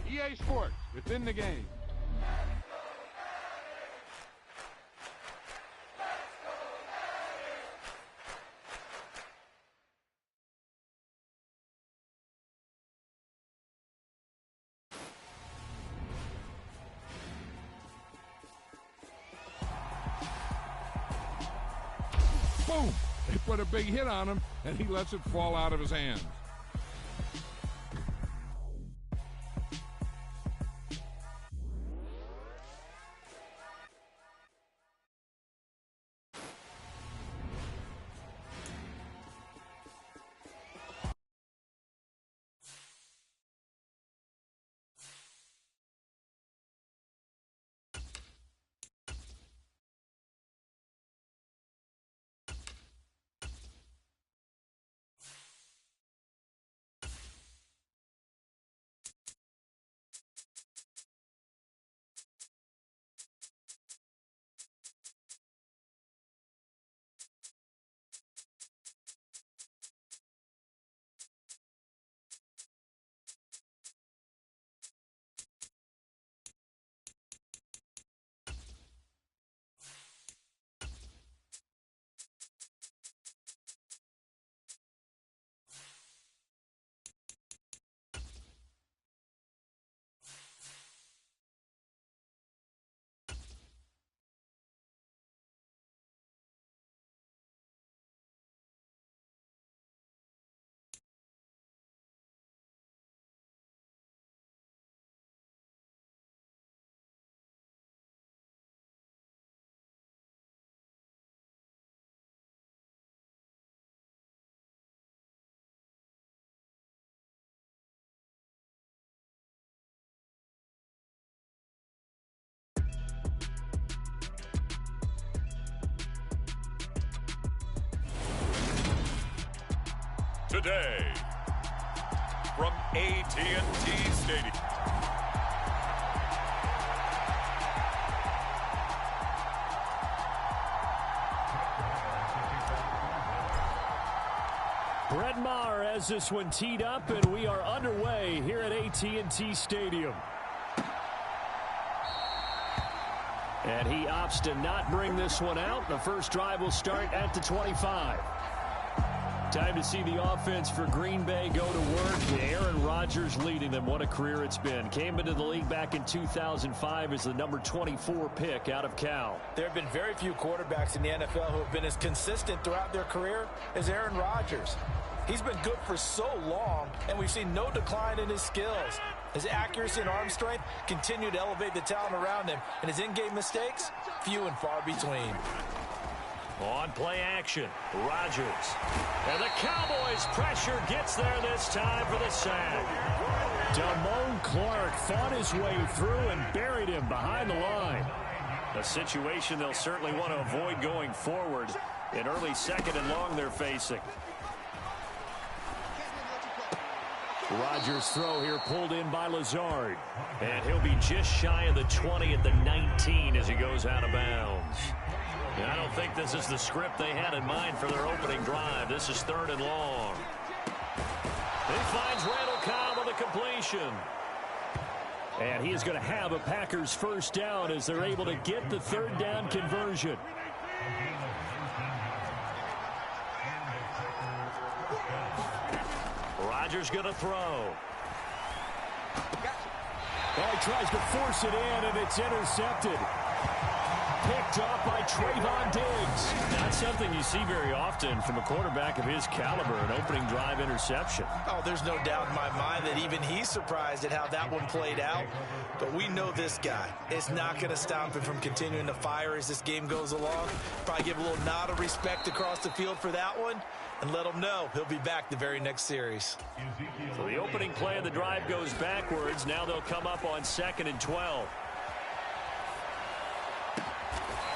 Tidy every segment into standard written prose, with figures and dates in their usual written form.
EA Sports, it's in the game. Boom! They put a big hit on him, and he lets it fall out of his hands. Today, from AT&T Stadium. Brett Maher has this one teed up, and we are underway here at AT&T Stadium. And he opts to not bring this one out. The first drive will start at the 25. Time to see the offense for Green Bay go to work. Aaron Rodgers leading them. What a career it's been. Came into the league back in 2005 as the number 24 pick out of Cal. There have been very few quarterbacks in the NFL who have been as consistent throughout their career as Aaron Rodgers. He's been good for so long, and we've seen no decline in his skills. His accuracy and arm strength continue to elevate the talent around him, and his in-game mistakes, few and far between. On play action, Rodgers. And the Cowboys' pressure gets there this time for the sack. Damone Clark fought his way through and buried him behind the line. A situation they'll certainly want to avoid going forward. An early second and long they're facing. Rodgers' throw here pulled in by Lazard. And he'll be just shy of the 20 at the 19 as he goes out of bounds. I don't think this is the script they had in mind for their opening drive. This is third and long. He finds Randall Cobb with a completion. And he is going to have a Packers first down as they're able to get the third down conversion. Rodgers going to throw. Well, he tries to force it in, and it's intercepted. Picked off by Trayvon Diggs. Not something you see very often from a quarterback of his caliber, an opening drive interception. Oh, there's no doubt in my mind that even he's surprised at how that one played out. But we know this guy. It's not going to stop him from continuing to fire as this game goes along. Probably give a little nod of respect across the field for that one and let him know he'll be back the very next series. So the opening play of the drive goes backwards. Now they'll come up on 2nd and 12.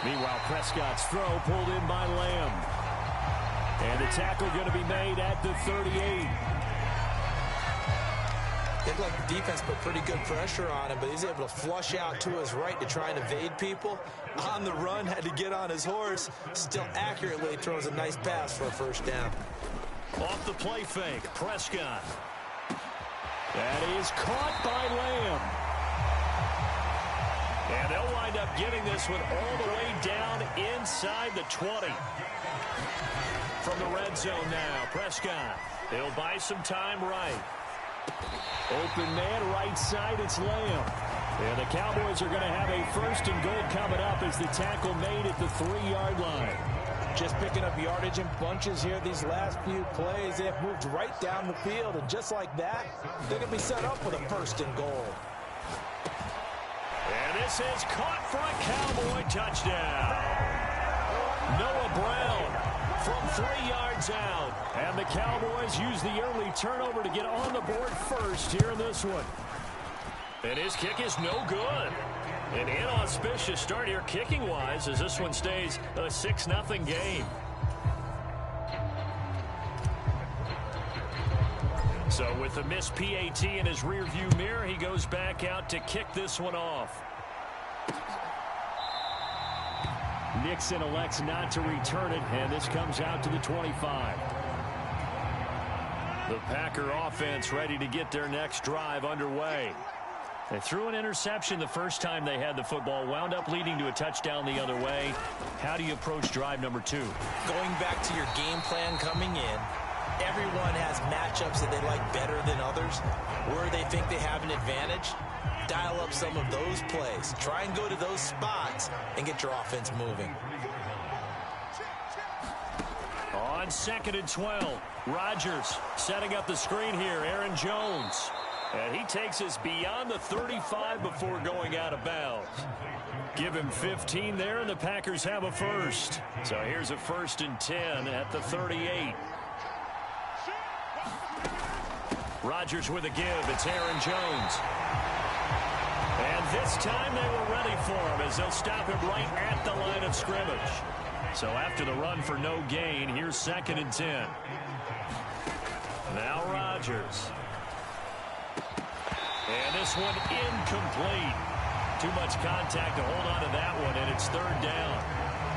Meanwhile, Prescott's throw pulled in by Lamb. And the tackle going to be made at the 38. Looked like the defense put pretty good pressure on him, but he's able to flush out to his right to try and evade people. On the run, had to get on his horse. Still accurately throws a nice pass for a first down. Off the play fake, Prescott. That is caught by Lamb. And they'll wind up getting this one all the way down inside the 20. From the red zone now, Prescott. He'll buy some time right. Open man right side, it's Lamb. And the Cowboys are going to have a first and goal coming up as the tackle made at the 3-yard line. Just picking up yardage in bunches here these last few plays. They have moved right down the field, and just like that, they're going to be set up with a first and goal. And this is caught for a Cowboy touchdown. Noah Brown from 3 yards out. And the Cowboys use the early turnover to get on the board first here in this one. And his kick is no good. An inauspicious start here kicking-wise as this one stays a 6-0 game. So with the missed PAT in his rearview mirror, he goes back out to kick this one off. Nixon elects not to return it, and this comes out to the 25. The Packer offense ready to get their next drive underway. They threw an interception the first time they had the football, wound up leading to a touchdown the other way. How do you approach drive number 2? Going back to your game plan coming in, everyone has matchups that they like better than others. Where they think they have an advantage, dial up some of those plays. Try and go to those spots and get your offense moving. On 2nd and 12, Rodgers setting up the screen here, Aaron Jones. And he takes us beyond the 35 before going out of bounds. Give him 15 there, and the Packers have a first. So here's a 1st and 10 at the 38. Rodgers with a give. It's Aaron Jones. And this time they were ready for him as they'll stop him right at the line of scrimmage. So after the run for no gain, here's 2nd and 10. Now Rodgers. And this one incomplete. Too much contact to hold on to that one, and it's 3rd down.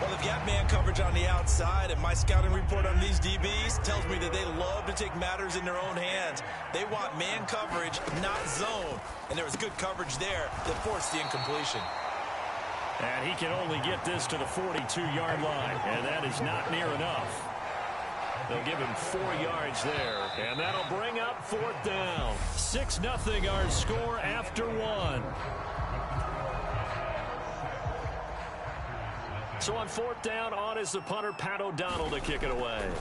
Well, if you have man coverage on the outside, and my scouting report on these DBs tells me that they love to take matters in their own hands. They want man coverage, not zone. And there was good coverage there that forced the incompletion. And he can only get this to the 42-yard line, and that is not near enough. They'll give him 4 yards there, and that'll bring up 4th down. 6-0 our score after 1. So on 4th down, on is the punter, Pat O'Donnell, to kick it away.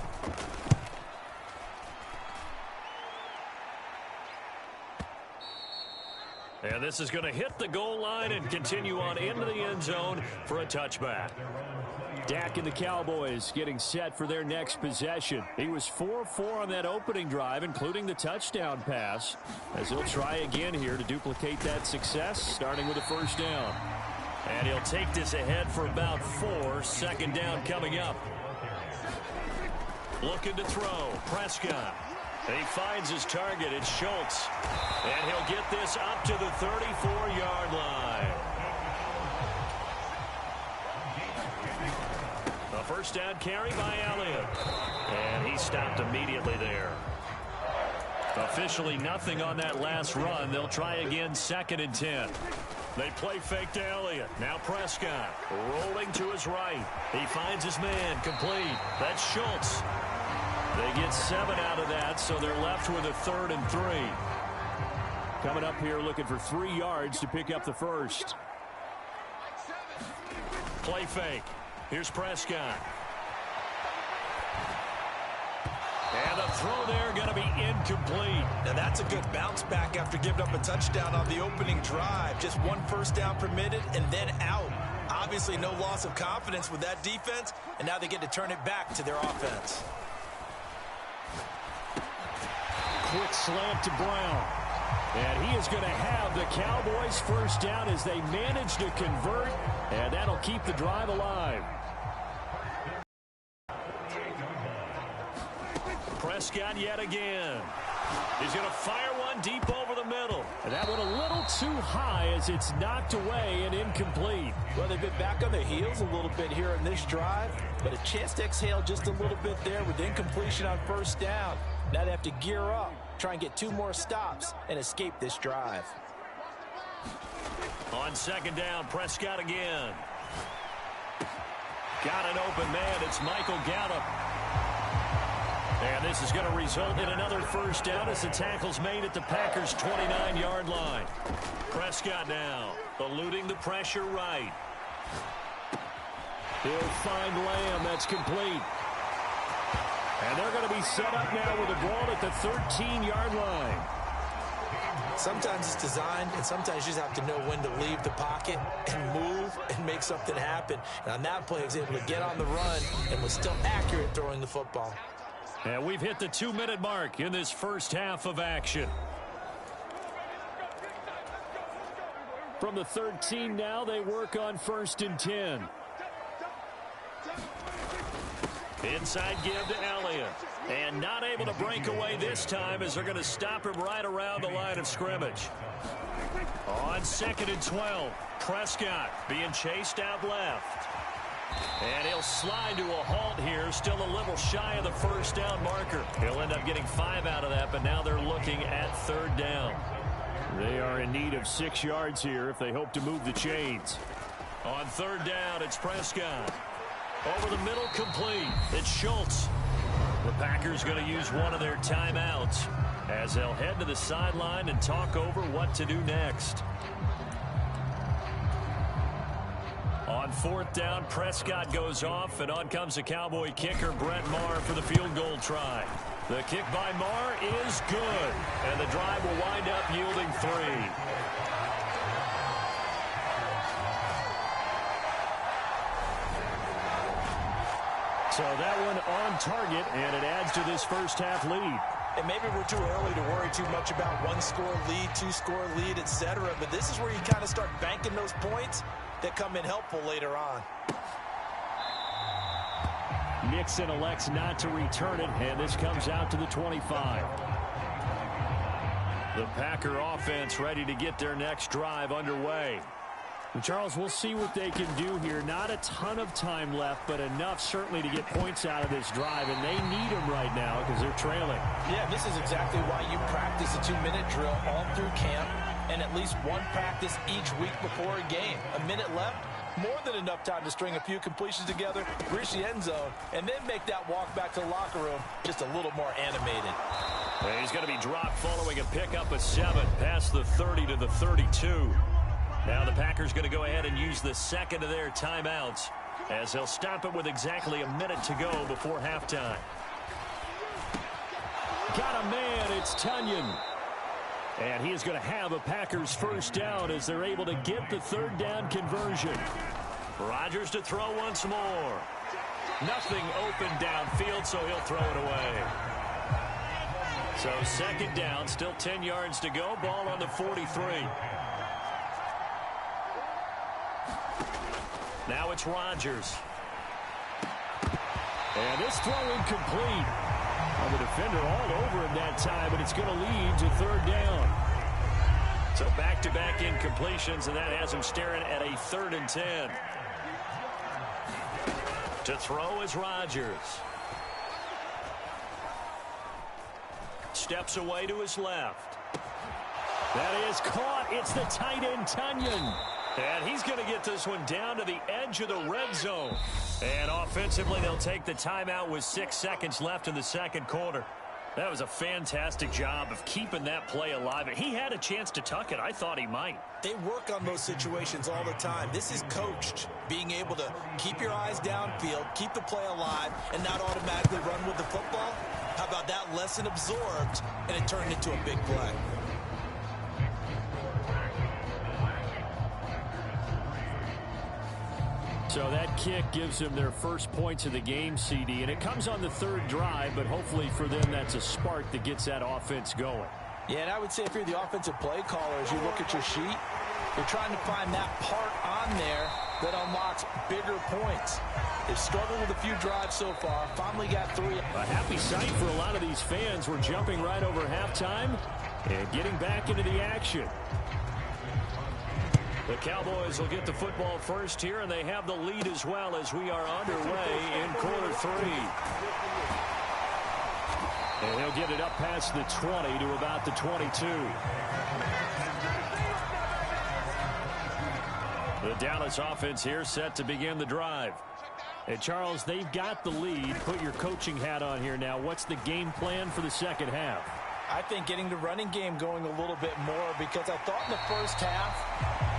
And this is going to hit the goal line and continue on into the end zone for a touchback. Dak and the Cowboys getting set for their next possession. He was 4-4 on that opening drive, including the touchdown pass, as he'll try again here to duplicate that success, starting with a 1st down. And he'll take this ahead for about 4. 2nd down coming up. Looking to throw. Prescott. And he finds his target. It's Schultz. And he'll get this up to the 34-yard line. A 1st down carry by Elliott. And he stopped immediately there. Officially nothing on that last run. They'll try again 2nd and 10. They play fake to Elliott. Now Prescott rolling to his right. He finds his man complete. That's Schultz. They get 7 out of that, so they're left with a 3rd and 3. Coming up here looking for 3 yards to pick up the first. Play fake. Here's Prescott. And the throw there going to be incomplete. Now that's a good bounce back after giving up a touchdown on the opening drive. Just 1 1st down permitted and then out. Obviously no loss of confidence with that defense, and now they get to turn it back to their offense. Quick slant to Brown. And he is going to have the Cowboys 1st down as they manage to convert, and that'll keep the drive alive. Prescott yet again. He's going to fire one deep over the middle. And that one a little too high as it's knocked away and incomplete. Well, they've been back on their heels a little bit here in this drive, but a chance to exhale just a little bit there with incompletion on 1st down. Now they have to gear up, try and get 2 more stops and escape this drive. On second down, Prescott again. Got an open man. It's Michael Gallup. And this is going to result in another first down as the tackle's made at the Packers' 29-yard line. Prescott now eluding the pressure right. He'll find Lamb. That's complete. And they're going to be set up now with the ball at the 13-yard line. Sometimes it's designed, and sometimes you just have to know when to leave the pocket and move and make something happen. And on that play, he was able to get on the run and was still accurate throwing the football. And we've hit the 2-minute mark in this first half of action. From the 13 now, they work on 1st and 10. Inside give to Elliott. And not able to break away this time as they're going to stop him right around the line of scrimmage. On 2nd and 12, Prescott being chased out left. And he'll slide to a halt here, still a little shy of the first down marker. He'll end up getting 5 out of that, but now they're looking at 3rd down. They are in need of 6 yards here if they hope to move the chains. On 3rd down, it's Prescott. Over the middle, complete. It's Schultz. The Packers going to use one of their timeouts as they'll head to the sideline and talk over what to do next. On 4th down, Prescott goes off, and on comes the Cowboy kicker, Brett Maher, for the field goal try. The kick by Maher is good, and the drive will wind up yielding 3. So that one on target, and it adds to this first half lead. And maybe we're too early to worry too much about 1-score lead, 2-score lead, etc. But this is where you kind of start banking those points that come in helpful later on. Nixon elects not to return it, and this comes out to the 25. The Packer offense ready to get their next drive underway. And Charles, we'll see what they can do here. Not a ton of time left, but enough certainly to get points out of this drive, and they need them right now because they're trailing. Yeah, this is exactly why you practice a 2-minute drill all through camp and at least one practice each week before a game. A minute left, more than enough time to string a few completions together, reach the end zone, and then make that walk back to the locker room just a little more animated. And he's going to be dropped following a pickup of 7 past the 30 to the 32. Now the Packers going to go ahead and use the second of their timeouts as they'll stop it with exactly a minute to go before halftime. Got a man, it's Tunyon. And he is going to have a Packers first down as they're able to get the 3rd down conversion. Rodgers to throw once more. Nothing open downfield, so he'll throw it away. So 2nd down, still 10 yards to go. Ball on the 43. Now it's Rodgers. And this throw incomplete. Well, the defender all over him that time, and it's going to lead to 3rd down. So back-to-back incompletions, and that has him staring at a 3rd and 10. To throw is Rodgers. Steps away to his left. That is caught. It's the tight end, Tunyon. And he's going to get this one down to the edge of the red zone. And offensively, they'll take the timeout with 6 seconds left in the second quarter. That was a fantastic job of keeping that play alive. He had a chance to tuck it. I thought he might. They work on those situations all the time. This is coached. Being able to keep your eyes downfield, keep the play alive, and not automatically run with the football. How about that lesson absorbed, and it turned into a big play? So that kick gives them their first points of the game, CD, and it comes on the 3rd drive, but hopefully for them that's a spark that gets that offense going. Yeah, and I would say if you're the offensive play caller, as you look at your sheet, you're trying to find that part on there that unlocks bigger points. They've struggled with a few drives so far, finally got 3. A happy sight for a lot of these fans. We're jumping right over halftime and getting back into the action. The Cowboys will get the football first here, and they have the lead as well as we are underway in quarter 3. And he'll get it up past the 20 to about the 22. The Dallas offense here set to begin the drive. And Charles, they've got the lead. Put your coaching hat on here now. What's the game plan for the second half? I think getting the running game going a little bit more, because I thought in the first half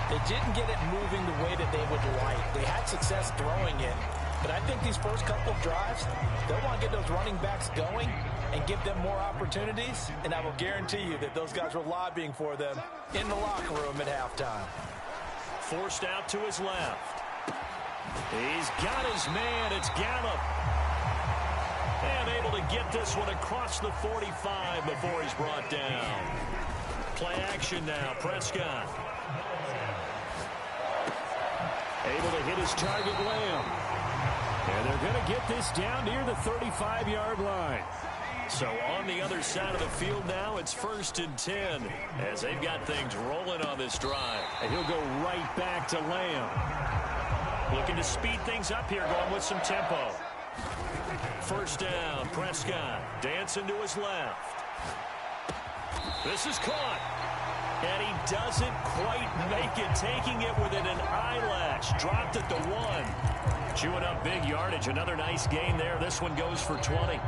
they didn't get it moving the way that they would like. They had success throwing it, but I think these first couple of drives, they'll want to get those running backs going and give them more opportunities, and I will guarantee you that those guys were lobbying for them in the locker room at halftime. Forced out to his left. He's got his man. It's Gallup. And able to get this one across the 45 before he's brought down. Play action now. Prescott. Able to hit his target, Lamb. And they're going to get this down near the 35-yard line. So on the other side of the field now, it's 1st and 10 as they've got things rolling on this drive. And he'll go right back to Lamb. Looking to speed things up here, going with some tempo. First down, Prescott dancing to his left. This is caught. And he doesn't quite make it, taking it within an eyelash. Dropped at the 1. Chewing up big yardage. Another nice gain there. This one goes for 20.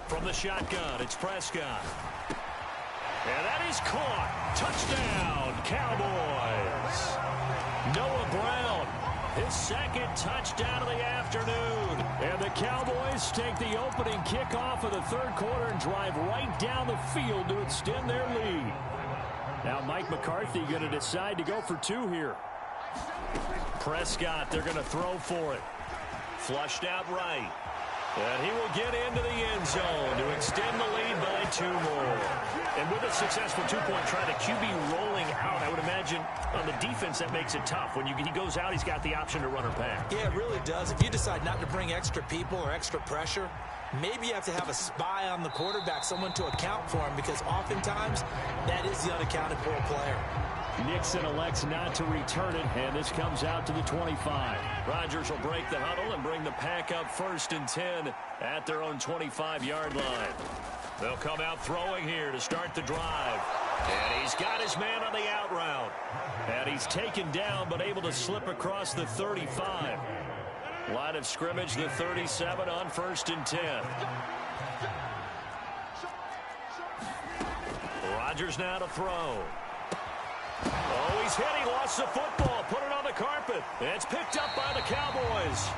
From the shotgun, it's Prescott. And that is caught. Touchdown, Cowboys. Noah Brown, his second touchdown of the afternoon. And the Cowboys take the opening kickoff of the third quarter and drive right down the field to extend their lead. Now Mike McCarthy going to decide to go for 2 here. Prescott, they're going to throw for it. Flushed out right. And he will get into the end zone to extend the lead by 2 more. And with a successful 2-point try, the QB rolling out, I would imagine on the defense that makes it tough. When he goes out, he's got the option to run or pass. Yeah, it really does. If you decide not to bring extra people or extra pressure, maybe you have to have a spy on the quarterback, someone to account for him, because oftentimes that is the unaccounted for player. Nixon elects not to return it, and this comes out to the 25. Rodgers will break the huddle and bring the pack up 1st and 10 at their own 25-yard line. They'll come out throwing here to start the drive. And he's got his man on the out route. And he's taken down but able to slip across the 35. Line of scrimmage, the 37 on 1st and 10. Rodgers now to throw. Oh, he's hit. He lost the football. Put it on the carpet. It's picked up by the Cowboys.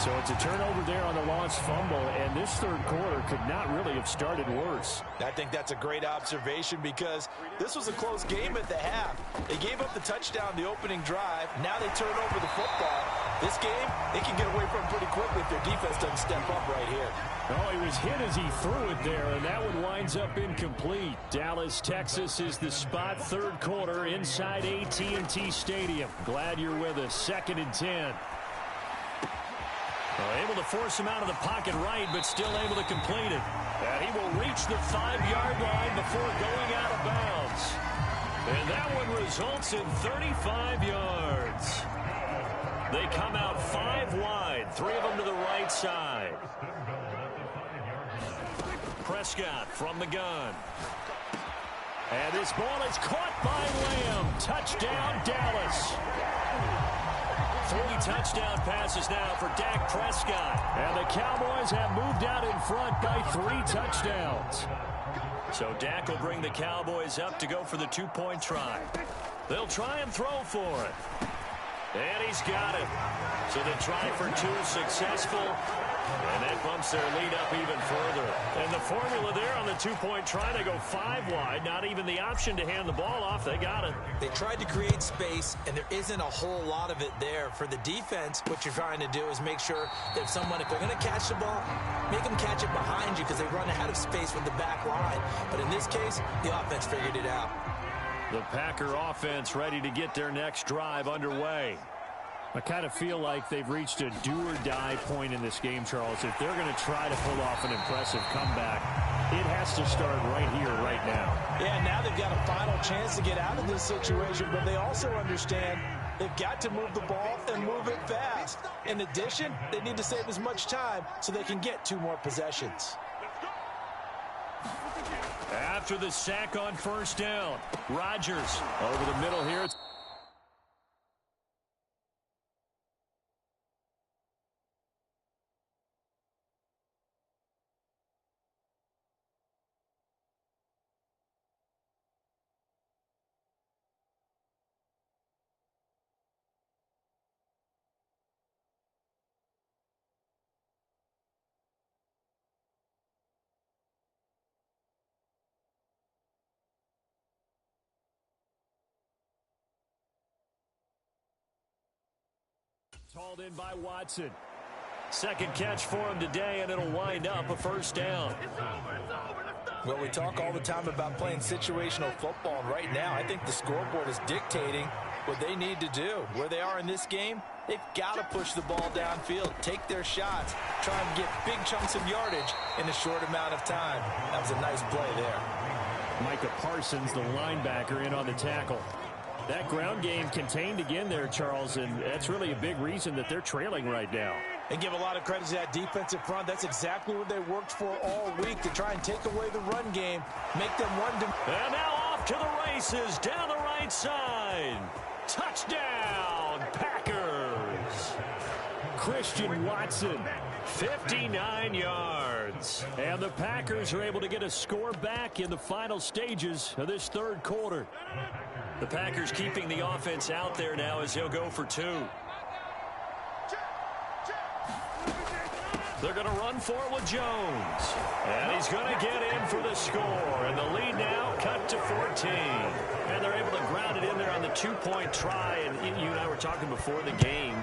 So it's a turnover there on the lost fumble, and this third quarter could not really have started worse. I think that's a great observation, because this was a close game at the half. They gave up the touchdown the opening drive. Now they turn over the football. This game, they can get away from pretty quickly if their defense doesn't step up right here. Oh, he was hit as he threw it there, and that one winds up incomplete. Dallas, Texas is the spot. Third quarter inside AT&T Stadium. Glad you're with us. 2nd and 10. Able to force him out of the pocket right, but still able to complete it. And he will reach the 5-yard line before going out of bounds. And that one results in 35 yards. They come out 5 wide, 3 of them to the right side. Prescott from the gun. And this ball is caught by Lamb. Touchdown, Dallas. 3 touchdown passes now for Dak Prescott. And the Cowboys have moved out in front by 3 touchdowns. So Dak will bring the Cowboys up to go for the 2-point try. They'll try and throw for it. And he's got it. So the try for 2 successful. And that bumps their lead up even further. And the formula there on the 2-point try, they go 5 wide. Not even the option to hand the ball off. They got it. They tried to create space, and there isn't a whole lot of it there. For the defense, what you're trying to do is make sure that if they're going to catch the ball, make them catch it behind you, because they run out of space with the back line. But in this case, the offense figured it out. The Packer offense ready to get their next drive underway. I kind of feel like they've reached a do-or-die point in this game, Charles. If they're going to try to pull off an impressive comeback, it has to start right here, right now. Yeah, now they've got a final chance to get out of this situation, but they also understand They've got to move the ball and move it fast. In addition, they need to save as much time so they can get 2 more possessions. After the sack on first down, Rodgers over the middle here. Hauled in by Watson. Second catch for him today, and it'll wind up a first down. Well, we talk all the time about playing situational football, and right now I think the scoreboard is dictating what they need to do. Where they are in this game, they've got to push the ball downfield, take their shots, try and get big chunks of yardage in a short amount of time. That was a nice play there. Micah Parsons, the linebacker, in on the tackle. That ground game contained again there, Charles, and that's really a big reason that they're trailing right now. And give a lot of credit to that defensive front. That's exactly what they worked for all week, to try and take away the run game, make them one. And now off to the races down the right side. Touchdown, Packers. Christian Watson, 59 yards. And the Packers are able to get a score back in the final stages of this third quarter. The Packers keeping the offense out there now as they'll go for 2. They're going to run for it with Jones. And he's going to get in for the score. And the lead now cut to 14. And they're able to ground it in there on the 2-point try. And you and I were talking before the game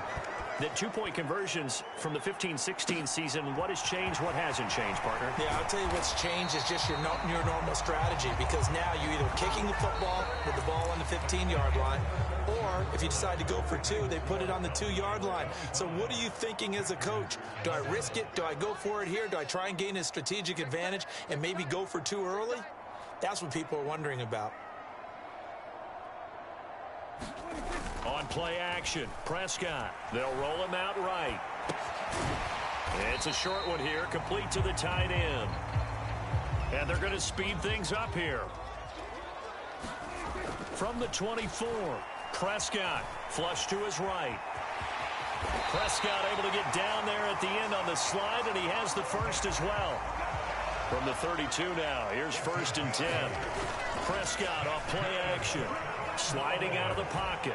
that 2-point conversions from the 15-16 season, what has changed, what hasn't changed, partner? Yeah, I'll tell you what's changed is just your normal strategy, because now you're either kicking the football with the ball on the 15-yard line, or if you decide to go for 2, they put it on the 2-yard line. So what are you thinking as a coach? Do I risk it? Do I go for it here? Do I try and gain a strategic advantage and maybe go for 2 early? That's what people are wondering about. On play action, Prescott. They'll roll him out right. It's a short one here, complete to the tight end. And they're going to speed things up here. From the 24, Prescott flush to his right. Prescott able to get down there at the end on the slide, and he has the first as well. From the 32 now, here's 1st and 10. Prescott off play action. Sliding out of the pocket.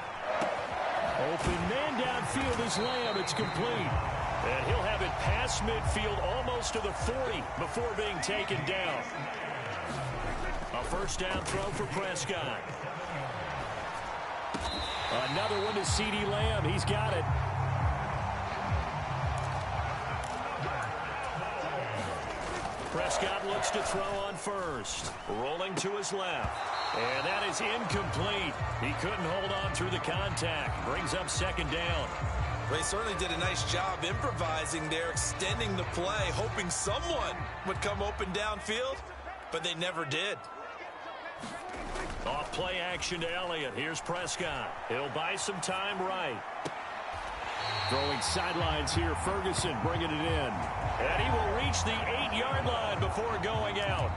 Open man downfield is Lamb. It's complete. And he'll have it past midfield almost to the 40 before being taken down. A first down throw for Prescott. Another one to CeeDee Lamb. He's got it. Prescott looks to throw on first. Rolling to his left. And that is incomplete. He couldn't hold on through the contact. Brings up 2nd down. Well, he certainly did a nice job improvising there, extending the play, hoping someone would come open downfield, but they never did. Off play action to Elliott. Here's Prescott. He'll buy some time right. Throwing sidelines here, Ferguson bringing it in. And he will reach the 8-yard line before going out.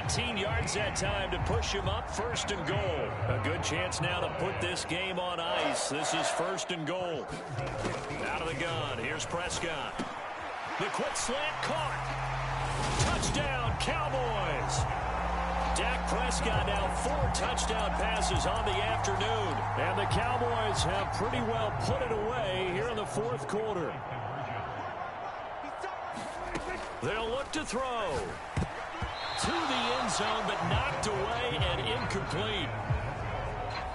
18 yards that time to push him up, 1st and goal. A good chance now to put this game on ice. This is 1st and goal. Out of the gun, here's Prescott. The quick slant caught. Touchdown, Cowboys. Dak Prescott now 4 touchdown passes on the afternoon. And the Cowboys have pretty well put it away here in the 4th quarter. They'll look to throw. To the end zone, but knocked away and incomplete.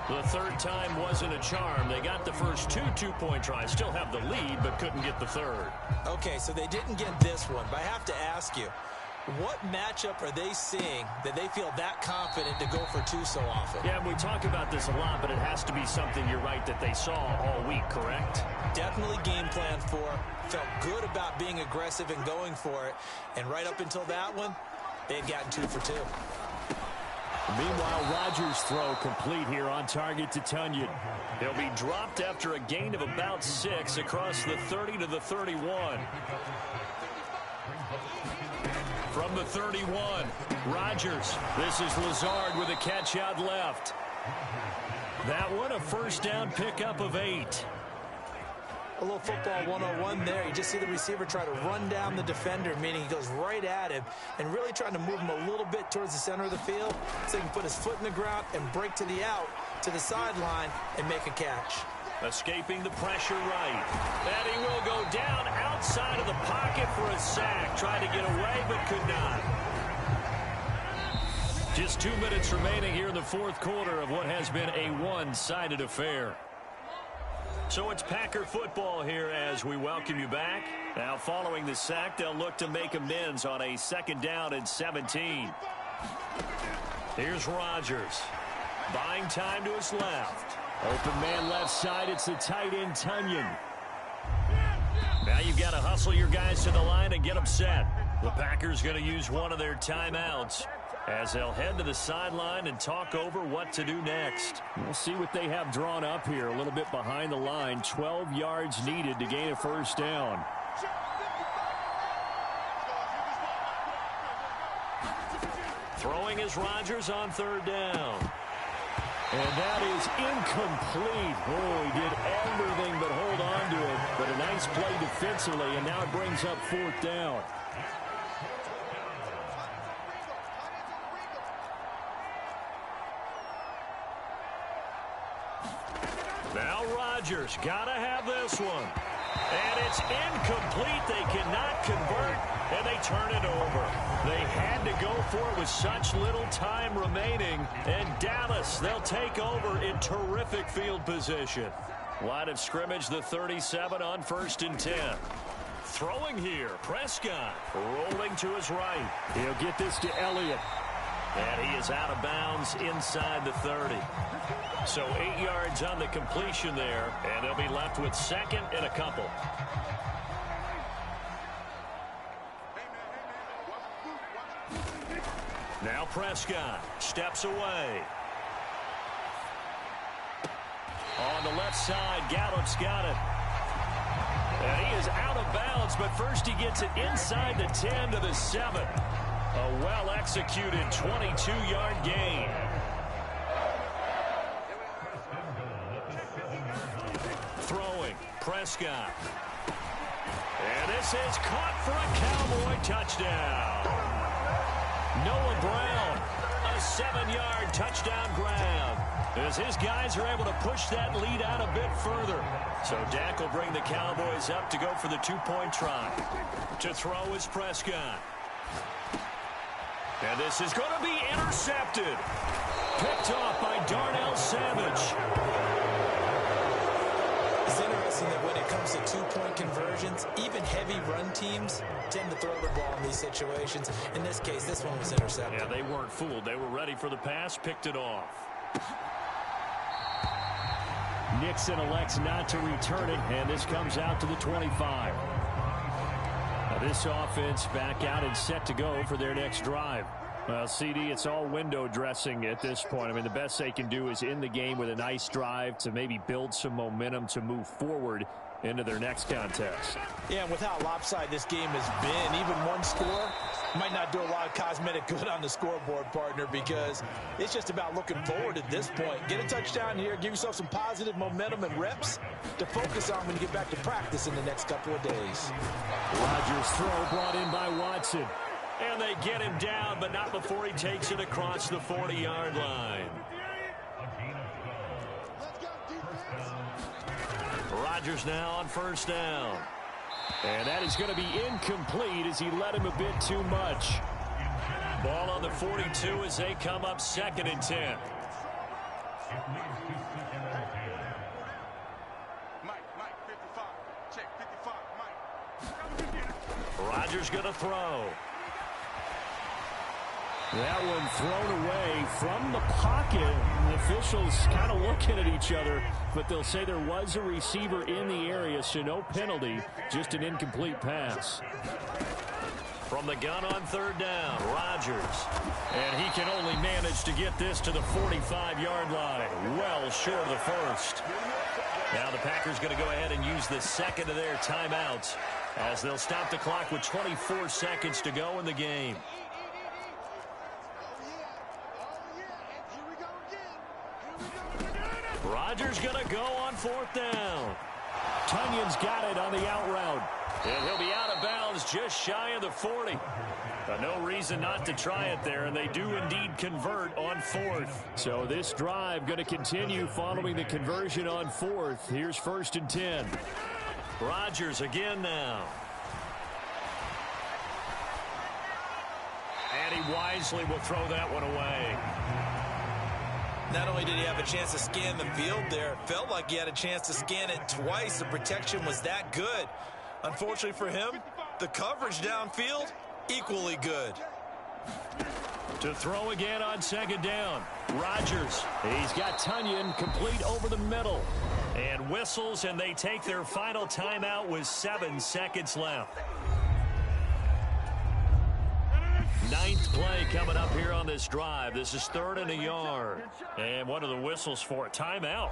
The 3rd time wasn't a charm. They got the first 2 2-point tries. Still have the lead, but couldn't get the 3rd. Okay, so they didn't get this one, but I have to ask you, what matchup are they seeing that they feel that confident to go for 2 so often? Yeah, and we talk about this a lot, but it has to be something, you're right, that they saw all week, correct? Definitely game plan for. Felt good about being aggressive and going for it. And right up until that one, they had gotten 2 for 2. Meanwhile, Rodgers' throw complete here on target to Tunyon. He'll be dropped after a gain of about 6 across the 30 to the 31. From the 31, Rodgers. This is Lazard with a catch out left. That one a first down pickup of 8. A little football 101 there. You just see the receiver try to run down the defender, meaning he goes right at him and really trying to move him a little bit towards the center of the field so he can put his foot in the ground and break to the out, to the sideline, and make a catch. Escaping the pressure right. And he will go down outside of the pocket for a sack. Tried to get away, but could not. Just 2 minutes remaining here in the fourth quarter of what has been a one-sided affair. So it's Packer football here as we welcome you back. Now following the sack, they'll look to make amends on a 2nd down and 17. Here's Rodgers. Buying time to his left. Open man left side. It's the tight end Tunyon. Now you've got to hustle your guys to the line and get them set. The Packers going to use one of their timeouts as they'll head to the sideline and talk over what to do next. We'll see what they have drawn up here. A little bit behind the line. 12 yards needed to gain a first down. Throwing is Rodgers on 3rd down. And that is incomplete. Oh, he did everything but hold on to it. But a nice play defensively, and now it brings up 4th down. Now Rodgers got to have this one. And it's incomplete. They cannot convert, and they turn it over. They had to go for it with such little time remaining. And Dallas, they'll take over in terrific field position. Line of scrimmage, the 37 on 1st and 10. Throwing here, Prescott rolling to his right. He'll get this to Elliott. And he is out of bounds inside the 30. So 8 yards on the completion there, and they'll be left with 2nd and a couple. Now Prescott steps away. On the left side, Gallup's got it. And he is out of bounds, but first he gets it inside the 10 to the 7. A well-executed 22-yard gain. Throwing, Prescott. And this is caught for a Cowboy touchdown. Noah Brown, a 7-yard touchdown grab. As his guys are able to push that lead out a bit further. So Dak will bring the Cowboys up to go for the 2-point try. To throw is Prescott. And this is going to be intercepted. Picked off by Darnell Savage. It's interesting that when it comes to 2-point conversions, even heavy run teams tend to throw the ball in these situations. In this case, this one was intercepted. Yeah, they weren't fooled. They were ready for the pass, picked it off. Nixon elects not to return it, and this comes out to the 25. Now this offense back out and set to go for their next drive. Well, CD, it's all window dressing at this point. I mean, the best they can do is in the game with a nice drive to maybe build some momentum to move forward into their next contest. Yeah, and with how lopsided this game has been, even one score might not do a lot of cosmetic good on the scoreboard, partner, because it's just about looking forward at this point. Get a touchdown here, give yourself some positive momentum and reps to focus on when you get back to practice in the next couple of days. Rodgers' throw brought in by Watson. And they get him down, but not before he takes it across the 40-yard line. Rodgers now on 1st down. And that is going to be incomplete as he led him a bit too much. Ball on the 42 as they come up 2nd and 10. Rodgers going to throw. That one thrown away from the pocket. The officials kind of looking at each other, but they'll say there was a receiver in the area, so no penalty, just an incomplete pass. From the gun on third down, Rodgers. And he can only manage to get this to the 45-yard line. Well short of the first. Now the Packers going to go ahead and use the second of their timeouts as they'll stop the clock with 24 seconds to go in the game. Rodgers going to go on fourth down. Tunyon's got it on the out route. And he'll be out of bounds just shy of the 40. No reason not to try it there, and they do indeed convert on fourth. So this drive going to continue following the conversion on fourth. Here's 1st and 10. Rodgers again now. And he wisely will throw that one away. Not only did he have a chance to scan the field there, felt like he had a chance to scan it twice. The protection was that good. Unfortunately for him, the coverage downfield, equally good. To throw again on second down. Rodgers. He's got Tunyon complete over the middle. And whistles, and they take their final timeout with 7 seconds left. 9th play coming up here on this drive. This is 3rd and a yard. And what are the whistles for? Timeout.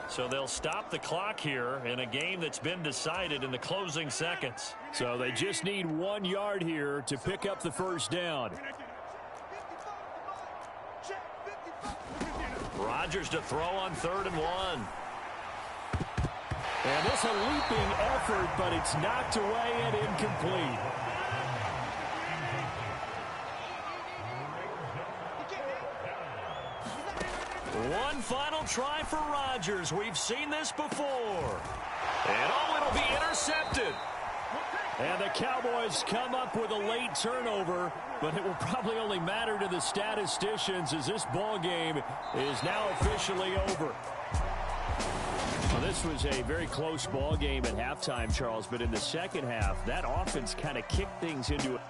So they'll stop the clock here in a game that's been decided in the closing seconds. So they just need 1 yard here to pick up the first down. Rodgers to throw on 3rd and 1. And this a leaping effort, but it's knocked away and incomplete. One final try for Rodgers. We've seen this before. And it'll be intercepted. And the Cowboys come up with a late turnover, but it will probably only matter to the statisticians as this ball game is now officially over. Well, this was a very close ball game at halftime, Charles, but in the second half, that offense kind of kicked things into it.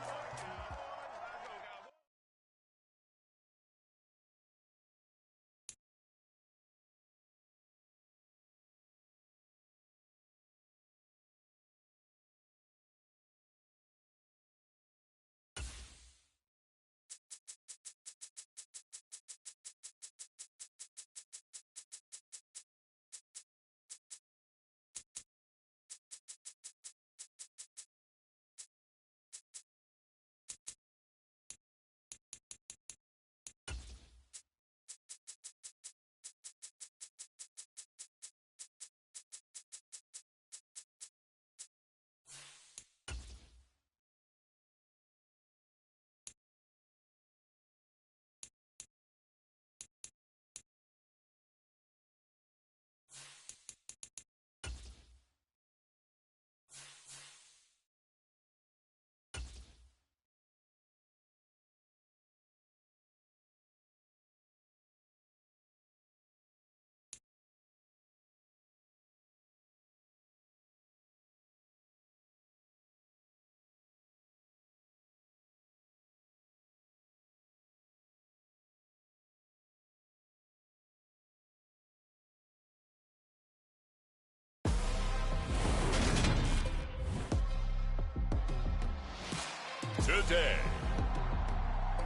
Today,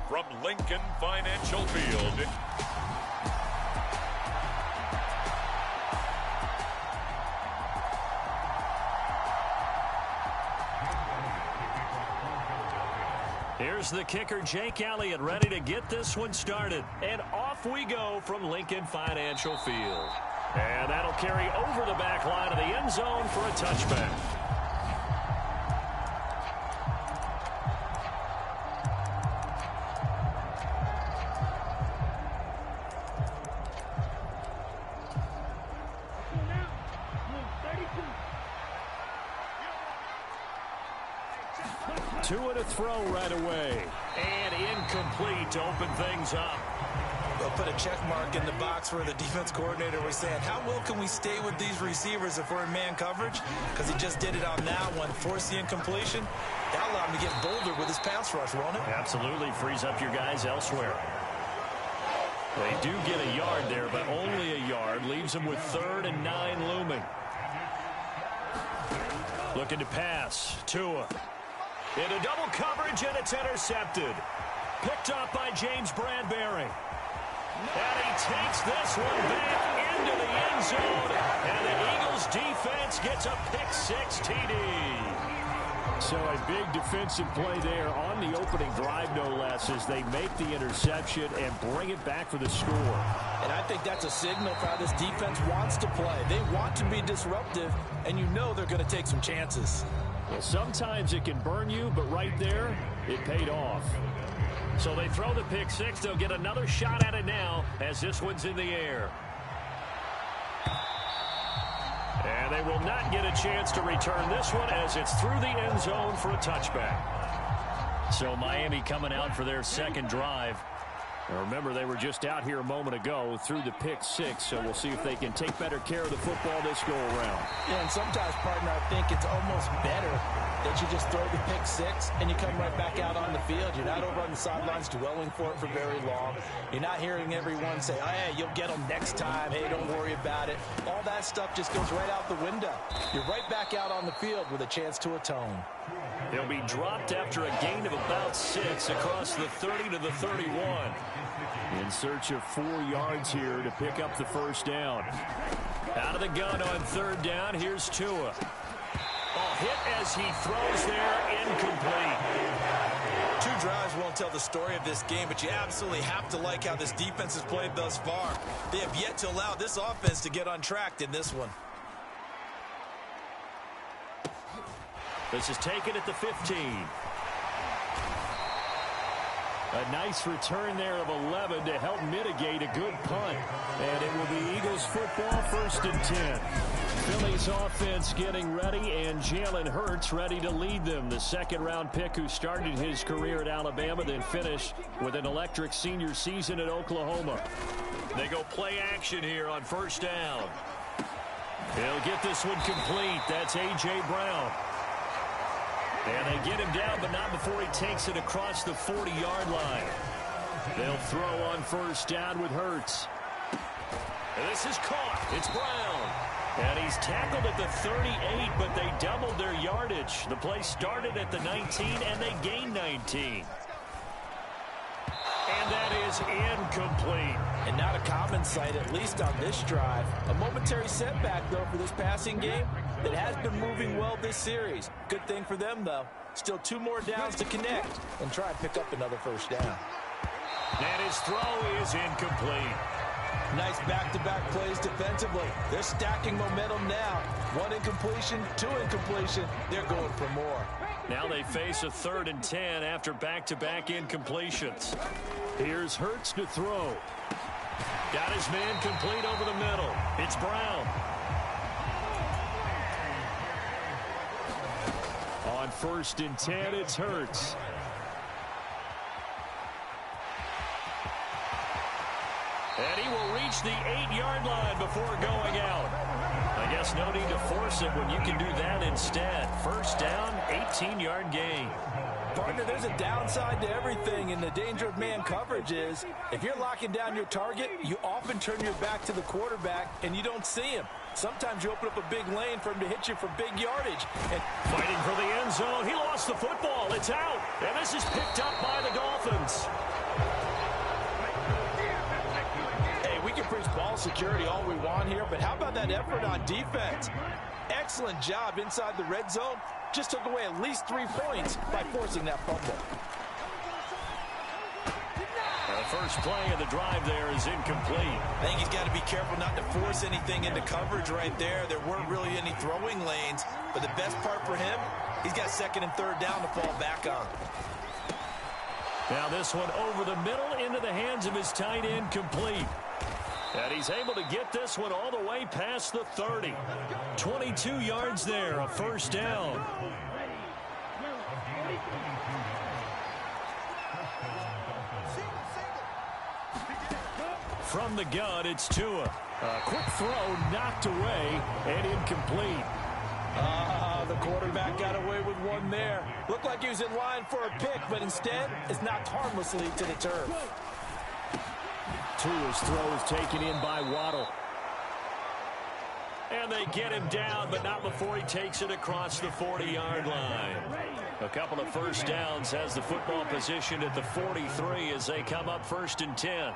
from Lincoln Financial Field, here's the kicker, Jake Elliott, ready to get this one started. And off we go from Lincoln Financial Field. And that'll carry over the back line of the end zone for a touchback. Two and a throw right away. And incomplete to open things up. They'll put a check mark in the box where the defense coordinator was saying, how well can we stay with these receivers if we're in man coverage? Because he just did it on that one, forced the incompletion. That allowed him to get bolder with his pass rush, won't it? Absolutely frees up your guys elsewhere. They do get a yard there, but only a yard. Leaves them with 3rd and 9 looming. Looking to pass. Tua. Into double coverage, and it's intercepted. Picked up by James Bradbury. And he takes this one back into the end zone. And the Eagles defense gets a pick-6 TD. So a big defensive play there on the opening drive, no less, as they make the interception and bring it back for the score. And I think that's a signal for how this defense wants to play. They want to be disruptive, and you know they're going to take some chances. Well, sometimes it can burn you, but right there, it paid off. So they throw the pick-6. They'll get another shot at it now as this one's in the air. And they will not get a chance to return this one as it's through the end zone for a touchback. So Miami coming out for their second drive. Now remember, they were just out here a moment ago through the pick-6, so we'll see if they can take better care of the football this go-around. Yeah, and sometimes, partner, I think it's almost better that you just throw the pick-6 and you come right back out on the field. You're not over on the sidelines dwelling for it for very long. You're not hearing everyone say, oh, hey, you'll get them next time. Hey, don't worry about it. All that stuff just goes right out the window. You're right back out on the field with a chance to atone. He'll be dropped after a gain of about 6 across the 30 to the 31. In search of 4 yards here to pick up the first down. Out of the gun on third down, here's Tua. Hit as he throws there, incomplete. 2 drives won't tell the story of this game, but you absolutely have to like how this defense has played thus far. They have yet to allow this offense to get on track in this one. This is taken at the 15. A nice return there of 11 to help mitigate a good punt. And it will be Eagles football, 1st and 10. Philly's offense getting ready, and Jalen Hurts ready to lead them. The second-round pick who started his career at Alabama, then finished with an electric senior season at Oklahoma. They go play action here on first down. He'll get this one complete. That's A.J. Brown. And they get him down, but not before he takes it across the 40-yard line. They'll throw on first down with Hurts. And this is caught. It's Brown. And he's tackled at the 38, but they doubled their yardage. The play started at the 19, and they gained 19. And that is incomplete. And not a common sight, at least on this drive. A momentary setback, though, for this passing game that has been moving well this series. Good thing for them, though. Still 2 more downs to connect and try and pick up another first down. And his throw is incomplete. Nice back-to-back plays defensively. They're stacking momentum now. 1 incompletion, 2 incompletion. They're going for more. Now they face a 3rd and 10 after back-to-back incompletions. Here's Hurts to throw. Got his man complete over the middle. It's Brown. On 1st and 10, it's Hurts. And he will reach the 8-yard line before going out. I guess no need to force it when you can do that instead. First down, 18-yard gain. Partner, there's a downside to everything, and the danger of man coverage is if you're locking down your target, you often turn your back to the quarterback, and you don't see him. Sometimes you open up a big lane for him to hit you for big yardage. And fighting for the end zone. He lost the football. It's out. And this is picked up by the Dolphins. We can preach ball security all we want here, but how about that effort on defense? Excellent job inside the red zone. Just took away at least 3 points by forcing that fumble. The first play of the drive there is incomplete. I think he's got to be careful not to force anything into coverage right there. There weren't really any throwing lanes, but the best part for him, he's got 2nd and 3rd down to fall back on. Now this one over the middle into the hands of his tight end, complete. And he's able to get this one all the way past the 30. 22 yards there, a first down. From the gun, it's Tua. A quick throw knocked away and incomplete. The quarterback got away with one there. Looked like he was in line for a pick, but instead is knocked harmlessly to the turf. Tua's throw is taken in by Waddle. And they get him down, but not before he takes it across the 40-yard line. A couple of first downs has the football position at the 43 as they come up 1st and 10.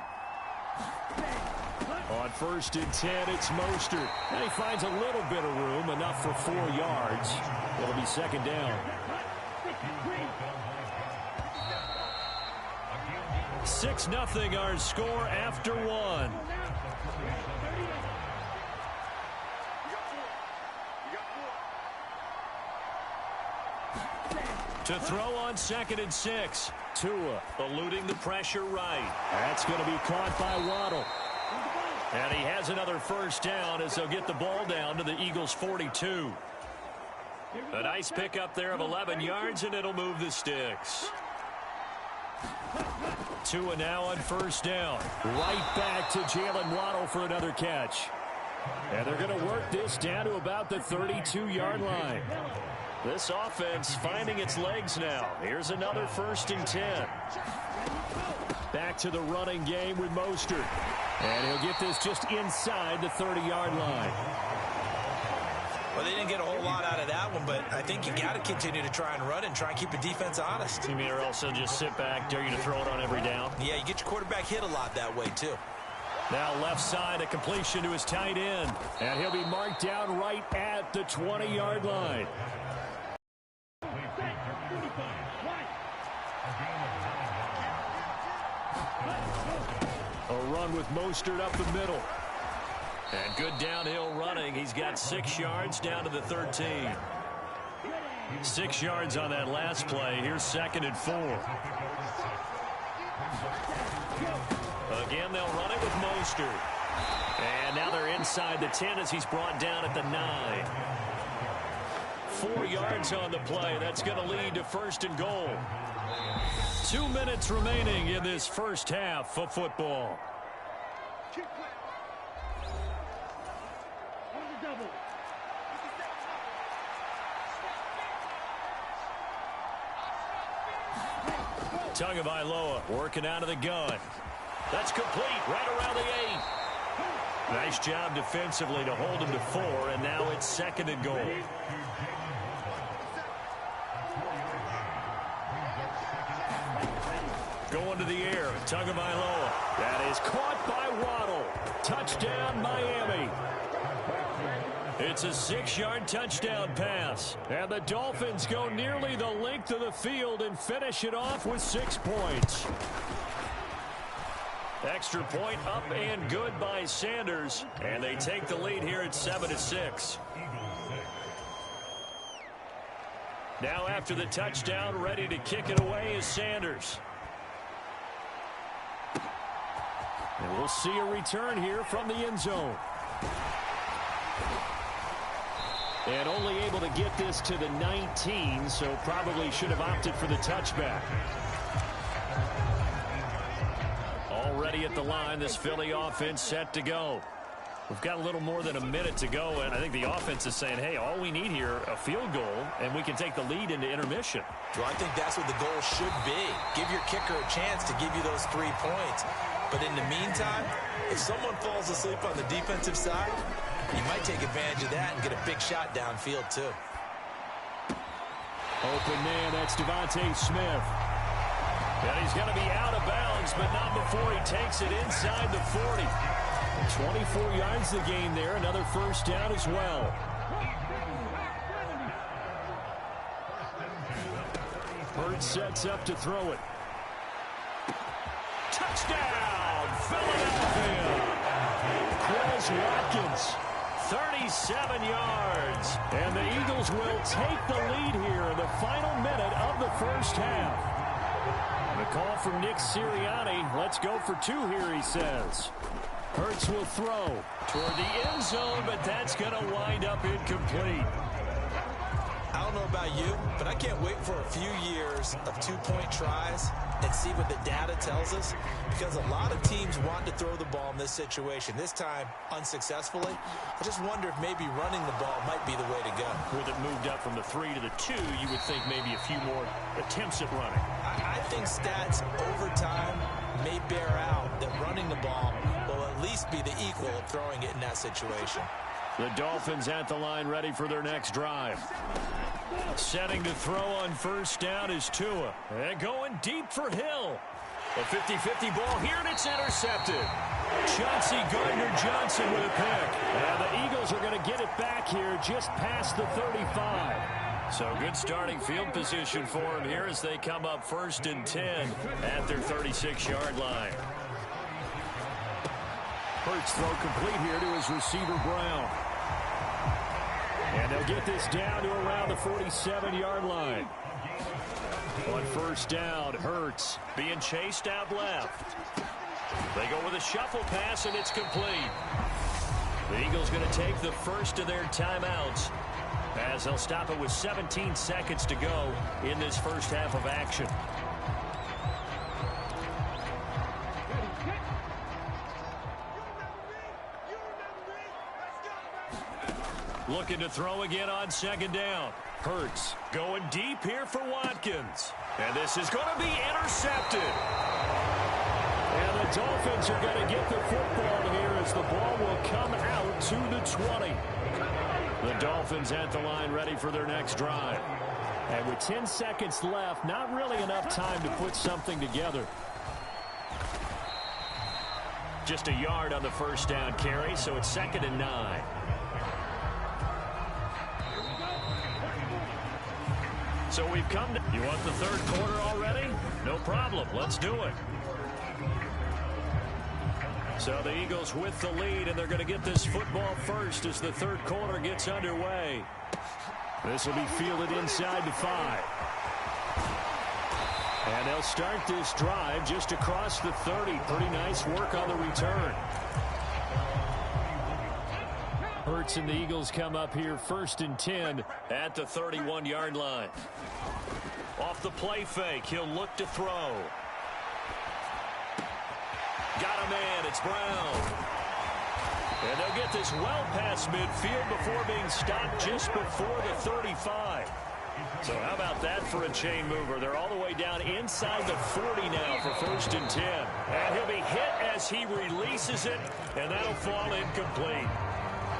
On 1st and 10, it's Mostert. And he finds a little bit of room, enough for 4 yards. It'll be 2nd down. 6-0 our score after 1. To throw on 2nd and 6. Tua eluding the pressure right. That's going to be caught by Waddle. And he has another first down as they'll get the ball down to the Eagles' 42. A nice pickup there of 11 yards, and it'll move the sticks. Tua now on 1st down. Right back to Jalen Waddle for another catch. And they're going to work this down to about the 32-yard line. This offense finding its legs now. Here's another 1st and 10. Back to the running game with Mostert. And he'll get this just inside the 30-yard line. Well, they didn't get a whole lot out of that one, but I think you got to continue to try and run and try and keep the defense honest. You mean or also just sit back, dare you to throw it on every down? Yeah, you get your quarterback hit a lot that way, too. Now left side, a completion to his tight end. And he'll be marked down right at the 20-yard line. A run with Mostert up the middle. And good downhill running. He's got 6 yards down to the 13. 6 yards on that last play. Here's 2nd and 4. Again, they'll run it with Mostert. And now they're inside the 10 as he's brought down at the 9. 4 yards on the play. That's going to lead to 1st and goal. 2 minutes remaining in this first half of football. Tagovailoa working out of the gun. That's complete right around the 8. Nice job defensively to hold him to 4, and now it's 2nd and goal. Going to the air, Tagovailoa. That is caught by Waddle. Touchdown, Miami. It's a 6-yard touchdown pass. And the Dolphins go nearly the length of the field and finish it off with 6 points. Extra point up and good by Sanders. And they take the lead here at 7-6. Now after the touchdown, ready to kick it away is Sanders. And we'll see a return here from the end zone. And only able to get this to the 19, so probably should have opted for the touchback. Already at the line, this Philly offense set to go. We've got a little more than a minute to go, and I think the offense is saying, hey, all we need here, a field goal, and we can take the lead into intermission. Well, I think that's what the goal should be. Give your kicker a chance to give you those 3 points. But in the meantime, if someone falls asleep on the defensive side, you might take advantage of that and get a big shot downfield, too. Open man, that's Devontae Smith. And he's going to be out of bounds, but not before he takes it inside the 40. 24 yards the gain there, another first down as well. Hurts sets up to throw it. Touchdown, Philadelphia. Quez Watkins. 37 yards. And the Eagles will take the lead here in the final minute of the first half. The call from Nick Sirianni. Let's go for 2 here, he says. Hurts will throw Toward the end zone, but that's going to wind up incomplete. I don't know about you, but I can't wait for a few years of 2-point tries and see what the data tells us, because a lot of teams want to throw the ball in this situation. This time, unsuccessfully. I just wonder if maybe running the ball might be the way to go. With it moved up from the 3 to the 2, you would think maybe a few more attempts at running. I think stats over time may bear out that running the ball will at least be the equal of throwing it in that situation. The Dolphins at the line ready for their next drive. Setting to throw on first down is Tua. And going deep for Hill. A 50-50 ball here, and it's intercepted. Chauncey Gardner-Johnson with a pick. And the Eagles are going to get it back here just past the 35. So good starting field position for them here as they come up 1st and 10 at their 36-yard line. Hurts throw complete here to his receiver, Brown. And they'll get this down to around the 47-yard line. On first down, Hurts being chased out left. They go with a shuffle pass, and it's complete. The Eagles going to take the first of their timeouts as they'll stop it with 17 seconds to go in this first half of action. Looking to throw again on 2nd down. Hurts going deep here for Watkins. And this is going to be intercepted. And the Dolphins are going to get the football here as the ball will come out to the 20. The Dolphins at the line ready for their next drive. And with 10 seconds left, not really enough time to put something together. Just a yard on the first down carry, so it's 2nd and 9. So we've come to... You want the third quarter already? No problem. Let's do it. So the Eagles with the lead, and they're going to get this football first as the third quarter gets underway. This will be fielded inside the 5. And they'll start this drive just across the 30. Pretty nice work on the return. Hurts and the Eagles come up here 1st and 10 at the 31-yard line. Off the play fake, he'll look to throw. Got a man, it's Brown. And they'll get this well past midfield before being stopped just before the 35. So how about that for a chain mover? They're all the way down inside the 40 now for 1st and 10. And he'll be hit as he releases it, and that'll fall incomplete.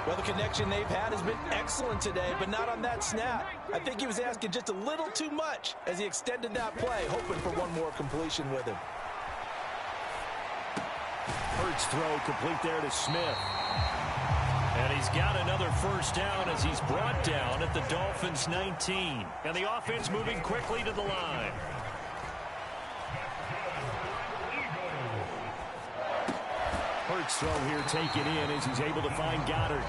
Well, the connection they've had has been excellent today, but not on that snap. I think he was asking just a little too much as he extended that play, hoping for one more completion with him. Hurts throw complete there to Smith. And he's got another first down as he's brought down at the Dolphins' 19. And the offense moving quickly to the line. Hurts throw here taken in as he's able to find Goddard.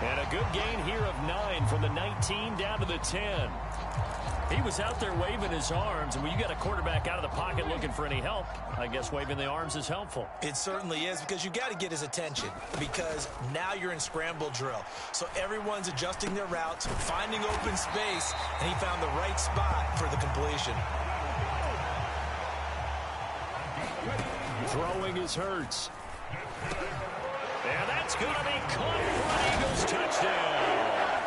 And a good gain here of 9 from the 19 down to the 10. He was out there waving his arms, and when you got a quarterback out of the pocket looking for any help, I guess waving the arms is helpful. It certainly is, because you got to get his attention, because now you're in scramble drill. So everyone's adjusting their routes, finding open space, and he found the right spot for the completion. Throwing is Hurts. And that's going to be caught for an Eagles touchdown.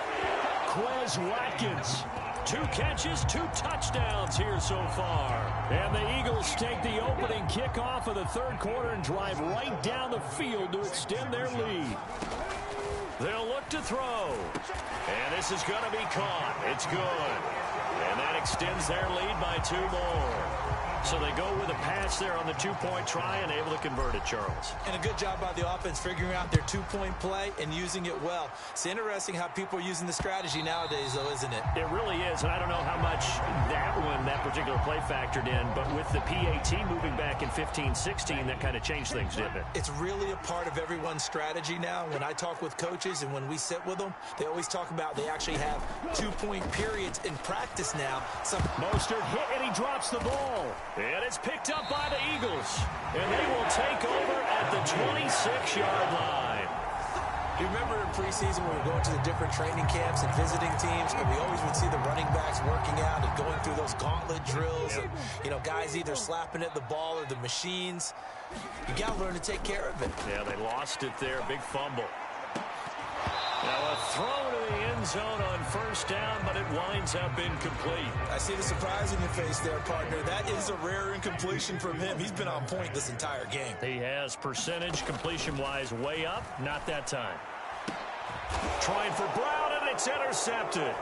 Quez Watkins. 2 catches, 2 touchdowns here so far. And the Eagles take the opening kickoff of the third quarter and drive right down the field to extend their lead. They'll look to throw. And this is going to be caught. It's good. And that extends their lead by 2 more. So they go with a pass there on the 2-point try and able to convert it, Charles. And a good job by the offense figuring out their 2-point play and using it well. It's interesting how people are using the strategy nowadays, though, isn't it? It really is, and I don't know how much that particular play factored in, but with the PAT moving back in 15-16, that kind of changed things, didn't it? It's really a part of everyone's strategy now. When I talk with coaches and when we sit with them, they always talk about they actually have 2-point periods in practice now. Mostert hit, and he drops the ball. And it's picked up by the Eagles. And they will take over at the 26-yard line. You remember in preseason when we were going to the different training camps and visiting teams, and we always would see the running backs working out and going through those gauntlet drills, and, guys either slapping at the ball or the machines. You got to learn to take care of it. Yeah, they lost it there. Big fumble. Now a throw to the end zone on first down, but it winds up incomplete. I see the surprise in your face there, partner. That is a rare incompletion from him. He's been on point this entire game. He has percentage completion-wise way up. Not that time. Trying for Brown, and it's intercepted.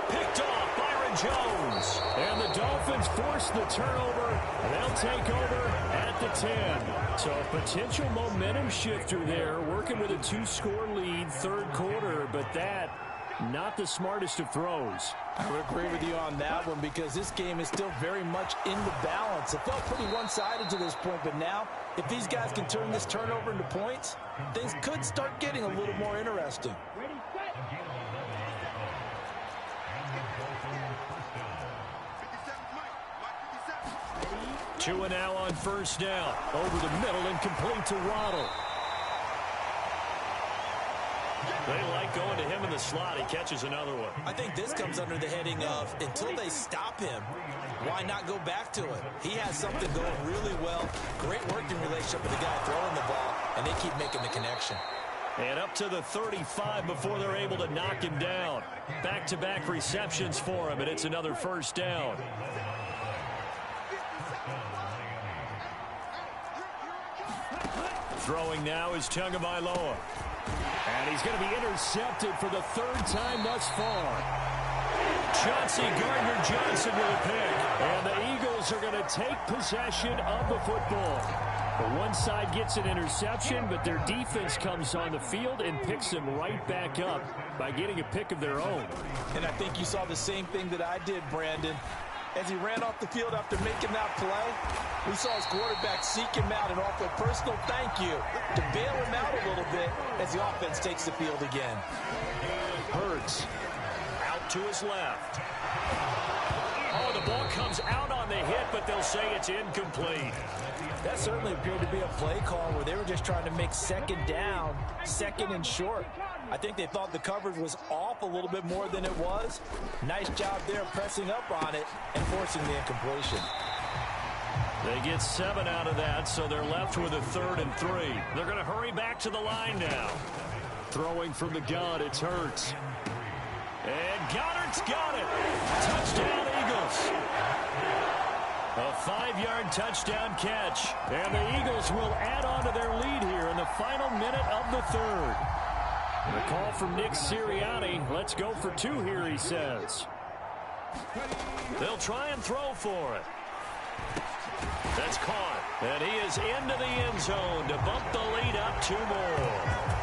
Picked off Byron Jones. And the Dolphins force the turnover. They'll take over at the 10. So a potential momentum shifter there, working with a 2-score lead, third quarter, but that, not the smartest of throws. I would agree with you on that one because this game is still very much in the balance. It felt pretty one-sided to this point, but now, if these guys can turn this turnover into points, things could start getting a little more interesting. Tua now on first down. Over the middle and complete to Waddle. They like going to him in the slot. He catches another one. I think this comes under the heading of, until they stop him, why not go back to it? He has something going really well. Great working relationship with the guy throwing the ball, and they keep making the connection. And up to the 35 before they're able to knock him down. Back-to-back receptions for him, and it's another first down. Throwing now is Tagovailoa. And he's going to be intercepted for the third time thus far. Chauncey Gardner-Johnson with a pick. And the Eagles are going to take possession of the football. The one side gets an interception, but their defense comes on the field and picks them right back up by getting a pick of their own. And I think you saw the same thing that I did, Brandon. As he ran off the field after making that play, we saw his quarterback seek him out and offer a personal thank you to bail him out a little bit as the offense takes the field again. Hurts out to his left. Oh, the ball comes out on the hit, but they'll say it's incomplete. That certainly appeared to be a play call where they were just trying to make second down, second and short. I think they thought the coverage was off a little bit more than it was. Nice job there pressing up on it and forcing the incompletion. They get 7 out of that, so they're left with a 3rd and 3. They're going to hurry back to the line now. Throwing from the gun, it's Hurts. And Goddard's got it. Touchdown, Eagles. A 5-yard touchdown catch. And the Eagles will add on to their lead here in the final minute of the third. The call from Nick Sirianni. Let's go for 2 here, he says. They'll try and throw for it. That's caught. And he is into the end zone to bump the lead up 2 more.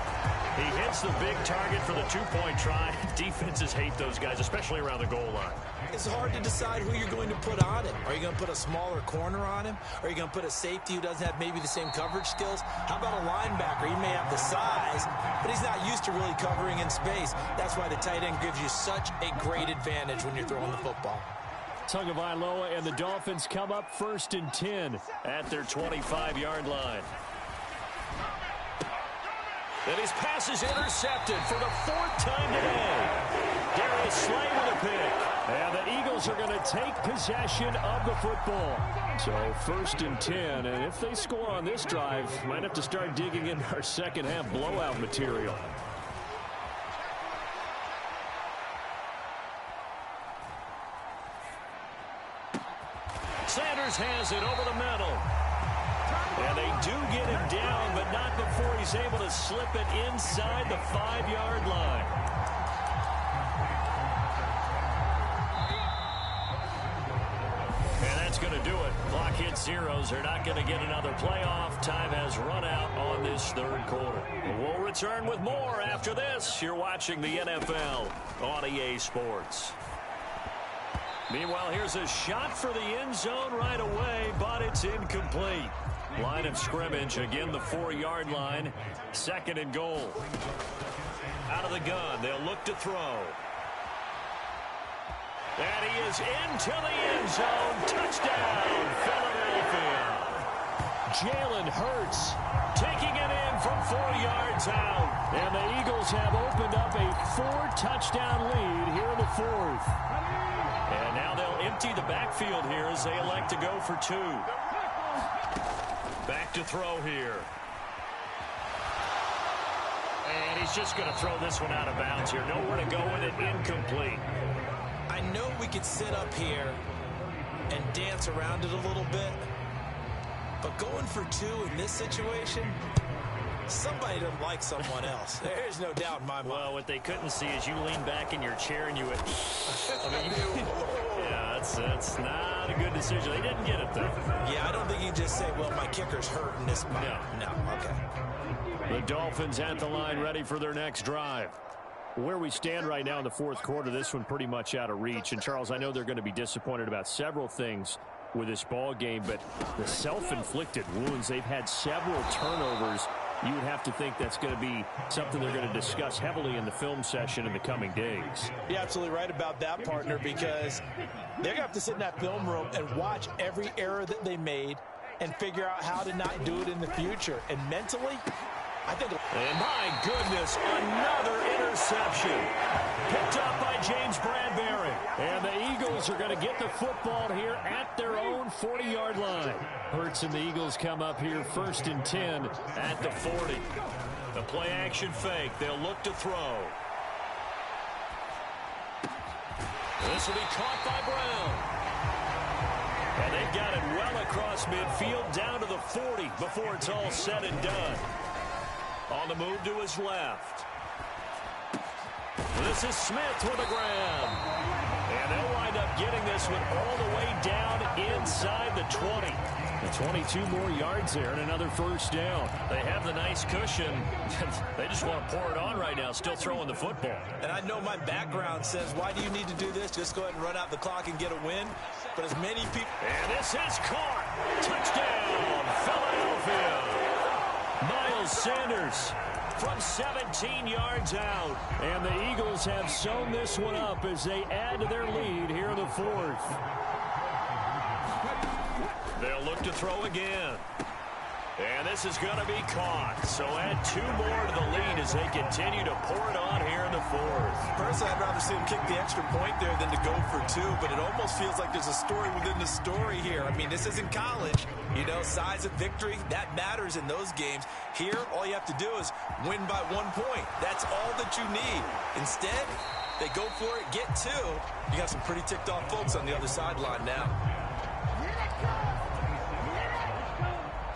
He hits the big target for the 2-point try. Defenses hate those guys, especially around the goal line. It's hard to decide who you're going to put on him. Are you going to put a smaller corner on him? Are you going to put a safety who doesn't have maybe the same coverage skills? How about a linebacker? He may have the size, but he's not used to really covering in space. That's why the tight end gives you such a great advantage when you're throwing the football. Tagovailoa and the Dolphins come up 1st and 10 at their 25-yard line. And his pass is intercepted for the 4th time today. Darius Slay with a pick. And the Eagles are going to take possession of the football. So 1st and 10, and if they score on this drive, might have to start digging in our second half blowout material. Sanders has it over the middle. And they do get him down, but not before he's able to slip it inside the 5-yard line. And that's going to do it. Clock hits zeros. They're not going to get another playoff. Time has run out on this 3rd quarter. We'll return with more after this. You're watching the NFL on EA Sports. Meanwhile, here's a shot for the end zone right away, but it's incomplete. Line of scrimmage, again the 4-yard line. 2nd and goal. Out of the gun, they'll look to throw. And he is into the end zone. Touchdown, Philadelphia. Jalen Hurts taking it in from 4 yards out. And the Eagles have opened up a 4-touchdown lead here in the 4th. And now they'll empty the backfield here as they elect to go for 2. Back to throw here. And he's just going to throw this one out of bounds here. Nowhere to go with it. Incomplete. I know we could sit up here and dance around it a little bit, but going for 2 in this situation, Somebody doesn't like someone else. There's no doubt in my mind. Well, what they couldn't see is you lean back in your chair and you would... I mean, yeah, that's not a good decision. They didn't get it, though. Yeah, I don't think you can just say, well, my kicker's hurting this month. No, okay. The Dolphins at the line ready for their next drive. Where we stand right now in the fourth quarter, this one pretty much out of reach. And, Charles, I know they're going to be disappointed about several things with this ball game, but the self-inflicted wounds, they've had several turnovers. You would have to think that's going to be something they're going to discuss heavily in the film session in the coming days. You're absolutely right about that, partner, because they're going to have to sit in that film room and watch every error that they made and figure out how to not do it in the future. And mentally, I think... And my goodness, another interception. Picked up by James Bradbury. And the Eagles are going to get the football here at their own 40-yard line. Hurts and the Eagles come up here 1st and 10 at the 40. The play action fake. They'll look to throw. This will be caught by Brown. And they've got it well across midfield down to the 40 before it's all said and done. On the move to his left. This is Smith with a grab. And they'll wind up getting this one all the way down inside the 20. And 22 more yards there and another first down. They have the nice cushion. They just want to pour it on right now, still throwing the football. And I know my background says, why do you need to do this? Just go ahead and run out the clock and get a win. But as many people... And this is caught. Touchdown, Philadelphia. Miles Sanders from 17 yards out. And the Eagles have sewn this one up as they add to their lead here in the fourth. They'll look to throw again. And this is going to be caught. So add 2 more to the lead as they continue to pour it on here in the fourth. Personally, I'd rather see them kick the extra point there than to go for 2, but it almost feels like there's a story within the story here. I mean, this isn't college. You know, size of victory, that matters in those games. Here, all you have to do is win by 1 point. That's all that you need. Instead, they go for it, get 2. You got some pretty ticked off folks on the other sideline now.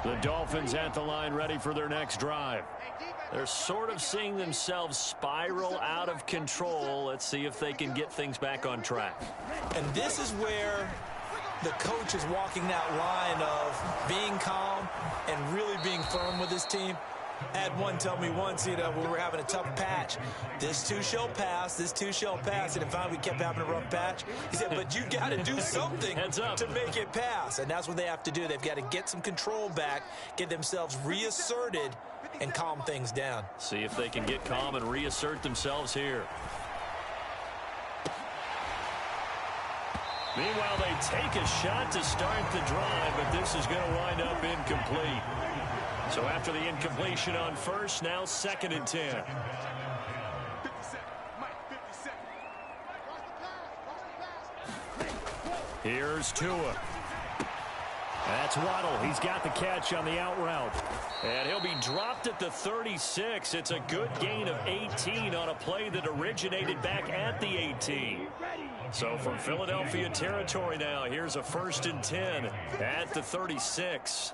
The Dolphins at the line ready for their next drive. They're sort of seeing themselves spiral out of control. Let's see if they can get things back on track. And this is where the coach is walking that line of being calm and really being firm with his team. I had one tell me once, you know, when we were having a tough patch, this too shall pass, this too shall pass. And finally we kept having a rough patch. He said, but you got to do something to make it pass. And that's what they have to do. They've got to get some control back, get themselves reasserted, and calm things down. See if they can get calm and reassert themselves here. Meanwhile, they take a shot to start the drive, but this is going to wind up incomplete. So after the incompletion on first, now 2nd and 10. Here's Tua. That's Waddle. He's got the catch on the out route. And he'll be dropped at the 36. It's a good gain of 18 on a play that originated back at the 18. So from Philadelphia territory now, here's a 1st and 10 at the 36.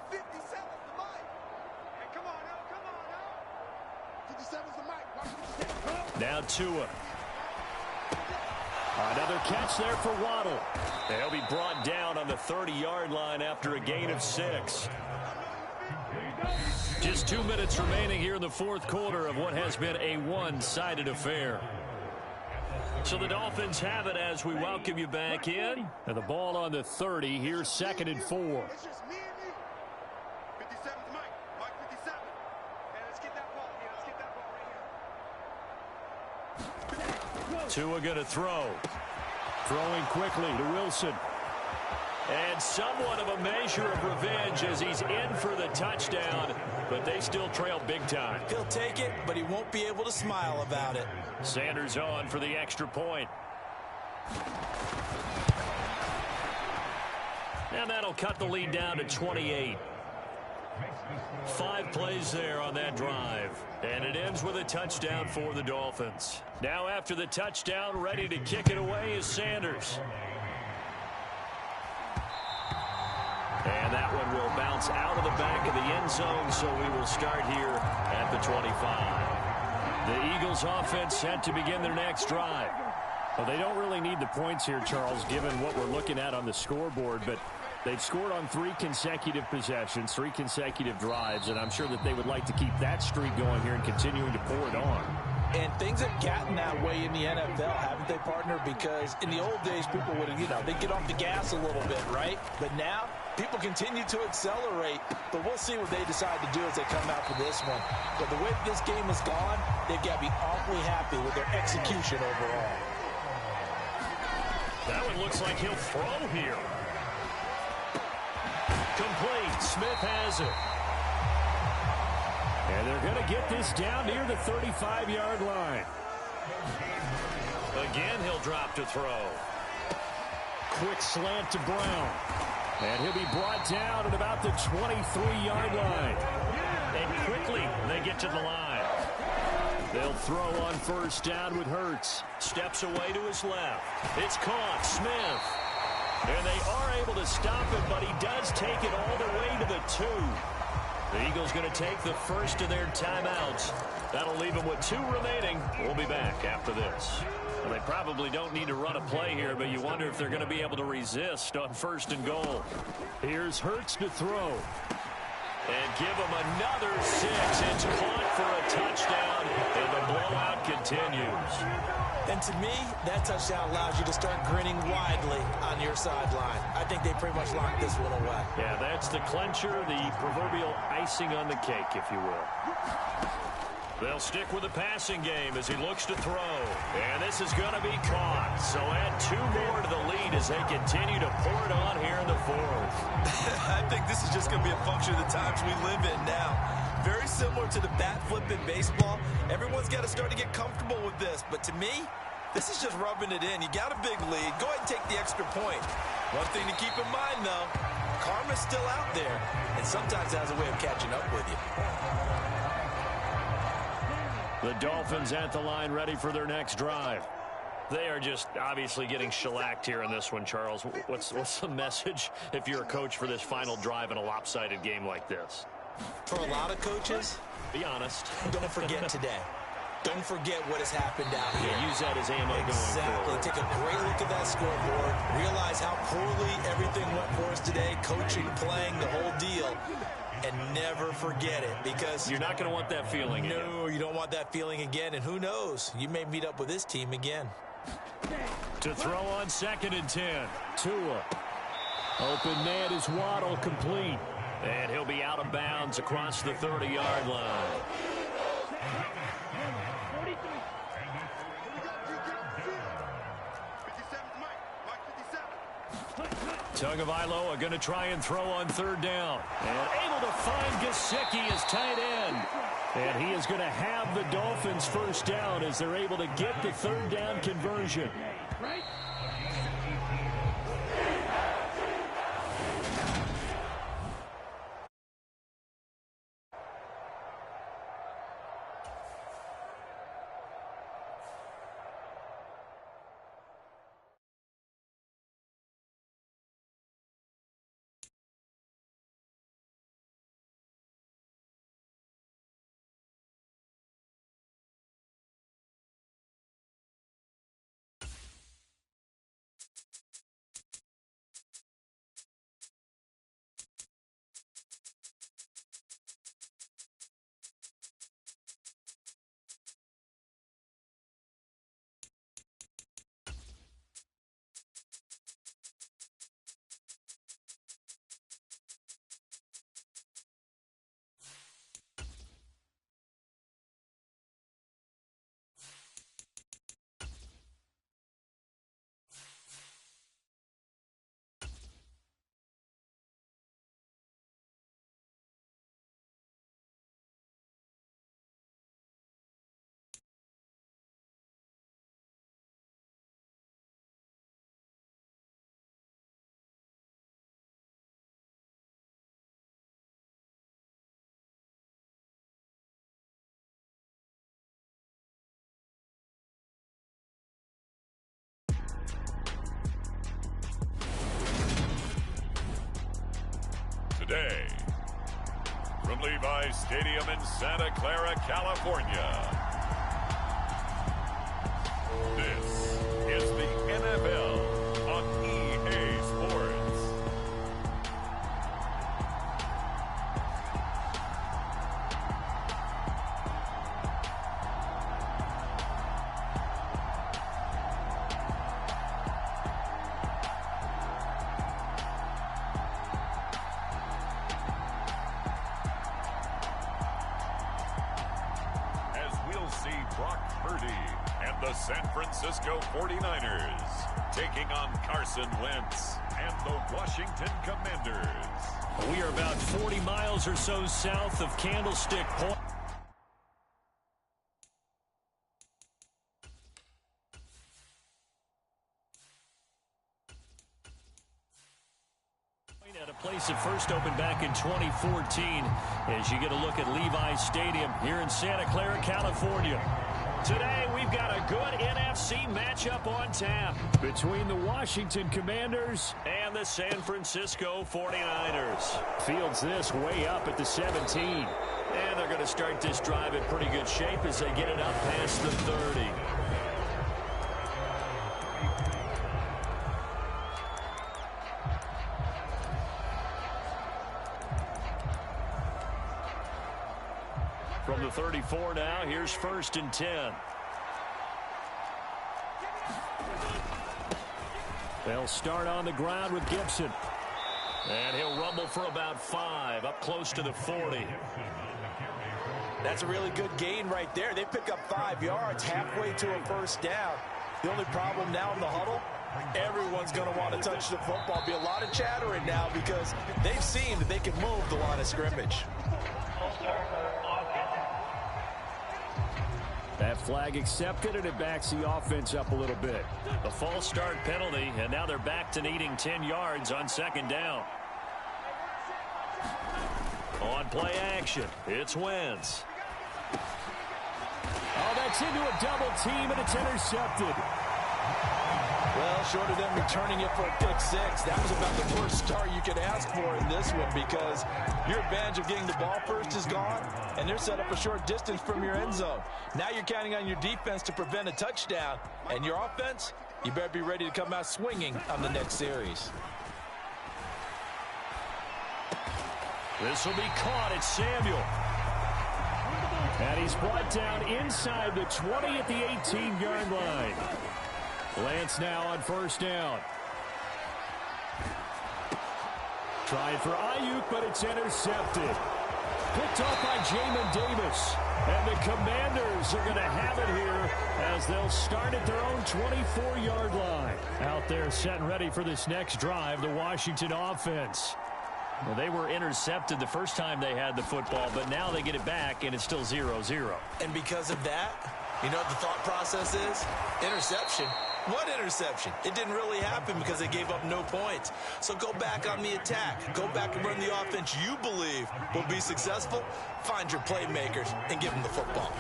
Now Tua. Another catch there for Waddle. They'll be brought down on the 30-yard line after a gain of 6. Just 2 minutes remaining here in the fourth quarter of what has been a one-sided affair. So the Dolphins have it as we welcome you back in. And the ball on the 30. Here's 2nd and 4. Tua going to throw. Throwing quickly to Wilson. And somewhat of a measure of revenge as he's in for the touchdown, but they still trail big time. He'll take it, but he won't be able to smile about it. Sanders on for the extra point. And that'll cut the lead down to 28. 5 plays there on that drive. And it ends with a touchdown for the Dolphins. Now after the touchdown, ready to kick it away is Sanders. And that one will bounce out of the back of the end zone, so we will start here at the 25. The Eagles offense set to begin their next drive. Well, they don't really need the points here, Charles, given what we're looking at on the scoreboard, but they've scored on 3 consecutive possessions, 3 consecutive drives, and I'm sure that they would like to keep that streak going here and continuing to pour it on. And things have gotten that way in the NFL, haven't they, partner? Because in the old days, people would have, they'd get off the gas a little bit, right? But now, people continue to accelerate. But we'll see what they decide to do as they come out for this one. But the way this game has gone, they've got to be awfully happy with their execution overall. That one looks like he'll throw here. Complete. Smith has it. And they're going to get this down near the 35-yard line. Again, he'll drop to throw. Quick slant to Brown. And he'll be brought down at about the 23-yard line. And quickly, they get to the line. They'll throw on first down with Hurts. Steps away to his left. It's caught. Smith. And they are able to stop it, but he does take it all the way to the 2. The Eagles going to take the first of their timeouts. That'll leave them with 2 remaining. We'll be back after this. Well, they probably don't need to run a play here, but you wonder if they're going to be able to resist on first and goal. Here's Hurts to throw. And give him another 6. It's caught for a touchdown, and the blowout continues. And to me, that touchdown allows you to start grinning widely on your sideline. I think they pretty much locked this one away. Yeah, that's the clincher, the proverbial icing on the cake, if you will. They'll stick with the passing game as he looks to throw. And this is going to be caught. So add 2 more to the lead as they continue to pour it on here in the 4th. I think this is just going to be a function of the times we live in now. Very similar to the bat flip in baseball. Everyone's got to start to get comfortable with this. But to me, this is just rubbing it in. You got a big lead. Go ahead and take the extra point. One thing to keep in mind, though, karma's still out there. And sometimes it has a way of catching up with you. The Dolphins at the line, ready for their next drive. They are just obviously getting shellacked here in this one, Charles. What's the message if you're a coach for this final drive in a lopsided game like this? For a lot of coaches, be honest. Don't forget today. Don't forget what has happened out here. Yeah, use that as ammo going forward. Take a great look at that scoreboard. Realize how poorly everything went for us today. Coaching, playing, the whole deal. And never forget it, because you're not going to want that feeling again. No, you don't want that feeling again. And who knows? You may meet up with this team again. To throw on 2nd and 10. Tua. Open man is Waddle, complete. And he'll be out of bounds across the 30-yard line. Tagovailoa going to try and throw on 3rd down. And able to find Gesicki as tight end. And he is going to have the Dolphins first down as they're able to get the 3rd down conversion. Today, from Levi's Stadium in Santa Clara, California, this is the NFL on EA Sports. San Francisco 49ers taking on Carson Wentz and the Washington Commanders. We are about 40 miles or so south of Candlestick Point. At a place that first opened back in 2014 as you get a look at Levi's Stadium here in Santa Clara, California. Today, we've got a good NFC matchup on tap between the Washington Commanders and the San Francisco 49ers. Fields this way up at the 17. And they're going to start this drive in pretty good shape as they get it up past the 30. From the 34 now, here's 1st and 10. They'll start on the ground with Gibson. And he'll rumble for about 5, up close to the 40. That's a really good gain right there. They pick up 5 yards halfway to a 1st down. The only problem now in the huddle, everyone's going to want to touch the football. Be a lot of chattering now because they've seen that they can move the line of scrimmage. That flag accepted, and it backs the offense up a little bit. A false start penalty, and now they're back to needing 10 yards on 2nd down. On play action, it's Wentz. Oh, that's into a double team, and it's intercepted. Well, short of them returning it for a pick 6, that was about the worst start you could ask for in this one because your advantage of getting the ball first is gone, and they're set up a short distance from your end zone. Now you're counting on your defense to prevent a touchdown, and your offense, you better be ready to come out swinging on the next series. This will be caught. It's Samuel. And he's brought down inside the 20 at the 18-yard line. Lance now on 1st down. Trying for Ayuk, but it's intercepted. Picked off by Jamin Davis. And the Commanders are going to have it here as they'll start at their own 24-yard line. Out there set and ready for this next drive, the Washington offense. Well, they were intercepted the first time they had the football, but now they get it back, and it's still 0-0. And because of that, you know what the thought process is? Interception. What interception? It didn't really happen because they gave up no points. So go back on the attack. Go back and run the offense you believe will be successful. Find your playmakers and give them the football.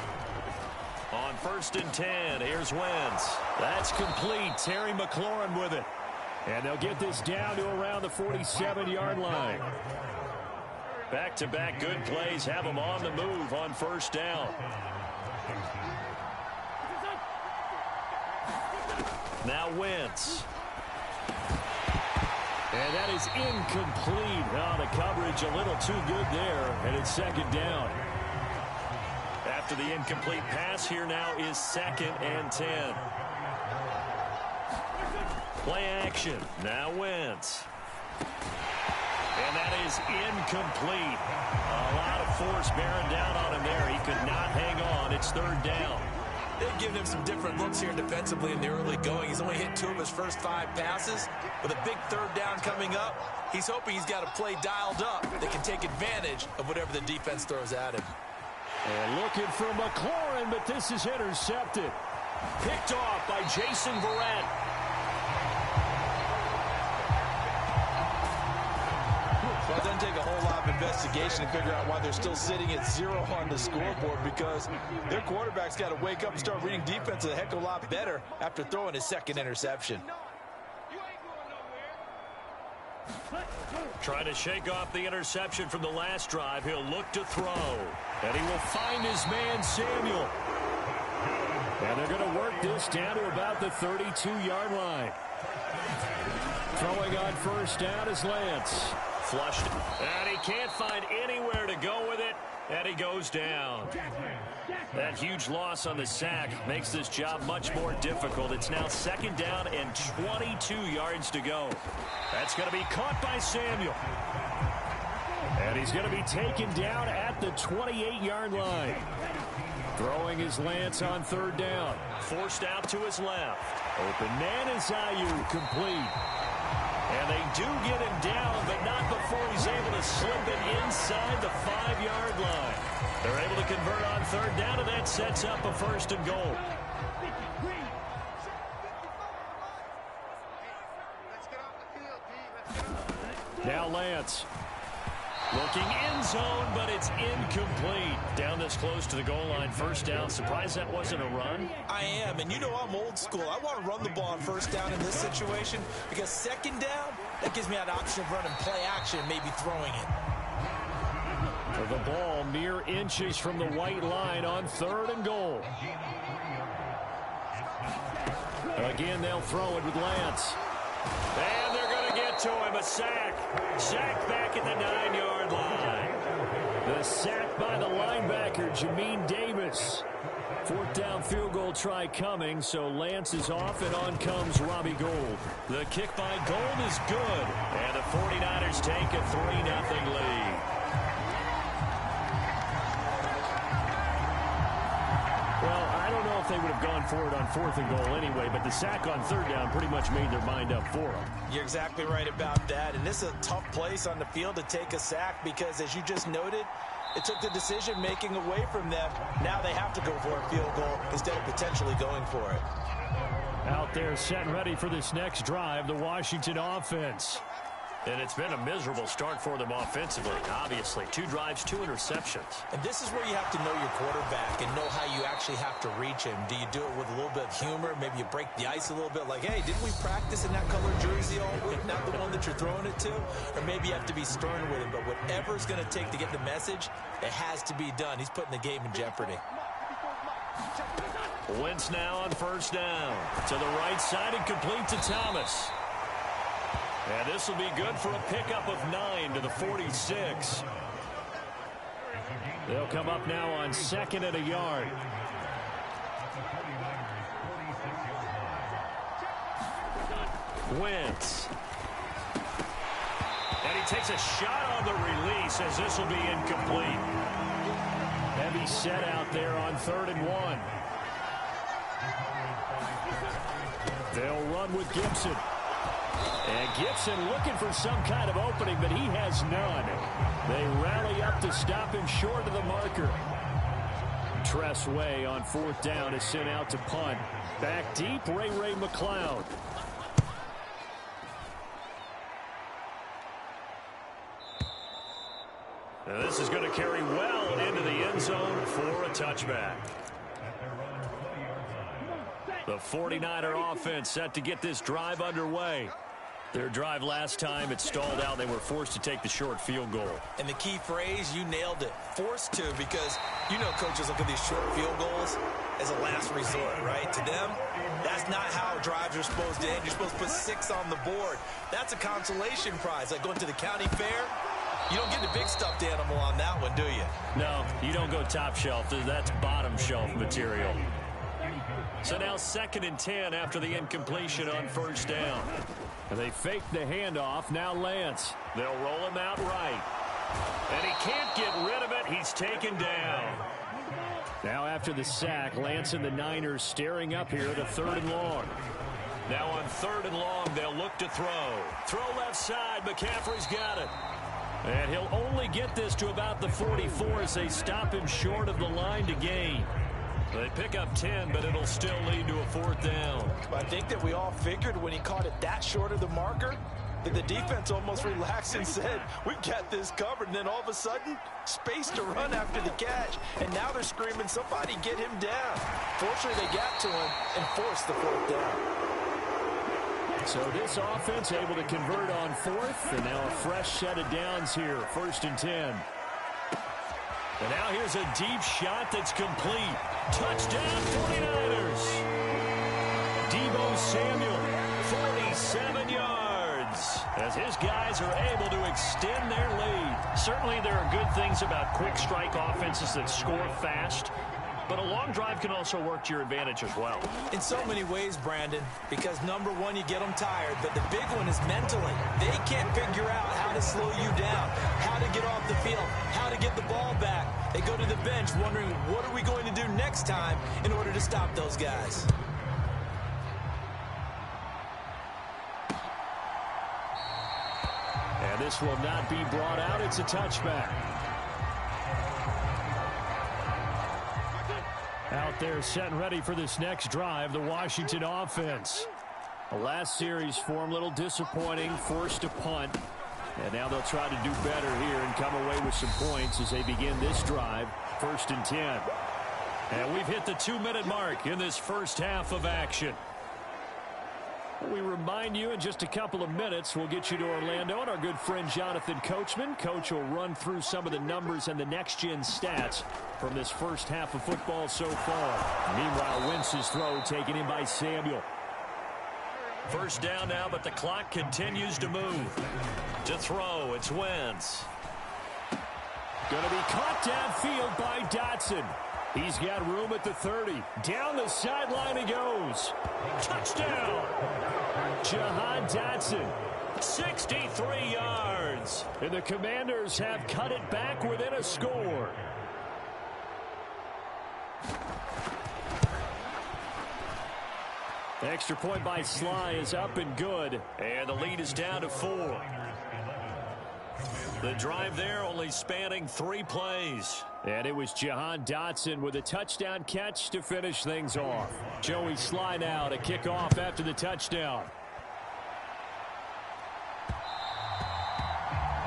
On 1st and 10, here's Wentz. That's complete. Terry McLaurin with it. And they'll get this down to around the 47-yard line. Back-to-back good plays have them on the move on 1st down. Now Wentz. And that is incomplete. Oh, the coverage a little too good there, and it's 2nd down. After the incomplete pass, here now is 2nd and 10. Play action. Now Wentz. And that is incomplete. A lot of force bearing down on him there. He could not hang on. It's 3rd down. They've given him some different looks here defensively in the early going. He's only hit 2 of his first 5 passes. With a big 3rd down coming up, he's hoping he's got a play dialed up that can take advantage of whatever the defense throws at him. And looking for McLaurin, but this is intercepted. Picked off by Jason Verrett. Well, it doesn't take a whole lot of investigation to figure out why they're still sitting at 0 on the scoreboard because their quarterback's got to wake up and start reading defense a heck of a lot better after throwing his 2nd interception. Trying to shake off the interception from the last drive. He'll look to throw. And he will find his man, Samuel. And they're going to work this down to about the 32-yard line. Throwing on first down is Lance. Flushed. And he can't find anywhere to go with it. And he goes down. That huge loss on the sack makes this job much more difficult. It's now second down and 22 yards to go. That's going to be caught by Samuel. And he's going to be taken down at the 28-yard line. Throwing his Lance on third down. Forced out to his left. Open man is Ayuk, complete. And they do get him down, but not before he's able to slip it inside the 5-yard line. They're able to convert on third down, and that sets up a first and goal. Now Lance. Looking end zone, but it's incomplete. Down this close to the goal line, first down. Surprised that wasn't a run? I am, and you know I'm old school. I want to run the ball on first down in this situation because second down, that gives me that option of running play action and maybe throwing it. The ball mere inches from the white line on third and goal. Again, they'll throw it with Lance. And they're going to get to him. A sack. Sack back at the 9-yard line. The sack by the linebacker, Jamin Davis. Fourth down field goal try coming, so Lance is off, and on comes Robbie Gould. The kick by Gould is good. And the 49ers take a 3-0 lead. Well, I don't know if they would have gone for it on fourth and goal anyway, but the sack on third down pretty much made their mind up for them. You're exactly right about that, and this is a tough place on the field to take a sack because, as you just noted, it took the decision-making away from them. Now they have to go for a field goal instead of potentially going for it. Out there set ready for this next drive, the Washington offense. And it's been a miserable start for them offensively, obviously. 2 drives, 2 interceptions. And this is where you have to know your quarterback and know how you actually have to reach him. Do you do it with a little bit of humor? Maybe you break the ice a little bit like, hey, didn't we practice in that color jersey all week? Not the one that you're throwing it to? Or maybe you have to be stern with him. But whatever it's going to take to get the message, it has to be done. He's putting the game in jeopardy. Wentz now on first down. To the right side and complete to Thomas. And this will be good for a pickup of 9 to the 46. They'll come up now on second and a yard. Wentz. And he takes a shot on the release as this will be incomplete. Heavy set out there on 3rd and 1. They'll run with Gibson. And Gibson looking for some kind of opening, but he has none. They rally up to stop him short of the marker. Tress Way on 4th down is sent out to punt. Back deep, Ray McLeod. Now this is going to carry well into the end zone for a touchback. The 49er offense set to get this drive underway. Their drive last time, it stalled out. They were forced to take the short field goal. And the key phrase, you nailed it, forced to, because you know coaches look at these short field goals as a last resort, right? To them, that's not how drives are supposed to end. You're supposed to put 6 on the board. That's a consolation prize. Like going to the county fair, you don't get the big stuffed animal on that one, do you? No, you don't go top shelf. That's bottom shelf material. So now 2nd and 10 after the incompletion on first down. And they fake the handoff. Now Lance. They'll roll him out right. And he can't get rid of it. He's taken down. Now after the sack, Lance and the Niners staring up here at a 3rd and long. Now on 3rd and long, they'll look to throw. Throw left side. McCaffrey's got it. And he'll only get this to about the 44 as they stop him short of the line to gain. They pick up 10, but it'll still lead to a 4th down. I think that we all figured when he caught it that short of the marker that the defense almost relaxed and said, we've got this covered. And then all of a sudden, space to run after the catch. And now they're screaming, somebody get him down. Fortunately, they got to him and forced the 4th down. So this offense able to convert on fourth, and now a fresh set of downs here, 1st and 10. And now here's a deep shot that's complete. Touchdown 49ers. Debo Samuel, 47 yards, as his guys are able to extend their lead. Certainly there are good things about quick strike offenses that score fast, but a long drive can also work to your advantage as well. In so many ways, Brandon, because number one, you get them tired, but the big one is mentally. They can't figure out how to slow you down, how to get off the field, how to get the ball back. They go to the bench wondering, what are we going to do next time in order to stop those guys? And this will not be brought out. It's a touchback. Out there set and ready for this next drive, the Washington offense. The last series for them, a little disappointing, forced to punt. And now they'll try to do better here and come away with some points as they begin this drive, 1st and 10. And we've hit the 2-minute mark in this first half of action. We remind you in just a couple of minutes, we'll get you to Orlando and our good friend Jonathan Coachman. Coach will run through some of the numbers and the next-gen stats from this first half of football so far. Meanwhile, Wentz's throw taken in by Samuel. First down now, but the clock continues to move. To throw, it's Wentz. Going to be caught downfield by Dotson. He's got room at the 30. Down the sideline he goes. Touchdown! Jahan Dotson, 63 yards. And the Commanders have cut it back within a score. The extra point by Sly is up and good. And the lead is down to 4. The drive there only spanning 3 plays. And it was Jahan Dotson with a touchdown catch to finish things off. Joey Sly now to kick off after the touchdown.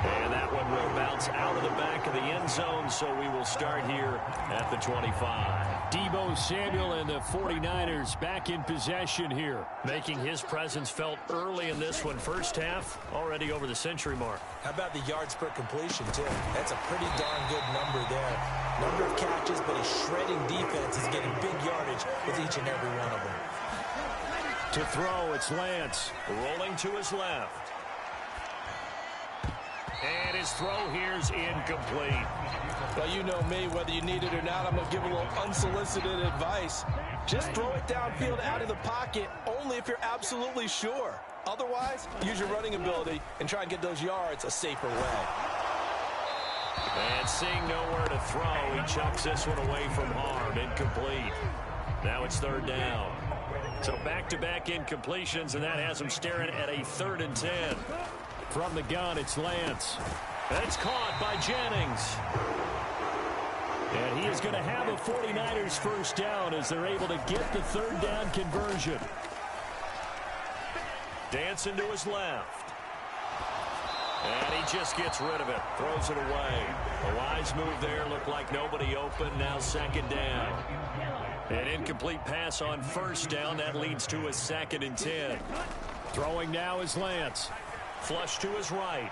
And that one will bounce out of the back of the end zone, so we will start here at the 25. Debo Samuel and the 49ers back in possession here. Making his presence felt early in this one. First half, already over the century mark. How about the yards per completion, too? That's a pretty darn good number there. Number of catches, but a shredding defense is getting big yardage with each and every one of them. To throw, it's Lance. Rolling to his left. And his throw here's incomplete. Well, you know me, whether you need it or not, I'm going to give a little unsolicited advice. Just throw it downfield out of the pocket only if you're absolutely sure. Otherwise, use your running ability and try and get those yards a safer way. And seeing nowhere to throw, he chucks this one away from harm. Incomplete. Now it's 3rd down. So back-to-back incompletions, and that has him staring at a 3rd and 10. From the gun, it's Lance. That's caught by Jennings. And he is going to have a 49ers first down as they're able to get the 3rd down conversion. Dancing to his left. And he just gets rid of it. Throws it away. A wise move there. Looked like nobody open. Now 2nd down. An incomplete pass on 1st down. That leads to a 2nd and 10. Throwing now is Lance. Flush to his right.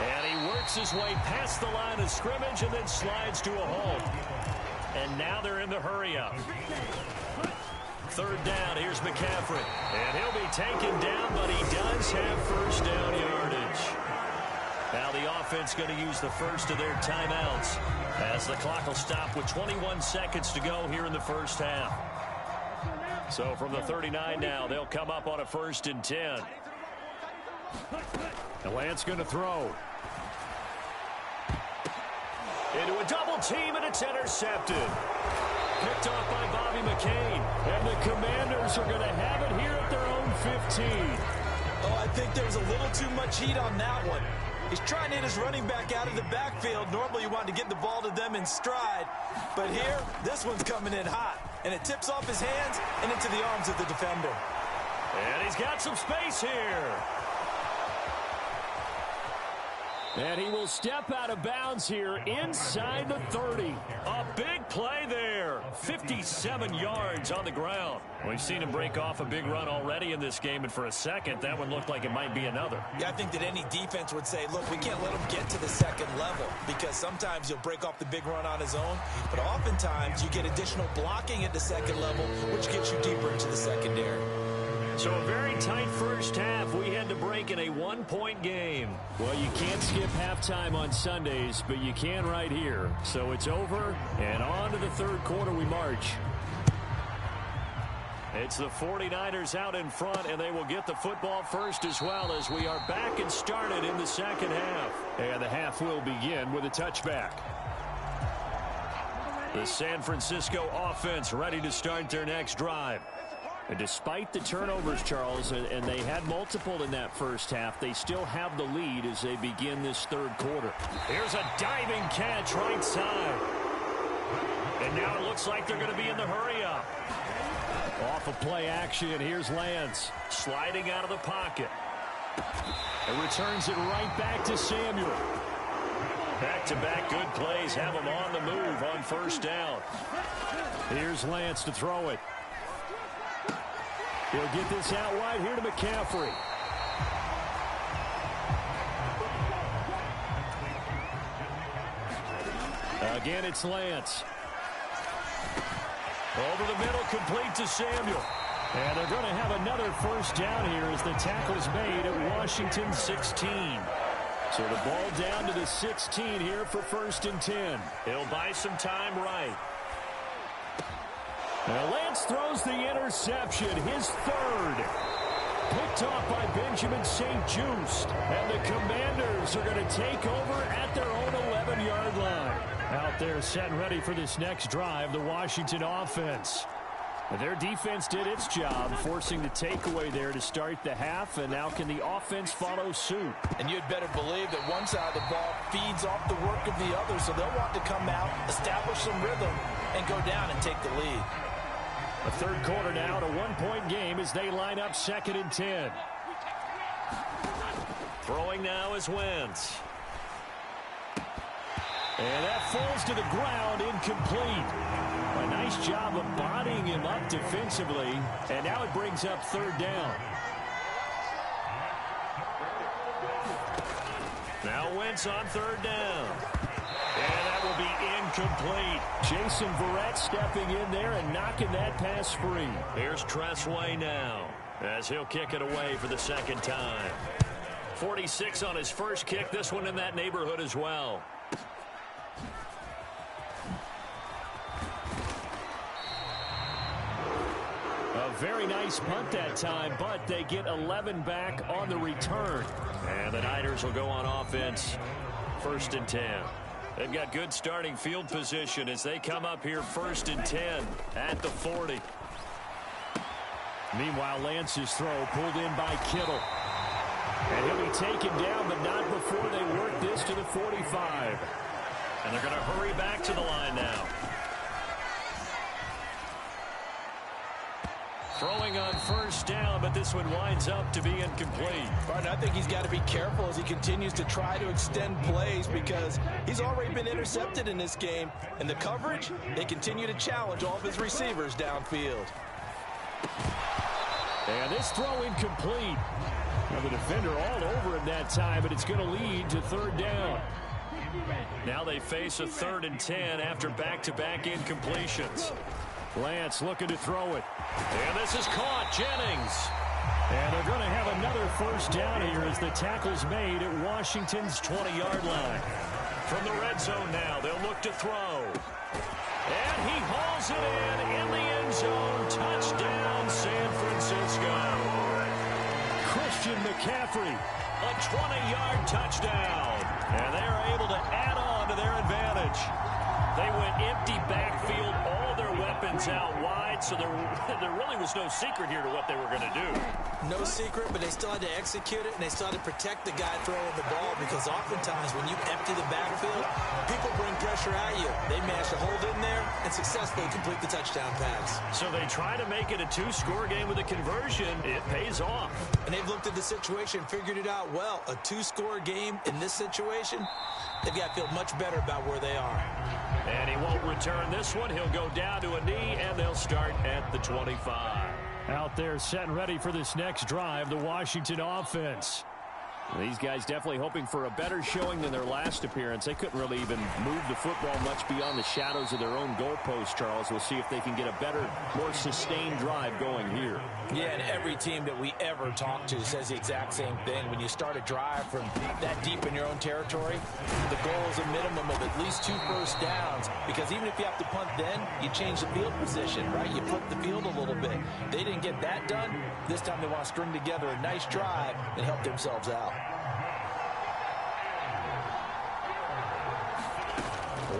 And he works his way past the line of scrimmage and then slides to a halt. And now they're in the hurry-up. 3rd down, here's McCaffrey. And he'll be taken down, but he does have first down yardage. Now the offense going to use the first of their timeouts as the clock will stop with 21 seconds to go here in the first half. So from the 39 now, they'll come up on a 1st and 10. And Lance going to throw. Into a double team, and it's intercepted. Picked off by Bobby McCain. And the Commanders are going to have it here at their own 15. Oh, I think there's a little too much heat on that one. He's trying to hit his running back out of the backfield. Normally you want to get the ball to them in stride. But here, this one's coming in hot. And it tips off his hands and into the arms of the defender. And he's got some space here. And he will step out of bounds here inside the 30. A big play there. 57 yards on the ground. We've seen him break off a big run already in this game, and for a second, that one looked like it might be another. Yeah, I think that any defense would say, look, we can't let him get to the second level, because sometimes he'll break off the big run on his own, but oftentimes you get additional blocking at the second level, which gets you deeper into the secondary. So a very tight first half. We had to break in a one-point game. Well, you can't skip halftime on Sundays, but you can right here. So it's over, and on to the third quarter we march. It's the 49ers out in front, and they will get the football first as well, as we are back and started in the second half. And the half will begin with a touchback. The San Francisco offense ready to start their next drive. And despite the turnovers, Charles, and they had multiple in that first half, they still have the lead as they begin this third quarter. Here's a diving catch right side. And now it looks like they're going to be in the hurry-up. Off of play action, here's Lance. Sliding out of the pocket. And returns it right back to Samuel. Back-to-back good plays have them on the move on first down. Here's Lance to throw it. He'll get this out wide here to McCaffrey. Again, it's Lance. Over the middle, complete to Samuel. And they're going to have another first down here as the tackle's made at Washington 16. So the ball down to the 16 here for 1st and 10. He'll buy some time right. Now Lance throws the interception, his third. Picked off by Benjamin St-Juste. And the Commanders are going to take over at their own 11-yard line. Out there set and ready for this next drive, the Washington offense. And their defense did its job, forcing the takeaway there to start the half, and now can the offense follow suit? And you'd better believe that one side of the ball feeds off the work of the other, so they'll want to come out, establish some rhythm, and go down and take the lead. A third quarter now, a one-point game as they line up 2nd and 10. Throwing now is Wentz. And that falls to the ground, incomplete. A nice job of bodying him up defensively, and now it brings up 3rd down. Now Wentz on 3rd down. And that will be incomplete. Jason Verrett stepping in there and knocking that pass free. Here's Tressway now, as he'll kick it away for the 2nd time. 46 on his first kick, this one in that neighborhood as well. A very nice punt that time, but they get 11 back on the return. And the Niners will go on offense, 1st and 10. They've got good starting field position as they come up here 1st and 10 at the 40. Meanwhile, Lance's throw pulled in by Kittle. And he'll be taken down, but not before they work this to the 45. And they're going to hurry back to the line now. Throwing on 1st down, but this one winds up to be incomplete. Right, I think he's got to be careful as he continues to try to extend plays because he's already been intercepted in this game. And the coverage, they continue to challenge all of his receivers downfield. And this throw incomplete. Now the defender all over him that time, but it's going to lead to 3rd down. Now they face a 3rd and 10 after back-to-back incompletions. Lance looking to throw it. And this is caught. Jennings. And they're going to have another 1st down here as the tackle's made at Washington's 20-yard line. From the red zone now, they'll look to throw. And he hauls it in the end zone. Touchdown, San Francisco. Christian McCaffrey. A 20-yard touchdown. And they're able to add on to their advantage. They went empty backfield, all their weapons out wide, so there really was no secret here to what they were going to do. no secret, but they still had to execute it, and they still had to protect the guy throwing the ball, because oftentimes when you empty the backfield, people bring pressure at you. They managed to hold in there and successfully complete the touchdown pass. So they try to make it a two-score game with a conversion. It pays off. And they've looked at the situation and figured it out well. A two-score game in this situation, they've got to feel much better about where they are. And he won't return this one. He'll go down to a knee, and they'll start at the 25. Out there set and ready for this next drive, the Washington offense. These guys definitely hoping for a better showing than their last appearance. They couldn't really even move the football much beyond the shadows of their own goalpost, Charles. We'll see if they can get a better, more sustained drive going here. Yeah, and every team that we ever talk to says the exact same thing. When you start a drive from that deep in your own territory, the goal is a minimum of at least 2 first downs, because even if you have to punt then, you change the field position, right? You flip the field a little bit. They didn't get that done. This time they want to string together a nice drive and help themselves out.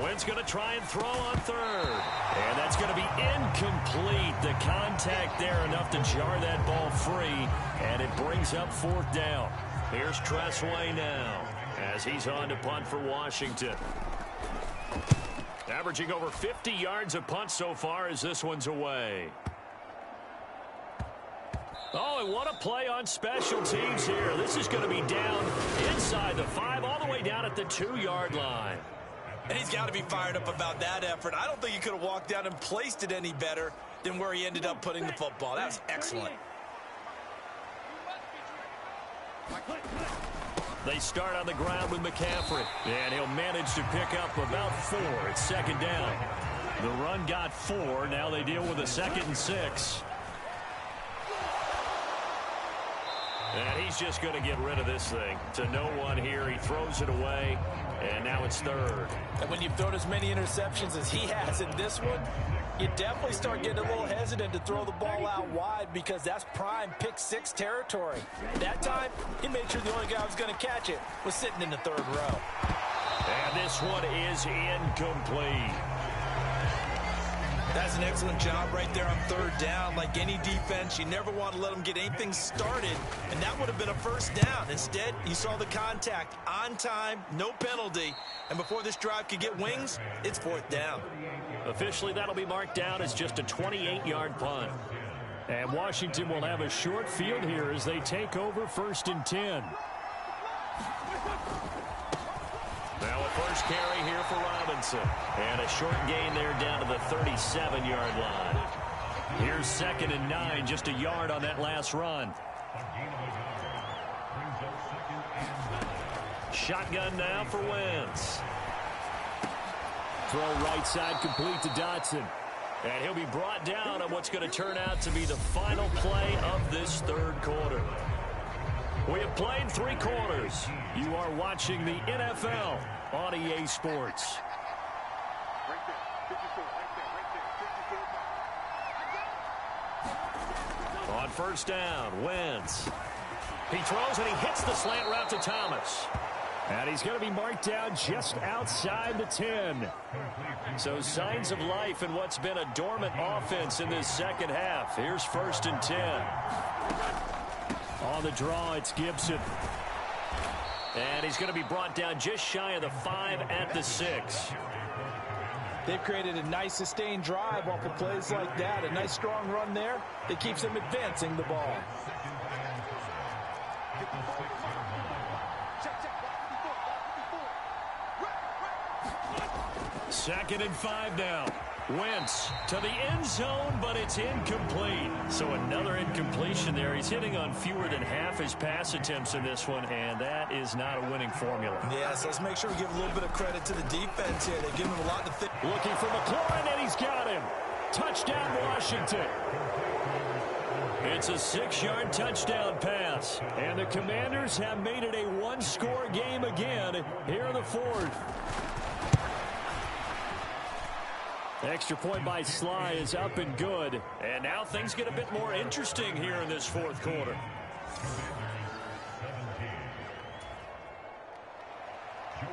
Wynn's going to try and throw on third. And that's going to be incomplete. The contact there enough to jar that ball free. And it brings up 4th down. Here's Tressway now as he's on to punt for Washington. Averaging over 50 yards a punt so far as this one's away. Oh, and what a play on special teams here. This is going to be down inside the 5, all the way down at the 2-yard line. And he's got to be fired up about that effort. I don't think he could have walked down and placed it any better than where he ended up putting the football. That was excellent. They start on the ground with McCaffrey. And he'll manage to pick up about 4. It's 2nd down. The run got 4. Now they deal with a 2nd and 6. And he's just going to get rid of this thing to no one here. He throws it away, and now it's 3rd. And when you've thrown as many interceptions as he has in this one, you definitely start getting a little hesitant to throw the ball out wide, because that's prime pick-6 territory. That time, he made sure the only guy who was going to catch it was sitting in the 3rd row. And this one is incomplete. That's an excellent job right there on 3rd down. Like any defense, you never want to let them get anything started, and that would have been a 1st down. Instead, you saw the contact on time, no penalty, and before this drive could get wings, it's 4th down. Officially, that'll be marked down as just a 28-yard punt. And Washington will have a short field here as they take over 1st and 10. Now a first carry here for Robinson. And a short gain there down to the 37-yard line. Here's 2nd and 9, just a yard on that last run. Shotgun now for Wentz. Throw right side complete to Dotson. And he'll be brought down on what's going to turn out to be the final play of this 3rd quarter. We have played 3 quarters. You are watching the NFL on EA Sports. On 1st down, Wentz. He throws and he hits the slant route to Thomas. And he's going to be marked down just outside the 10. So signs of life in what's been a dormant offense in this 2nd half. Here's 1st and 10. On the draw, it's Gibson. And he's going to be brought down just shy of the 5 at the 6. They've created a nice sustained drive off of plays like that. A nice strong run there that keeps them advancing the ball. Second and 5 now. Wentz to the end zone, but it's incomplete. So another incompletion there. He's hitting on fewer than half his pass attempts in this one, and that is not a winning formula. Yeah, so let's make sure we give a little bit of credit to the defense here. They've given him a lot to think. Looking for McLaurin, and he's got him. Touchdown, Washington. It's a 6-yard touchdown pass. And the Commanders have made it a one-score game again here in the 4th. Extra point by Sly is up and good. And now things get a bit more interesting here in this 4th quarter.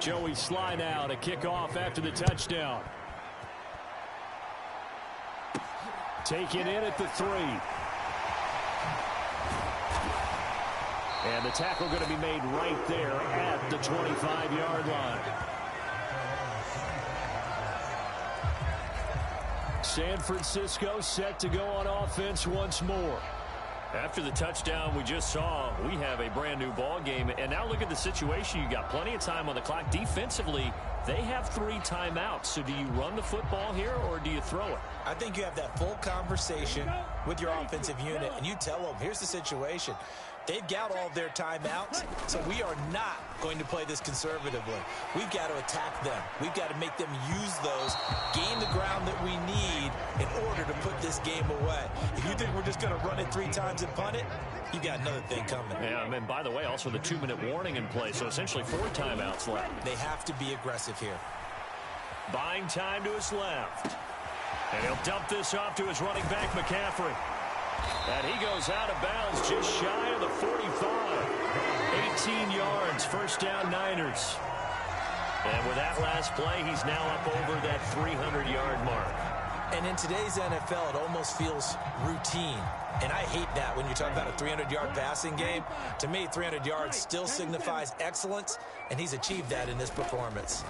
Joey Sly now to kick off after the touchdown. Taken in at the 3. And the tackle going to be made right there at the 25-yard line. San Francisco set to go on offense once more. After the touchdown we just saw, we have a brand new ball game. And now look at the situation. You got plenty of time on the clock. Defensively, they have 3 timeouts. So do you run the football here or do you throw it? I think you have that full conversation with your offensive unit, and you tell them, here's the situation. They've got all of their timeouts, so we are not going to play this conservatively. We've got to attack them. We've got to make them use those, gain the ground that we need in order to put this game away. If you think we're just going to run it 3 times and punt it, you got another thing coming. Yeah, and by the way, also the 2-minute warning in play, so essentially 4 timeouts left. They have to be aggressive here. Buying time to his left. And he'll dump this off to his running back, McCaffrey. And he goes out of bounds just shy of the 45. 18 yards, first down Niners. And with that last play, he's now up over that 300-yard mark. And in today's NFL, it almost feels routine. And I hate that when you talk about a 300-yard passing game. To me, 300 yards still signifies excellence, and he's achieved that in this performance.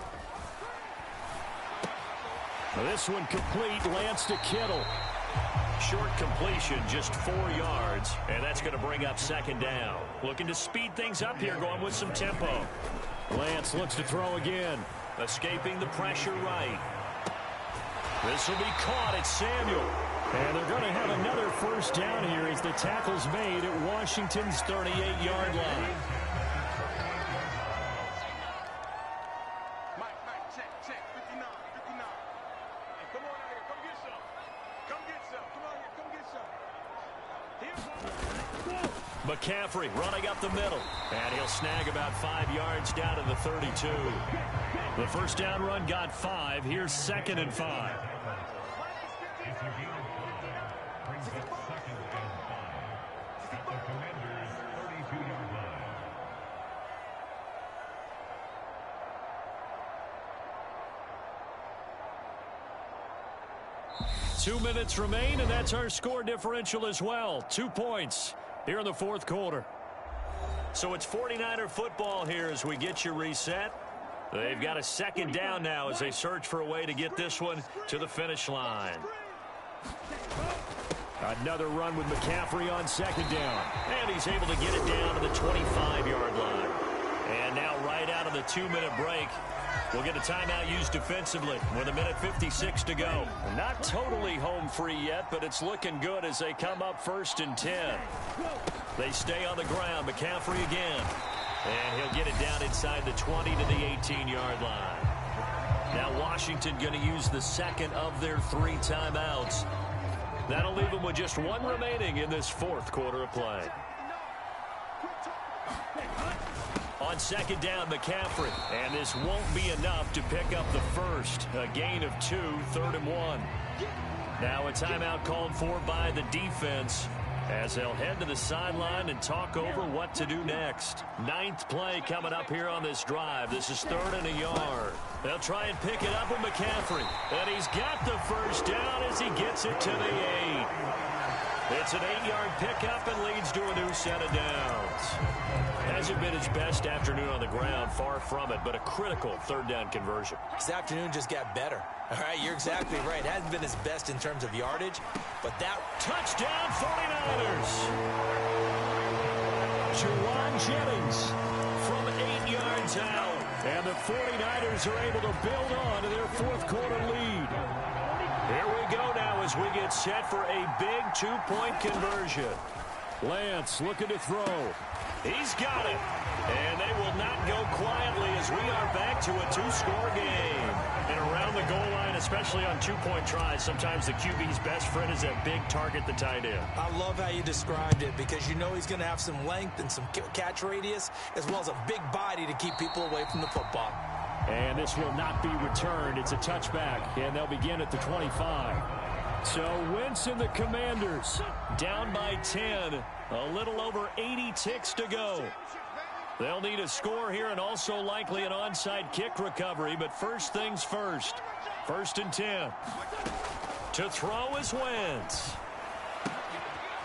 This one complete, Lance to Kittle. Short completion, just 4 yards, and that's going to bring up second down. Looking to speed things up here, going with some tempo. Lance looks to throw again. Escaping the pressure right. This will be caught. It's Samuel. And they're going to have another first down here as the tackle's made at Washington's 38-yard line. McCaffrey running up the middle. And he'll snag about 5 yards down to the 32. The first down run got 5. Here's 2nd and 5. Two minutes remain, and that's our score differential as well. 2 points here in the fourth quarter. So it's 49er football here as we get you reset. They've got a second down now as they search for a way to get this one to the finish line. Another run with McCaffrey on second down. And he's able to get it down to the 25-yard line. And now right out of the 2-minute break, we'll get a timeout used defensively with 1:56 to go. Not totally home free yet, but it's looking good as they come up 1st and 10. They stay on the ground. McCaffrey again. And he'll get it down inside the 20 to the 18-yard line. Now Washington going to use the second of their 3 timeouts. That'll leave them with just 1 remaining in this fourth quarter of play. On second down, McCaffrey. And this won't be enough to pick up the first. A gain of 2, 3rd and 1. Now a timeout called for by the defense as they'll head to the sideline and talk over what to do next. 9th play coming up here on this drive. This is 3rd and a yard. They'll try and pick it up with McCaffrey. And he's got the first down as he gets it to the 8. It's an 8-yard pickup and leads to a new set of downs. Hasn't been his best afternoon on the ground, far from it, but a critical 3rd down conversion. His afternoon just got better. All right, you're exactly right. Hasn't been his best in terms of yardage, but that touchdown 49ers. Juwan Jennings from 8 yards out. And the 49ers are able to build on to their fourth quarter lead. Here we go now as we get set for a big 2-point conversion. Lance looking to throw. He's got it. And they will not go quietly as we are back to a 2-score game. And around the goal line, especially on 2-point tries, sometimes the QB's best friend is that big target, the tight end. I love how you described it because you know he's going to have some length and some catch radius as well as a big body to keep people away from the football. And this will not be returned. It's a touchback, and they'll begin at the 25. So Wentz and the Commanders down by 10. A little over 80 ticks to go. They'll need a score here and also likely an onside kick recovery. But first things first. 1st and 10. To throw is Wentz.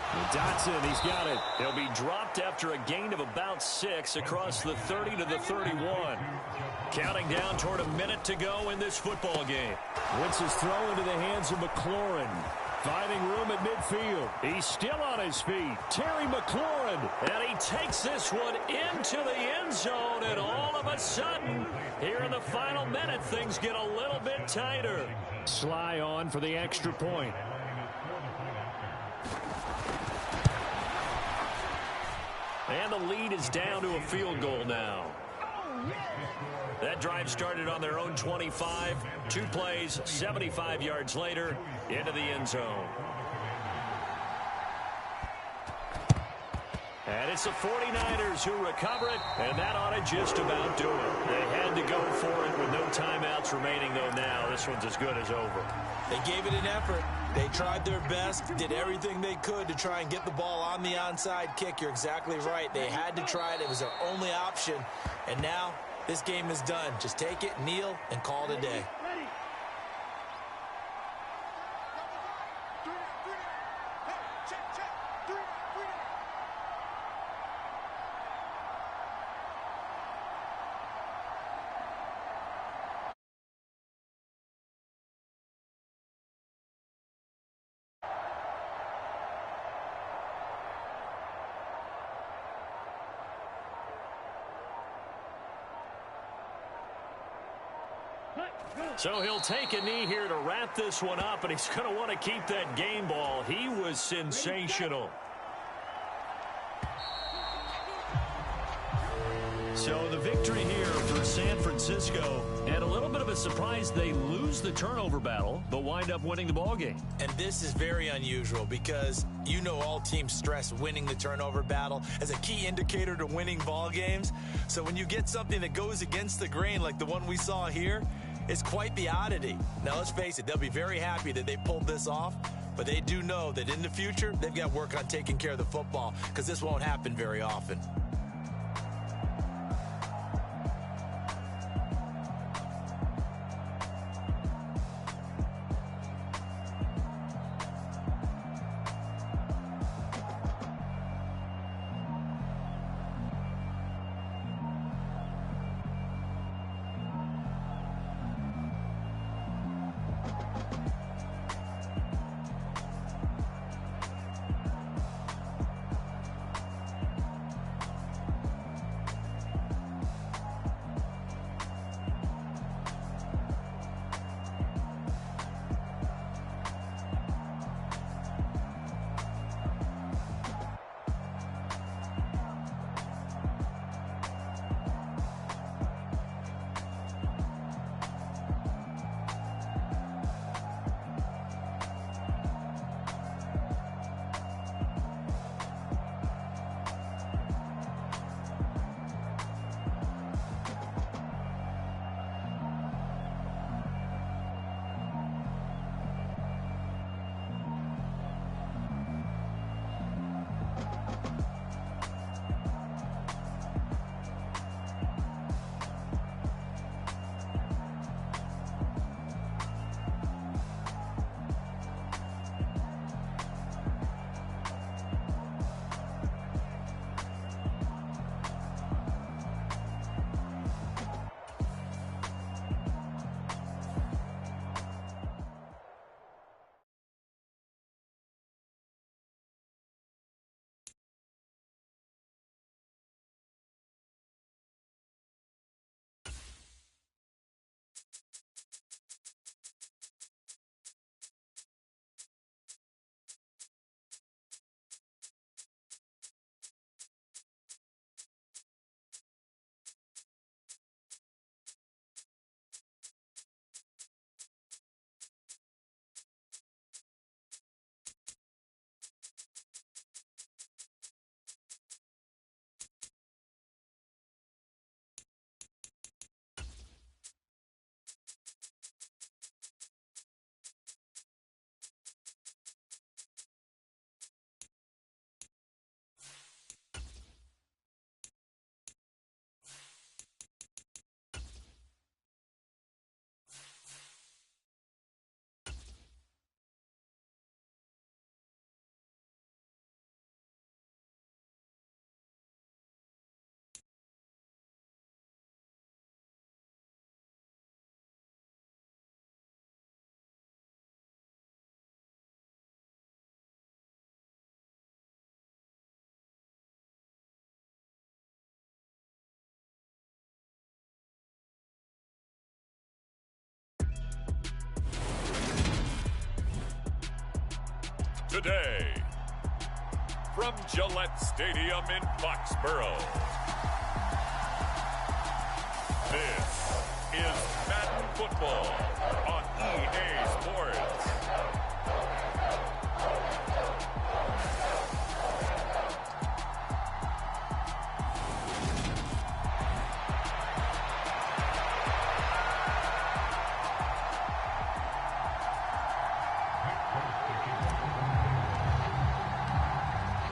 Dotson, he's got it. He'll be dropped after a gain of about 6 across the 30 to the 31. Counting down toward a minute to go in this football game. Wentz's throw into the hands of McLaurin. Finding room at midfield. He's still on his feet. Terry McLaurin. And he takes this one into the end zone, and all of a sudden, here in the final minute, things get a little bit tighter. Sly on for the extra point. And the lead is down to a field goal now. That drive started on their own 25. 2 plays, 75 yards later, into the end zone. And it's the 49ers who recover it, and that ought to just about do it. They had to go for it with no timeouts remaining, though now this one's as good as over. They gave it an effort. They tried their best, did everything they could to try and get the ball on the onside kick. You're exactly right. They had to try it. It was their only option. And now this game is done. Just take it, kneel, and call it a day. So he'll take a knee here to wrap this one up, and he's going to want to keep that game ball. He was sensational. So the victory here for San Francisco, and a little bit of a surprise, they lose the turnover battle, but wind up winning the ball game. And this is very unusual because you know all teams stress winning the turnover battle as a key indicator to winning ball games. So when you get something that goes against the grain like the one we saw here, it's quite the oddity. Now, let's face it, they'll be very happy that they pulled this off, but they do know that in the future, they've got to work on taking care of the football because this won't happen very often. today. From Gillette Stadium in Foxborough, this is Madden Football on EA Sports.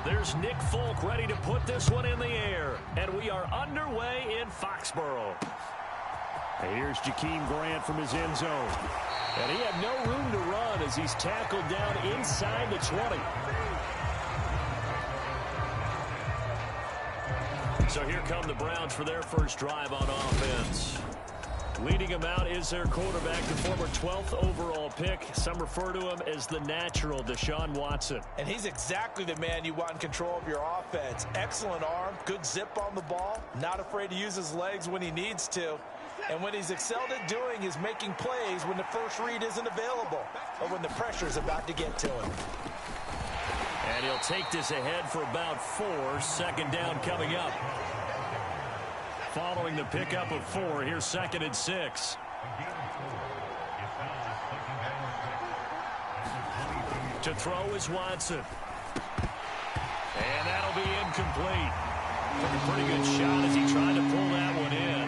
There's Nick Folk ready to put this one in the air. And we are underway in Foxborough. And here's Jakeem Grant from his end zone. And he had no room to run as he's tackled down inside the 20. So here come the Browns for their first drive on offense. Leading them out is their quarterback, the former 12th overall pick. Some refer to him as the natural, Deshaun Watson. And he's exactly the man you want in control of your offense. Excellent arm, good zip on the ball, not afraid to use his legs when he needs to. And what he's excelled at doing is making plays when the first read isn't available or when the pressure's about to get to him. And he'll take this ahead for about 4. Second down coming up. Following the pickup of 4, here's 2nd and 6. To throw is Watson. And that'll be incomplete. Took a pretty good shot as he tried to pull that one in.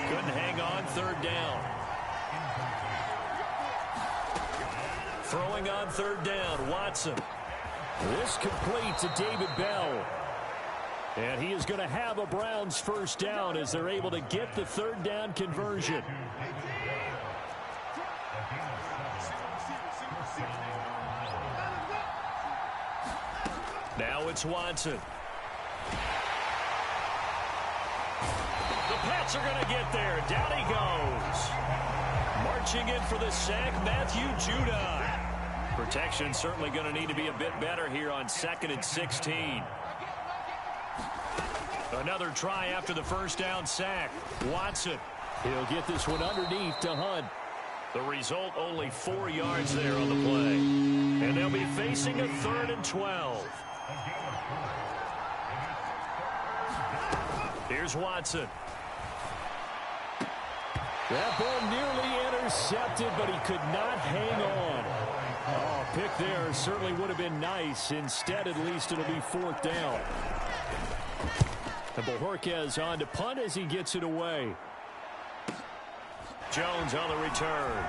Couldn't hang on, 3rd down. Throwing on 3rd down, Watson. This complete to David Bell. And he is going to have a Browns first down as they're able to get the 3rd down conversion. Now it's Watson. The Pats are going to get there. Down he goes. Marching in for the sack, Matthew Judon. Protection certainly going to need to be a bit better here on 2nd and 16. Another try after the first down sack. Watson. He'll get this one underneath to Hunt. The result, only 4 yards there on the play. And they'll be facing a 3rd and 12. Here's Watson. That ball nearly intercepted, but he could not hang on. Oh, pick there certainly would have been nice. Instead, at least it'll be 4th down. And Bojorquez on to punt as he gets it away. Jones on the return.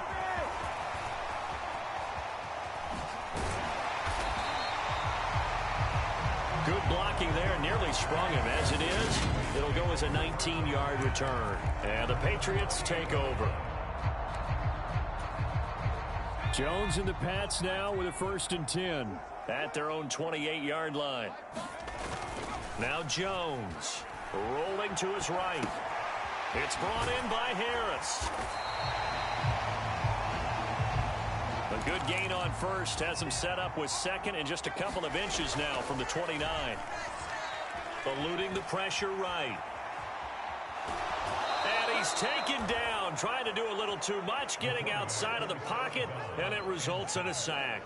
Good blocking there. Nearly sprung him. As it is, it'll go as a 19-yard return. And the Patriots take over. Jones and the Pats now with a 1st and 10. At their own 28-yard line. Now Jones rolling to his right. It's brought in by Harris. A good gain on first has him set up with 2nd and just a couple of inches now from the 29. Eluding the pressure right. And he's taken down, trying to do a little too much, getting outside of the pocket, and it results in a sack.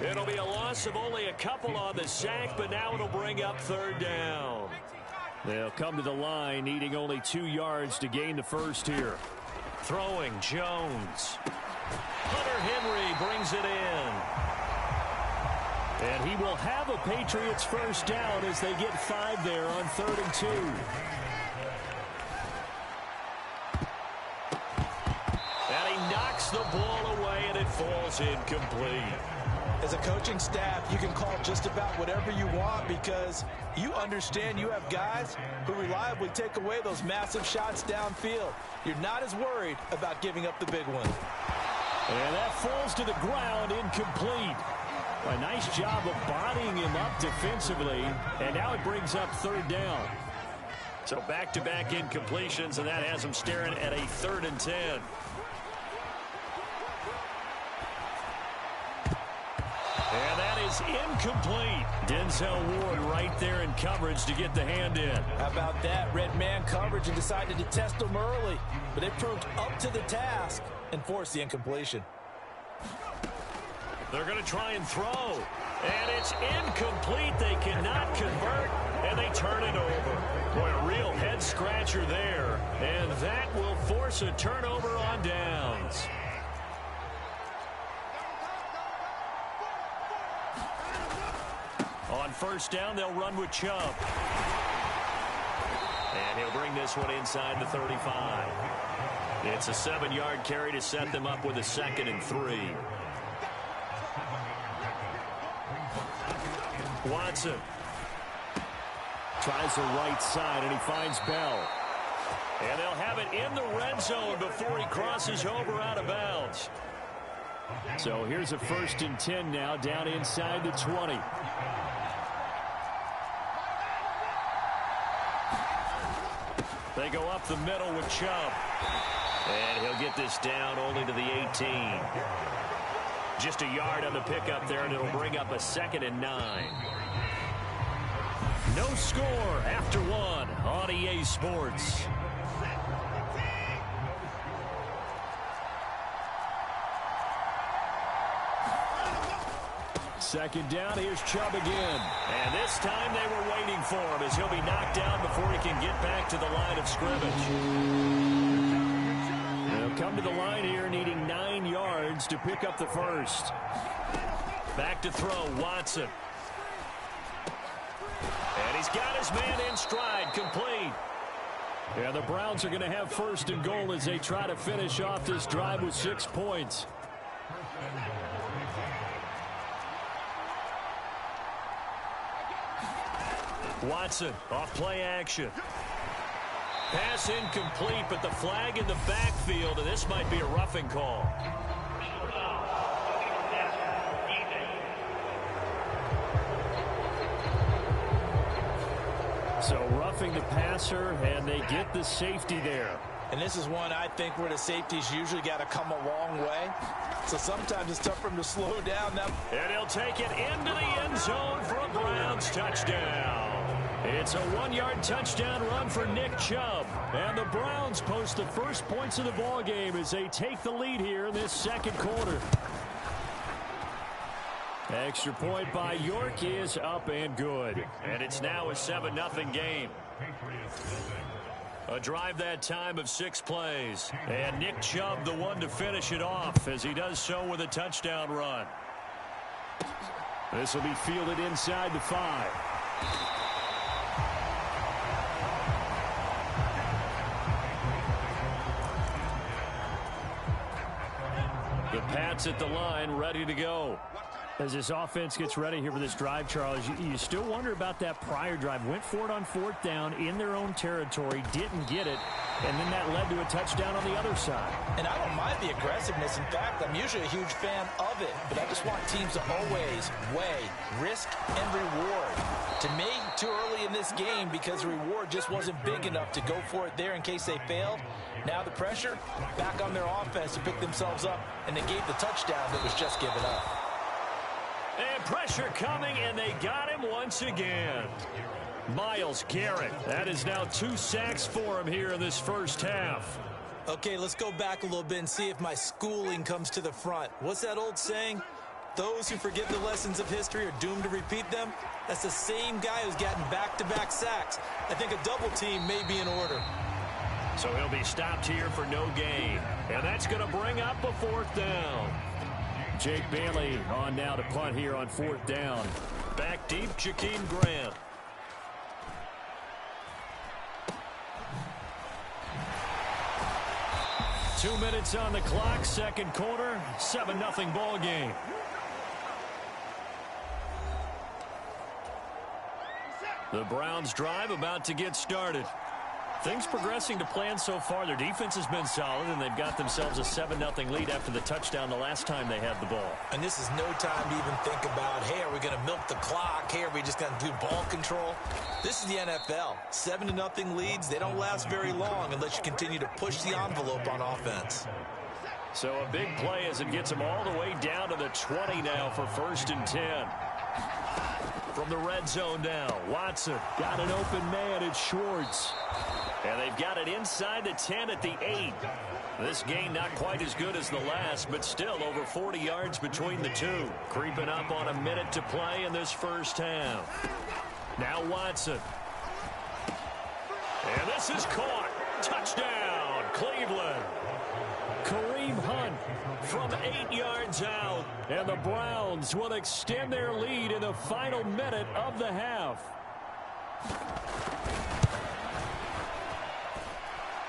It'll be a loss of only a couple on the sack, but now it'll bring up 3rd down. They'll come to the line, needing only 2 yards to gain the first here. Throwing, Jones. Hunter Henry brings it in. And he will have a Patriots first down as they get 5 there on 3rd and 2. And he knocks the ball away, and it falls incomplete. As a coaching staff, you can call just about whatever you want because you understand you have guys who reliably take away those massive shots downfield. You're not as worried about giving up the big one. And that falls to the ground, incomplete. A nice job of bodying him up defensively, and now it brings up 3rd down. So back-to-back incompletions, and that has him staring at a 3rd and 10. And that is incomplete. Denzel Ward right there in coverage to get the hand in. How about that? Red man coverage and decided to test him early. But they proved up to the task and forced the incompletion. They're going to try and throw. And it's incomplete. They cannot convert, and they turn it over. Boy, a real head-scratcher there. And that will force a turnover on downs. On first down, they'll run with Chubb. And he'll bring this one inside the 35. It's a 7-yard carry to set them up with a 2nd and 3. Watson tries the right side, and he finds Bell. And they'll have it in the red zone before he crosses over out of bounds. So here's a 1st and 10 now, down inside the 20. They go up the middle with Chubb. And he'll get this down only to the 18. Just a yard on the pickup there, and it'll bring up a 2nd and 9. No score after 1 on EA Sports. Second down, here's Chubb again. And this time they were waiting for him as he'll be knocked down before he can get back to the line of scrimmage. They'll come to the line here needing 9 yards to pick up the first. Back to throw, Watson. And he's got his man in stride, complete. Yeah, the Browns are going to have 1st and goal as they try to finish off this drive with 6 points. Watson off play action. Pass incomplete, but the flag in the backfield, and this might be a roughing call. So roughing the passer, and they get the safety there. And this is one, I think, where the safeties usually got to come a long way. So sometimes it's tough for them to slow down. And he'll take it into the end zone for a Browns touchdown. It's a 1-yard touchdown run for Nick Chubb. And the Browns post the first points of the ball game as they take the lead here in this 2nd quarter. Extra point by York is up and good. And it's now a 7-0 game. A drive that time of 6 plays. And Nick Chubb the one to finish it off as he does so with a touchdown run. This will be fielded inside the 5. The Pats at the line, ready to go. As this offense gets ready here for this drive, Charles, you still wonder about that prior drive. Went for it on 4th down in their own territory, didn't get it, and then that led to a touchdown on the other side. And I don't mind the aggressiveness. In fact, I'm usually a huge fan of it, but I just want teams to always weigh risk and reward. To me, too early in this game because the reward just wasn't big enough to go for it there in case they failed. Now the pressure back on their offense to pick themselves up, and they gave the touchdown that was just given up. And pressure coming, and they got him once again. Myles Garrett. That is now 2 sacks for him here in this first half. Okay, let's go back a little bit and see if my schooling comes to the front. What's that old saying? Those who forget the lessons of history are doomed to repeat them. That's the same guy who's gotten back-to-back sacks. I think a double team may be in order. So he'll be stopped here for no gain. And that's going to bring up a 4th down. Jake Bailey on now to punt here on 4th down. Back deep, Jakeem Grant. Two minutes on the clock, 2nd quarter, 7-0 ball game. The Browns drive about to get started. Things progressing to plan so far. Their defense has been solid, and they've got themselves a 7-0 lead after the touchdown the last time they had the ball. And this is no time to even think about, hey, are we going to milk the clock? Hey, are we just going to do ball control? This is the NFL. 7-0 leads, they don't last very long unless you continue to push the envelope on offense. So a big play as it gets them all the way down to the 20 now for 1st and 10. From the red zone now, Watson got an open man. It's Schwartz. And they've got it inside the 10 at the 8. This gain not quite as good as the last, but still over 40 yards between the two. Creeping up on a minute to play in this first half. Now Watson. And this is caught. Touchdown, Cleveland. Kareem Hunt from 8 yards out. And the Browns will extend their lead in the final minute of the half.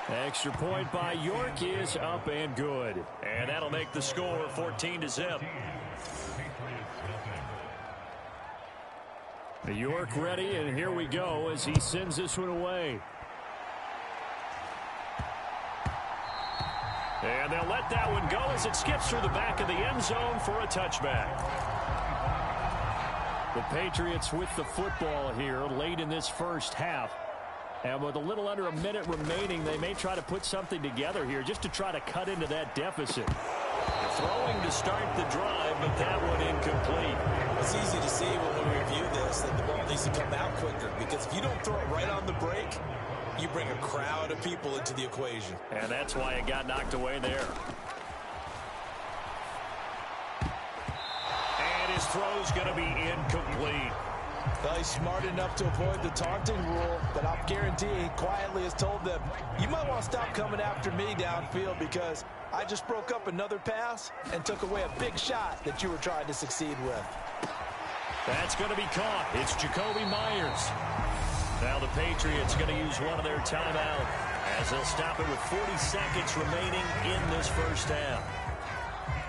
Extra point by York is up and good. And that'll make the score 14-0. York ready, and here we go as he sends this one away. And they'll let that one go as it skips through the back of the end zone for a touchback. The Patriots with the football here late in this first half. And with a little under a minute remaining, they may try to put something together here just to try to cut into that deficit. Throwing to start the drive, but that one incomplete. It's easy to see when we review this that the ball needs to come out quicker, because if you don't throw it right on the break, you bring a crowd of people into the equation. And that's why it got knocked away there. And his throw's going to be incomplete. Well, he's smart enough to avoid the taunting rule, but I'll guarantee he quietly has told them, you might want to stop coming after me downfield because I just broke up another pass and took away a big shot that you were trying to succeed with. That's going to be caught. It's Jacoby Myers. Now the Patriots going to use one of their timeout as they'll stop it with 40 seconds remaining in this first half.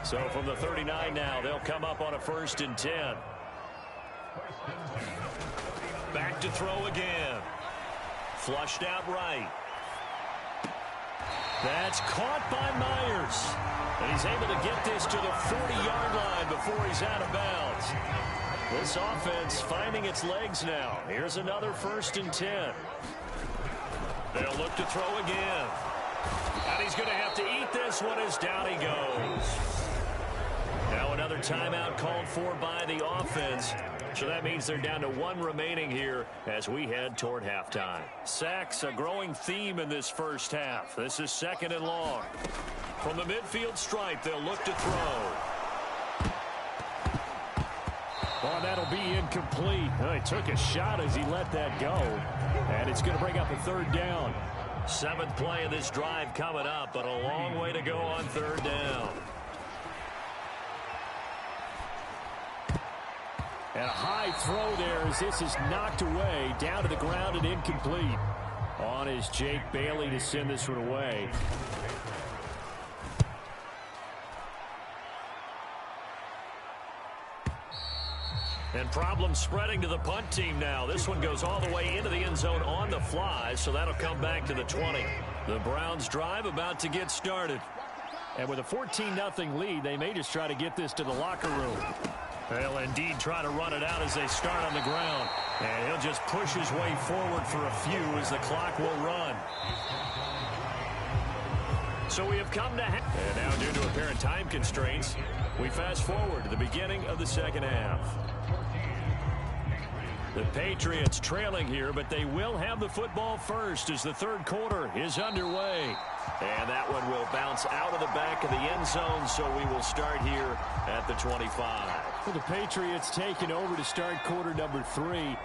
So from the 39 now, they'll come up on a 1st and 10. Back to throw again. Flushed out right. That's caught by Myers. And he's able to get this to the 40-yard line before he's out of bounds. This offense finding its legs now. Here's another 1st and 10. They'll look to throw again. And he's going to have to eat this one as down he goes. Now another timeout called for by the offense. So that means they're down to 1 remaining here as we head toward halftime. Sacks, a growing theme in this first half. This is 2nd and long. From the midfield stripe, they'll look to throw. Oh, that'll be incomplete. Oh, he took a shot as he let that go. And it's going to bring up a 3rd down. 7th play of this drive coming up, but a long way to go on 3rd down. And a high throw there as this is knocked away, down to the ground and incomplete. On is Jake Bailey to send this one away. And problems spreading to the punt team now. This one goes all the way into the end zone on the fly, so that'll come back to the 20. The Browns drive about to get started. And with a 14-0 lead, they may just try to get this to the locker room. They'll indeed try to run it out as they start on the ground. And he'll just push his way forward for a few as the clock will run. So we have come to... And now due to apparent time constraints, we fast forward to the beginning of the 2nd half. The Patriots trailing here, but they will have the football first as the 3rd quarter is underway. And that one will bounce out of the back of the end zone, so we will start here at the 25. Well, the Patriots taking over to start quarter number 3.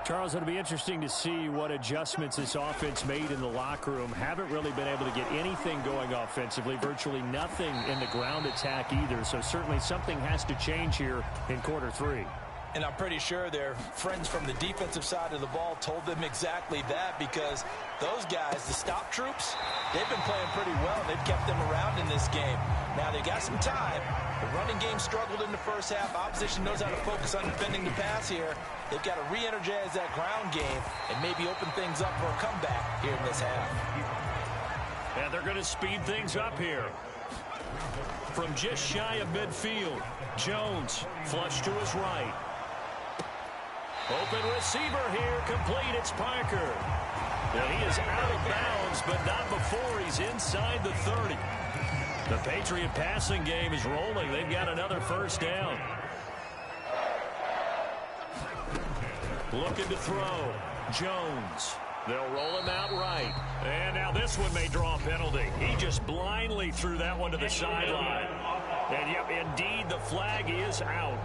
Charles, it'll be interesting to see what adjustments this offense made in the locker room. Haven't really been able to get anything going offensively, virtually nothing in the ground attack either. So certainly something has to change here in quarter 3. And I'm pretty sure their friends from the defensive side of the ball told them exactly that, because those guys, the stop troops, they've been playing pretty well. They've kept them around in this game. Now, they got some time. The running game struggled in the first half. Opposition knows how to focus on defending the pass here. They've got to re-energize that ground game and maybe open things up for a comeback here in this half. And they're going to speed things up here. From just shy of midfield, Jones flush to his right. Open receiver here, complete, it's Parker. Now he is out of bounds, but not before he's inside the 30. The Patriot passing game is rolling. They've got another 1st down. Looking to throw, Jones. They'll roll him out right. And now this one may draw a penalty. He just blindly threw that one to the sideline. And, yep, indeed, the flag is out.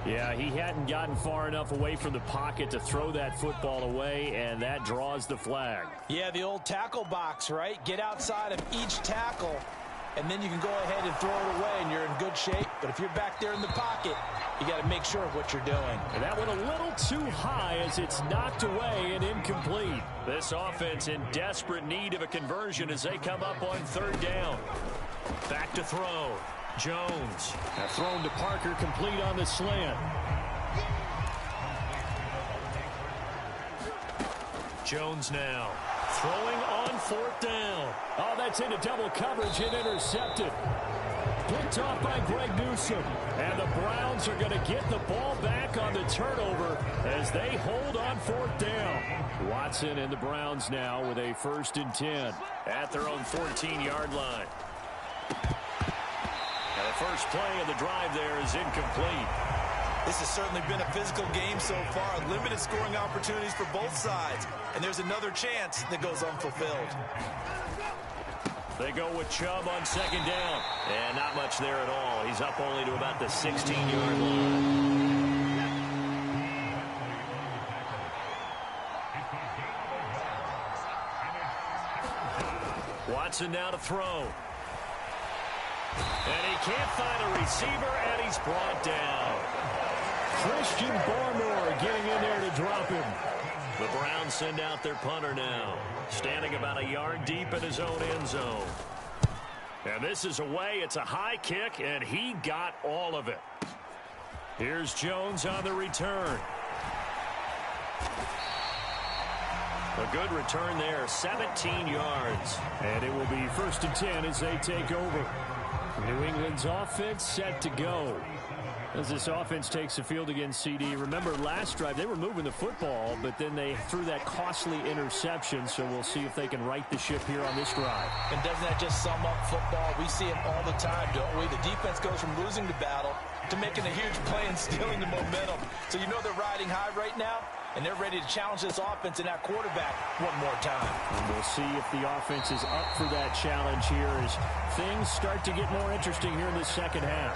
Yeah, he hadn't gotten far enough away from the pocket to throw that football away, and that draws the flag. Yeah, the old tackle box, right? Get outside of each tackle, and then you can go ahead and throw it away, and you're in good shape. But if you're back there in the pocket, you got to make sure of what you're doing. And that one a little too high as it's knocked away and incomplete. This offense in desperate need of a conversion as they come up on third down. Back to throw. Jones. Thrown to Parker, complete on the slant. Jones now throwing on fourth down. Oh, that's into double coverage and intercepted. Picked off by Greg Newsome. And the Browns are going to get the ball back on the turnover as they hold on fourth down. Watson and the Browns now with a 1st and 10. At their own 14-yard line. And the first play of the drive there is incomplete. This has certainly been a physical game so far. Limited scoring opportunities for both sides. And there's another chance that goes unfulfilled. They go with Chubb on second down. And not much there at all. He's up only to about the 16-yard line. Watson now to throw. And he can't find a receiver, and he's brought down. Christian Barmore getting in there to drop him. The Browns send out their punter now, standing about a yard deep in his own end zone. And this is away. It's a high kick, and he got all of it. Here's Jones on the return. A good return there, 17 yards. And it will be 1st and 10 as they take over. New England's offense set to go. As this offense takes the field against CD, remember last drive they were moving the football, but then they threw that costly interception, so we'll see if they can right the ship here on this drive. And doesn't that just sum up football? We see it all the time, don't we? The defense goes from losing the battle to making a huge play and stealing the momentum. So you know they're riding high right now, and they're ready to challenge this offense and that quarterback one more time. And we'll see if the offense is up for that challenge here as things start to get more interesting here in the second half.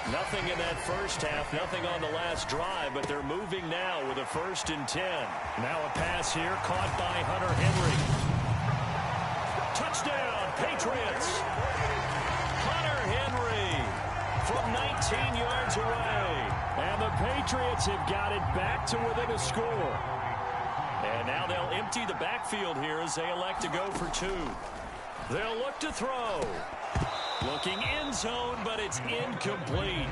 Nothing in that first half, nothing on the last drive, but they're moving now with a 1st and 10. Now a pass here caught by Hunter Henry. Touchdown, Patriots. Hunter Henry from 19 yards away. And the Patriots have got it back to within a score. And now they'll empty the backfield here as they elect to go for 2. They'll look to throw. Looking end zone, but it's incomplete.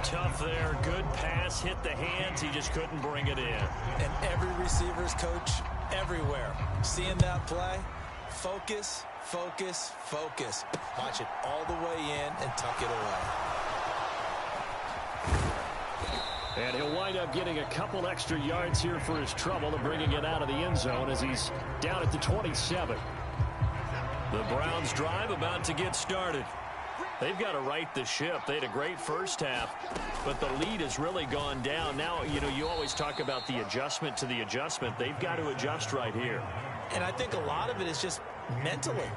Tough there. Good pass. Hit the hands. He just couldn't bring it in. And every receiver's coach everywhere. Seeing that play, focus, focus, focus. Watch it all the way in and tuck it away. And he'll wind up getting a couple extra yards here for his trouble and bringing it out of the end zone as he's down at the 27. The Browns drive about to get started. They've got to right the ship. They had a great first half, but the lead has really gone down. Now, you know, you always talk about the adjustment to the adjustment. They've got to adjust right here. And I think a lot of it is just mentally.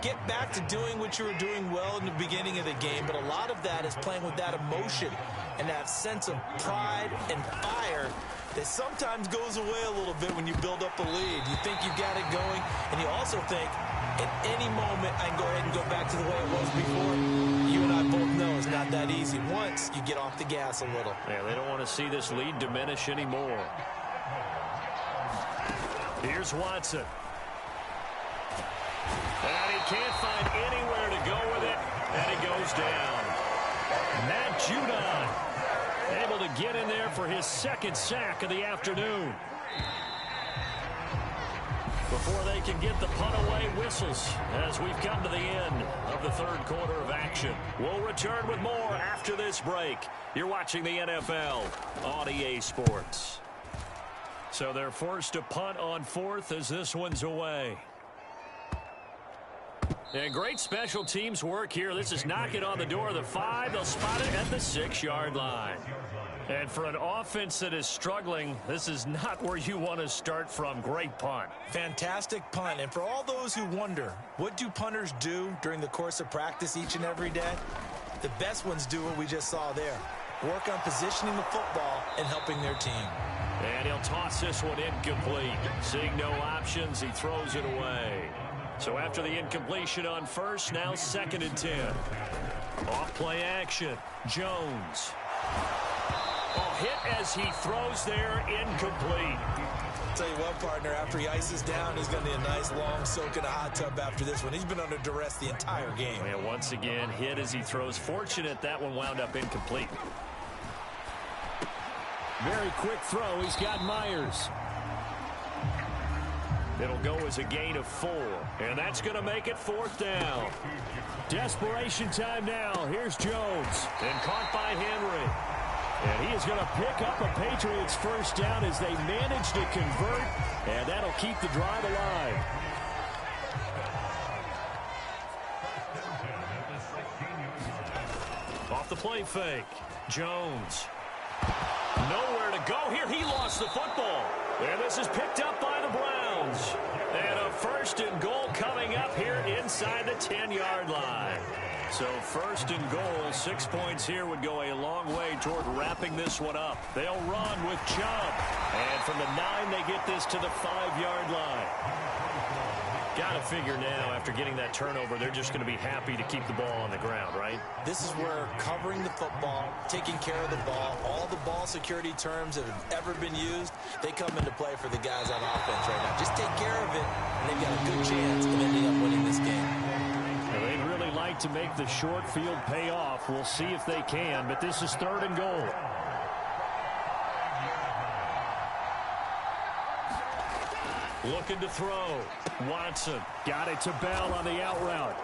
Get back to doing what you were doing well in the beginning of the game, but a lot of that is playing with that emotion and that sense of pride and fire that sometimes goes away a little bit when you build up a lead. You think you got it going, and you also think, at any moment, I can go ahead and go back to the way it was before. You and I both know it's not that easy once you get off the gas a little. Yeah, they don't want to see this lead diminish anymore. Here's Watson. And he can't find anywhere to go with it, and he goes down. Matt Judon able to get in there for his 2nd sack of the afternoon. Before they can get the punt away, whistles as we've come to the end of the 3rd quarter of action. We'll return with more after this break. You're watching the NFL on EA Sports. So they're forced to punt on 4th as this one's away. And great special teams work here. This is knocking on the door of the 5. They'll spot it at the 6-yard line. And for an offense that is struggling, this is not where you want to start from. Great punt. Fantastic punt. And for all those who wonder, what do punters do during the course of practice each and every day? The best ones do what we just saw there. Work on positioning the football and helping their team. And he'll toss this one incomplete. Seeing no options, he throws it away. So after the incompletion on first, now 2nd and 10. Off play action. Jones. Hit as he throws there, incomplete. Tell you what, partner, after he ices down, he's going to need a nice long soak in a hot tub after this one. He's been under duress the entire game. And once again, hit as he throws. Fortunate that one wound up incomplete. Very quick throw. He's got Myers. It'll go as a gain of 4. And that's going to make it 4th down. Desperation time now. Here's Jones. And caught by Henry. And he is going to pick up a Patriots first down as they manage to convert. And that'll keep the drive alive. Off the play fake. Jones. Nowhere to go here. He lost the football. And this is picked up by the Browns. And a 1st and goal coming up here inside the 10-yard line. So 1st and goal, 6 points here would go a long way toward wrapping this one up. They'll run with Chubb. And from the 9, they get this to the 5-yard line. Got to figure now, after getting that turnover, they're just going to be happy to keep the ball on the ground, right? This is where covering the football, taking care of the ball, all the ball security terms that have ever been used, they come into play for the guys on offense right now. Just take care of it, and they've got a good chance of ending up winning this game. Well, they'd really like to make the short field pay off. We'll see if they can, but this is 3rd and goal. Looking to throw. Watson. Got it to Bell on the out route.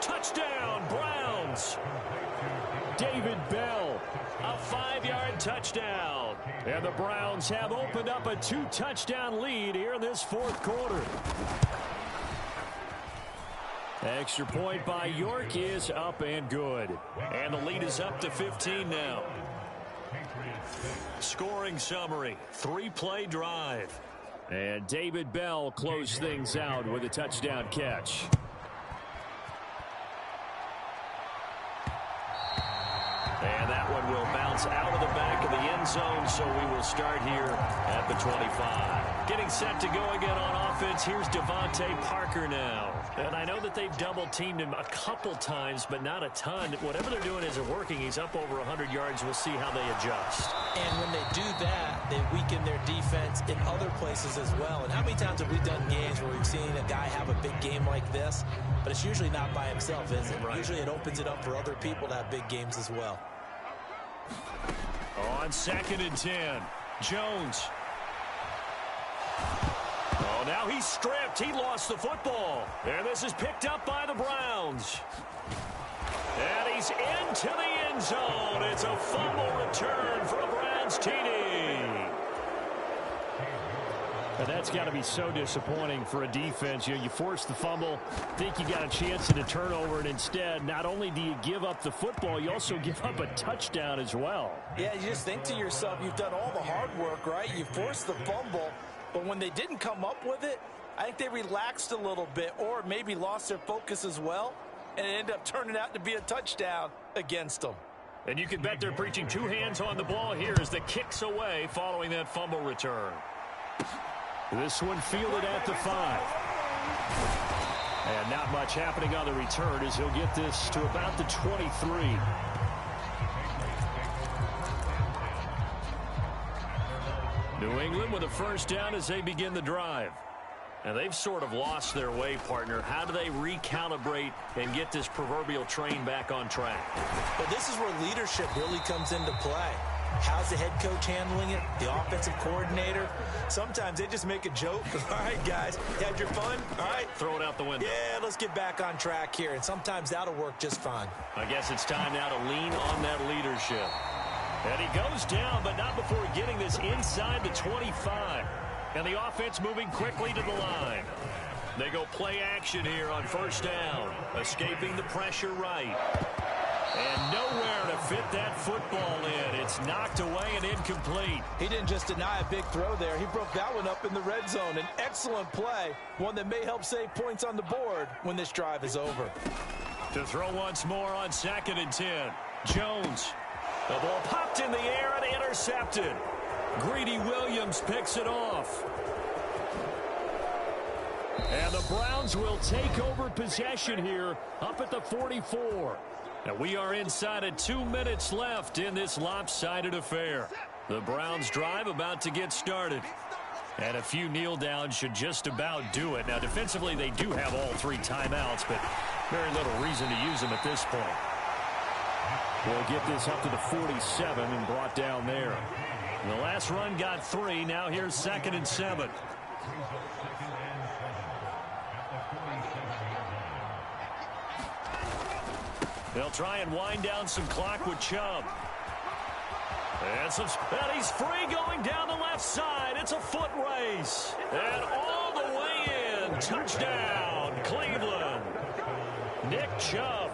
Touchdown, Browns. David Bell. A 5-yard touchdown. And the Browns have opened up a 2-touchdown lead here in this 4th quarter. Extra point by York is up and good. And the lead is up to 15 now. Scoring summary. 3-play drive. And David Bell closed things out with a touchdown catch. And that one will bounce out of the back of the end zone, so we will start here at the 25. Getting set to go again on offense, here's Devontae Parker now. And I know that they've double-teamed him a couple times, but not a ton. Whatever they're doing isn't working. He's up over 100 yards. We'll see how they adjust. And when they do that, they weaken their defense in other places as well. And how many times have we done games where we've seen a guy have a big game like this? But it's usually not by himself, is it? Right. Usually it opens it up for other people to have big games as well. On 2nd and 10, Jones. Oh, now he's stripped. He lost the football. And this is picked up by the Browns. And he's into the end zone. It's a fumble return for a Browns TD. And that's got to be so disappointing for a defense. You force the fumble, think you got a chance at a turnover, and instead, not only do you give up the football, you also give up a touchdown as well. Yeah, you just think to yourself, you've done all the hard work, right? You forced the fumble, but when they didn't come up with it, I think they relaxed a little bit or maybe lost their focus as well, and it ended up turning out to be a touchdown against them. And you can bet they're preaching 2 hands on the ball here as the kick's away following that fumble return. This one fielded at the 5. And not much happening on the return as he'll get this to about the 23. New England with a first down as they begin the drive. And they've sort of lost their way, partner. How do they recalibrate and get this proverbial train back on track? Well, this is where leadership really comes into play. How's the head coach handling it? The offensive coordinator? Sometimes they just make a joke. All right, guys, you had your fun? All right. Throw it out the window. Yeah, let's get back on track here. And sometimes that'll work just fine. I guess it's time now to lean on that leadership. And he goes down, but not before getting this inside the 25. And the offense moving quickly to the line. They go play action here on first down. Escaping the pressure right. And nowhere to fit that football in. It's knocked away and incomplete. He didn't just deny a big throw there. He broke that one up in the red zone. An excellent play, one that may help save points on the board when this drive is over. To throw once more on 2nd and 10. Jones. The ball popped in the air and intercepted. Greedy Williams picks it off. And the Browns will take over possession here up at the 44. And we are inside of 2 minutes left in this lopsided affair. The Browns drive about to get started. And a few kneel downs should just about do it. Now, defensively, they do have all 3 timeouts, but very little reason to use them at this point. We'll get this up to the 47 and brought down there. The last run got 3. Now here's 2nd and 7. They'll try and wind down some clock with Chubb. And he's free going down the left side. It's a foot race. And all the way in. Touchdown, Cleveland. Nick Chubb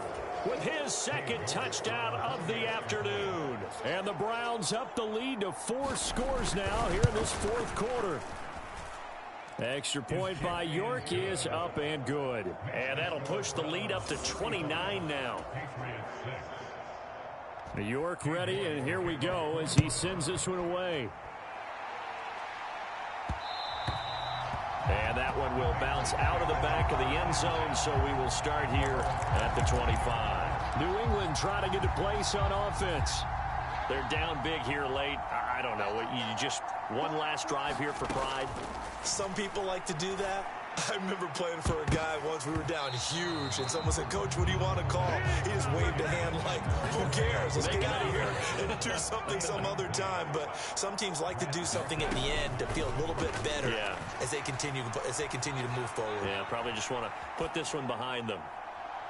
with his 2nd touchdown of the afternoon. And the Browns up the lead to 4 scores now here in this 4th quarter. Extra point by York is up and good. And that'll push the lead up to 29 now. York ready, and here we go as he sends this one away. And that one will bounce out of the back of the end zone, so we will start here at the 25. New England trying to get a place on offense. They're down big here late. I don't know. You just one last drive here for pride. Some people like to do that. I remember playing for a guy once. We were down huge, and someone said, "Coach, what do you want to call?" He just waved a hand like, "Who cares? Let's get out of here and do something some other time." But some teams like to do something at the end to feel a little bit better as they continue to move forward. Yeah, probably just want to put this one behind them.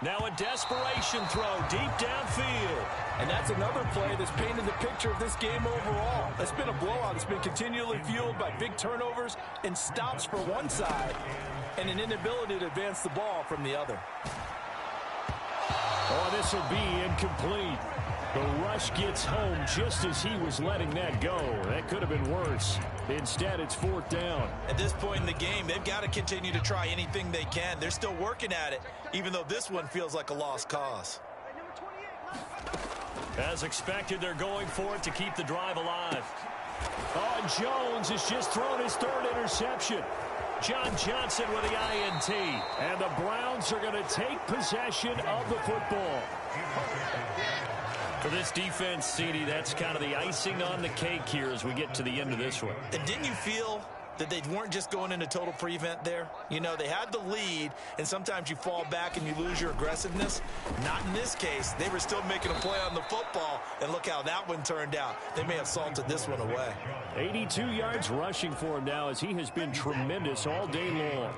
Now a desperation throw deep downfield. And that's another play that's painted the picture of this game overall. It's been a blowout. It's been continually fueled by big turnovers and stops for one side and an inability to advance the ball from the other. Oh, this will be incomplete. The rush gets home just as he was letting that go. That could have been worse. Instead, it's 4th down. At this point in the game, they've got to continue to try anything they can. They're still working at it, even though this one feels like a lost cause. As expected, they're going for it to keep the drive alive. Oh, and Jones has just thrown his 3rd interception. John Johnson with the INT. And the Browns are going to take possession of the football. For this defense, CD, that's kind of the icing on the cake here as we get to the end of this one. And didn't you feel that they weren't just going into total prevent there? You know, they had the lead, and sometimes you fall back and you lose your aggressiveness. Not in this case. They were still making a play on the football, and look how that one turned out. They may have salted this one away. 82 yards rushing for him now as he has been tremendous all day long.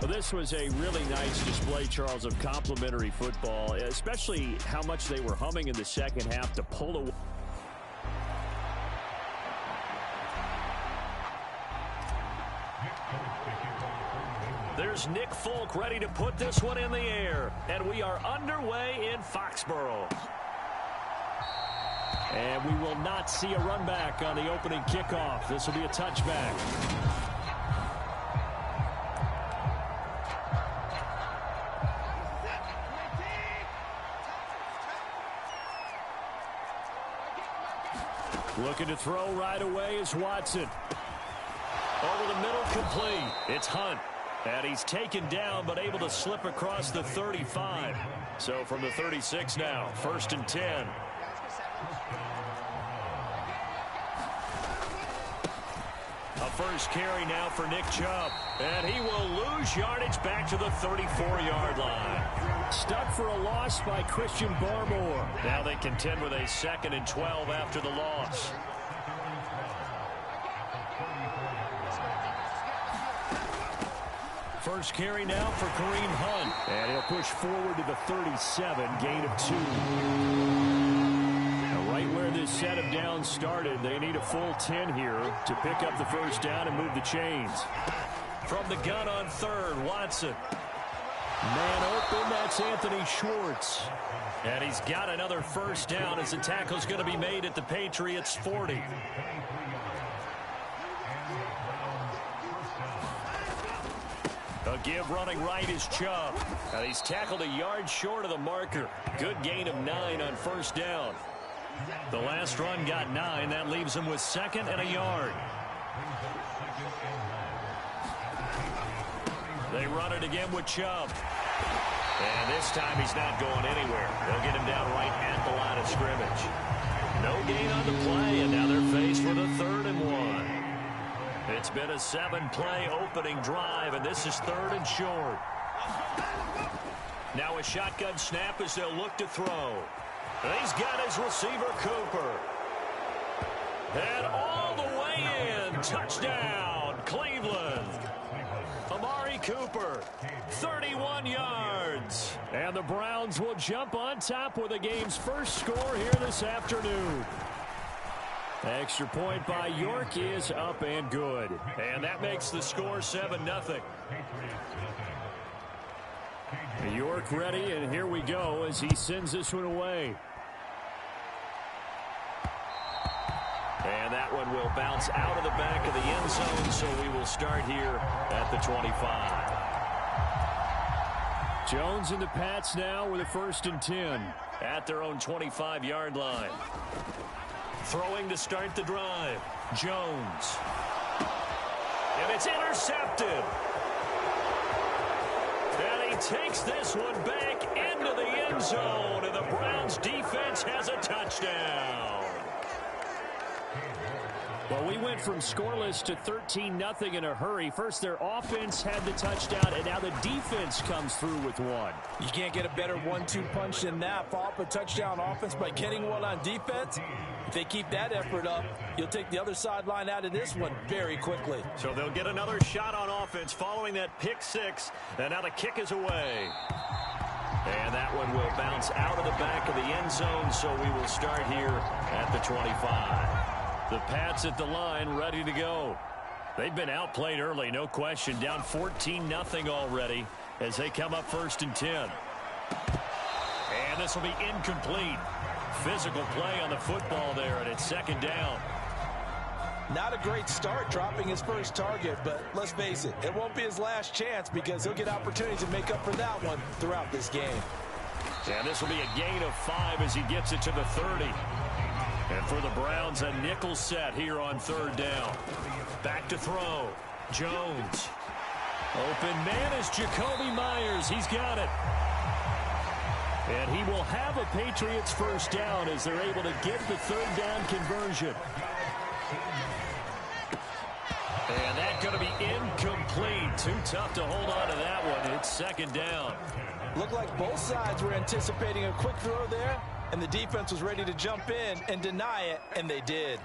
Well, this was a really nice display, Charles, of complimentary football, especially how much they were humming in the second half to pull away. There's Nick Folk ready to put this one in the air, and we are underway in Foxborough. And we will not see a run back on the opening kickoff. This will be a touchback. Looking to throw right away is Watson. Over the middle, complete. It's Hunt. And he's taken down, but able to slip across the 35. So from the 36 now, 1st and 10. A first carry now for Nick Chubb. And he will lose yardage back to the 34-yard line. Stuck for a loss by Christian Barmore. Now they contend with a 2nd and 12 after the loss. First carry now for Kareem Hunt. And he'll push forward to the 37, gain of 2. Now right where this set of downs started. They need a full 10 here to pick up the first down and move the chains. From the gun on third, Watson. Man open, that's Anthony Schwartz. And he's got another first down as the tackle's going to be made at the Patriots' 40. A give running right is Chubb. And he's tackled a yard short of the marker. Good gain of 9 on first down. The last run got 9. That leaves him with 2nd and a yard. They run it again with Chubb. And this time he's not going anywhere. They'll get him down right at the line of scrimmage. No gain on the play, and now they're faced with a 3rd and 1. It's been a 7-play opening drive, and this is 3rd and short. Now a shotgun snap as they'll look to throw. He's got his receiver, Cooper. And all the way in. Touchdown, Cleveland. Amari Cooper, 31 yards. And the Browns will jump on top with the game's first score here this afternoon. Extra point by York is up and good. And that makes the score 7-0. York ready, and here we go as he sends this one away. And that one will bounce out of the back of the end zone, so we will start here at the 25. Jones and the Pats now with a 1st and 10. At their own 25-yard line. Throwing to start the drive. Jones. And it's intercepted. And he takes this one back into the end zone, and the Browns defense has a touchdown. Well, we went from scoreless to 13-0 in a hurry. First, their offense had the touchdown, and now the defense comes through with one. You can't get a better 1-2 punch than that. Follow up a touchdown offense by getting one on defense. If they keep that effort up, you'll take the other sideline out of this one very quickly. So they'll get another shot on offense following that pick 6, and now the kick is away. And that one will bounce out of the back of the end zone, so we will start here at the 25. The Pats at the line, ready to go. They've been outplayed early, no question. Down 14-0 already as they come up 1st and 10. And this will be incomplete. Physical play on the football there, and it's 2nd down. Not a great start dropping his first target, but let's face it, it won't be his last chance because he'll get opportunities to make up for that one throughout this game. And this will be a gain of 5 as he gets it to the 30. And for the Browns, a nickel set here on 3rd down. Back to throw. Jones. Open man is Jacoby Myers. He's got it. And he will have a Patriots first down as they're able to get the 3rd down conversion. And that's going to be incomplete. Too tough to hold on to that one. It's 2nd down. Looked like both sides were anticipating a quick throw there, and the defense was ready to jump in and deny it, and they did.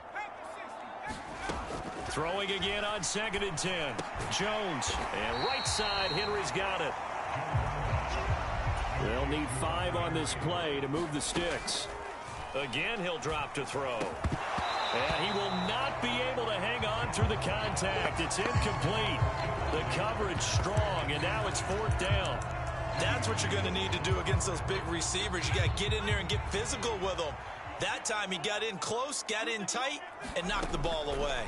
Throwing again on 2nd and 10. Jones. And right side, Henry's got it. They'll need 5 on this play to move the sticks. Again, he'll drop to throw. And he will not be able to hang on through the contact. It's incomplete. The coverage strong, and now it's 4th down. That's what you're going to need to do against those big receivers. You got to get in there and get physical with them. That time he got in close, got in tight, and knocked the ball away.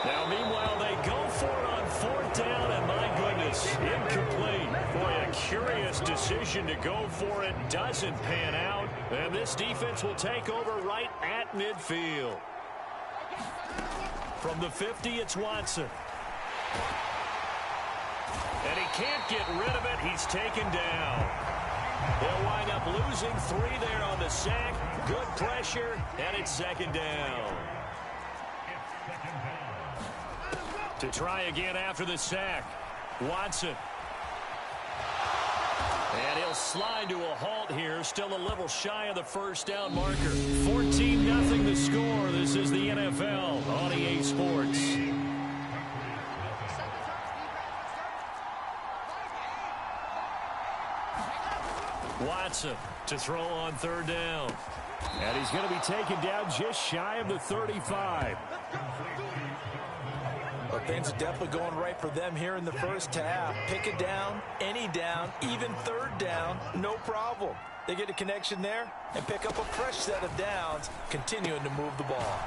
Now, meanwhile, they go for it on 4th down, and my goodness, incomplete. Boy, a curious decision to go for it. Doesn't pan out, and this defense will take over right at midfield. From the 50, it's Watson. And he can't get rid of it. He's taken down. They'll wind up losing 3 there on the sack. Good pressure, and it's 2nd down. To try again after the sack, Watson. And he'll slide to a halt here. Still a little shy of the first down marker. 14-0 the score. This is the NFL on EA Sports. Watson to throw on third down. And he's going to be taken down just shy of the 35. Well, things are definitely going right for them here in the first half. Pick it down, any down, even third down, no problem. They get a connection there and pick up a fresh set of downs, continuing to move the ball.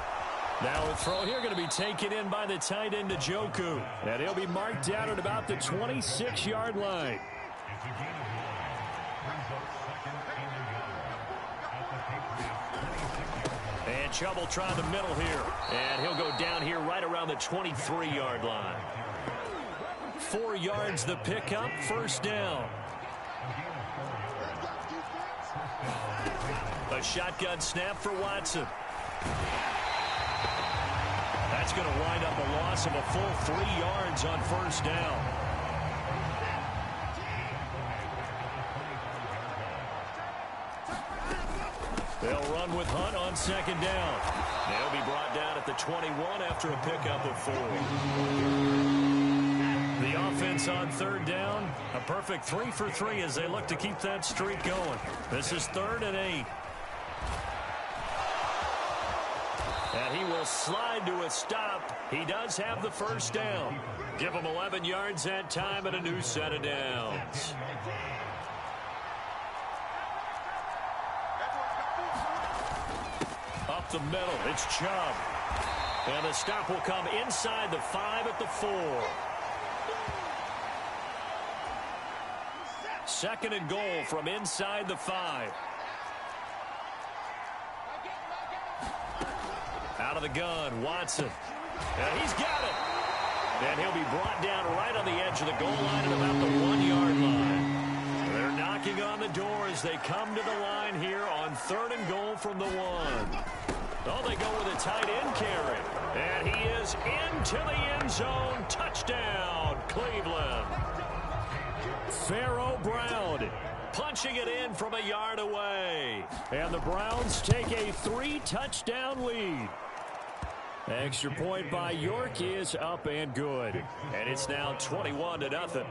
Now a throw here going to be taken in by the tight end Njoku. And he'll be marked down at about the 26-yard line. And Chubb trying the middle here. And he'll go down here right around the 23-yard line. 4 yards the pickup, first down. A shotgun snap for Watson. That's going to wind up a loss of a full 3 yards on first down. They'll run with Hunt on second down. They'll be brought down at the 21 after a pickup of 4. The offense on third down, a perfect 3 for 3 as they look to keep that streak going. This is 3rd and 8. And he will slide to a stop. He does have the first down. Give him 11 yards that time and a new set of downs. Up the middle, it's Chubb. And the stop will come inside the 5 at the 4. 2nd and goal from inside the 5. Out of the gun, Watson. And he's got it. And he'll be brought down right on the edge of the goal line at about the 1-yard line. They're knocking on the door as they come to the line here on 3rd and goal from the 1. Oh, they go with a tight end carry. And he is into the end zone. Touchdown, Cleveland. Pharaoh Brown punching it in from a yard away. And the Browns take a 3-touchdown lead. Extra point by York is up and good. And it's now 21-0.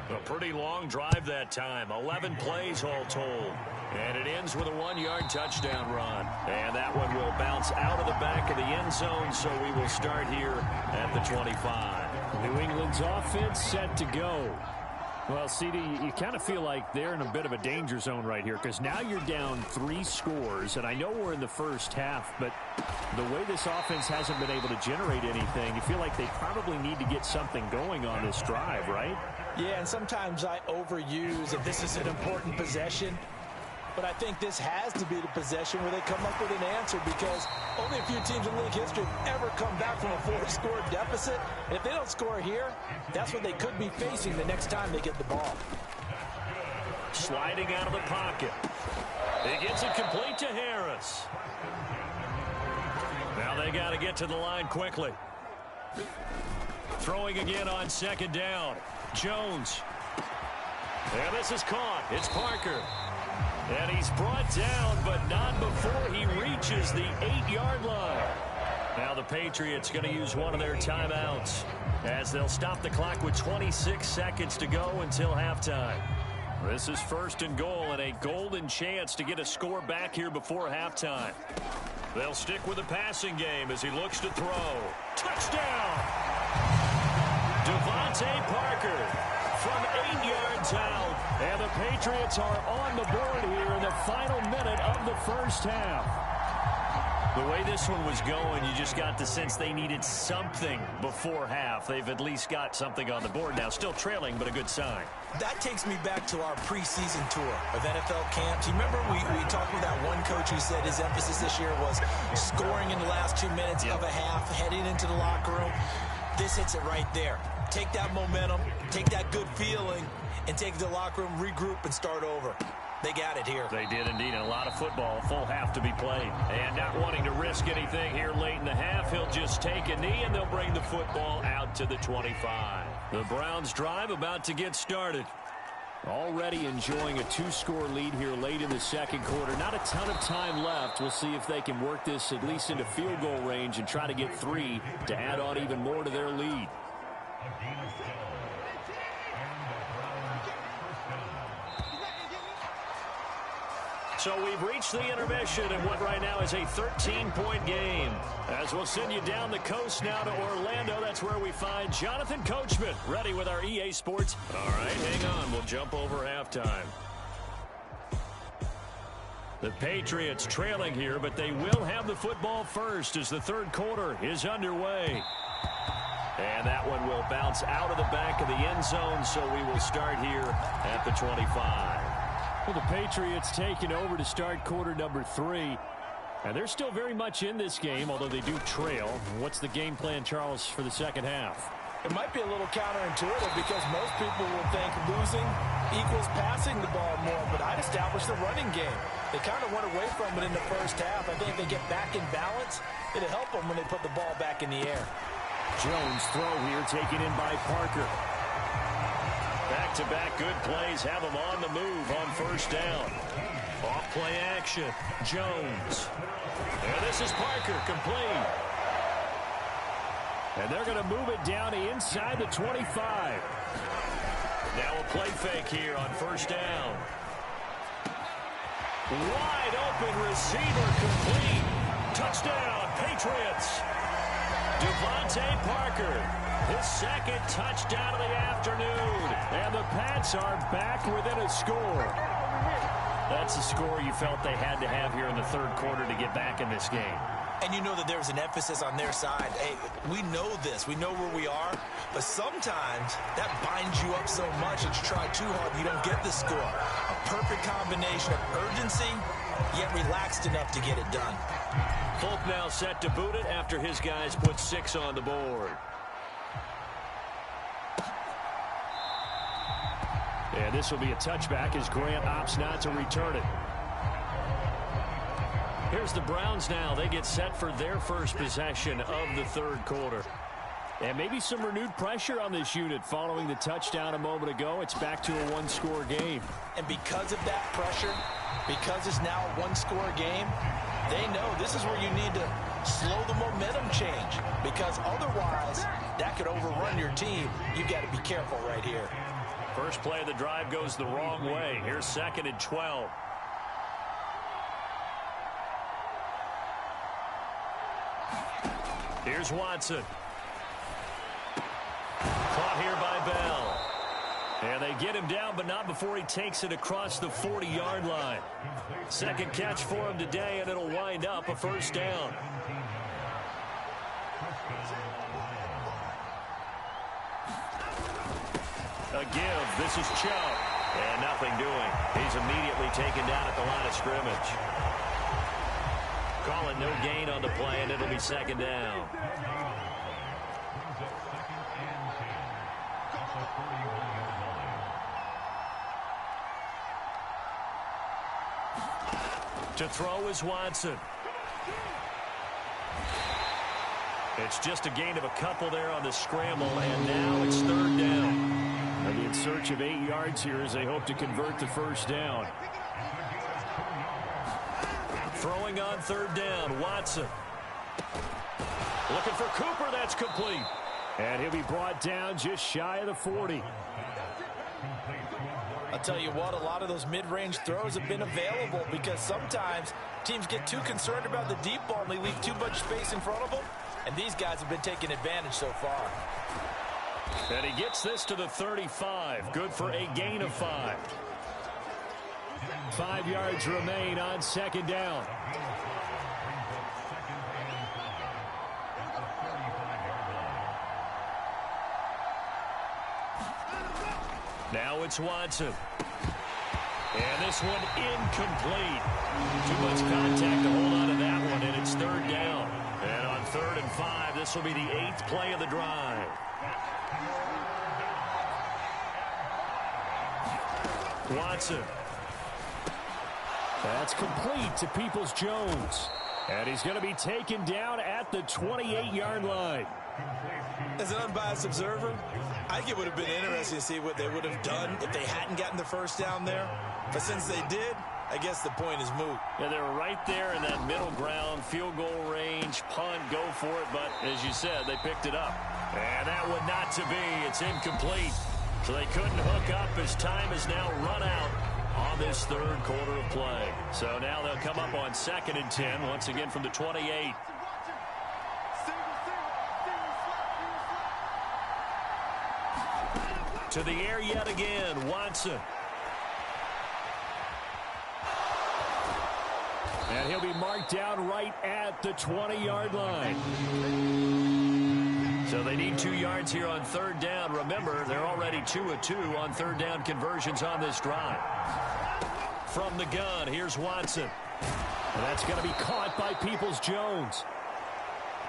A pretty long drive that time. 11 plays all told. And it ends with a 1-yard touchdown run. And that one will bounce out of the back of the end zone, so we will start here at the 25. New England's offense set to go. Well, CD, you kind of feel like they're in a bit of a danger zone right here because now you're down 3 scores, and I know we're in the first half, but the way this offense hasn't been able to generate anything, you feel like they probably need to get something going on this drive, right? Yeah, and sometimes I overuse if this is an important possession. But I think this has to be the possession where they come up with an answer because only a few teams in league history have ever come back from a 4-score deficit. And if they don't score here, that's what they could be facing the next time they get the ball. Sliding out of the pocket. He gets it complete to Harris. Now they got to get to the line quickly. Throwing again on second down. Jones. And this is caught. It's Parker. And he's brought down, but not before he reaches the 8-yard line. Now the Patriots going to use one of their timeouts as they'll stop the clock with 26 seconds to go until halftime. This is 1st and goal and a golden chance to get a score back here before halftime. They'll stick with the passing game as he looks to throw. Touchdown! Devontae Parker from 8 yards out. And the Patriots are on the board here in the final minute of the first half. The way this one was going, you just got the sense they needed something before half. They've at least got something on the board now. Still trailing, but a good sign. That takes me back to our preseason tour of NFL camps. You remember we talked with that one coach who said his emphasis this year was scoring in the last 2 minutes of a half, heading into the locker room. This hits it right there. Take that momentum, take that good feeling, and take it to the locker room, regroup, and start over. They got it here. They did indeed. A lot of football, full half to be played. And not wanting to risk anything here late in the half, he'll just take a knee, and they'll bring the football out to the 25. The Browns drive about to get started. Already enjoying a 2-score lead here late in the second quarter. Not a ton of time left. We'll see if they can work this at least into field goal range and try to get 3 to add on even more to their lead. So we've reached the intermission in what right now is a 13-point game. As we'll send you down the coast now to Orlando, that's where we find Jonathan Coachman ready with our EA Sports. All right, hang on. We'll jump over halftime. The Patriots trailing here, but they will have the football first as the third quarter is underway. And that one will bounce out of the back of the end zone, so we will start here at the 25. Well, the Patriots taking over to start quarter number 3. And they're still very much in this game, although they do trail. What's the game plan, Charles, for the second half? It might be a little counterintuitive because most people will think losing equals passing the ball more, but I'd establish the running game. They kind of went away from it in the first half. I think if they get back in balance, it'll help them when they put the ball back in the air. Jones throw here taken in by Parker. Back-to-back good plays have them on the move on first down. Off play action. Jones. And this is Parker, complete. And they're going to move it down to inside the 25. Now a play fake here on first down. Wide open receiver, complete. Touchdown, Patriots. Devontae Parker, his second touchdown of the afternoon. And the Pats are back within a score. That's a score you felt they had to have here in the third quarter to get back in this game. And you know that there was an emphasis on their side. Hey, we know this. We know where we are. But sometimes that binds you up so much that you try too hard and you don't get the score. A perfect combination of urgency, yet relaxed enough to get it done. Folk now set to boot it after his guys put 6 on the board. And this will be a touchback as Grant opts not to return it. Here's the Browns now. They get set for their first possession of the third quarter. And maybe some renewed pressure on this unit following the touchdown a moment ago. It's back to a one-score game. And because of that pressure, because it's now a one-score game, they know this is where you need to slow the momentum change. Because otherwise, that could overrun your team. You've got to be careful right here. First play of the drive goes the wrong way. Here's 2nd and 12. Here's Watson. Caught here by Bell. And they get him down, but not before he takes it across the 40-yard line. Second catch for him today, and it'll wind up a first down. A give. This is Chubb. And nothing doing. He's immediately taken down at the line of scrimmage. Call it no gain on the play, and it'll be second down. To throw is Watson. It's just a gain of a couple there on the scramble, and now it's third down. And in search of 8 yards here as they hope to convert the first down. Throwing on third down, Watson. Looking for Cooper, that's complete. And he'll be brought down just shy of the 40. I'll tell you what, a lot of those mid-range throws have been available because sometimes teams get too concerned about the deep ball and they leave too much space in front of them. And these guys have been taking advantage so far. And he gets this to the 35. Good for a gain of 5. 5 yards remain on second down. Now it's Watson. And this one incomplete. Too much contact to hold on to that one, and it's third down. And on 3rd and 5, this will be the 8th play of the drive. Watson. That's complete to Peoples-Jones. And he's going to be taken down at the 28-yard line. As an unbiased observer, I think it would have been interesting to see what they would have done if they hadn't gotten the first down there. But since they did, I guess the point is moot. Yeah, they were right there in that middle ground, field goal range, punt, go for it. But as you said, they picked it up. And that one not to be. It's incomplete. So they couldn't hook up as time is now run out on this third quarter of play. So now they'll come up on 2nd and 10, once again from the 28. To the air yet again, Watson. And he'll be marked down right at the 20-yard line. So they need 2 yards here on 3rd down. Remember, they're already 2 of 2 on 3rd down conversions on this drive. From the gun, here's Watson. And that's going to be caught by Peoples-Jones.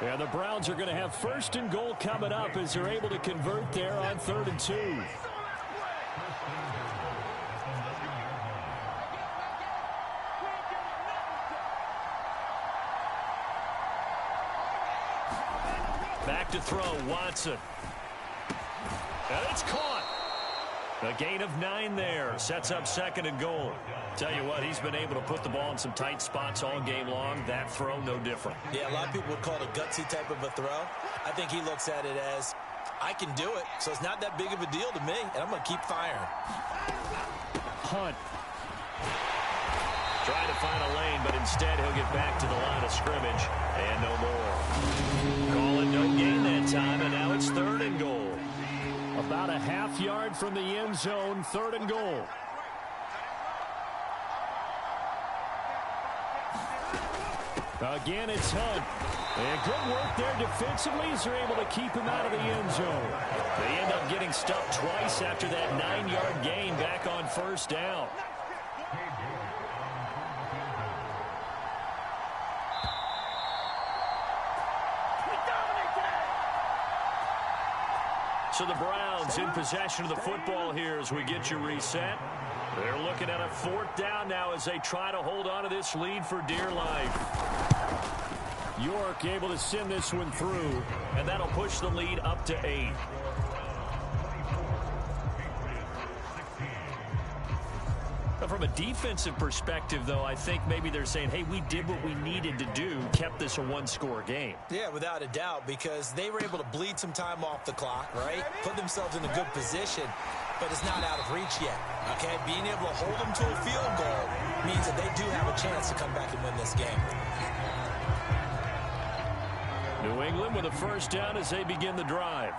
And the Browns are going to have 1st and goal coming up as they're able to convert there on 3rd and 2. Back to throw, Watson. And it's caught. A gain of 9 there. Sets up 2nd and goal. Tell you what, he's been able to put the ball in some tight spots all game long. That throw, no different. Yeah, a lot of people would call it a gutsy type of a throw. I think he looks at it as, I can do it, so it's not that big of a deal to me, and I'm going to keep firing. Hunt. Trying to find a lane, but instead he'll get back to the line of scrimmage, and no more. Call it no gain that time, and now it's 3rd and goal. About a half yard from the end zone, 3rd and goal. Again, it's Hunt. And good work there defensively as they're able to keep him out of the end zone. They end up getting stuffed twice after that 9-yard gain back on 1st down. So the Browns in possession of the football here as we get you reset. They're looking at a 4th down now as they try to hold on to this lead for dear life. York able to send this one through. And that'll push the lead up to 8. From a defensive perspective, though, I think maybe they're saying, hey, we did what we needed to do, kept this a 1-score game. Yeah, without a doubt, because they were able to bleed some time off the clock, right? Put themselves in a good position, but it's not out of reach yet, okay? Being able to hold them to a field goal means that they do have a chance to come back and win this game. New England with a 1st down as they begin the drive.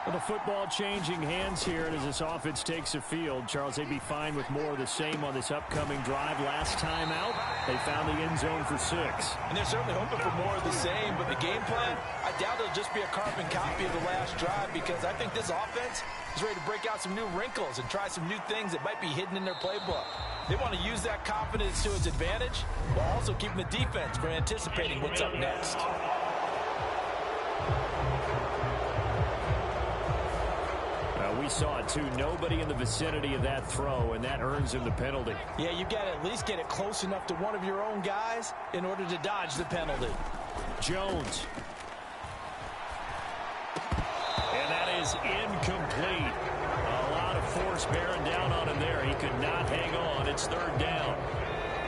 Well, the football changing hands here as this offense takes the field. Charles, they'd be fine with more of the same on this upcoming drive. Last time out, they found the end zone for 6. And they're certainly hoping for more of the same, but the game plan, I doubt it'll just be a carbon copy of the last drive because I think this offense is ready to break out some new wrinkles and try some new things that might be hidden in their playbook. They want to use that confidence to its advantage while also keeping the defense from anticipating what's up next. We saw it, too. Nobody in the vicinity of that throw, and that earns him the penalty. Yeah, you've got to at least get it close enough to one of your own guys in order to dodge the penalty. Jones. And that is incomplete. A lot of force bearing down on him there. He could not hang on. It's 3rd down.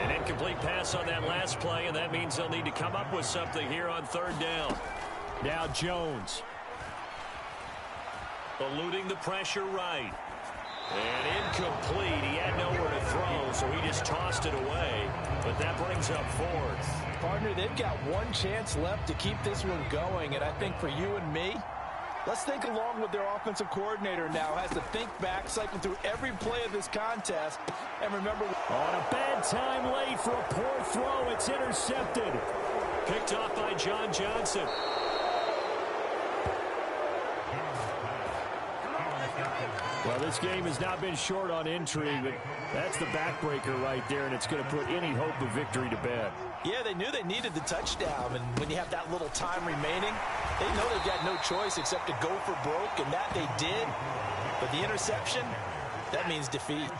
An incomplete pass on that last play, and that means they'll need to come up with something here on 3rd down. Now Jones. Eluding the pressure right. And incomplete. He had nowhere to throw, so he just tossed it away. But that brings up 4th. Partner, they've got one chance left to keep this one going. And I think for you and me, let's think along with their offensive coordinator now. Has to think back, cycle through every play of this contest. And remember, on a bad time late for a poor throw. It's intercepted. Picked off by John Johnson. Well, this game has not been short on intrigue, but that's the backbreaker right there, and it's going to put any hope of victory to bed. Yeah, they knew they needed the touchdown, and when you have that little time remaining, they know they've got no choice except to go for broke, and that they did. But the interception, that means defeat.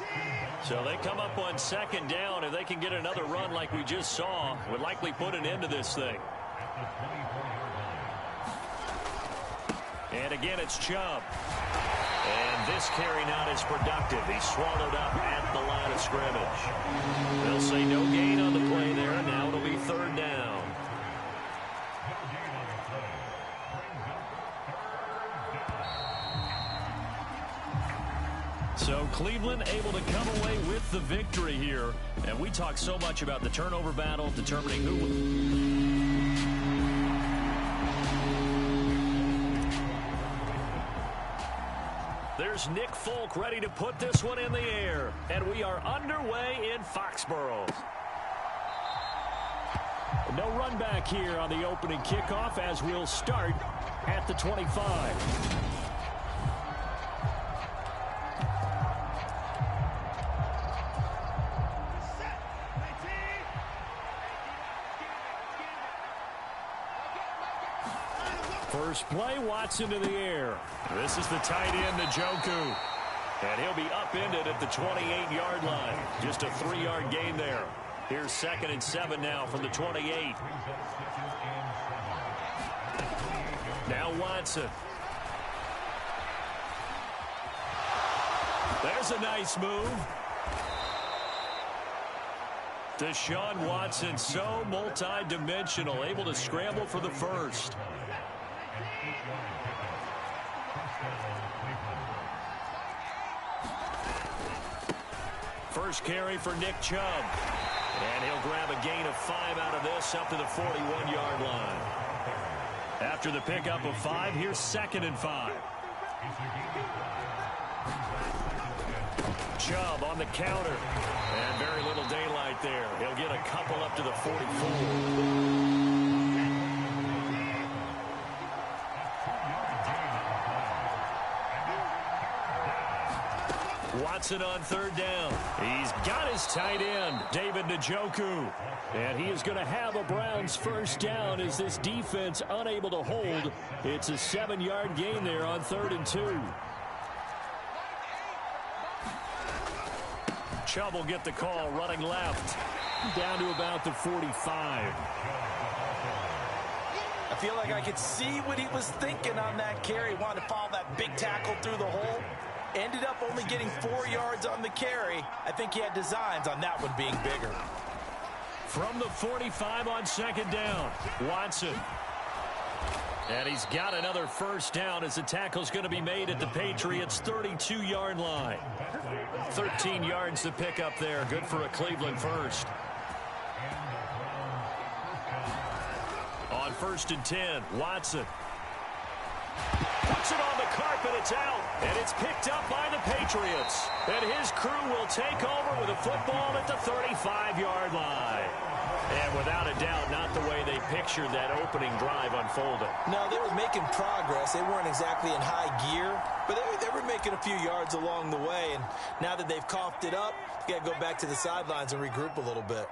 So they come up on 2nd down. If they can get another run like we just saw, would likely put an end to this thing. And again, it's Chubb. And this carry not as productive. He's swallowed up at the line of scrimmage. They'll say no gain on the play there, and now it'll be 3rd down. So Cleveland able to come away with the victory here. And we talk so much about the turnover battle, determining who will. There's Nick Folk ready to put this one in the air. And we are underway in Foxborough. No run back here on the opening kickoff as we'll start at the 25. First play, Watson to the air. This is the tight end, Njoku. And he'll be upended at the 28-yard line. Just a 3-yard gain there. Here's 2nd and 7 now from the 28. Now Watson. There's a nice move. Deshaun Watson, so multi-dimensional, able to scramble for the first. First carry for Nick Chubb. And he'll grab a gain of 5 out of this up to the 41-yard line. After the pickup of 5, here's 2nd and 5. Chubb on the counter. And very little daylight there. He'll get a couple up to the 44. Watson on 3rd down. He's got his tight end, David Njoku. And he is going to have a Browns first down as this defense unable to hold. It's a 7-yard gain there on 3rd and 2. Chubb will get the call running left. Down to about the 45. I feel like I could see what he was thinking on that carry. Wanted to follow that big tackle through the hole. Ended up only getting 4 yards on the carry. I think he had designs on that one being bigger. From the 45 on 2nd down, Watson. And he's got another first down as the tackle's going to be made at the Patriots' 32-yard line. 13 yards to pick up there. Good for a Cleveland first. On 1st and 10, Watson. Puts it on the carpet, it's out, and it's picked up by the Patriots. And his crew will take over with a football at the 35-yard line. And without a doubt, not the way they pictured that opening drive unfolding. No, they were making progress. They weren't exactly in high gear, but they were making a few yards along the way. And now that they've coughed it up, you got to go back to the sidelines and regroup a little bit.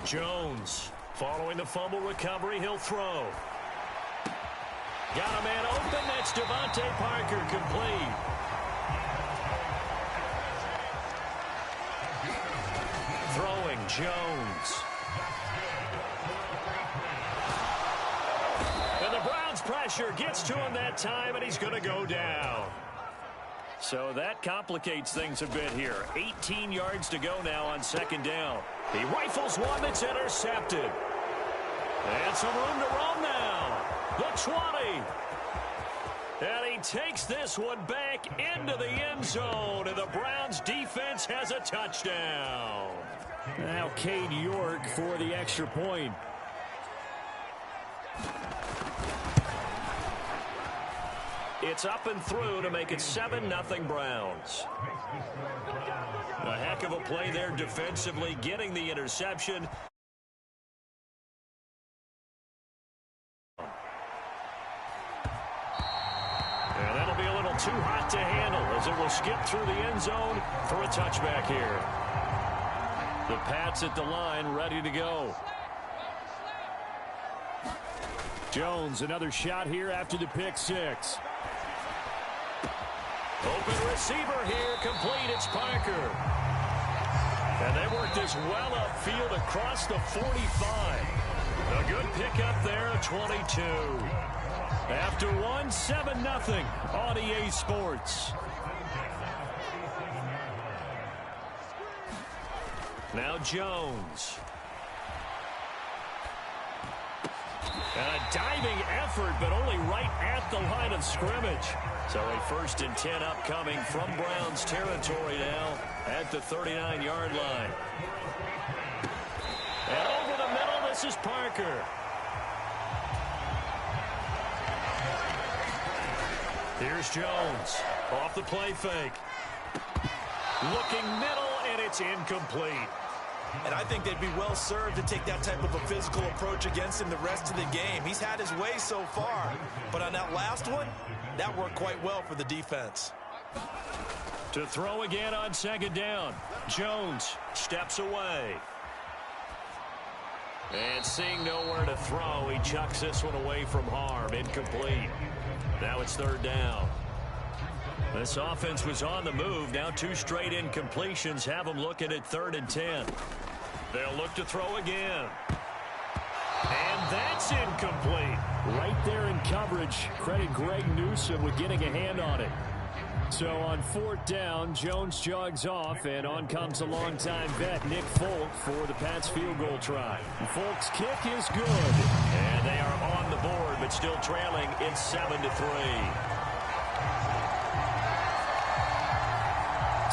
Jones, following the fumble recovery, he'll throw. Got a man open. That's Devontae Parker, complete. Throwing, Jones. And the Browns pressure gets to him that time, and he's going to go down. So that complicates things a bit here. 18 yards to go now on 2nd down. He rifles one that's intercepted. And some room to roam now. The 20. And he takes this one back into the end zone. And the Browns defense has a touchdown. Now Cade York for the extra point. It's up and through to make it 7-0 Browns. A heck of a play there defensively, getting the interception. And that'll be a little too hot to handle as it will skip through the end zone for a touchback here. The Pats at the line, ready to go. Jones, another shot here after the pick 6. Open receiver here, complete, it's Parker. And they work this well upfield across the 45. A good pickup there, a 22. After one, 7-0 on EA Sports. Now Jones. And a diving effort, but only right at the line of scrimmage. So a 1st and 10 upcoming from Browns territory now at the 39-yard line. And over the middle, this is Parker. Here's Jones off the play fake. Looking middle, and it's incomplete. And I think they'd be well served to take that type of a physical approach against him the rest of the game. He's had his way so far. But on that last one, that worked quite well for the defense. To throw again on 2nd down. Jones steps away. And seeing nowhere to throw, he chucks this one away from harm. Incomplete. Now it's 3rd down. This offense was on the move. Now 2 straight incompletions have them looking at 3rd and 10. They'll look to throw again. And that's incomplete. Right there in coverage. Credit Greg Newsome with getting a hand on it. So on 4th down, Jones jogs off, and on comes a longtime vet, Nick Folk, for the Pats field goal try. Folk's kick is good. And they are on the board, but still trailing. It's 7-3.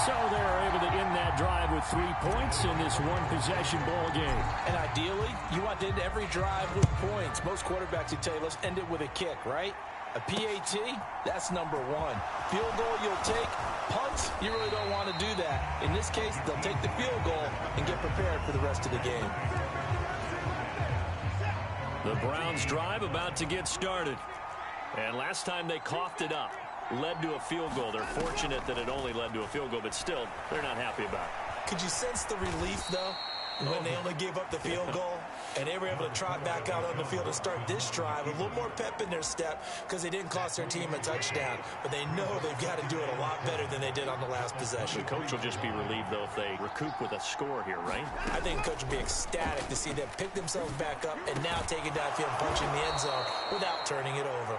So they're able to end that drive with 3 points in this one-possession ball game. And ideally, you want to end every drive with points. Most quarterbacks would tell you, let's end it with a kick, right? A PAT, that's number 1. Field goal you'll take. Punts, you really don't want to do that. In this case, they'll take the field goal and get prepared for the rest of the game. The Browns drive about to get started. And last time they coughed it up, led to a field goal. They're fortunate that it only led to a field goal, but still, they're not happy about it. Could you sense the relief, though, when they only gave up the field goal and they were able to trot back out on the field and start this drive with a little more pep in their step because they didn't cost their team a touchdown, but they know they've got to do it a lot better than they did on the last possession. The coach will just be relieved, though, if they recoup with a score here, right? I think the coach will be ecstatic to see them pick themselves back up and now take it downfield, punching the end zone without turning it over.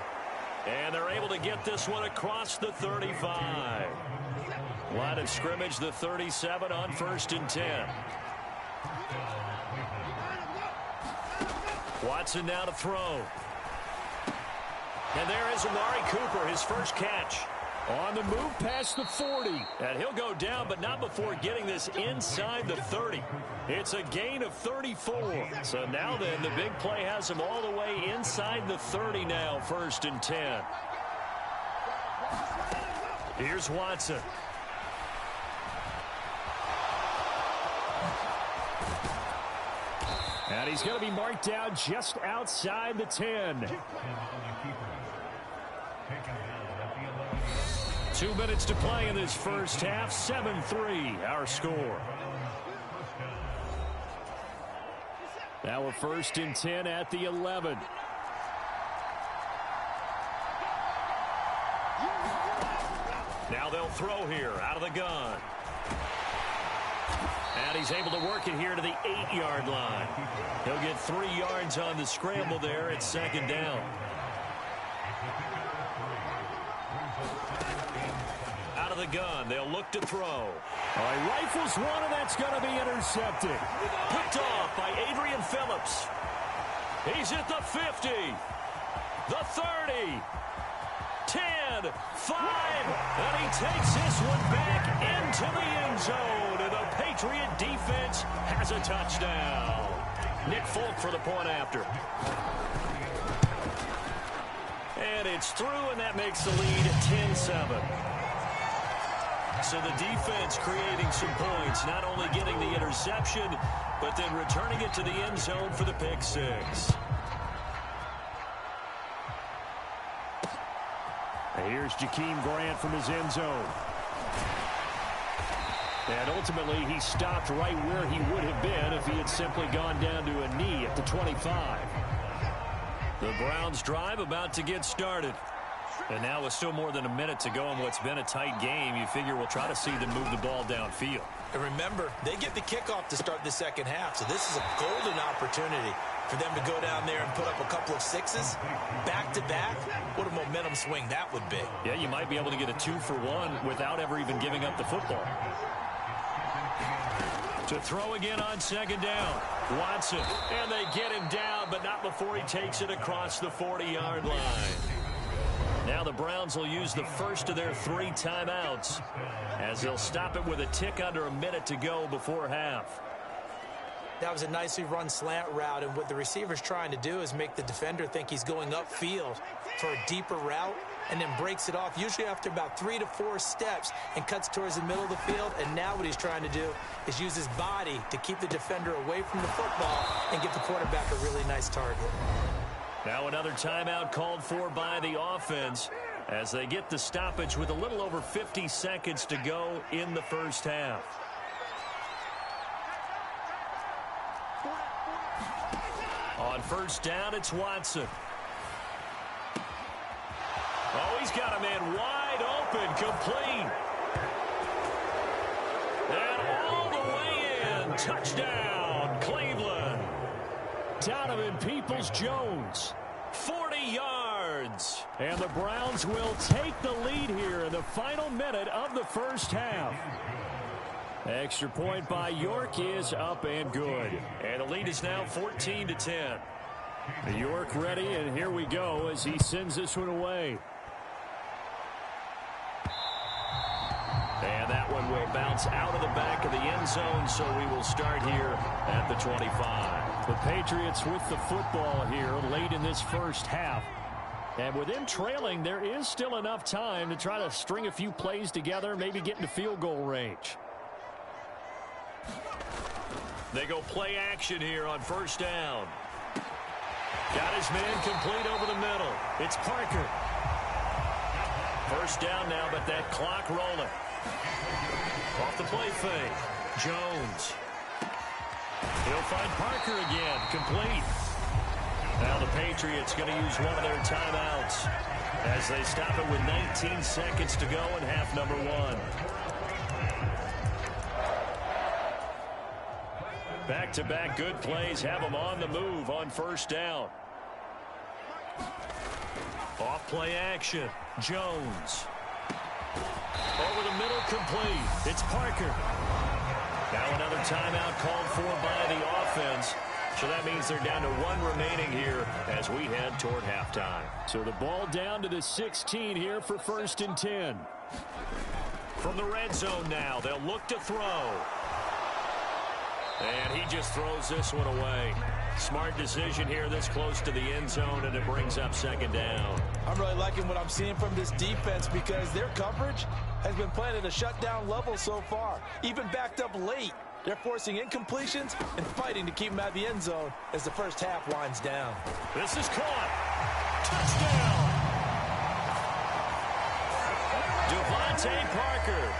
And they're able to get this one across the 35. Line of scrimmage, the 37 on 1st and 10. Watson now to throw. And there is Amari Cooper, his first catch. On the move past the 40. And he'll go down, but not before getting this inside the 30. It's a gain of 34. So now then, the big play has him all the way inside the 30 now, 1st and 10. Here's Watson. And he's going to be marked down just outside the 10. 2 minutes to play in this first half. 7-3, our score. Now a 1st and 10 at the 11. Now they'll throw here out of the gun. And he's able to work it here to the 8-yard line. He'll get 3 yards on the scramble there at 2nd down. Out of the gun, they'll look to throw. He rifles one, and that's going to be intercepted. Picked off by Adrian Phillips. He's at the 50, the 30, 10, 5, and he takes this one back into the end zone, and the Patriot defense has a touchdown. Nick Folk for the point after. And it's through, and that makes the lead 10-7. So the defense creating some points, not only getting the interception, but then returning it to the end zone for the pick six. Here's Jakeem Grant from his end zone. And ultimately, he stopped right where he would have been if he had simply gone down to a knee at the 25. The Browns drive about to get started. And now with still more than a minute to go in what's been a tight game, you figure we'll try to see them move the ball downfield. And remember, they get the kickoff to start the second half, so this is a golden opportunity for them to go down there and put up a couple of sixes back-to-back. What a momentum swing that would be. Yeah, you might be able to get a 2-for-1 without ever even giving up the football. To throw again on second down. Watson, and they get him down, but not before he takes it across the 40-yard line. Now the Browns will use the first of their 3 timeouts as they'll stop it with a tick under a minute to go before half. That was a nicely run slant route, and what the receiver's trying to do is make the defender think he's going upfield for a deeper route and then breaks it off, usually after about 3 to 4 steps, and cuts towards the middle of the field. And now what he's trying to do is use his body to keep the defender away from the football and give the quarterback a really nice target. Now another timeout called for by the offense as they get the stoppage with a little over 50 seconds to go in the first half. On first down, it's Watson. Oh, he's got a man wide open, complete. And all the way in. Touchdown, Cleveland. Donovan Peoples-Jones. 40 yards. And the Browns will take the lead here in the final minute of the first half. Extra point by York is up and good. And the lead is now 14-10. York ready, and here we go as he sends this one away. And that one will bounce out of the back of the end zone, so we will start here at the 25. The Patriots with the football here late in this first half. And with them trailing, there is still enough time to try to string a few plays together, maybe get into field goal range. They go play action here on first down. Got his man complete over the middle. It's Parker. First down now, but that clock rolling. Off the play fake. Jones. He'll find Parker again. Complete. Now the Patriots going to use one of their timeouts as they stop it with 19 seconds to go in half number 1. Back-to-back good plays have them on the move on first down. Off play action. Jones. Over the middle, complete. It's Parker. Now another timeout called for by the offense. So that means they're down to 1 remaining here as we head toward halftime. So the ball down to the 16 here for 1st and 10. From the red zone now, they'll look to throw. And he just throws this one away. Smart decision here this close to the end zone, and it brings up 2nd down. I'm really liking what I'm seeing from this defense because their coverage has been playing at a shutdown level so far. Even backed up late, they're forcing incompletions and fighting to keep them out of the end zone as the first half winds down. This is caught. Touchdown! Devontae Parker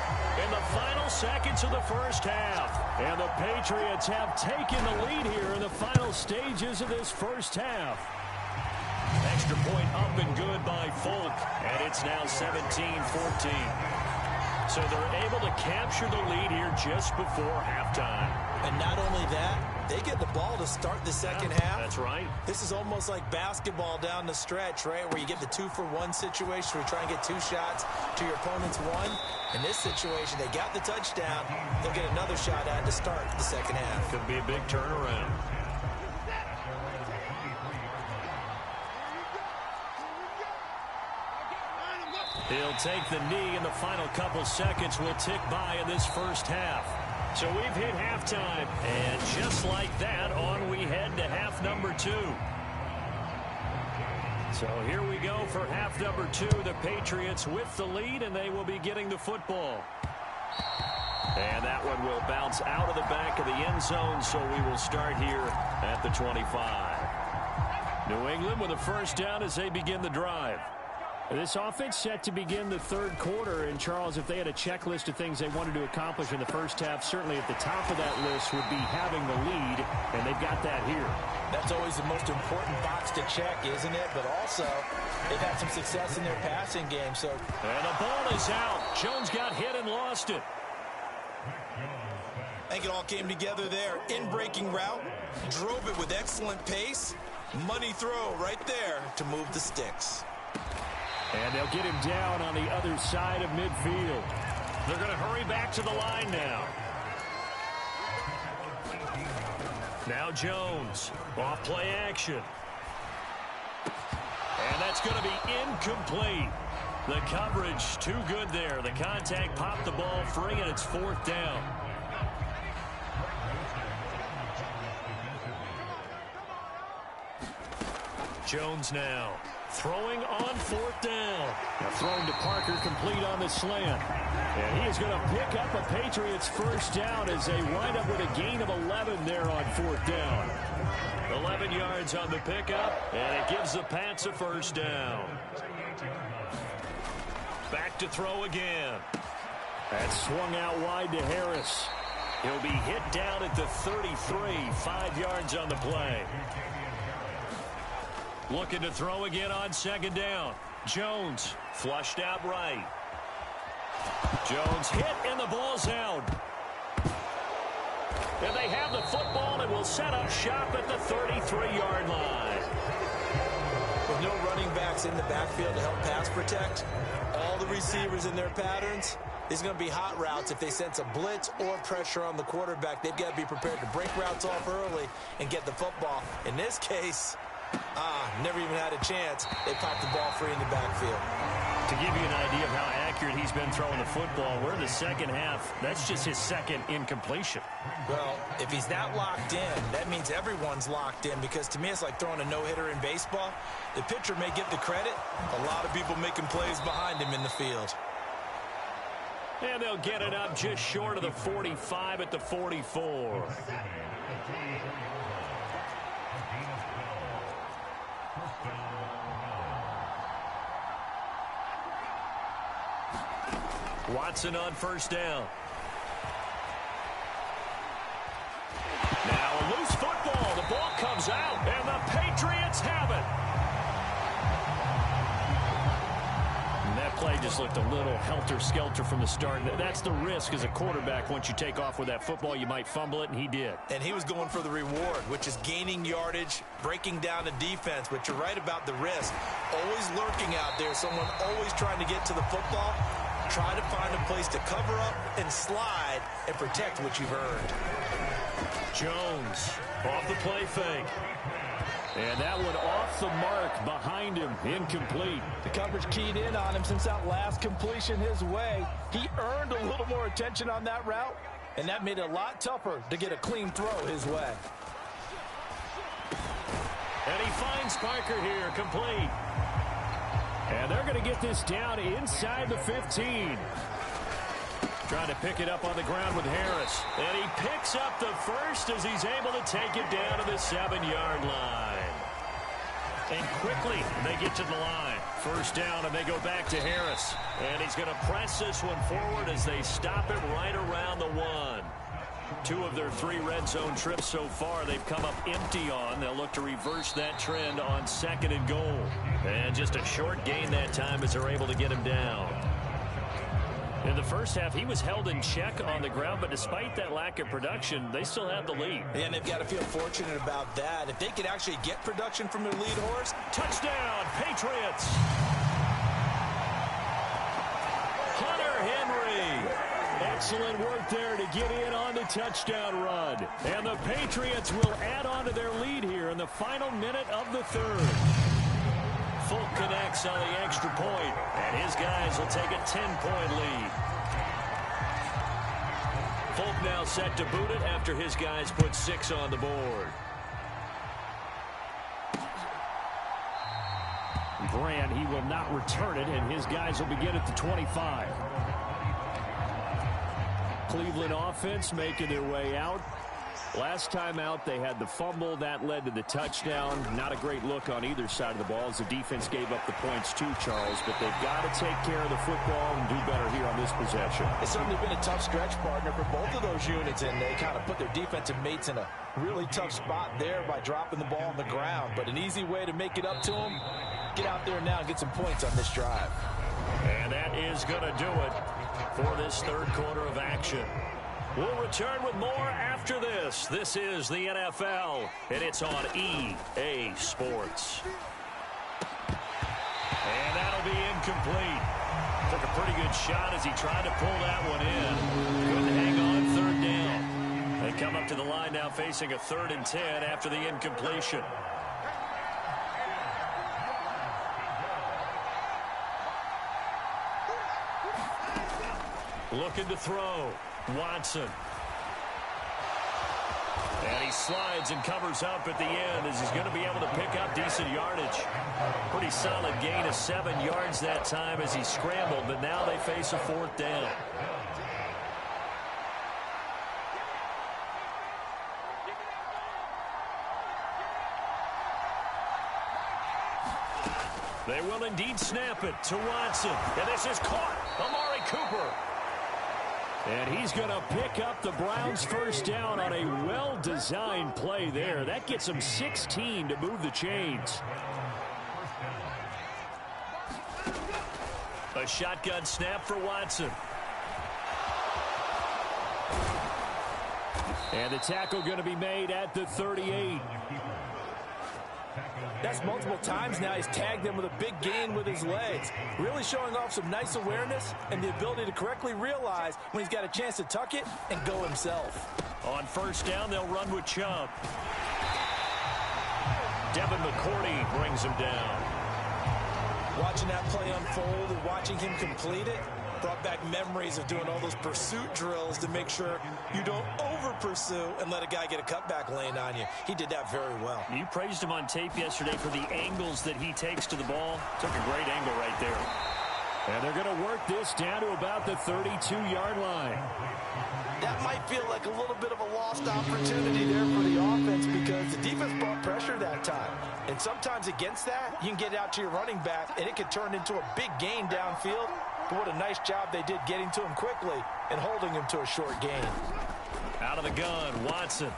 in the final seconds of the first half. And the Patriots have taken the lead here in the final stages of this first half. Extra point up and good by Folk. And it's now 17-14. So they're able to capture the lead here just before halftime. And not only that, they get the ball to start the second half. That's right. This is almost like basketball down the stretch, right, where you get the 2-for-1 situation where you try and get 2 shots to your opponent's 1. In this situation, they got the touchdown. They'll get another shot at to start the second half. Could be a big turnaround. He'll take the knee, and the final couple seconds will tick by in this first half. So we've hit halftime, and just like that, on we head to half number 2. So here we go for half number 2. The Patriots with the lead, and they will be getting the football. And that one will bounce out of the back of the end zone, so we will start here at the 25. New England with a first down as they begin the drive. This offense set to begin the 3rd quarter, and Charles, if they had a checklist of things they wanted to accomplish in the first half, certainly at the top of that list would be having the lead, and they've got that here. That's always the most important box to check, isn't it? But also, they've had some success in their passing game. So, and the ball is out. Jones got hit and lost it. I think it all came together there. In-breaking route, drove it with excellent pace. Money throw right there to move the sticks. And they'll get him down on the other side of midfield. They're going to hurry back to the line now. Now Jones, off play action. And And that's going to be incomplete. The coverage too good there. The contact popped the ball free, and it's 4th down. Jones now throwing on 4th down. Now thrown to Parker, complete on the slant. And he is going to pick up a Patriots first down as they wind up with a gain of 11 there on 4th down. 11 yards on the pickup, and it gives the Pats a first down. Back to throw again. That's swung out wide to Harris. He'll be hit down at the 33, 5 yards on the play. Looking to throw again on 2nd down. Jones flushed out right. Jones hit, and the ball's out. And they have the football and will set up shop at the 33-yard line. With no running backs in the backfield to help pass protect, all the receivers in their patterns, there's going to be hot routes. If they sense a blitz or pressure on the quarterback, they've got to be prepared to break routes off early and get the football. In this case, never even had a chance. They popped the ball free in the backfield. To give you an idea of how accurate he's been throwing the football, we're in the second half. That's just his second incompletion. Well, if he's that locked in, that means everyone's locked in, because to me it's like throwing a no-hitter in baseball. The pitcher may get the credit. A lot of people making plays behind him in the field. And they'll get it up just short of the 45 at the 44. Watson on first down. Now a loose football. The ball comes out, and the Patriots have it. And that play just looked a little helter-skelter from the start. That's the risk as a quarterback. Once you take off with that football, you might fumble it, and he did. And he was going for the reward, which is gaining yardage, breaking down the defense. But you're right about the risk. Always lurking out there, someone always trying to get to the football. Try to find a place to cover up and slide and protect what you've earned. Jones off the play fake. And that one off the mark behind him, incomplete. The coverage keyed in on him since that last completion his way. He earned a little more attention on that route, and that made it a lot tougher to get a clean throw his way. And he finds Parker here, complete. And they're going to get this down inside the 15. Trying to pick it up on the ground with Harris. And he picks up the first as he's able to take it down to the 7-yard line. And quickly they get to the line. First down, and they go back to Harris. And he's going to press this one forward as they stop him right around the 1. 2 of their 3 red zone trips so far they've come up empty on. They'll look to reverse that trend on 2nd and goal. And just a short gain that time as they're able to get him down. In the first half, he was held in check on the ground, but despite that lack of production, they still have the lead. And they've got to feel fortunate about that. If they could actually get production from their lead horse. Touchdown, Patriots! Hunter Henry! Excellent work there to get in on the touchdown run. And the Patriots will add on to their lead here in the final minute of the 3rd. Folk connects on the extra point, and his guys will take a 10-point lead. Folk now set to boot it after his guys put 6 on the board. Grant, he will not return it, and his guys will begin at the 25. Cleveland offense making their way out. Last time out, they had the fumble. That led to the touchdown. Not a great look on either side of the ball as the defense gave up the points too, Charles. But they've got to take care of the football and do better here on this possession. It's certainly been a tough stretch, partner, for both of those units, and they kind of put their defensive mates in a really tough spot there by dropping the ball on the ground. But an easy way to make it up to them, get out there now and get some points on this drive. And that is going to do it for this 3rd quarter of action. We'll return with more after this. This is the NFL, and it's on EA Sports. And that'll be incomplete. Took a pretty good shot as he tried to pull that one in. Couldn't hang on 3rd down. They come up to the line now facing a 3rd and 10 after the incompletion. Looking to throw. Watson. And he slides and covers up at the end as he's going to be able to pick up decent yardage. Pretty solid gain of 7 yards that time as he scrambled, but now they face a 4th down. They will indeed snap it to Watson. And this is caught. Amari Cooper. And he's going to pick up the Browns' first down on a well-designed play there. That gets him 16 to move the chains. A shotgun snap for Watson. And the tackle going to be made at the 38. That's multiple times now he's tagged them with a big gain with his legs. Really showing off some nice awareness and the ability to correctly realize when he's got a chance to tuck it and go himself. On first down, they'll run with Chubb. Devin McCourty brings him down. Watching that play unfold and watching him complete it brought back memories of doing all those pursuit drills to make sure you don't over-pursue and let a guy get a cutback lane on you. He did that very well. You praised him on tape yesterday for the angles that he takes to the ball. Took a great angle right there. And they're going to work this down to about the 32-yard line. That might feel like a little bit of a lost opportunity there for the offense because the defense brought pressure that time. And sometimes against that, you can get out to your running back, and it could turn into a big gain downfield. But what a nice job they did getting to him quickly and holding him to a short gain. Out of the gun, Watson.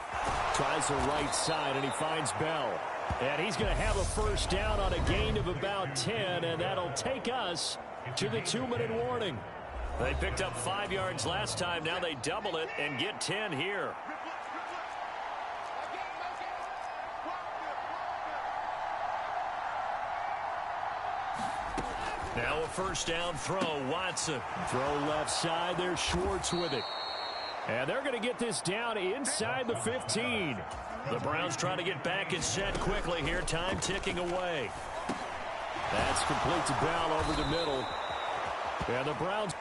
Tries the right side, and he finds Bell. And he's going to have a first down on a gain of about 10, and that'll take us to the 2-minute warning. They picked up 5 yards last time. Now they double it and get 10 here. Now a first down throw, Watson. Throw left side, there's Schwartz with it. And they're going to get this down inside the 15. The Browns trying to get back and set quickly here. Time ticking away. That's complete to Bell over the middle. And the Browns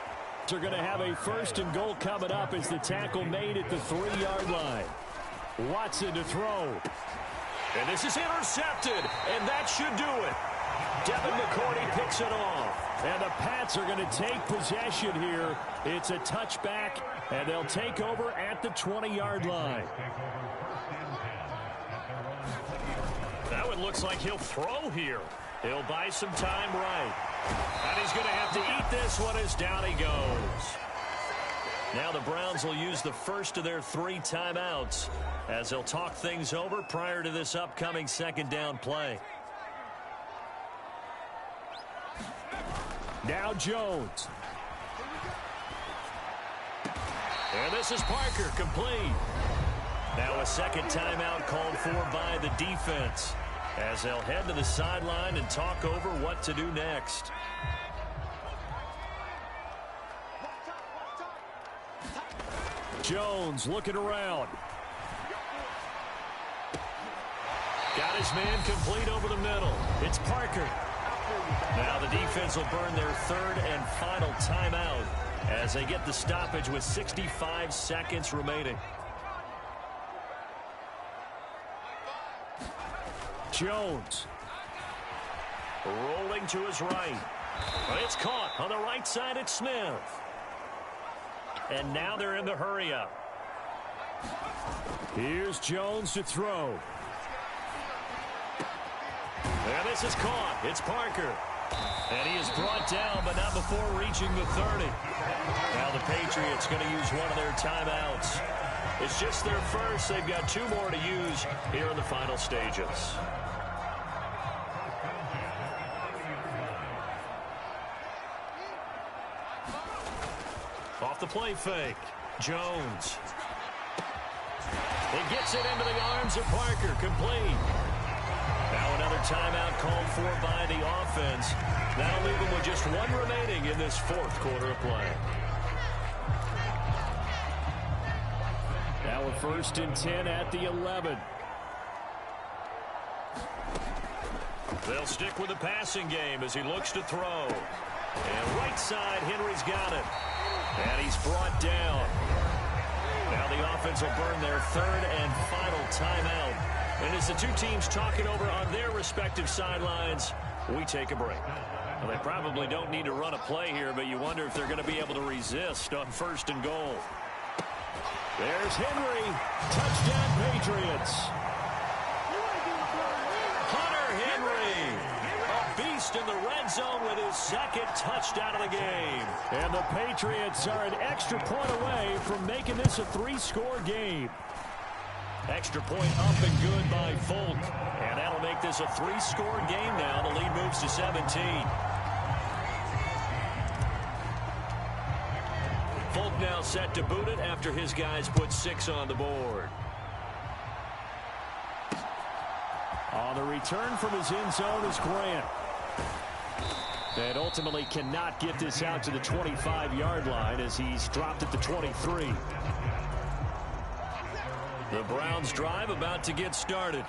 are going to have a 1st and goal coming up as the tackle made at the 3-yard line. Watson to throw. And this is intercepted, and that should do it. Devin McCourty picks it off. And the Pats are going to take possession here. It's a touchback, and they'll take over at the 20-yard line. Now it looks like he'll throw here. He'll buy some time right. And he's going to have to eat this one as down he goes. Now the Browns will use the first of their 3 timeouts as they'll talk things over prior to this upcoming 2nd down play. Now Jones. And this is Parker, complete. Now a 2nd timeout called for by the defense as they'll head to the sideline and talk over what to do next. Jones looking around. Got his man complete over the middle. It's Parker. Now the defense will burn their 3rd and final timeout as they get the stoppage with 65 seconds remaining. Jones. Rolling to his right. It's caught on the right side at Smith. And now they're in the hurry-up. Here's Jones to throw. And this is caught. It's Parker. And he is brought down, but not before reaching the 30. Now the Patriots going to use one of their timeouts. It's just their first. They've got 2 more to use here in the final stages. Off the play fake. Jones. He gets it into the arms of Parker. Complete. Now another timeout called for by the offense. That'll leave them with just 1 remaining in this 4th quarter of play. Now a 1st and 10 at the 11. They'll stick with the passing game as he looks to throw. And right side, Henry's got it. And he's brought down. Now the offense will burn their third and final timeout. And as the two teams talk it over on their respective sidelines, we take a break. Well, they probably don't need to run a play here, but you wonder if they're going to be able to resist on 1st and goal. There's Henry. Touchdown, Patriots. Hunter Henry, a beast in the red zone with his 2nd touchdown of the game. And the Patriots are an extra point away from making this a 3-score game. Extra point up and good by Folk. And that'll make this a 3-score game now. The lead moves to 17. Folk now set to boot it after his guys put 6 on the board. On the return from his end zone is Grant. And ultimately cannot get this out to the 25-yard line as he's dropped at the 23. The Browns drive about to get started.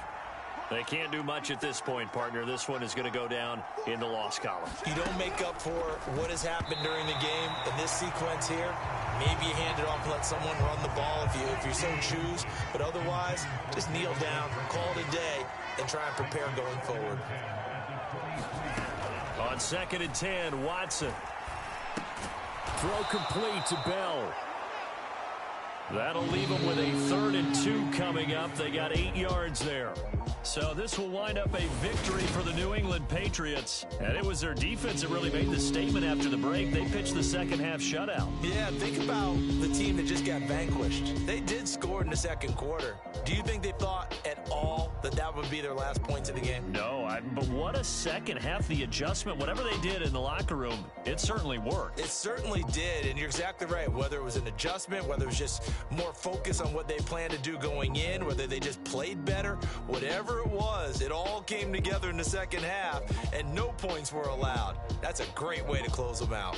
They can't do much at this point, partner. This one is going to go down in the loss column. You don't make up for what has happened during the game in this sequence here. Maybe you hand it off and let someone run the ball if you so choose. But otherwise, just kneel down, call it a day, and try and prepare going forward. On 2nd and 10, Watson. Throw complete to Bell. That'll leave them with a 3rd and 2 coming up. They got 8 yards there. So this will wind up a victory for the New England Patriots. And it was their defense that really made the statement after the break. They pitched the 2nd half shutout. Yeah, think about the team that just got vanquished. They did score in the 2nd quarter. Do you think they thought at all that would be their last points of the game? No, but what a 2nd half. The adjustment, whatever they did in the locker room, it certainly worked. It certainly did, and you're exactly right. Whether it was an adjustment, whether it was just more focus on what they planned to do going in, whether they just played better, whatever it was, it all came together in the 2nd half, and no points were allowed. That's a great way to close them out.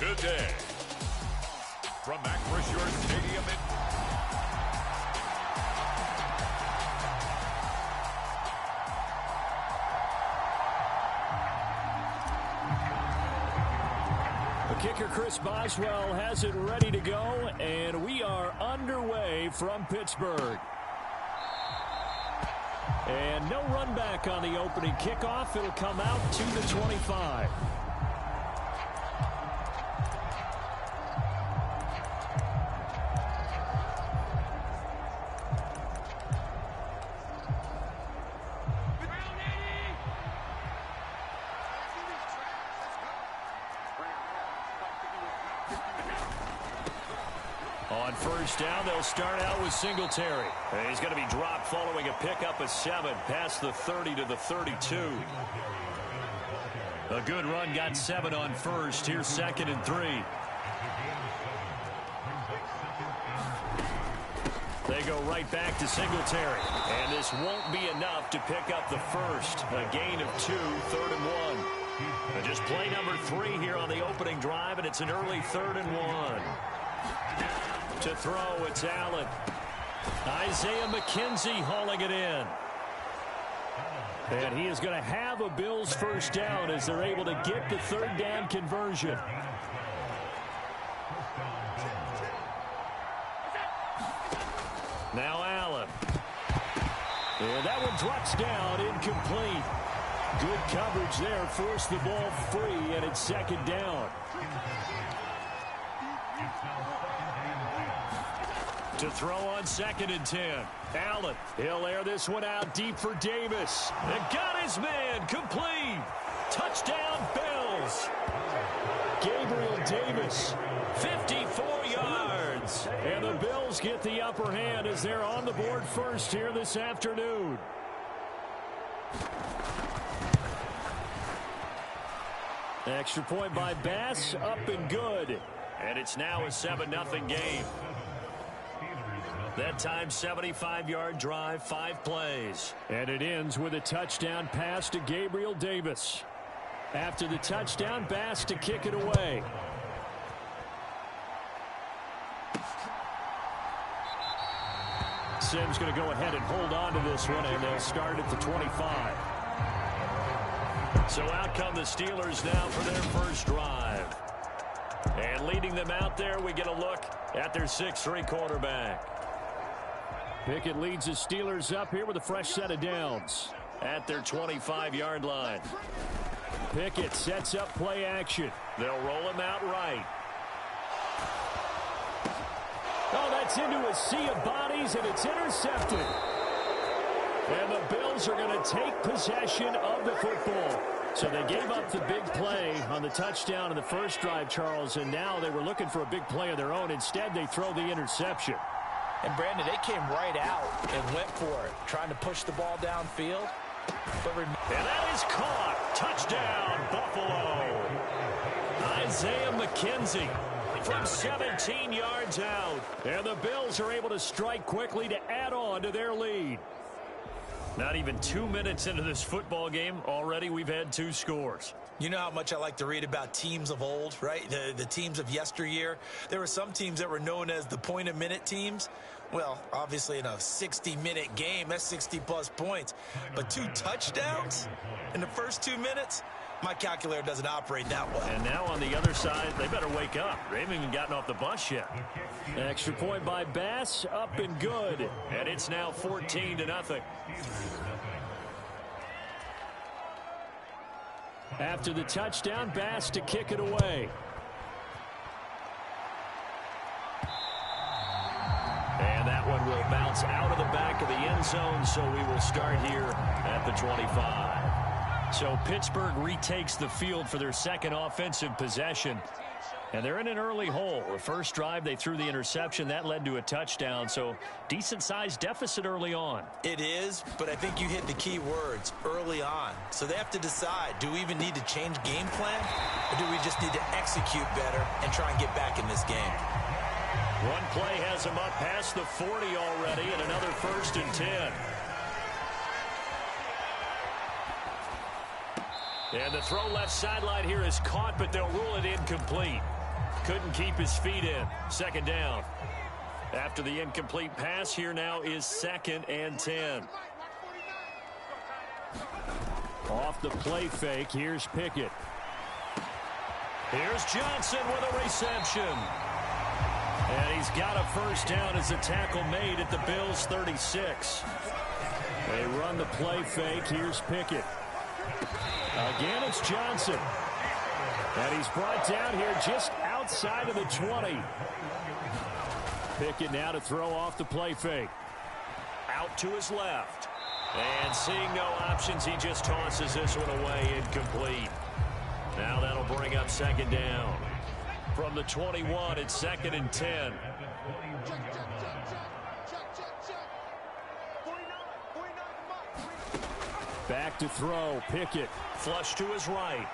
Today, from Acrisure Stadium in the kicker, Chris Boswell, has it ready to go, and we are underway from Pittsburgh. And no run back on the opening kickoff. It'll come out to the 25. On first down, they'll start out with Singletary. And he's going to be dropped following a pickup of 7 past the 30 to the 32. A good run got 7 on first. Here's 2nd and 3. They go right back to Singletary. And this won't be enough to pick up the first. A gain of 2, 3rd and 1. And just play number 3 here on the opening drive, and it's an early 3rd and 1. To throw, it's Allen. Isaiah McKenzie hauling it in. And he is going to have a Bills first down as they're able to get the 3rd down conversion. Now Allen. And that one drops down, incomplete. Good coverage there, forced the ball free, and it's 2nd down. To throw on 2nd and 10. Allen, he'll air this one out deep for Davis. And got his man, complete. Touchdown, Bills. Gabriel Davis, 54 yards. And the Bills get the upper hand as they're on the board first here this afternoon. Extra point by Bass, up and good. And it's now a 7-0 game. That time, 75-yard drive, 5 plays. And it ends with a touchdown pass to Gabriel Davis. After the touchdown, Bass to kick it away. Sims going to go ahead and hold on to this one, and they'll start at the 25. So out come the Steelers now for their first drive. And leading them out there, we get a look at their 6'3" quarterback. Pickett leads the Steelers up here with a fresh set of downs at their 25-yard line. Pickett sets up play action. They'll roll him out right. Oh, that's into a sea of bodies, and it's intercepted. And the Bills are going to take possession of the football. So they gave up the big play on the touchdown in the first drive, Charles, and now they were looking for a big play of their own. Instead, they throw the interception. And, Brandon, they came right out and went for it, trying to push the ball downfield. And that is caught. Touchdown, Buffalo. Isaiah McKenzie from 17 yards out. And the Bills are able to strike quickly to add on to their lead. Not even 2 minutes into this football game, already we've had 2 scores. You know how much I like to read about teams of old, right? The teams of yesteryear. There were some teams that were known as the point-a-minute teams. Well, obviously in a 60-minute game, that's 60-plus points. But 2 touchdowns in the first 2 minutes? My calculator doesn't operate that well. And now on the other side, they better wake up. They haven't even gotten off the bus yet. Extra point by Bass, up and good. And it's now 14-0. After the touchdown, Bass to kick it away. And that one will bounce out of the back of the end zone, so we will start here at the 25. So Pittsburgh retakes the field for their second offensive possession. And they're in an early hole. The first drive, they threw the interception. That led to a touchdown. So decent-sized deficit early on. It is, but I think you hit the key words, early on. So they have to decide, do we even need to change game plan? Or do we just need to execute better and try and get back in this game? One play has them up past the 40 already, and another 1st and 10. And the throw left sideline here is caught, but they'll rule it incomplete. Couldn't keep his feet in. 2nd down. After the incomplete pass, here now is 2nd and 10. Off the play fake, here's Pickett. Here's Johnson with a reception. And he's got a first down as the tackle made at the Bills' 36. They run the play fake. Here's Pickett. Again, it's Johnson. And he's brought down here just outside of the 20. Pickett now to throw off the play fake. Out to his left. And seeing no options, he just tosses this one away, incomplete. Now that'll bring up 2nd down. From the 21, it's 2nd and 10. Back to throw. Pickett. Flush to his right.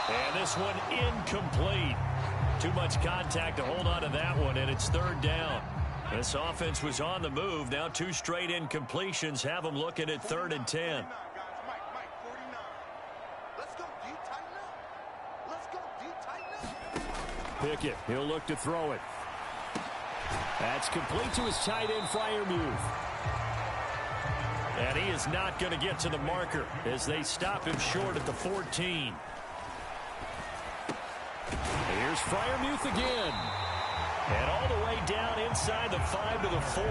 And this one incomplete. Too much contact to hold on to that one, and it's third down. This offense was on the move. Now 2 straight incompletions have them looking at 3rd and 10. Pickett, he'll look to throw it. That's complete to his tight end, Freiermuth. And he is not going to get to the marker as they stop him short at the 14. Here's Freiermuth again. And all the way down inside the 5 to the 4.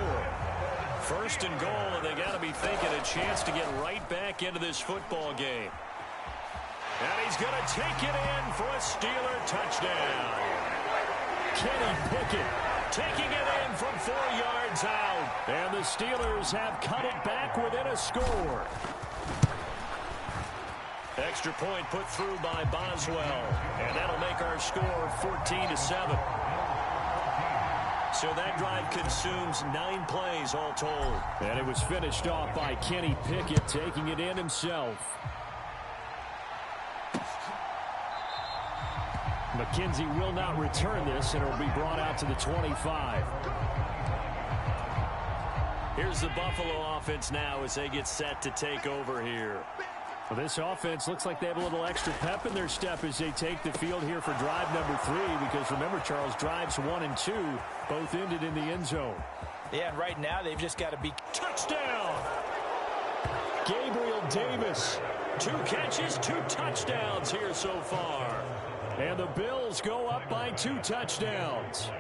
1st and goal, and they got to be thinking a chance to get right back into this football game. And he's going to take it in for a Steeler touchdown. Kenny Pickett taking it in from 4 yards out. And the Steelers have cut it back within a score. Extra point put through by Boswell. And that'll make our score 14-7. So that drive consumes 9 plays all told. And it was finished off by Kenny Pickett taking it in himself. McKenzie will not return this, and it will be brought out to the 25. Here's the Buffalo offense now as they get set to take over here. Well, this offense looks like they have a little extra pep in their step as they take the field here for drive number 3, because remember, Charles, drives 1 and 2 both ended in the end zone. Yeah, and right now they've just got to be touchdown. Gabriel Davis. 2 catches, 2 touchdowns here so far. And the Bills go up by 2 touchdowns.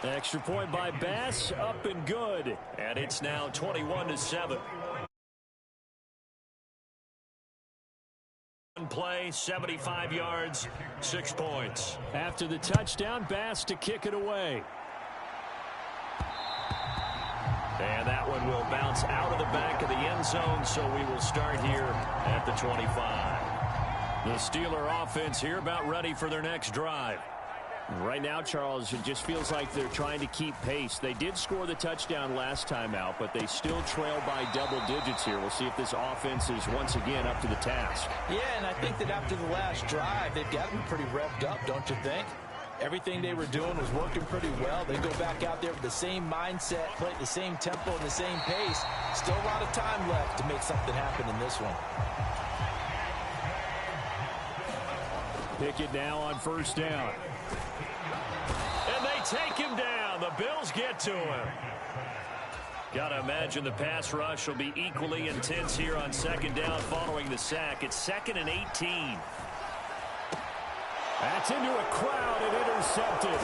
Extra point by Bass, up and good. And it's now 21-7. One play, 75 yards, 6 points. After the touchdown, Bass to kick it away. And that one will bounce out of the back of the end zone, so we will start here at the 25. The Steeler offense here about ready for their next drive. Right now, Charles, it just feels like they're trying to keep pace. They did score the touchdown last time out, but they still trail by double digits here. We'll see if this offense is once again up to the task. Yeah, and I think that after the last drive, they've got to be pretty revved up, don't you think? Everything they were doing was working pretty well. They go back out there with the same mindset, play at the same tempo and the same pace. Still a lot of time left to make something happen in this one. Pickett now on 1st down. And they take him down. The Bills get to him. Got to imagine the pass rush will be equally intense here on 2nd down following the sack. It's 2nd and 18. That's into a crowd and intercepted.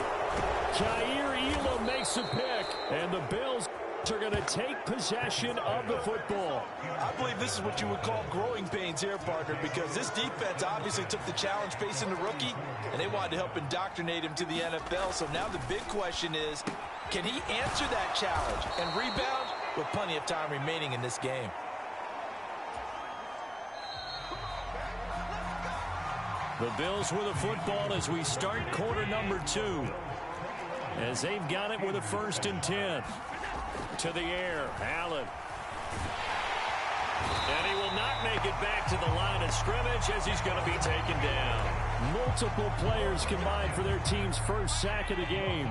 Jair Elam makes a pick, and the Bills are going to take possession of the football. I believe this is what you would call growing pains here, partner, because this defense obviously took the challenge facing the rookie, and they wanted to help indoctrinate him to the NFL. So now the big question is, can he answer that challenge and rebound with plenty of time remaining in this game? The Bills with a football as we start quarter number 2. As they've got it with a 1st and 10. To the air, Allen. And he will not make it back to the line of scrimmage as he's going to be taken down. Multiple players combined for their team's 1st sack of the game.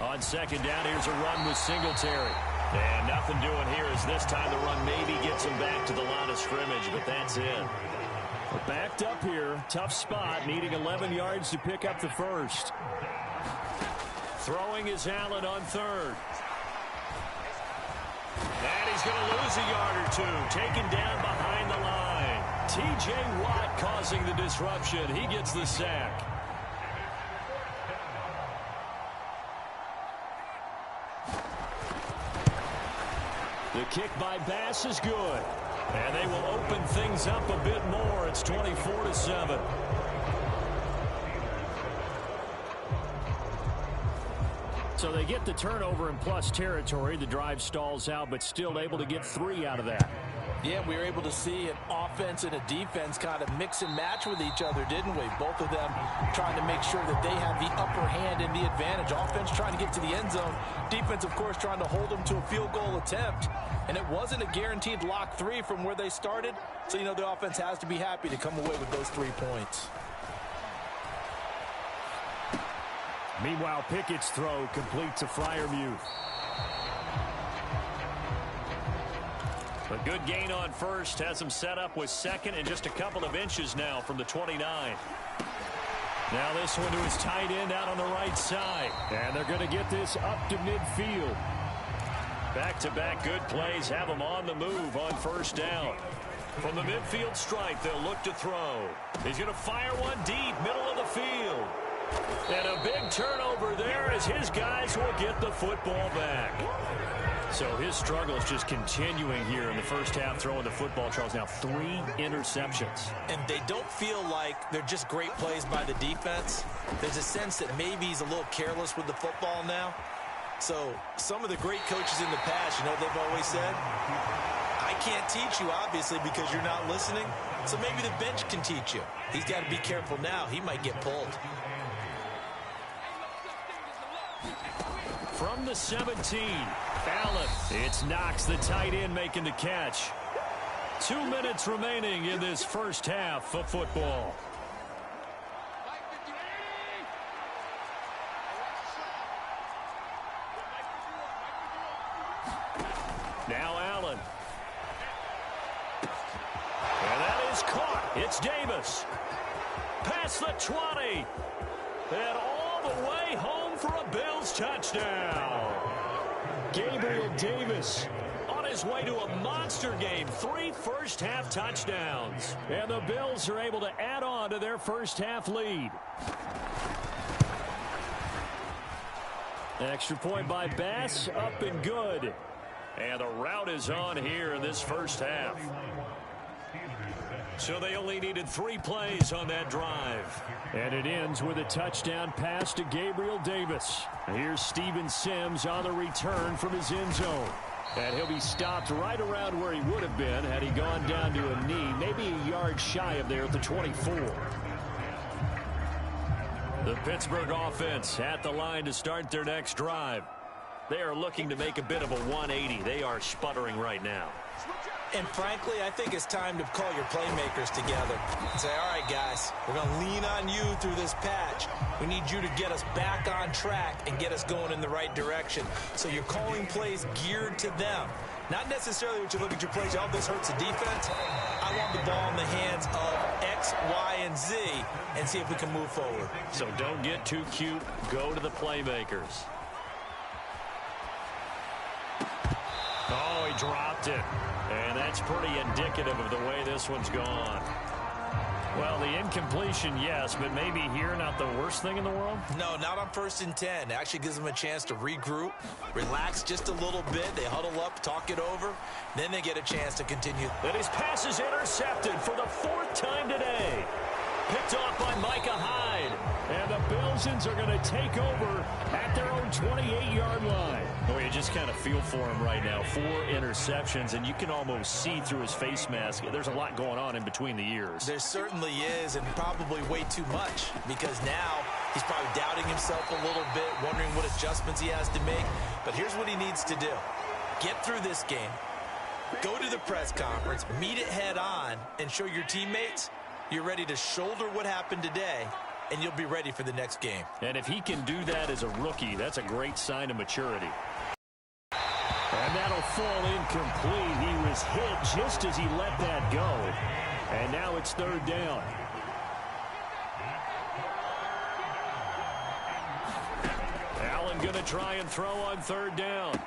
On 2nd down, here's a run with Singletary. And nothing doing here as this time the run maybe gets him back to the line of scrimmage, but that's it. Backed up here, tough spot, needing 11 yards to pick up the 1st. Throwing is Allen on 3rd. And he's going to lose a yard or 2, taken down behind the line. T.J. Watt causing the disruption. He gets the sack. The kick by Bass is good. And they will open things up a bit more. It's 24-7. So they get the turnover in plus territory. The drive stalls out, but still able to get 3 out of that. Yeah, we were able to see an offense and a defense kind of mix and match with each other, didn't we? Both of them trying to make sure that they have the upper hand and the advantage. Offense trying to get to the end zone. Defense, of course, trying to hold them to a field goal attempt. And it wasn't a guaranteed lock 3 from where they started. So, you know, the offense has to be happy to come away with those 3 points. Meanwhile, Pickett's throw complete to Freiermuth. A good gain on first, has him set up with second and just a couple of inches now from the 29. Now this one to his tight end out on the right side. And they're going to get this up to midfield. Back-to-back good plays have him on the move on first down. From the midfield stripe, they'll look to throw. He's going to fire one deep, middle of the field. And a big turnover there as his guys will get the football back. So his struggle is just continuing here in the first half, throwing the football. Charles, now 3 interceptions. And they don't feel like they're just great plays by the defense. There's a sense that maybe he's a little careless with the football now. So some of the great coaches in the past, you know, they've always said, I can't teach you, obviously, because you're not listening. So maybe the bench can teach you. He's got to be careful now. He might get pulled. From the 17, Allen. It's Knox, the tight end, making the catch. 2 minutes remaining in this first half of football. Now Allen. And that is caught. It's Davis. Past the 20. And all the way home for a Bills touchdown. Gabriel Davis on his way to a monster game. 3 first-half touchdowns. And the Bills are able to add on to their first-half lead. Extra point by Bass, up and good. And the route is on here in this first half. So they only needed 3 plays on that drive. And it ends with a touchdown pass to Gabriel Davis. Here's Steven Sims on the return from his end zone. And he'll be stopped right around where he would have been had he gone down to a knee, maybe a yard shy of there at the 24. The Pittsburgh offense at the line to start their next drive. They are looking to make a bit of a 180. They are sputtering right now. And frankly, I think it's time to call your playmakers together and say, all right, guys, we're going to lean on you through this patch. We need you to get us back on track and get us going in the right direction. So you're calling plays geared to them. Not necessarily when you look at your plays, oh, this hurts the defense. I want the ball in the hands of X, Y, and Z and see if we can move forward. So don't get too cute. Go to the playmakers. Oh, he dropped it. And that's pretty indicative of the way this one's gone. Well, the incompletion, yes, but maybe here not the worst thing in the world? No, not on 1st and 10. It actually gives them a chance to regroup, relax just a little bit. They huddle up, talk it over. Then they get a chance to continue. And his pass is intercepted for the 4th time today. Picked off by Micah Hyde. And the Bilsons are going to take over at their own 28-yard line. Oh, you just kind of feel for him right now. 4 interceptions, and you can almost see through his face mask. There's a lot going on in between the ears. There certainly is, and probably way too much, because now he's probably doubting himself a little bit, wondering what adjustments he has to make. But here's what he needs to do. Get through this game. Go to the press conference, meet it head on, and show your teammates you're ready to shoulder what happened today, and you'll be ready for the next game. And if he can do that as a rookie, that's a great sign of maturity. And that'll fall incomplete. He was hit just as he let that go. And now it's 3rd down. Allen going to try and throw on 3rd down.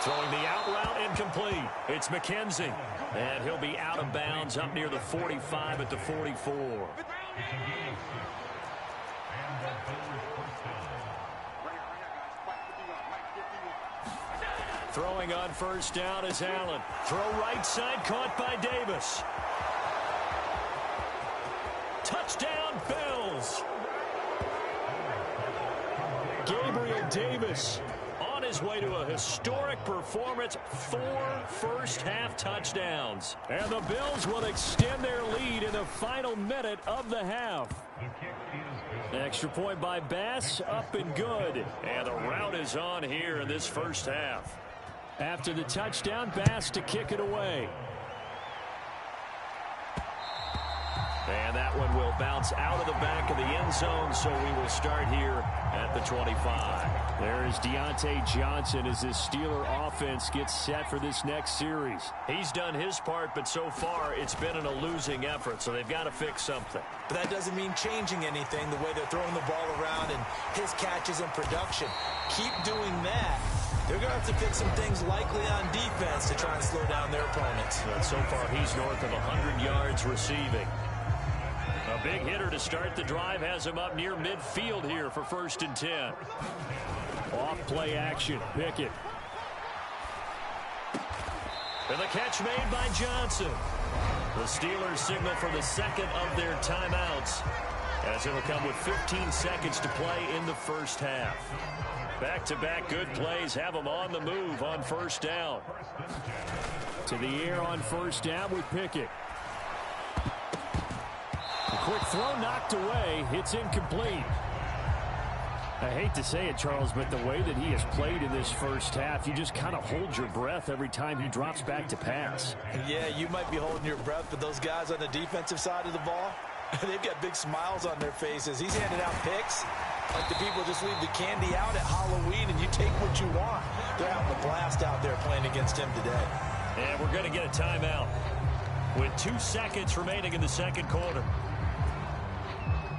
Throwing the out route incomplete. It's McKenzie. And he'll be out of bounds up near the 45 at the 44. Throwing on 1st down is Allen. Throw right side caught by Davis. Touchdown, Bills. Gabriel Davis on his way to a historic performance, 4 first-half touchdowns. And the Bills will extend their lead in the final minute of the half. Extra point by Bass, up and good. And the route is on here in this first half. After the touchdown, Bass to kick it away. And that one will bounce out of the back of the end zone, so we will start here at the 25. There is Deontay Johnson as this Steeler offense gets set for this next series. He's done his part, but so far it's been in a losing effort, so they've got to fix something. But that doesn't mean changing anything, the way they're throwing the ball around and his catches and production. Keep doing that. They're going to have to fix some things likely on defense to try and slow down their opponents. But so far he's north of 100 yards receiving. A big hitter to start the drive has him up near midfield here for 1st and 10. Off play action, Pickett. And the catch made by Johnson. The Steelers signal for the second of their timeouts, as it'll come with 15 seconds to play in the first half. Back-to-back good plays have them on the move on 1st down. To the air on 1st down with Pickett. A quick throw knocked away. It's incomplete. I hate to say it, Charles, but the way that he has played in this first half, you just kind of hold your breath every time he drops back to pass. Yeah, you might be holding your breath, but those guys on the defensive side of the ball, they've got big smiles on their faces. He's handing out picks like the people just leave the candy out at Halloween and you take what you want. They're having a blast out there playing against him today. And we're going to get a timeout with 2 seconds remaining in the second quarter.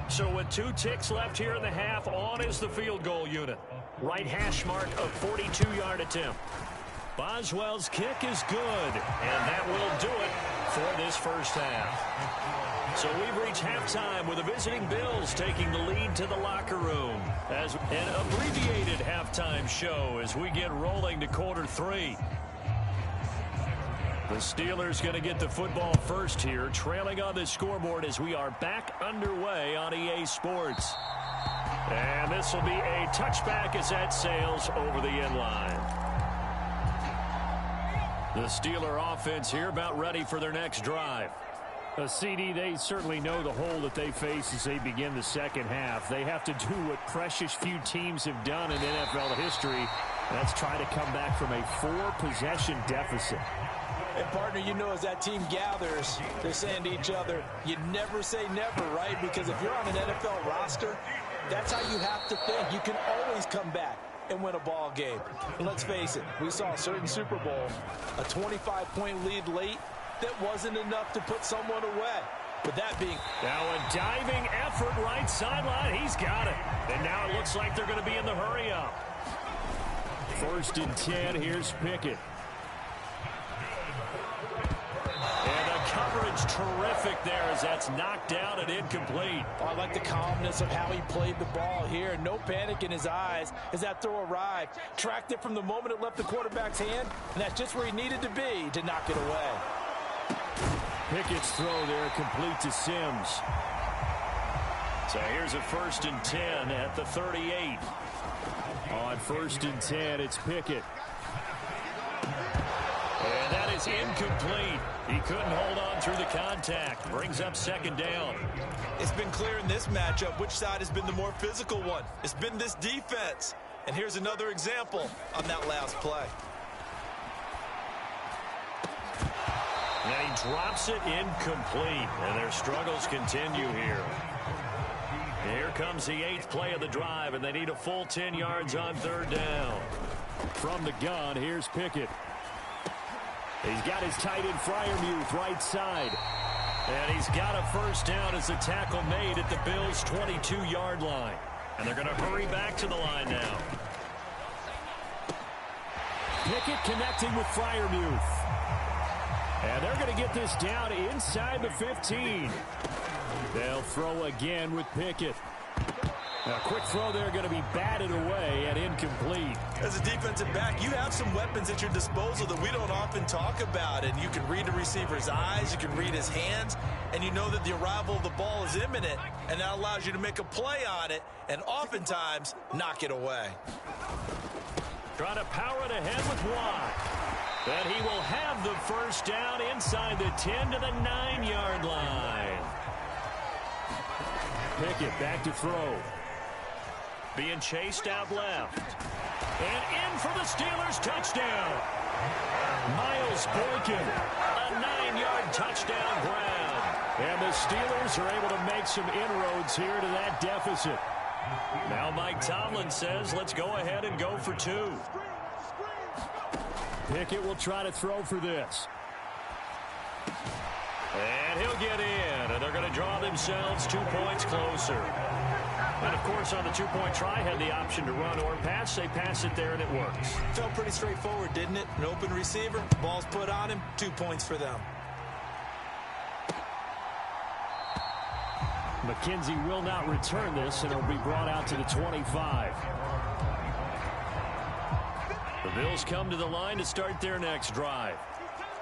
So with 2 ticks left here in the half, on is the field goal unit. Right hash mark of 42-yard attempt. Boswell's kick is good, and that will do it for this first half. So we've reached halftime with the visiting Bills taking the lead to the locker room as an abbreviated halftime show as we get rolling to quarter 3. The Steelers going to get the football first here, trailing on the scoreboard as we are back underway on EA Sports. And this will be a touchback as that sails over the end line. The Steeler offense here about ready for their next drive. CD, they certainly know the hole that they face as they begin the second half. They have to do what precious few teams have done in NFL history. That's try to come back from a 4-possession deficit. And, partner, you know, as that team gathers, they're saying to each other, you never say never, right? Because if you're on an NFL roster, that's how you have to think. You can always come back and win a ball game. And let's face it, we saw a certain Super Bowl, a 25-point lead late that wasn't enough to put someone away. But that being... Now a diving effort right sideline. He's got it. And now it looks like they're going to be in the hurry up. 1st and 10, here's Pickett. And the coverage terrific there as that's knocked down and incomplete. I like the calmness of how he played the ball here. No panic in his eyes as that throw arrived. Tracked it from the moment it left the quarterback's hand, and that's just where he needed to be to knock it away. Pickett's throw there complete to Sims. So here's a 1st and 10 at the 38. On 1st and 10, it's Pickett. And that is incomplete. He couldn't hold on through the contact. Brings up 2nd down. It's been clear in this matchup which side has been the more physical one. It's been this defense. And here's another example on that last play. And he drops it incomplete. And their struggles continue here. Here comes the 8th play of the drive, and they need a full 10 yards on 3rd down. From the gun, here's Pickett. He's got his tight end Freiermuth right side. And he's got a 1st down as the tackle made at the Bills' 22-yard line. And they're going to hurry back to the line now. Pickett connecting with Freiermuth. And they're going to get this down inside the 15. They'll throw again with Pickett. A quick throw there going to be batted away and incomplete. As a defensive back, you have some weapons at your disposal that we don't often talk about. And you can read the receiver's eyes, you can read his hands, and you know that the arrival of the ball is imminent, and that allows you to make a play on it and oftentimes knock it away. Trying to power it ahead with Watt. And he will have the first down inside the 10 to the 9-yard line. Pickett back to throw. Being chased out left. And in for the Steelers touchdown. Miles Boykin, a 9-yard touchdown grab. And the Steelers are able to make some inroads here to that deficit. Now Mike Tomlin says, let's go ahead and go for 2. Pickett will try to throw for this. And he'll get in, and they're going to draw themselves 2 points closer. And, of course, on the 2-point try, had the option to run or pass. They pass it there, and it works. Felt pretty straightforward, didn't it? An open receiver, ball's put on him, 2 points for them. McKenzie will not return this, and it'll be brought out to the 25. The Bills come to the line to start their next drive.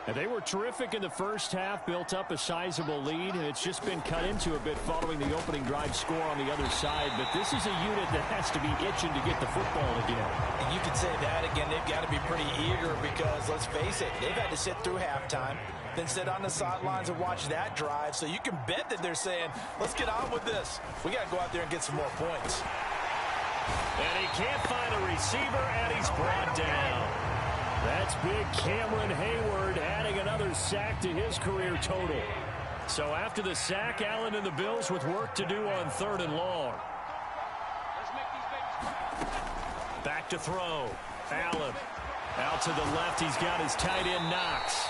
And they were terrific in the first half, built up a sizable lead, and it's just been cut into a bit following the opening drive score on the other side. But this is a unit that has to be itching to get the football again. And you could say that again, they've got to be pretty eager because, let's face it, they've had to sit through halftime, then sit on the sidelines and watch that drive. So you can bet that they're saying, let's get on with this. We got to go out there and get some more points. And he can't find a receiver, and he's brought down. That's big Cameron Hayward adding another sack to his career total. So after the sack, Allen and the Bills with work to do on 3rd and long. Back to throw. Allen out to the left. He's got his tight end Knox.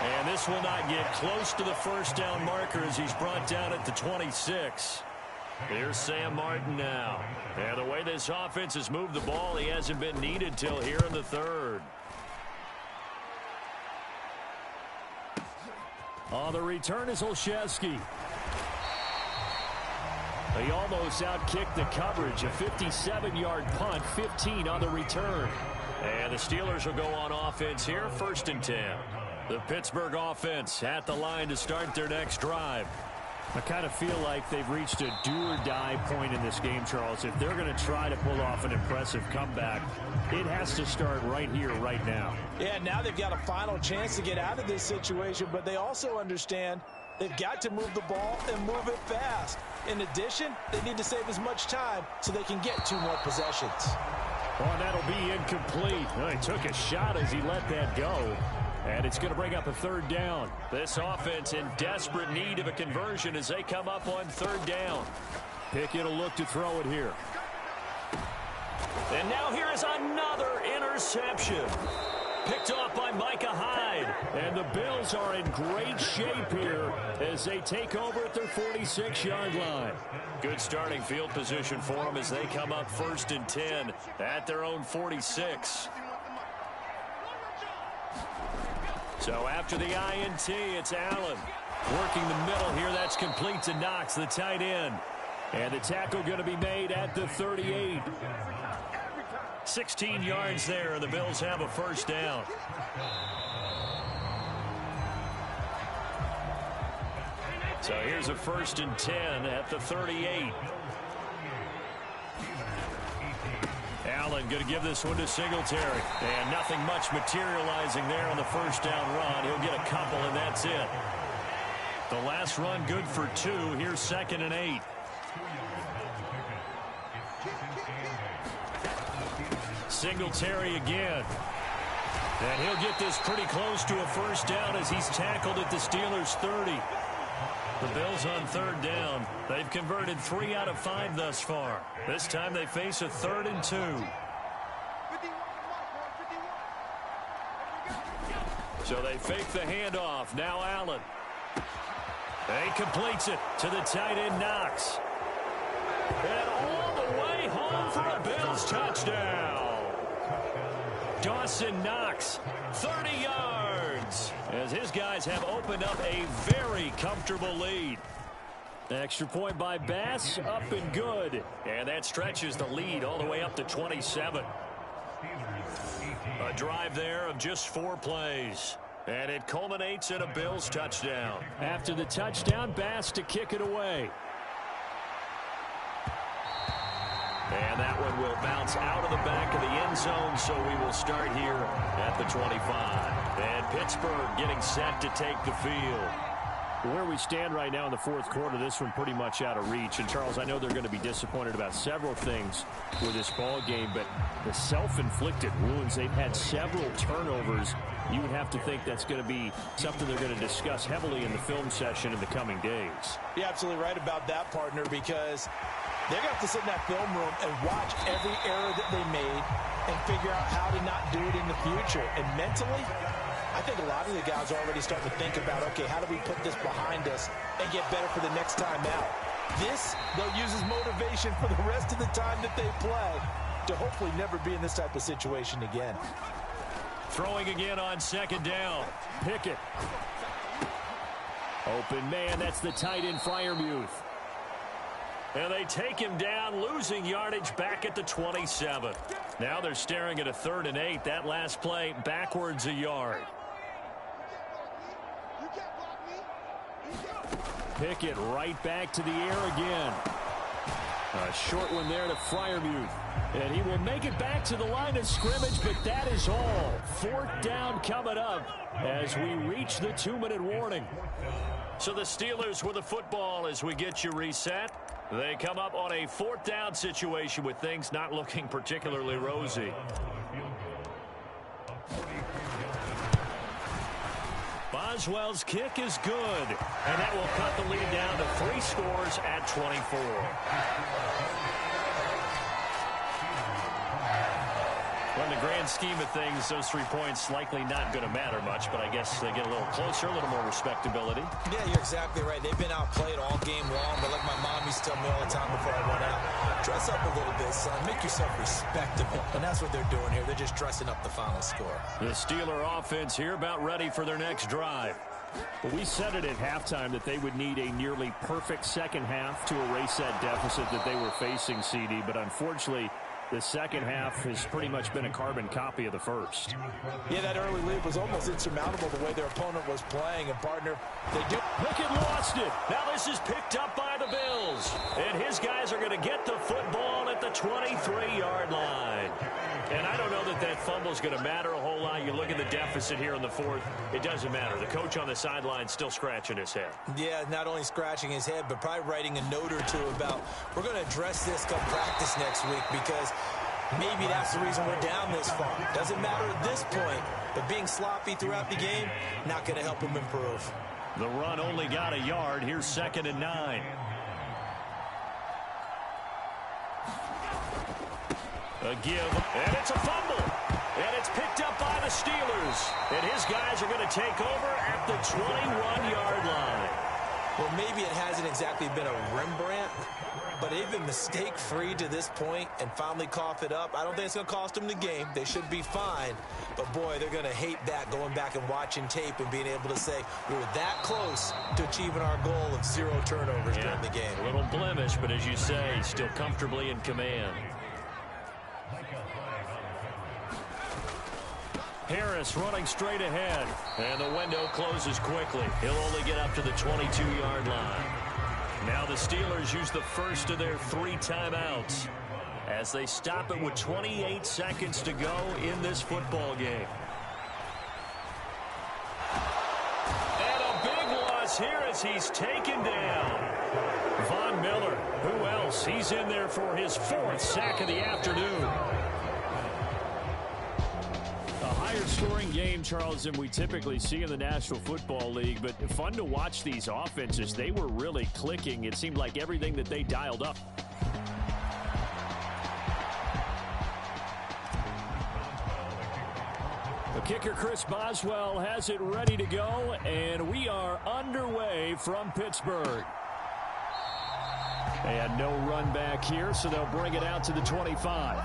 And this will not get close to the first down marker as he's brought down at the 26. Here's Sam Martin now. And the way this offense has moved the ball, he hasn't been needed till here in the 3rd. On the return is Olszewski. He almost outkicked the coverage. A 57-yard punt, 15 on the return. And the Steelers will go on offense here, 1st and 10. The Pittsburgh offense at the line to start their next drive. I kind of feel like they've reached a do-or-die point in this game, Charles. If they're going to try to pull off an impressive comeback, it has to start right here, right now. Yeah, now they've got a final chance to get out of this situation, but they also understand they've got to move the ball and move it fast. In addition, they need to save as much time so they can get 2 more possessions. Oh, and that'll be incomplete. Oh, he took a shot as he let that go. And it's going to bring up a 3rd down. This offense in desperate need of a conversion as they come up on 3rd down. Pickett will look to throw it here. And now here is another interception. Picked off by Micah Hyde. And the Bills are in great shape here as they take over at their 46-yard line. Good starting field position for them as they come up 1st and 10 at their own 46. So after the INT, it's Allen. Working the middle here, that's complete to Knox, the tight end. And the tackle going to be made at the 38. 16 yards there, and the Bills have a 1st down. So here's a 1st and 10 at the 38. Allen going to give this one to Singletary. And nothing much materializing there on the 1st down run. He'll get a couple, and that's it. The last run good for 2. Here's 2nd and 8. Singletary again. And he'll get this pretty close to a 1st down as he's tackled at the Steelers' 30. The Bills on 3rd down. They've converted 3 out of 5 thus far. This time they face a 3rd and 2. So they fake the handoff. Now Allen. He completes it to the tight end Knox. And all the way home for a Bills touchdown. Dawson Knox, 30 yards, as his guys have opened up a very comfortable lead. Extra point by Bass, up and good. And that stretches the lead all the way up to 27. A drive there of just 4 plays. And it culminates in a Bills touchdown. After the touchdown, Bass to kick it away. And that one will bounce out of the back of the end zone, so we will start here at the 25. And Pittsburgh getting set to take the field. Where we stand right now in the fourth quarter, this one pretty much out of reach. And, Charles, I know they're going to be disappointed about several things with this ball game, but the self-inflicted wounds, they've had several turnovers. You would have to think that's going to be something they're going to discuss heavily in the film session in the coming days. You're absolutely right about that, partner, because they're going to have to sit in that film room and watch every error that they made and figure out how to not do it in the future. And mentally, I think a lot of the guys are already starting to think about, okay, how do we put this behind us and get better for the next time out? This, they'll use as motivation for the rest of the time that they play to hopefully never be in this type of situation again. Throwing again on second down. Pickett. Open man, that's the tight end Freiermuth. And they take him down, losing yardage back at the 27. Now they're staring at a 3rd and 8. That last play backwards a yard. Pickett right back to the air again. A short one there to Freiermuth. And he will make it back to the line of scrimmage, but that is all. 4th down coming up as we reach the 2-minute warning. So the Steelers with the football as we get you reset. They come up on a 4th down situation with things not looking particularly rosy. Boswell's kick is good, and that will cut the lead down to 3 scores at 24. Well, in the grand scheme of things, those 3 points likely not going to matter much, but I guess they get a little closer, a little more respectability. Yeah, you're exactly right. They've been outplayed all game long, but like my mom used to tell me all the time before I went out, dress up a little bit, son. Make yourself respectable. And that's what they're doing here. They're just dressing up the final score. The Steeler offense here about ready for their next drive. Well, we said it at halftime that they would need a nearly perfect second half to erase that deficit that they were facing, CD, but unfortunately, the second half has pretty much been a carbon copy of the first. Yeah, that early lead was almost insurmountable the way their opponent was playing. And, partner, they do. Pickett lost it. Now this is picked up by the Bills. And his guys are going to get the football at the 23-yard line. And I don't know that that fumble is going to matter a whole lot. You look at the deficit here in the 4th. It doesn't matter. The coach on the sideline still scratching his head. Yeah, not only scratching his head, but probably writing a note or two about we're going to address this come practice next week because maybe that's the reason we're down this far. Doesn't matter at this point, but being sloppy throughout the game, not going to help him improve. The run only got a yard. Here's 2nd and 9. A give, and it's a fumble. And it's picked up by the Steelers. And his guys are going to take over at the 21-yard line. Well, maybe it hasn't exactly been a Rembrandt, but they've been mistake-free to this point and finally cough it up. I don't think it's going to cost them the game. They should be fine. But, boy, they're going to hate that, going back and watching tape and being able to say we were that close to achieving our goal of 0 turnovers during the game. A little blemish, but as you say, still comfortably in command. Harris running straight ahead. And the window closes quickly. He'll only get up to the 22-yard line. Now the Steelers use the first of their 3 timeouts as they stop it with 28 seconds to go in this football game. And a big loss here as he's taken down. Von Miller, who else? He's in there for his 4th sack of the afternoon. Higher scoring game, Charles, than we typically see in the National Football League, but fun to watch these offenses. They were really clicking. It seemed like everything that they dialed up. The kicker, Chris Boswell, has it ready to go, and we are underway from Pittsburgh. And no run back here, so they'll bring it out to the 25.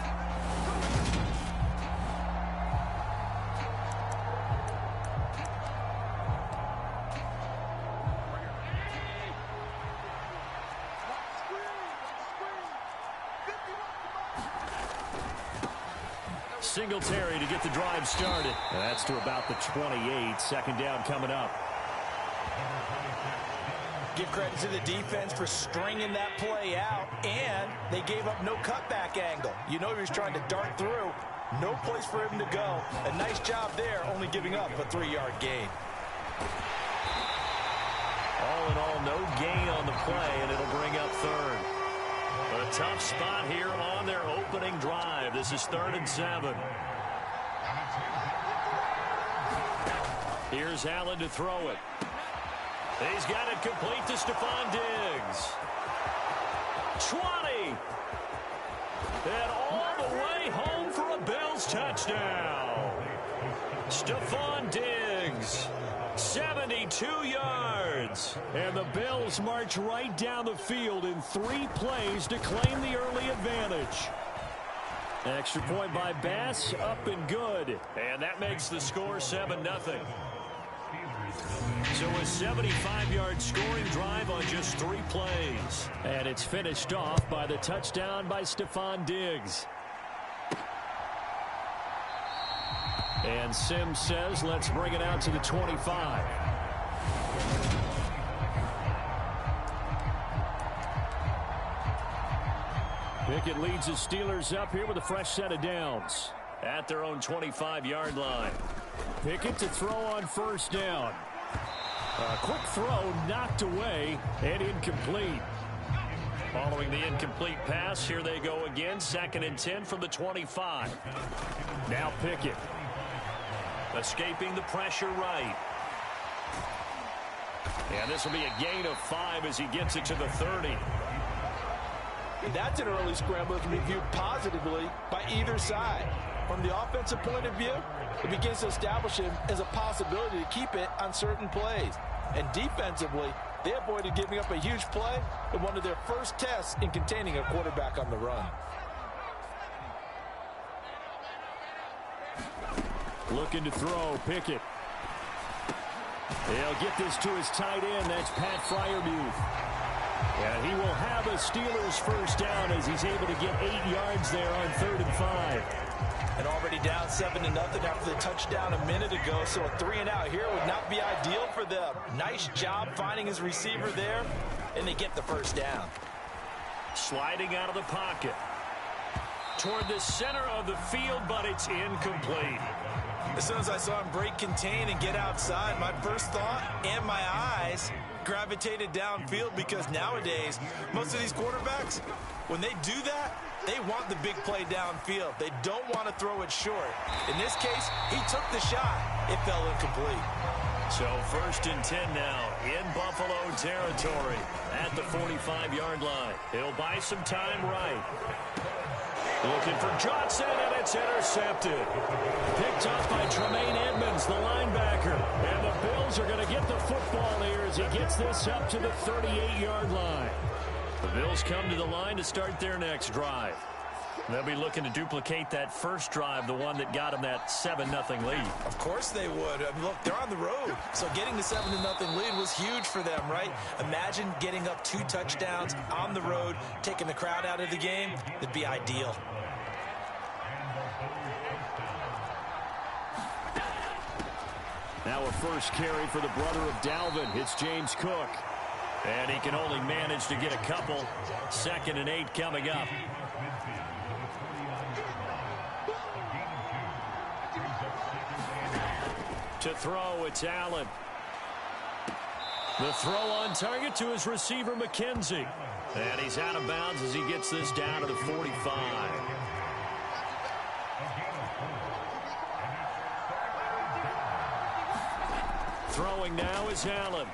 Singletary to get the drive started. And that's to about the 28. Second down coming up. Give credit to the defense for stringing that play out, and they gave up no cutback angle. You know he was trying to dart through. No place for him to go. A nice job there, only giving up a 3-yard gain. All in all, no gain on the play, and it'll bring up third. A tough spot here on their opening drive. This is 3rd and 7. Here's Allen to throw it. He's got it complete to Stephon Diggs. 20. And all the way home for a Bills touchdown. Stephon Diggs, 72 yards. And the Bills march right down the field in 3 plays to claim the early advantage. Extra point by Bass, up and good. And that makes the score 7-0. So a 75-yard scoring drive on just 3 plays. And it's finished off by the touchdown by Stephon Diggs. And Sims says, let's bring it out to the 25. Pickett leads his Steelers up here with a fresh set of downs. At their own 25-yard line. Pickett to throw on 1st down. A quick throw knocked away and incomplete. Following the incomplete pass, here they go again. 2nd and 10 from the 25. Now Pickett. Escaping the pressure right. And this will be a gain of 5 as he gets it to the 30. That's an early scramble that can be viewed positively by either side. From the offensive point of view, it begins to establish him as a possibility to keep it on certain plays. And defensively, they avoided giving up a huge play in one of their first tests in containing a quarterback on the run. Looking to throw, Pickett. He'll get this to his tight end. That's Pat Freiermuth. And he will have a Steelers 1st down as he's able to get 8 yards there on 3rd and 5. And already down 7-0 after the touchdown a minute ago, so a 3-and-out here would not be ideal for them. Nice job finding his receiver there, and they get the 1st down. Sliding out of the pocket. Toward the center of the field, but it's incomplete. As soon as I saw him break contain and get outside, my first thought and my eyes gravitated downfield, because nowadays, most of these quarterbacks, when they do that, they want the big play downfield. They don't want to throw it short. In this case, he took the shot. It fell incomplete. So 1st and 10 now in Buffalo territory at the 45-yard line. He'll buy some time right. Looking for Johnson, and it's intercepted. Picked up by Tremaine Edmonds, the linebacker. And the Bills are going to get the football here as he gets this up to the 38-yard line. The Bills come to the line to start their next drive. They'll be looking to duplicate that first drive, the one that got them that 7-0 lead. Of course they would. I mean, look, they're on the road. So getting the 7-0 lead was huge for them, right? Imagine getting up 2 touchdowns on the road, taking the crowd out of the game. It'd be ideal. Now a first carry for the brother of Dalvin. It's James Cook. And he can only manage to get a couple. 2nd and 8 coming up. To throw, it's Allen. The throw on target to his receiver, McKenzie. And he's out of bounds as he gets this down to the 45. Throwing now is Allen.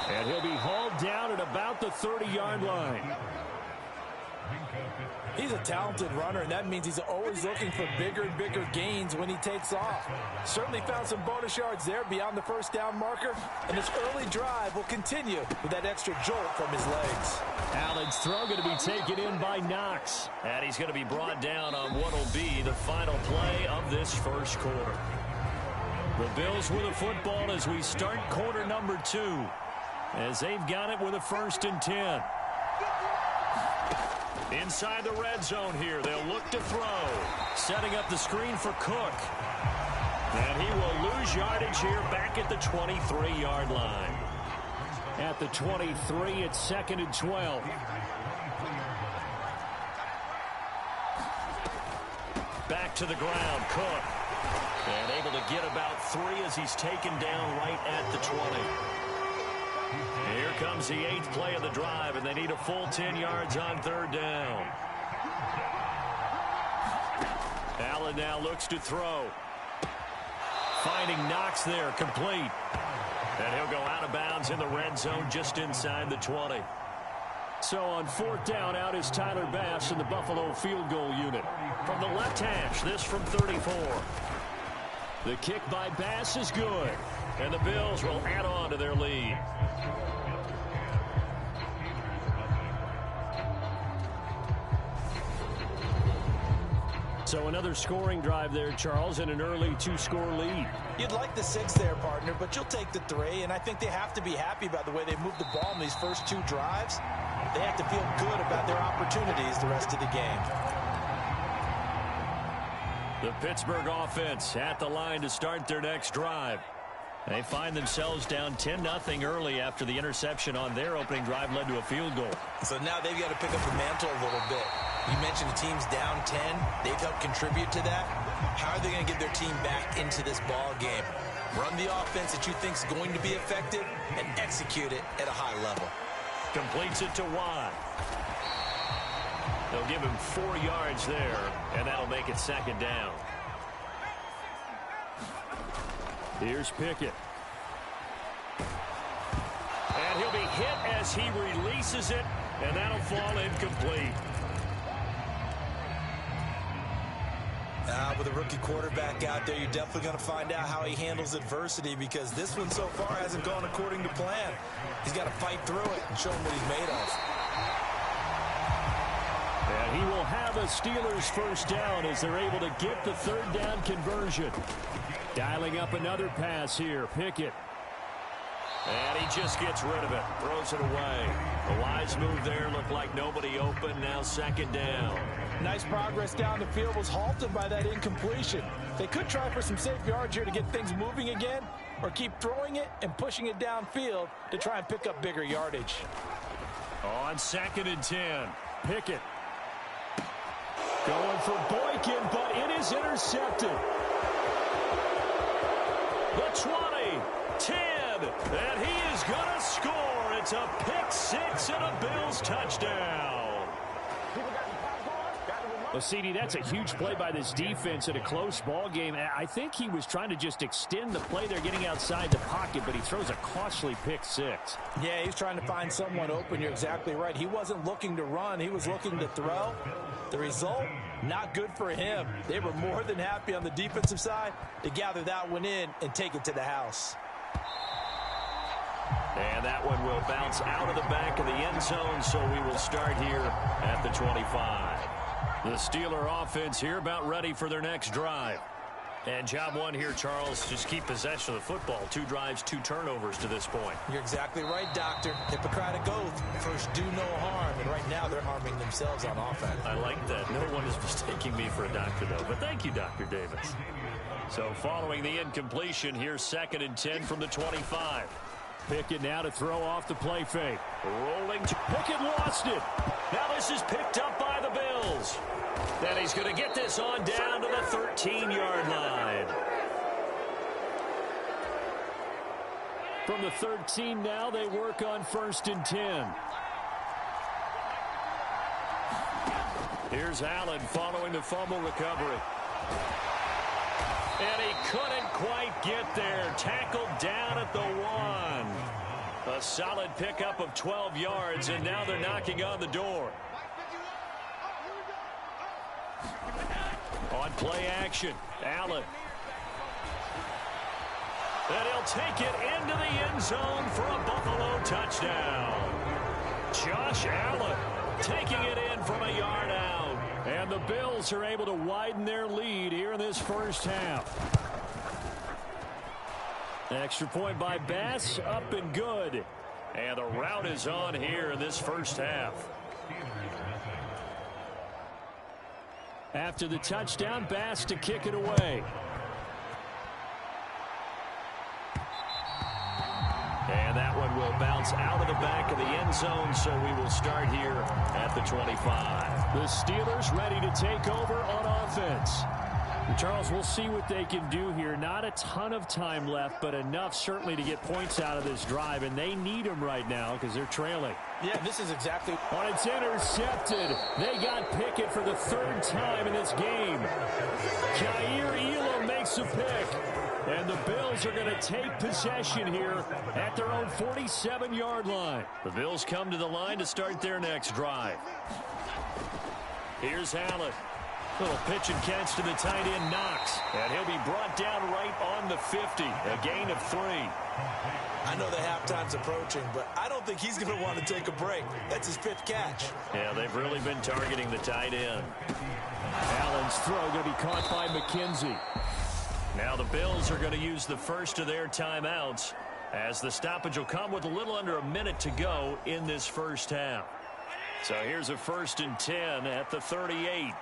And he'll be hauled down at about the 30-yard line. He's a talented runner, and that means he's always looking for bigger and bigger gains when he takes off. Certainly found some bonus yards there beyond the 1st down marker, and this early drive will continue with that extra jolt from his legs. Allen's throw going to be taken in by Knox. And he's going to be brought down on what will be the final play of this first quarter. The Bills with the football as we start quarter number 2, as they've got it with a 1st and 10. Inside the red zone here, they'll look to throw. Setting up the screen for Cook. And he will lose yardage here back at the 23-yard line. At the 23, it's 2nd and 12. Back to the ground, Cook. And able to get about 3 as he's taken down right at the 20. Here comes the 8th play of the drive, and they need a full 10 yards on 3rd down. Allen now looks to throw. Finding Knox there, complete. And he'll go out of bounds in the red zone just inside the 20. So on 4th down, out is Tyler Bass in the Buffalo field goal unit. From the left hash, this from 34. The kick by Bass is good. And the Bills will add on to their lead. So another scoring drive there, Charles, and an early 2-score lead. You'd like the 6 there, partner, but you'll take the 3, and I think they have to be happy about the way they moved the ball in these first 2 drives. They have to feel good about their opportunities the rest of the game. The Pittsburgh offense at the line to start their next drive. They find themselves down 10-0 early after the interception on their opening drive led to a field goal. So now they've got to pick up the mantle a little bit. You mentioned the team's down 10. They've helped contribute to that. How are they going to get their team back into this ball game? Run the offense that you think is going to be effective and execute it at a high level. Completes it to Watt. They'll give him 4 yards there, and that'll make it 2nd down. Here's Pickett. And he'll be hit as he releases it, and that'll fall incomplete. With a rookie quarterback out there, you're definitely going to find out how he handles adversity, because this one so far hasn't gone according to plan. He's got to fight through it and show him what he's made of. And he will have a Steelers 1st down as they're able to get the 3rd down conversion. Dialing up another pass here, Pickett. And he just gets rid of it, throws it away. A wise move there, looked like nobody open, now 2nd down. Nice progress down the field, was halted by that incompletion. They could try for some safe yards here to get things moving again, or keep throwing it and pushing it downfield to try and pick up bigger yardage. On 2nd and 10, Pickett. Going for Boykin, but it is intercepted. The 20, 10, and he is going to score. It's a pick-6 and a Bills touchdown. Well, CD, that's a huge play by this defense in a close ball game. I think he was trying to just extend the play there, getting outside the pocket, but he throws a costly pick-6. Yeah, he's trying to find someone open. You're exactly right. He wasn't looking to run. He was looking to throw. The result, not good for him. They were more than happy on the defensive side to gather that one in and take it to the house. And that one will bounce out of the back of the end zone, so we will start here at the 25. The Steeler offense here about ready for their next drive. And job one here, Charles, just keep possession of the football. 2 drives, 2 turnovers to this point. You're exactly right, Doctor. Hippocratic oath. First, do no harm. And right now, they're harming themselves on offense. I like that. No one is mistaking me for a doctor, though. But thank you, Dr. Davis. So following the incompletion, here's 2nd and 10 from the 25. Pickett now to throw off the play fake. Rolling to Pickett, lost it. Now this is picked up by the Bills. Then he's going to get this on down to the 13-yard line. From the 13 now, they work on 1st and 10. Here's Allen following the fumble recovery. And he couldn't quite get there. Tackled down at the 1. A solid pickup of 12 yards, and now they're knocking on the door. On play action, Allen. And he'll take it into the end zone for a Buffalo touchdown. Josh Allen taking it in from a yard out. And the Bills are able to widen their lead here in this first half. Extra point by Bass, up and good. And the route is on here in this first half. After the touchdown, Bass to kick it away. And that one will bounce out of the back of the end zone, so we will start here at the 25. The Steelers ready to take over on offense. Charles, we'll see what they can do here. Not a ton of time left, but enough certainly to get points out of this drive, and they need them right now because they're trailing. Yeah, this is exactly. On it's intercepted. They got Pickett for the third time in this game. Jair Elam makes a pick. And the Bills are going to take possession here at their own 47-yard line. The Bills come to the line to start their next drive. Here's Allen. Little pitch and catch to the tight end, Knox. And he'll be brought down right on the 50. A gain of 3. I know the halftime's approaching, but I don't think he's going to want to take a break. That's his 5th catch. Yeah, they've really been targeting the tight end. Allen's throw going to be caught by McKenzie. Now the Bills are going to use the first of their timeouts as the stoppage will come with a little under a minute to go in this first half. So here's a 1st and 10 at the 38.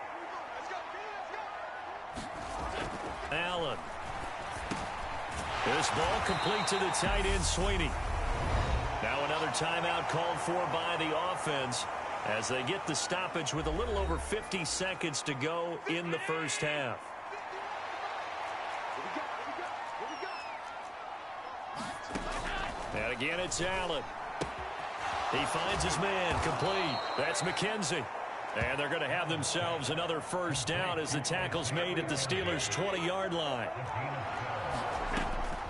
Allen. This ball complete to the tight end, Sweeney. Now another timeout called for by the offense as they get the stoppage with a little over 50 seconds to go in the first half. And again, it's Allen. He finds his man, complete. That's McKenzie. And they're going to have themselves another first down as the tackle's made at the Steelers' 20-yard line.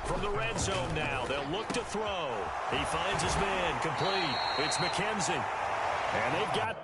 From the red zone now, they'll look to throw. He finds his man, complete. It's McKenzie. And they've got...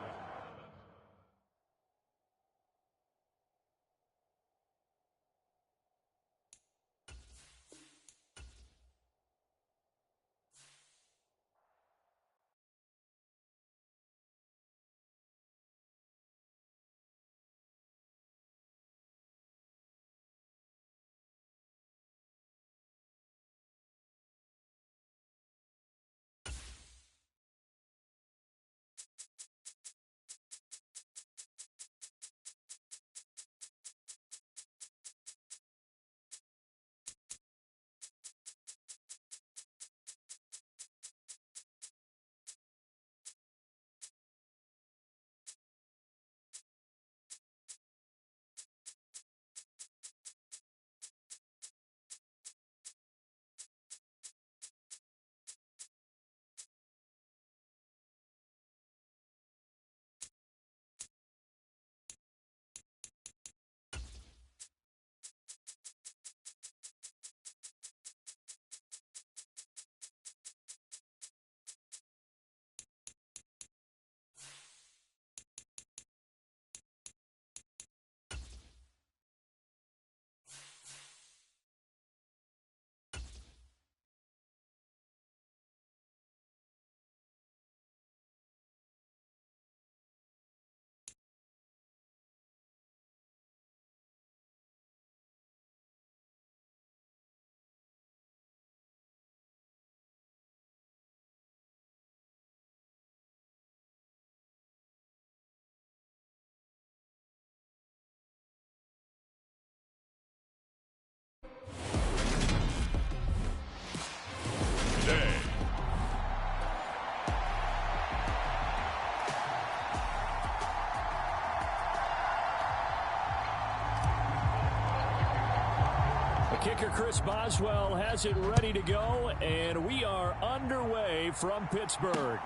Kicker Chris Boswell has it ready to go, and we are underway from Pittsburgh.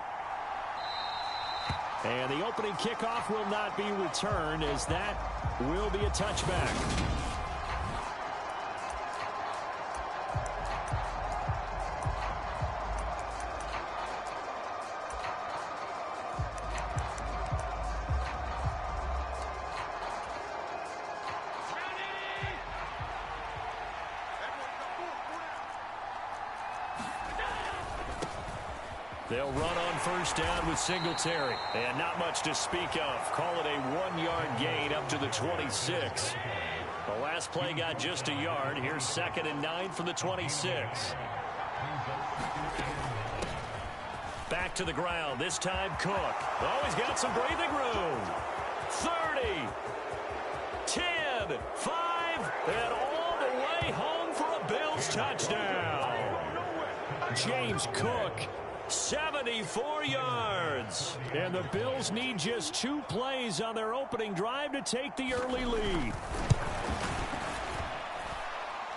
And the opening kickoff will not be returned, as that will be a touchback. They'll run on first down with Singletary. And not much to speak of. Call it a 1-yard gain up to the 26. The last play got just a yard. Here's 2nd and 9 from the 26. Back to the ground. This time Cook. Oh, he's got some breathing room. 30. 10, 5, and all the way home for a Bills touchdown. James Cook, 74 yards. And the Bills need just 2 plays on their opening drive to take the early lead.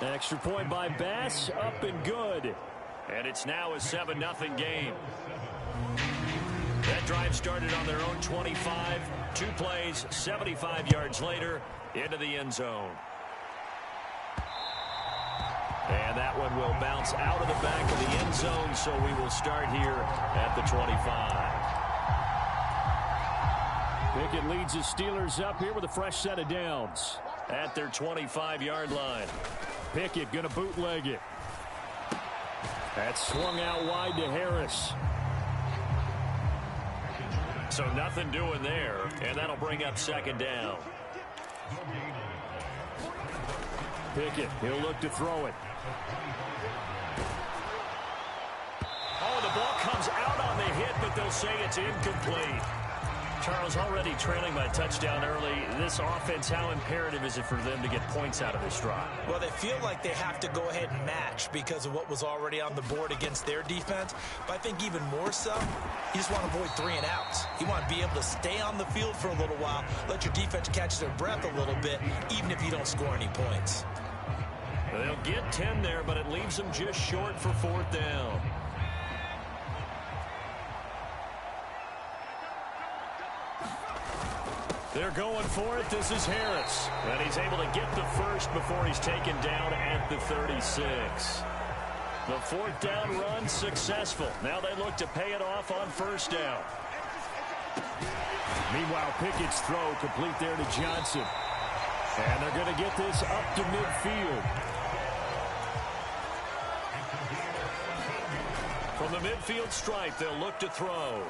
Extra point by Bass, up and good. And it's now a 7-0 game. That drive started on their own 25. 2 plays, 75 yards later, into the end zone. And that one will bounce out of the back of the end zone, so we will start here at the 25. Pickett leads the Steelers up here with a fresh set of downs. At their 25-yard line. Pickett going to bootleg it. That's swung out wide to Harris. So nothing doing there, and that'll bring up 2nd down. Pickett, he'll look to throw it. Oh, the ball comes out on the hit, but they'll say it's incomplete. Charles, already trailing by touchdown early. This offense, how imperative is it for them to get points out of this drive? Well, they feel like they have to go ahead and match because of what was already on the board against their defense. But I think even more so, you just want to avoid 3 and outs. You want to be able to stay on the field for a little while, let your defense catch their breath a little bit, even if you don't score any points. They'll get 10 there, but it leaves them just short for 4th down. They're going for it. This is Harris. And he's able to get the first before he's taken down at the 36. The 4th down run successful. Now they look to pay it off on 1st down. Meanwhile, Pickett's throw complete there to Johnson. And they're going to get this up to midfield. From the midfield stripe, they'll look to throw.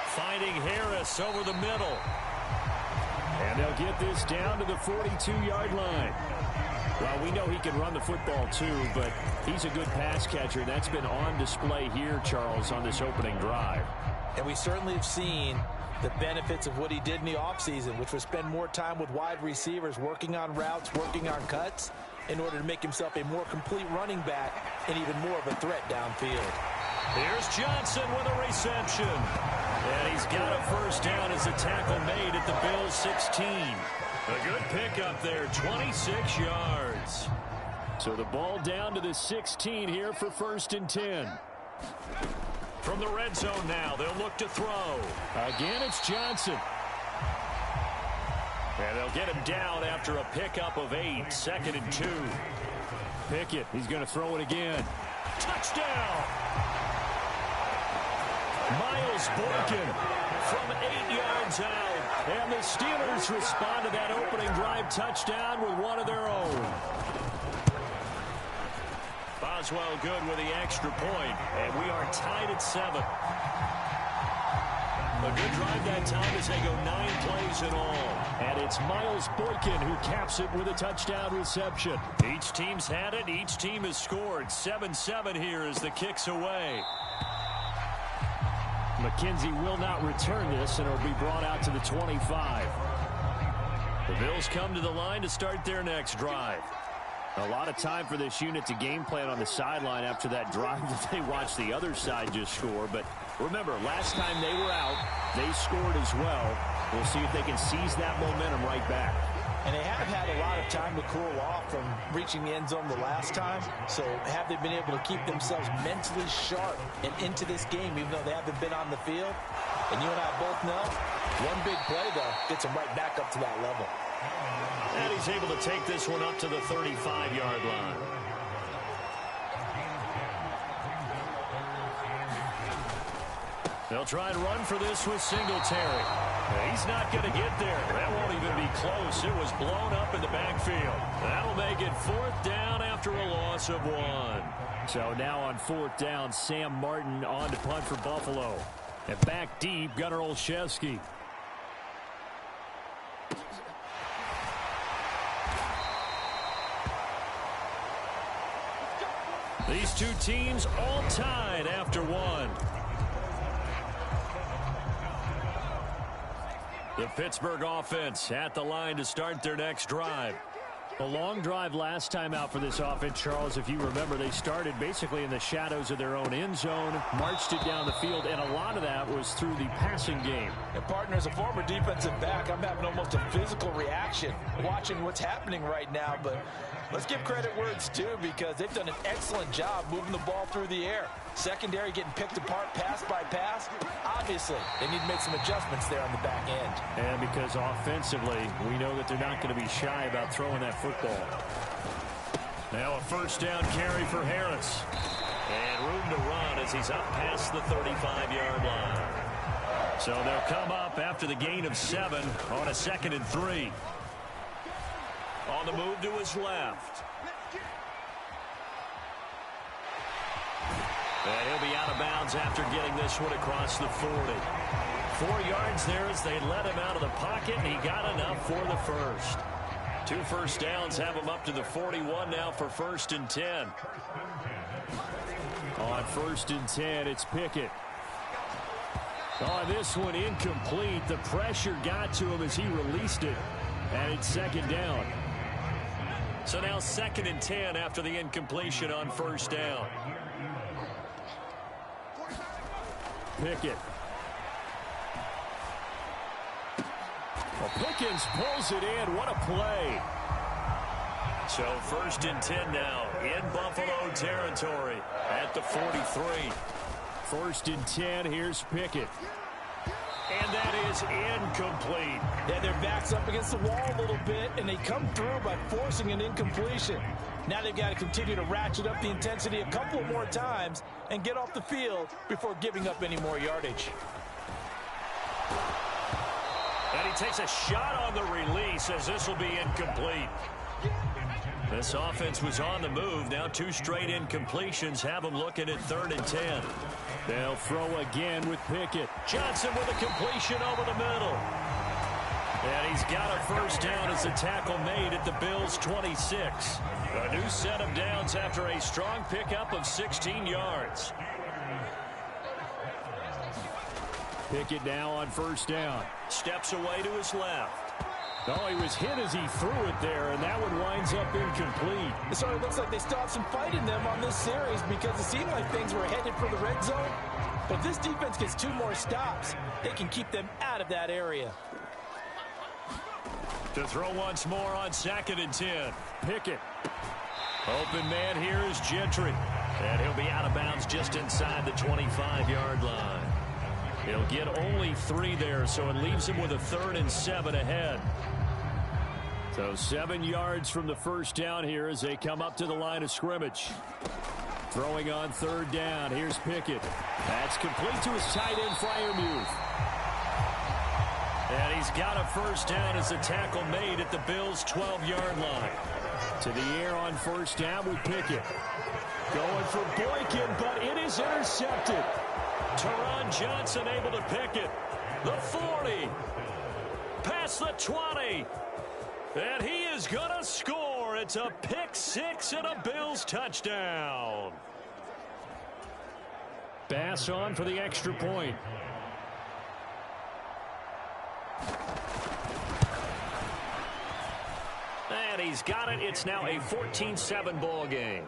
Finding Harris over the middle. And they'll get this down to the 42-yard line. Well, we know he can run the football too, but he's a good pass catcher. That's been on display here, Charles, on this opening drive. And we certainly have seen the benefits of what he did in the offseason, which was spend more time with wide receivers, working on routes, working on cuts, in order to make himself a more complete running back and even more of a threat downfield. Here's Johnson with a reception. And he's got a 1st down as a tackle made at the Bills' 16. A good pickup there, 26 yards. So the ball down to the 16 here for 1st and 10. From the red zone now, they'll look to throw. Again, it's Johnson. And they'll get him down after a pickup of 8, 2nd and 2. Pickett, he's going to throw it again. Touchdown! Miles Boykin from 8 yards out. And the Steelers respond to that opening drive touchdown with one of their own. Boswell good with the extra point, and we are tied at 7. A good drive that time as they go 9 plays in all. And it's Miles Boykin who caps it with a touchdown reception. Each team's had it. Each team has scored. 7-7 here as the kick's away. McKenzie will not return this, and it'll be brought out to the 25. The Bills come to the line to start their next drive. A lot of time for this unit to game plan on the sideline after that drive that they watched the other side just score. But remember, last time they were out, they scored as well. We'll see if they can seize that momentum right back. And they have had a lot of time to cool off from reaching the end zone the last time. So have they been able to keep themselves mentally sharp and into this game, even though they haven't been on the field? And you and I both know, one big play, though, gets them right back up to that level. And he's able to take this one up to the 35-yard line. They'll try and run for this with Singletary. He's not going to get there. That won't even be close. It was blown up in the backfield. That'll make it 4th down after a loss of 1. So now on 4th down, Sam Martin on to punt for Buffalo. And back deep, Gunnar Olszewski. These two teams all tied after 1. The Pittsburgh offense at the line to start their next drive. A long drive last time out for this offense, Charles. If you remember, they started basically in the shadows of their own end zone, marched it down the field, and a lot of that was through the passing game. And partner, as a former defensive back, I'm having almost a physical reaction watching what's happening right now. But let's give credit where it's due, because they've done an excellent job moving the ball through the air. Secondary getting picked apart pass by pass. Obviously, they need to make some adjustments there on the back end. And because offensively, we know that they're not going to be shy about throwing that football. Now a first down carry for Harris. And room to run as he's up past the 35-yard line. So they'll come up after the gain of 7 on a 2nd and 3. On the move to his left. And he'll be out of bounds after getting this one across the 40. 4 yards there as they let him out of the pocket, and he got enough for the first. 2 first downs have him up to the 41 now for 1st and 10. On 1st and 10, it's Pickett. On this one, incomplete. The pressure got to him as he released it, and it's 2nd down. So now 2nd and 10 after the incompletion on 1st down. Pickett. Well, Pickens pulls it in. What a play. So 1st and 10 now in Buffalo territory at the 43. 1st and 10. Here's Pickett. And that is incomplete. Yeah, their back's up against the wall a little bit, and they come through by forcing an incompletion. Now they've got to continue to ratchet up the intensity a couple more times and get off the field before giving up any more yardage. And he takes a shot on the release as this will be incomplete. This offense was on the move. Now 2 straight incompletions have them looking at 3rd and 10. They'll throw again with Pickett. Johnson with a completion over the middle. And he's got a first down as the tackle made at the Bills' 26. A new set of downs after a strong pickup of 16 yards. Pickett now on 1st down. Steps away to his left. Oh, he was hit as he threw it there, and that one winds up incomplete. So it looks like they still have some fight in them on this series, because it seemed like things were headed for the red zone. But if this defense gets 2 more stops, they can keep them out of that area. To throw once more on 2nd and 10. Pickett. Open man here is Gentry. And he'll be out of bounds just inside the 25-yard line. He'll get only 3 there, so it leaves him with a 3rd and 7 ahead. So 7 yards from the first down here as they come up to the line of scrimmage. Throwing on 3rd down. Here's Pickett. That's complete to his tight end, Freiermuth. And he's got a first down as the tackle made at the Bills' 12-yard line. To the air on 1st down with Pickett. Going for Boykin, but it is intercepted. Teron Johnson able to pick it. The 40. Past the 20. And he is going to score. It's a pick 6 and a Bills touchdown. Bass on for the extra point. And he's got it. It's now a 14-7 ball game.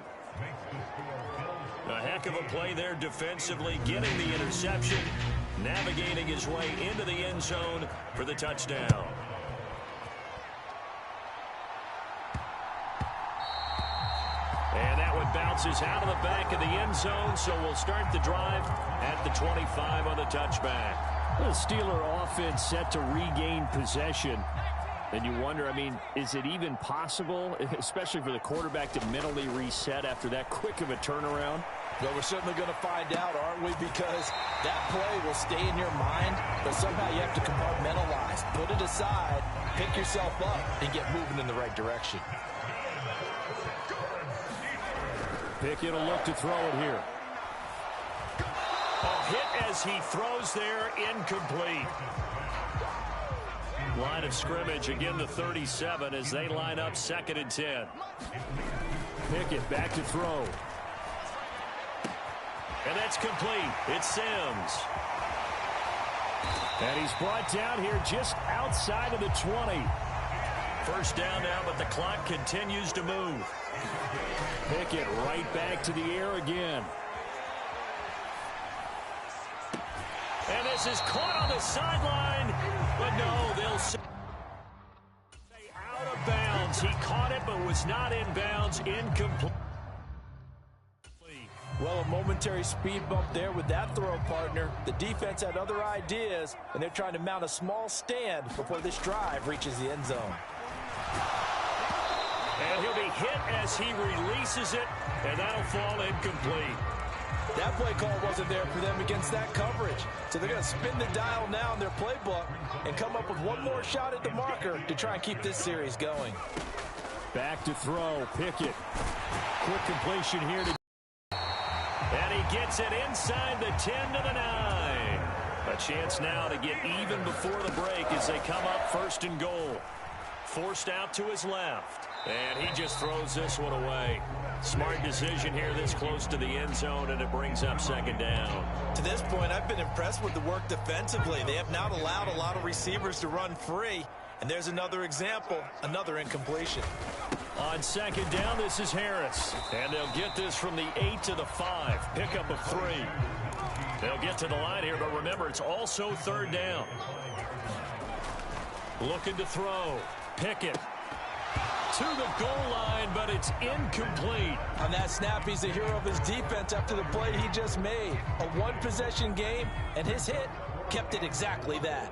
A heck of a play there defensively, getting the interception, navigating his way into the end zone for the touchdown. And that one bounces out of the back of the end zone, so we'll start the drive at the 25 on the touchback. The Steeler offense set to regain possession. And you wonder, I mean, is it even possible, especially for the quarterback, to mentally reset after that quick of a turnaround? Well, we're certainly going to find out, aren't we? Because that play will stay in your mind, but somehow you have to compartmentalize. Put it aside, pick yourself up, and get moving in the right direction. Pickett will look to throw it here. A hit as he throws there, incomplete. Line of scrimmage, again the 37 as they line up 2nd and 10. Pickett back to throw. And that's complete. It's Sims. And he's brought down here just outside of the 20. First down now, but the clock continues to move. Pickett right back to the air again. And this is caught on the sideline. But no, they'll say out of bounds. He caught it, but was not in bounds. Incomplete. Well, a momentary speed bump there with that throw, partner. The defense had other ideas, and they're trying to mount a small stand before this drive reaches the end zone. And he'll be hit as he releases it, and that'll fall incomplete. That play call wasn't there for them against that coverage. So they're going to spin the dial now in their playbook and come up with one more shot at the marker to try and keep this series going. Back to throw, Pickett. Quick completion here to... And he gets it inside the 10 to the 9. A chance now to get even before the break as they come up first and goal. Forced out to his left. And he just throws this one away. Smart decision here this close to the end zone, and it brings up second down. To this point, I've been impressed with the work defensively. They have not allowed a lot of receivers to run free. And there's another example, another incompletion. On second down, this is Harris. And they'll get this from the 8 to the 5. Pickup of 3. They'll get to the line here, but remember, it's also third down. Looking to throw. Pickett to the goal line, but it's incomplete. On that snap, he's the hero of his defense after the play he just made. A one-possession game, and his hit kept it exactly that.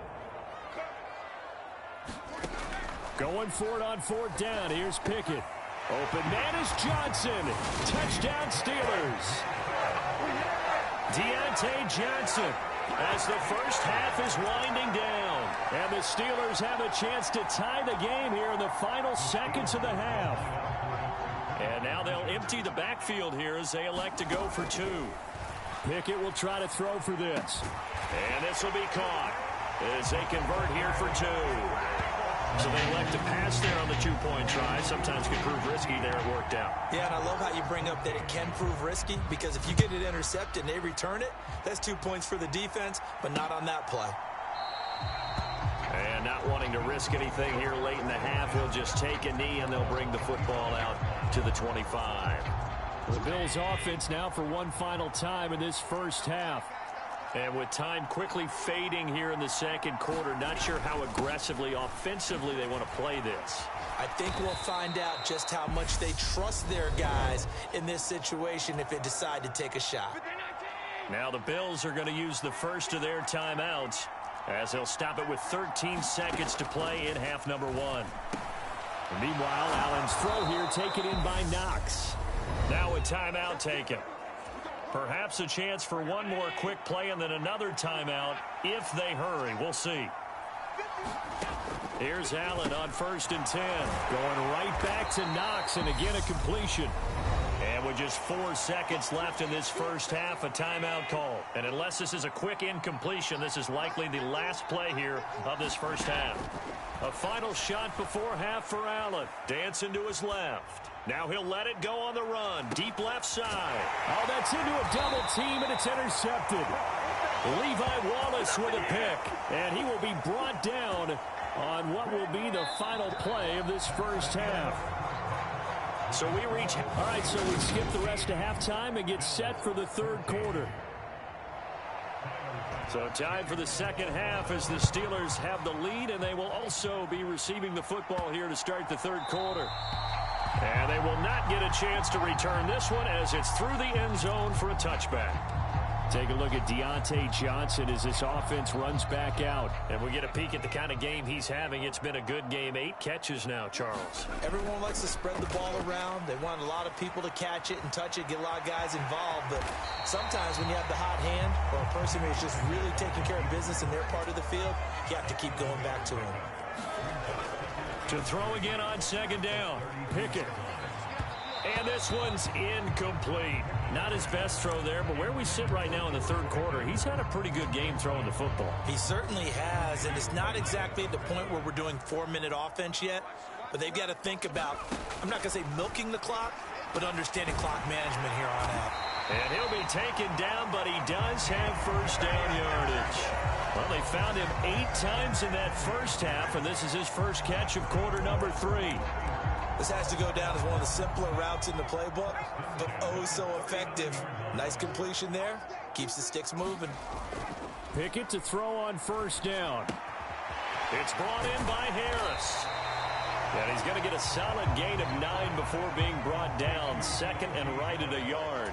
Going for it on fourth down. Here's Pickett. Open man is Johnson. Touchdown Steelers. Deontay Johnson as the first half is winding down. And the Steelers have a chance to tie the game here in the final seconds of the half. And now they'll empty the backfield here as they elect to go for 2. Pickett will try to throw for this. And this will be caught as they convert here for 2. So they elect to pass there on the 2-point try. Sometimes can prove risky. There it worked out. Yeah, and I love how you bring up that it can prove risky, because if you get it intercepted and they return it, that's 2 points for the defense, but not on that play. And not wanting to risk anything here late in the half, he'll just take a knee and they'll bring the football out to the 25. The Bills offense now for one final time in this first half. And with time quickly fading here in the second quarter, not sure how aggressively, offensively they want to play this. I think we'll find out just how much they trust their guys in this situation if they decide to take a shot. Now the Bills are going to use the first of their timeouts as they'll stop it with 13 seconds to play in half number 1. And meanwhile, Allen's throw here taken in by Knox. Now a timeout taken. Perhaps a chance for one more quick play and then another timeout if they hurry. We'll see. Here's Allen on 1st and 10. Going right back to Knox, and again a completion. And with just 4 seconds left in this first half, a timeout call. And unless this is a quick incompletion, this is likely the last play here of this first half. A final shot before half for Allen. Dancing to his left. Now he'll let it go on the run. Deep left side. Oh, that's into a double team, and it's intercepted. Levi Wallace with a pick. And he will be brought down on what will be the final play of this first half. So we reach... All right, so we skip the rest of halftime and get set for the third quarter. So time for the second half as the Steelers have the lead, and they will also be receiving the football here to start the third quarter. And they will not get a chance to return this one as it's through the end zone for a touchback. Take a look at Deontay Johnson as this offense runs back out. And we get a peek at the kind of game he's having. It's been a good game. 8 catches now, Charles. Everyone likes to spread the ball around. They want a lot of people to catch it and touch it, get a lot of guys involved. But sometimes when you have the hot hand or a person who's just really taking care of business in their part of the field, you have to keep going back to him. To throw again on second down. Pickett. And this one's incomplete. Not his best throw there, but where we sit right now in the third quarter, he's had a pretty good game throwing the football. He certainly has, and it's not exactly at the point where we're doing 4-minute offense yet, but they've got to think about, I'm not going to say milking the clock, but understanding clock management here on out. And he'll be taken down, but he does have first down yardage. Well, they found him 8 times in that first half, and this is his first catch of quarter number 3. This has to go down as one of the simpler routes in the playbook, but oh so effective. Nice completion there. Keeps the sticks moving. Pickett to throw on first down. It's brought in by Harris. And he's going to get a solid gain of 9 before being brought down. Second and right at a yard.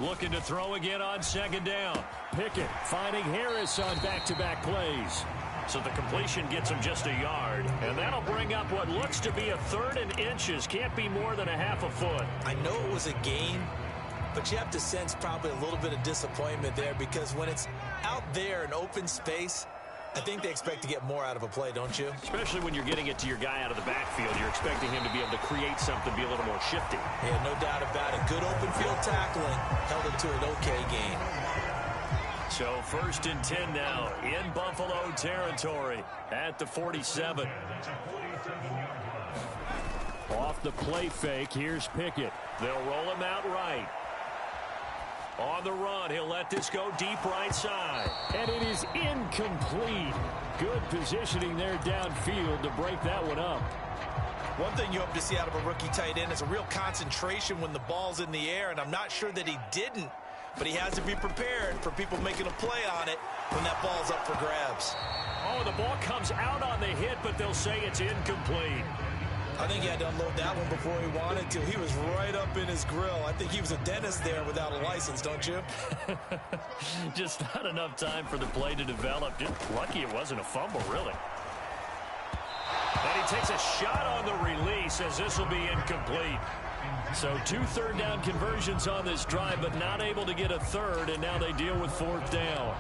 Looking to throw again on second down. Pickett finding Harris on back-to-back plays. So the completion gets him just a yard. And that'll bring up what looks to be a 3rd and inches. Can't be more than a half a foot. I know it was a gain, but you have to sense probably a little bit of disappointment there, because when it's out there in open space, I think they expect to get more out of a play, don't you? Especially when you're getting it to your guy out of the backfield. You're expecting him to be able to create something, be a little more shifty. Yeah, no doubt about it. Good open field tackling. Held it to an okay gain. So 1st and 10 now in Buffalo territory at the 47. Off the play fake, here's Pickett. They'll roll him out right. On the run, he'll let this go deep right side. And it is incomplete. Good positioning there downfield to break that one up. One thing you hope to see out of a rookie tight end is a real concentration when the ball's in the air, and I'm not sure that he didn't, but he has to be prepared for people making a play on it when that ball's up for grabs. Oh, the ball comes out on the hit, but they'll say it's incomplete. I think he had to unload that one before he wanted to. He was right up in his grill. I think he was a dentist there without a license, don't you? Just not enough time for the play to develop. Just lucky it wasn't a fumble, really. And he takes a shot on the release, as this will be incomplete. So 2 third down conversions on this drive, but not able to get a third, and now they deal with 4th down.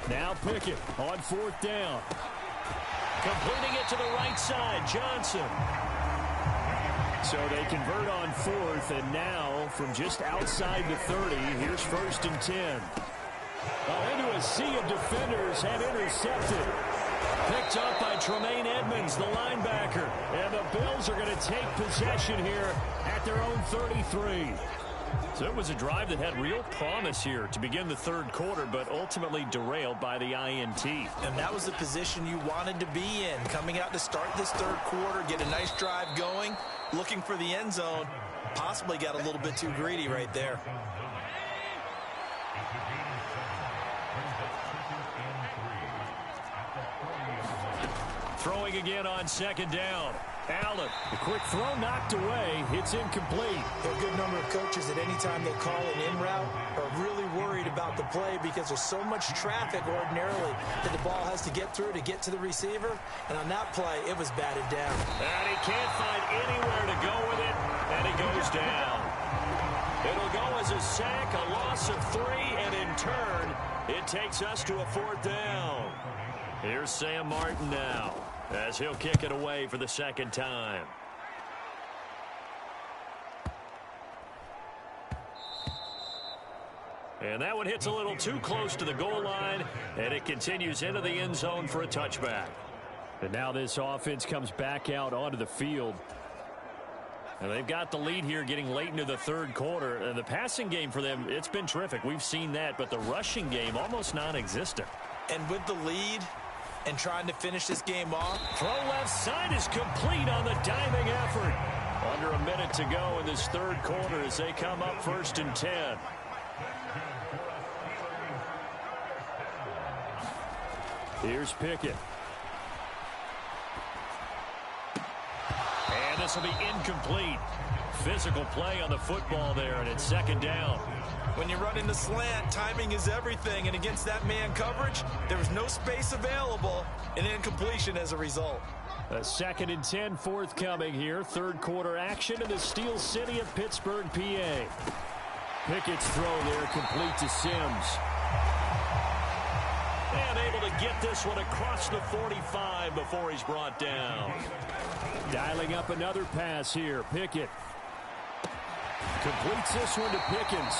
Now Pickett on 4th down. Completing it to the right side, Johnson. So they convert on 4th, and now from just outside the 30, here's 1st and 10. Into a sea of defenders and intercepted. Picked up by Tremaine Edmonds, the linebacker. And the Bills are going to take possession here at their own 33. So it was a drive that had real promise here to begin the 3rd quarter, but ultimately derailed by the INT. And that was the position you wanted to be in, coming out to start this 3rd quarter, get a nice drive going, looking for the end zone. Possibly got a little bit too greedy right there. Throwing again on 2nd down. Allen, the quick throw knocked away. It's incomplete. There are a good number of coaches at any time they call an in route are really worried about the play, because there's so much traffic ordinarily that the ball has to get through to get to the receiver. And on that play, it was batted down. And he can't find anywhere to go with it, and he goes down. It'll go as a sack, a loss of 3, and in turn, it takes us to a 4th down. Here's Sam Martin now, as he'll kick it away for the 2nd time. And that one hits a little too close to the goal line, and it continues into the end zone for a touchback. And now this offense comes back out onto the field. And they've got the lead here getting late into the 3rd quarter. And the passing game for them, it's been terrific. We've seen that, but the rushing game almost non-existent. And with the lead and trying to finish this game off. Throw left side is complete on the diving effort. Under a minute to go in this 3rd quarter as they come up 1st and 10. Here's Pickett. And this will be incomplete. Physical play on the football there, and it's 2nd down. When you run in the slant, timing is everything, and against that man coverage, there was no space available, and incompletion as a result. A 2nd and 10 forthcoming here. 3rd quarter action in the Steel City of Pittsburgh, PA. Pickett's throw there complete to Sims. And able to get this one across the 45 before he's brought down. Dialing up another pass here. Pickett completes this one to Pickens.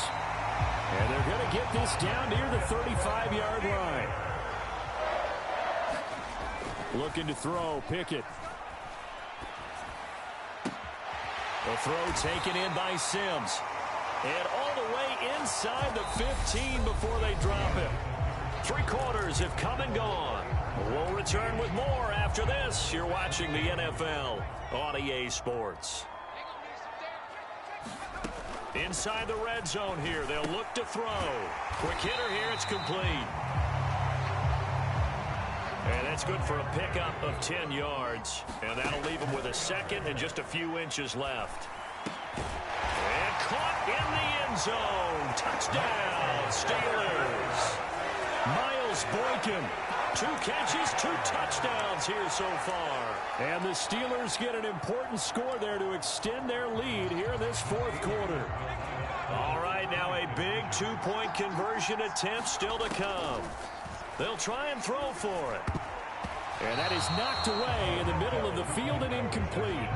And they're going to get this down near the 35-yard line. Looking to throw, Pickett. The throw taken in by Sims. And all the way inside the 15 before they drop him. 3 quarters have come and gone. We'll return with more after this. You're watching the NFL on EA Sports. Inside the red zone here. They'll look to throw. Quick hitter here. It's complete. And that's good for a pickup of 10 yards. And that'll leave him with a second and just a few inches left. And caught in the end zone. Touchdown, Steelers. Miles Boykin. 2 catches, 2 touchdowns here so far. And the Steelers get an important score there to extend their lead here in this 4th quarter. All right, now a big 2-point conversion attempt still to come. They'll try and throw for it. And that is knocked away in the middle of the field and incomplete.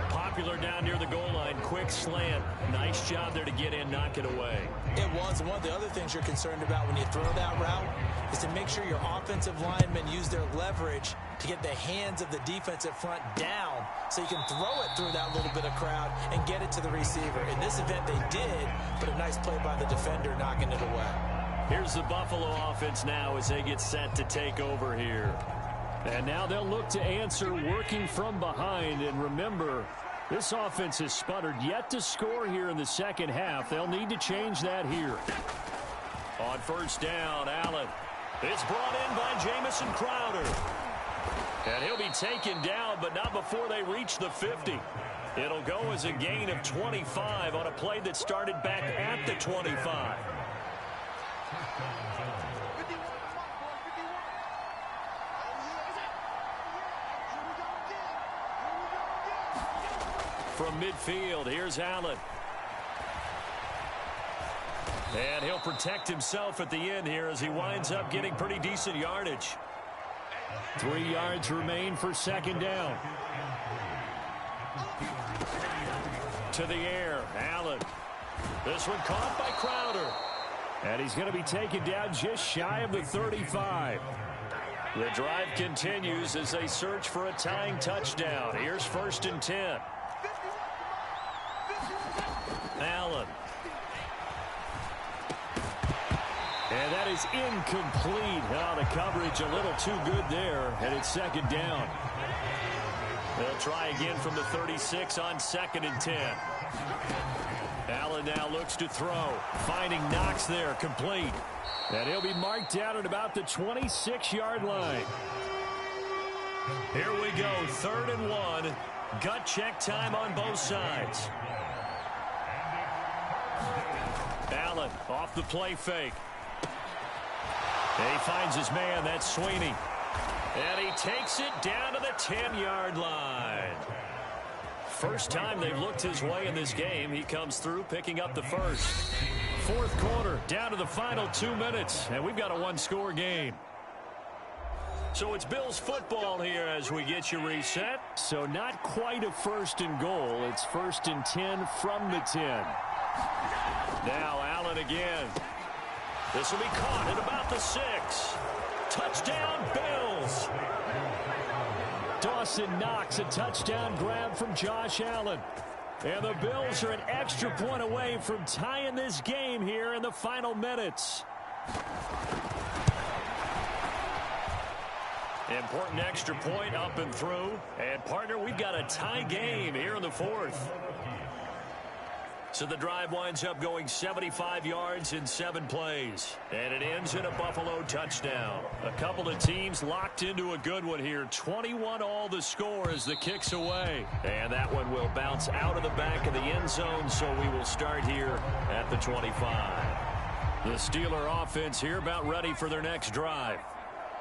Popular down near the goal line. Quick slant. Nice job there to get in, knock it away. It was. One of the other things you're concerned about when you throw that route is to make sure your offensive linemen use their leverage to get the hands of the defensive front down so you can throw it through that little bit of crowd and get it to the receiver. In this event, they did, but a nice play by the defender knocking it away. Here's the Buffalo offense now as they get set to take over here. And now they'll look to answer working from behind. And remember, this offense has sputtered yet to score here in the second half. They'll need to change that here. On first down, Allen. It's brought in by Jamison Crowder. And he'll be taken down, but not before they reach the 50. It'll go as a gain of 25 on a play that started back at the 25. From midfield, here's Allen. And he'll protect himself at the end here as he winds up getting pretty decent yardage. 3 yards remain for second down. To the air, Allen. This one caught by Crowder. And he's going to be taken down just shy of the 35. The drive continues as they search for a tying touchdown. Here's 1st and 10. Allen. And that is incomplete. Oh, the coverage a little too good there, and it's second down. They'll try again from the 36 on 2nd and 10. Allen now looks to throw. Finding Knox there, complete. And he'll be marked down at about the 26-yard line. Here we go, 3rd and 1. Gut check time on both sides. Allen off the play fake. And he finds his man, that's Sweeney. And he takes it down to the 10-yard line. First time they've looked his way in this game. He comes through, picking up the first. 4th quarter, down to the final 2 minutes, and we've got a 1-score game. So it's Bills football here as we get you reset. So not quite a 1st and goal. It's 1st and 10 from the 10. Now Allen again. This will be caught at about the 6. Touchdown, Bills. Dawson Knox, a touchdown grab from Josh Allen. And the Bills are an extra point away from tying this game here in the final minutes. Important extra point up and through. And, partner, we've got a tie game here in the 4th. So the drive winds up going 75 yards in 7 plays. And it ends in a Buffalo touchdown. A couple of teams locked into a good one here. 21-all the score as the kick's away. And that one will bounce out of the back of the end zone, so we will start here at the 25. The Steeler offense here about ready for their next drive.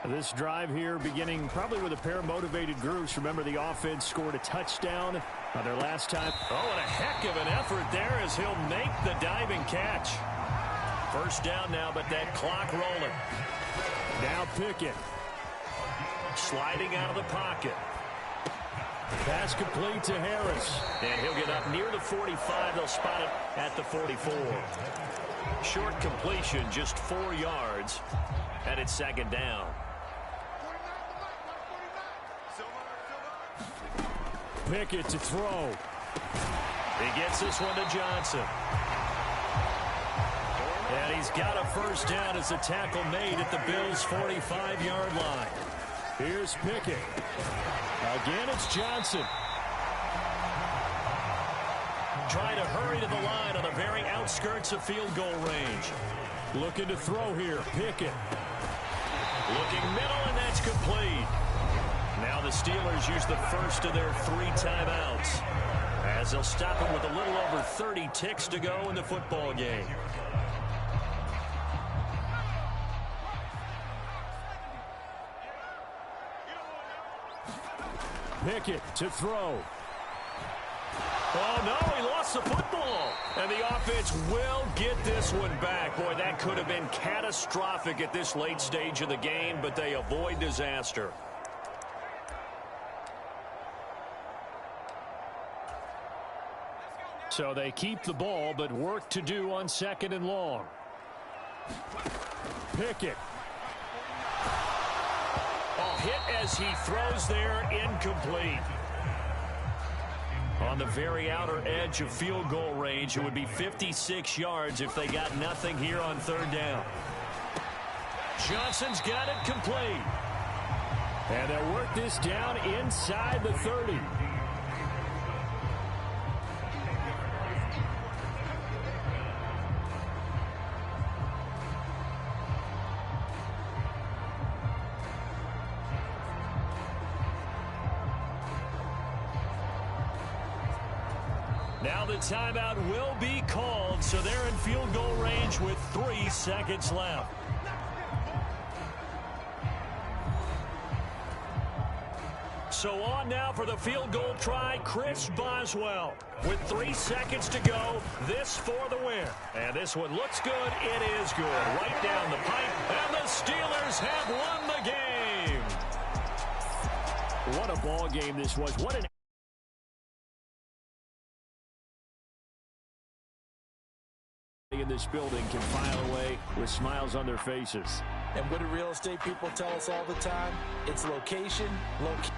This drive here beginning probably with a pair of motivated groups. Remember, the offense scored a touchdown on their last time. Oh, and a heck of an effort there as he'll make the diving catch. First down now, but that clock rolling. Now Pickett. Sliding out of the pocket. Pass complete to Harris. And he'll get up near the 45. They'll spot it at the 44. Short completion, just 4 yards. And it's second down. Pickett to throw. He gets this one to Johnson. And he's got a first down as a tackle made at the Bills' 45-yard line. Here's Pickett. Again, it's Johnson. Trying to hurry to the line on the very outskirts of field goal range. Looking to throw here. Pickett. Looking middle, and that's complete. Now the Steelers use the first of their 3 timeouts, as they'll stop him with a little over 30 ticks to go in the football game. Pickett to throw. Oh, no, he lost the football. And the offense will get this one back. Boy, that could have been catastrophic at this late stage of the game, but they avoid disaster. So they keep the ball, but work to do on 2nd and long. Pickett. Oh, hit as he throws there, incomplete. On the very outer edge of field goal range, it would be 56 yards if they got nothing here on 3rd down. Johnson's got it complete. And they'll work this down inside the 30. Now the timeout will be called, so they're in field goal range with 3 seconds left. So on now for the field goal try, Chris Boswell. With 3 seconds to go, this for the win. And this one looks good. It is good. Right down the pipe, and the Steelers have won the game. What a ball game this was. What an in this building can file away with smiles on their faces. And what do real estate people tell us all the time? It's location, location.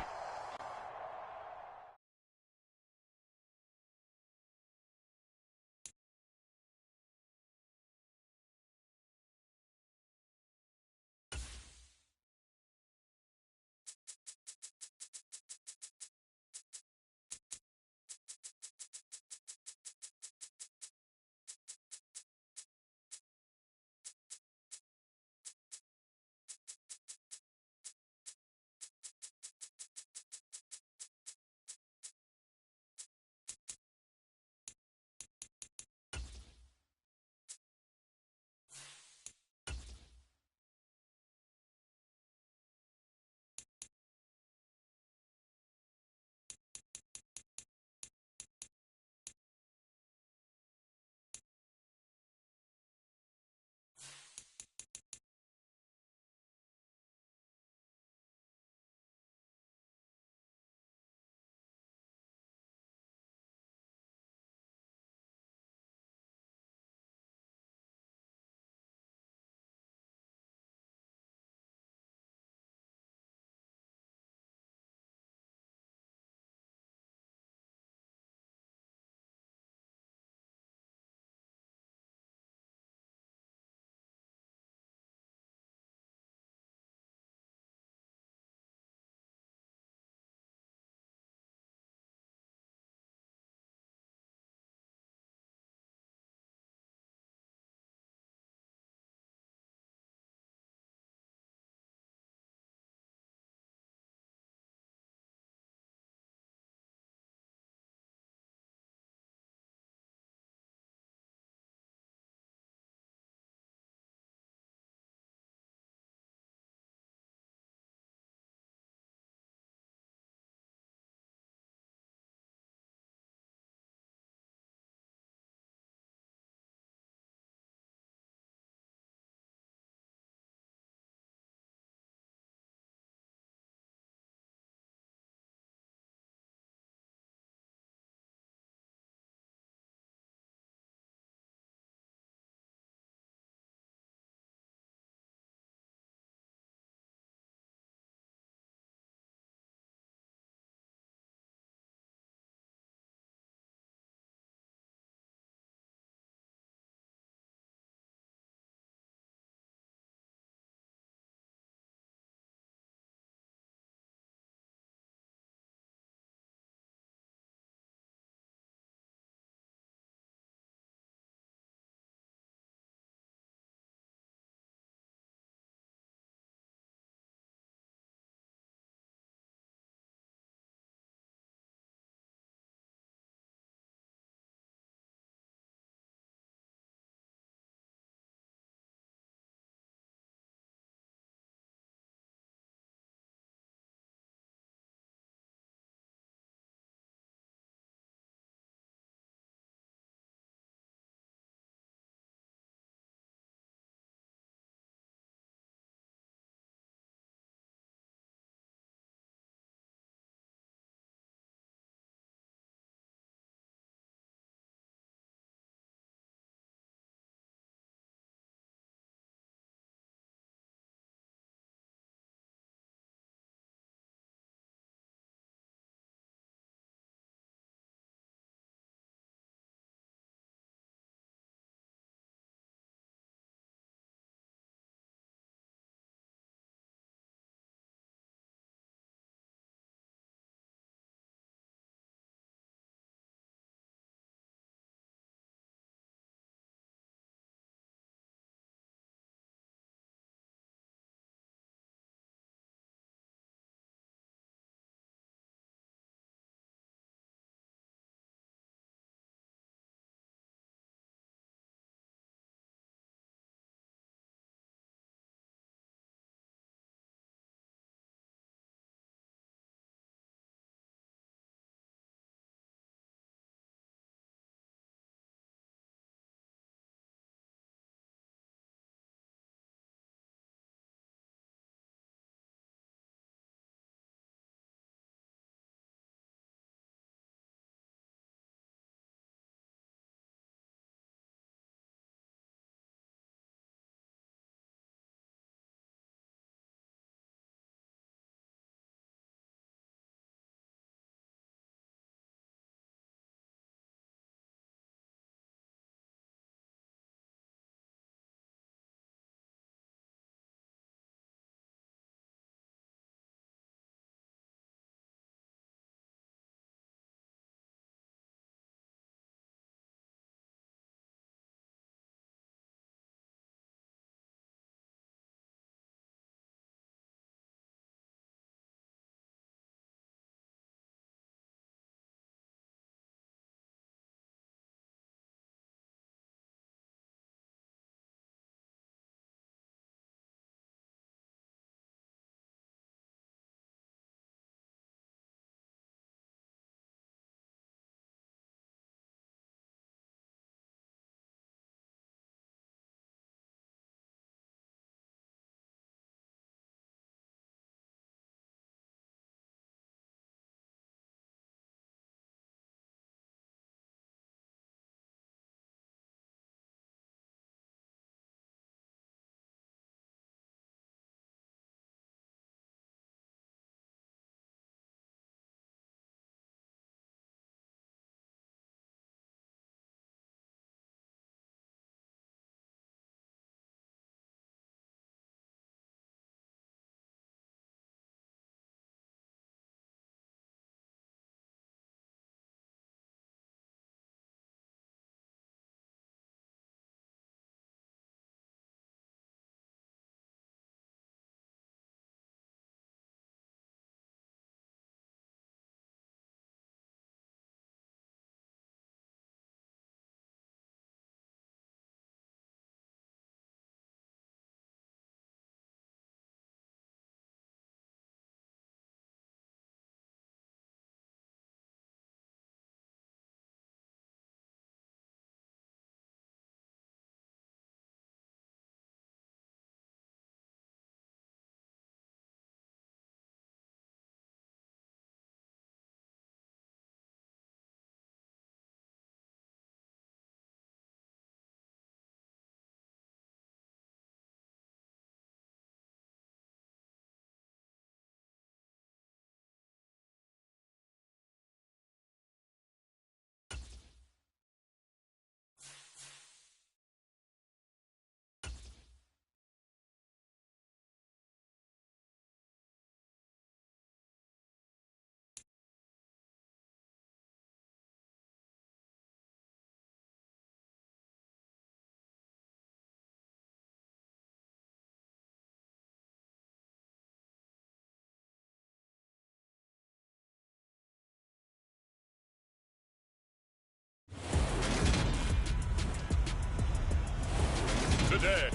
dead.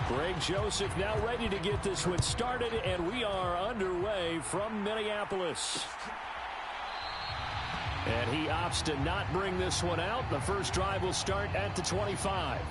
Greg Joseph now ready to get this one started, and we are underway from Minneapolis. And he opts to not bring this one out. The first drive will start at the 25.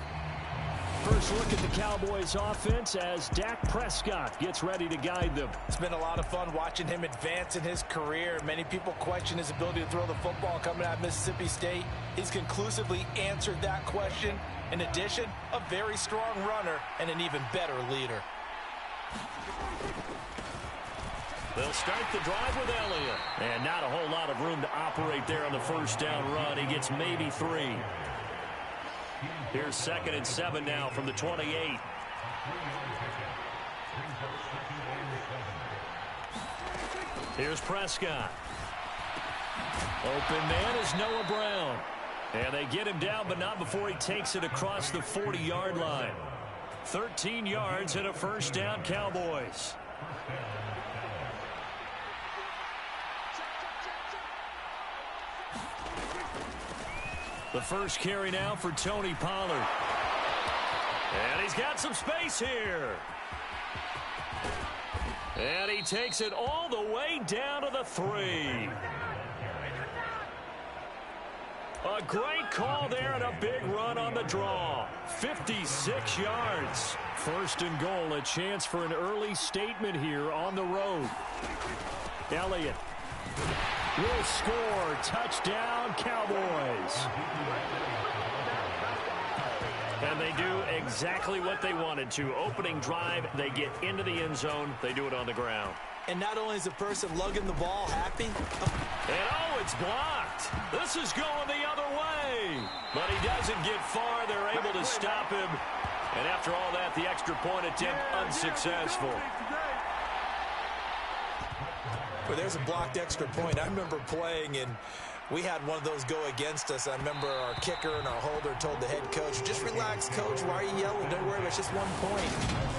First look at the Cowboys offense as Dak Prescott gets ready to guide them. It's been a lot of fun watching him advance in his career. Many people question his ability to throw the football coming out of Mississippi State. He's conclusively answered that question. In addition, a very strong runner and an even better leader. They'll start the drive with Elliott. And not a whole lot of room to operate there on the first down run. He gets maybe 3. Here's 2nd and 7 now from the 28. Here's Prescott. Open man is Noah Brown. And they get him down, but not before he takes it across the 40-yard line. 13 yards and a first down, Cowboys. The first carry now for Tony Pollard. And he's got some space here. And he takes it all the way down to the 3. A great call there and a big run on the draw. 56 yards. First and goal, a chance for an early statement here on the road. Elliott will score. Touchdown, Cowboys. And they do exactly what they wanted to. Opening drive, they get into the end zone. They do it on the ground. And not only is the person lugging the ball happy. And oh, it's blocked. This is going the other way. But he doesn't get far. They're able to stop him. And after all that, the extra point attempt unsuccessful. Well, there's a blocked extra point. I remember playing, and we had one of those go against us. I remember our kicker and our holder told the head coach, just relax, coach. Why are you yelling? Don't worry, it's just 1 point.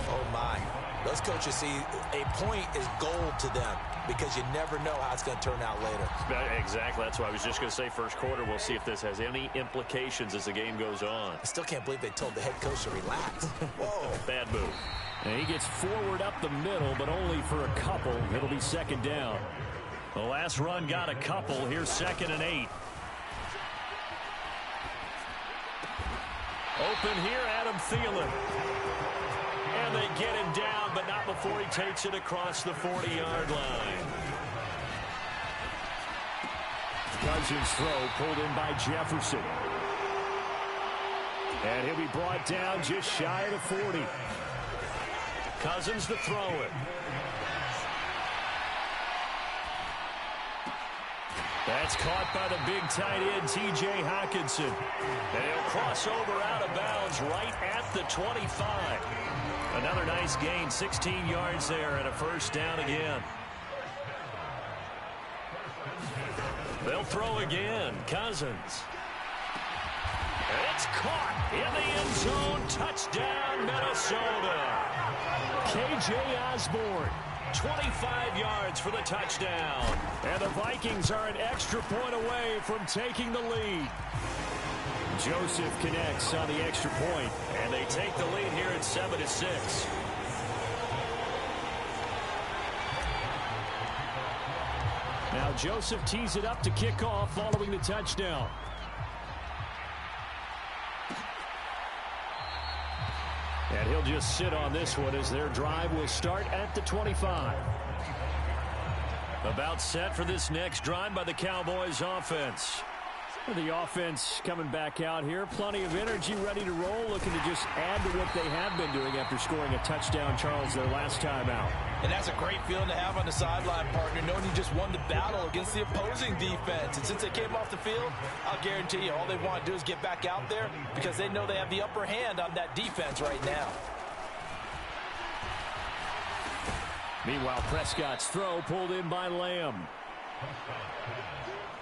Oh, my. Those coaches see a point is gold to them because you never know how it's going to turn out later. Exactly. That's what I was just going to say. First quarter, we'll see if this has any implications as the game goes on. I still can't believe they told the head coach to relax. Whoa. Bad move. And he gets forward up the middle, but only for a couple. It'll be second down. The last run got a couple. Here's 2nd and 8. Open here, Adam Thielen. And they get him down, but not before he takes it across the 40-yard line. Cousins' throw pulled in by Jefferson. And he'll be brought down just shy of the 40. Cousins to throw it. That's caught by the big tight end, T.J. Hockenson. And he'll cross over out of bounds right at the 25. Another nice gain, 16 yards there, and a first down again. They'll throw again. Cousins. And it's caught in the end zone. Touchdown, Minnesota. K.J. Osborne, 25 yards for the touchdown. And the Vikings are an extra point away from taking the lead. Joseph connects on the extra point, and they take the lead here at 7-6. Now Joseph tees it up to kick off following the touchdown. And he'll just sit on this one as their drive will start at the 25. About set for this next drive by the Cowboys offense. The offense coming back out here. Plenty of energy, ready to roll, looking to just add to what they have been doing after scoring a touchdown, Charles, their last time out. And that's a great feeling to have on the sideline, partner, knowing you just won the battle against the opposing defense. And since they came off the field, I'll guarantee you all they want to do is get back out there because they know they have the upper hand on that defense right now. Meanwhile, Prescott's throw pulled in by Lamb.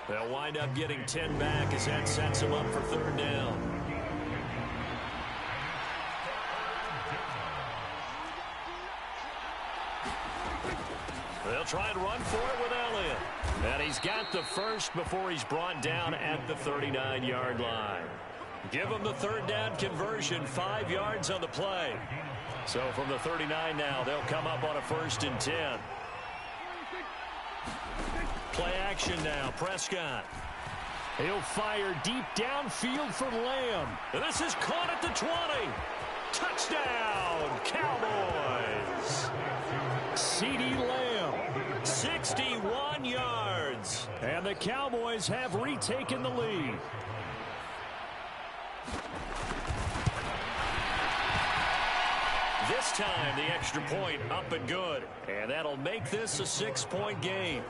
They'll wind up getting 10 back as that sets them up for third down. They'll try and run for it with Elliott. And he's got the first before he's brought down at the 39-yard line. Give them the third down conversion, 5 yards on the play. So from the 39 now, they'll come up on a 1st and 10. Play action now, Prescott. He'll fire deep downfield for Lamb. And this is caught at the 20. Touchdown, Cowboys. CeeDee Lamb. 61 yards. And the Cowboys have retaken the lead. This time, the extra point up and good. And that'll make this a 6-point game.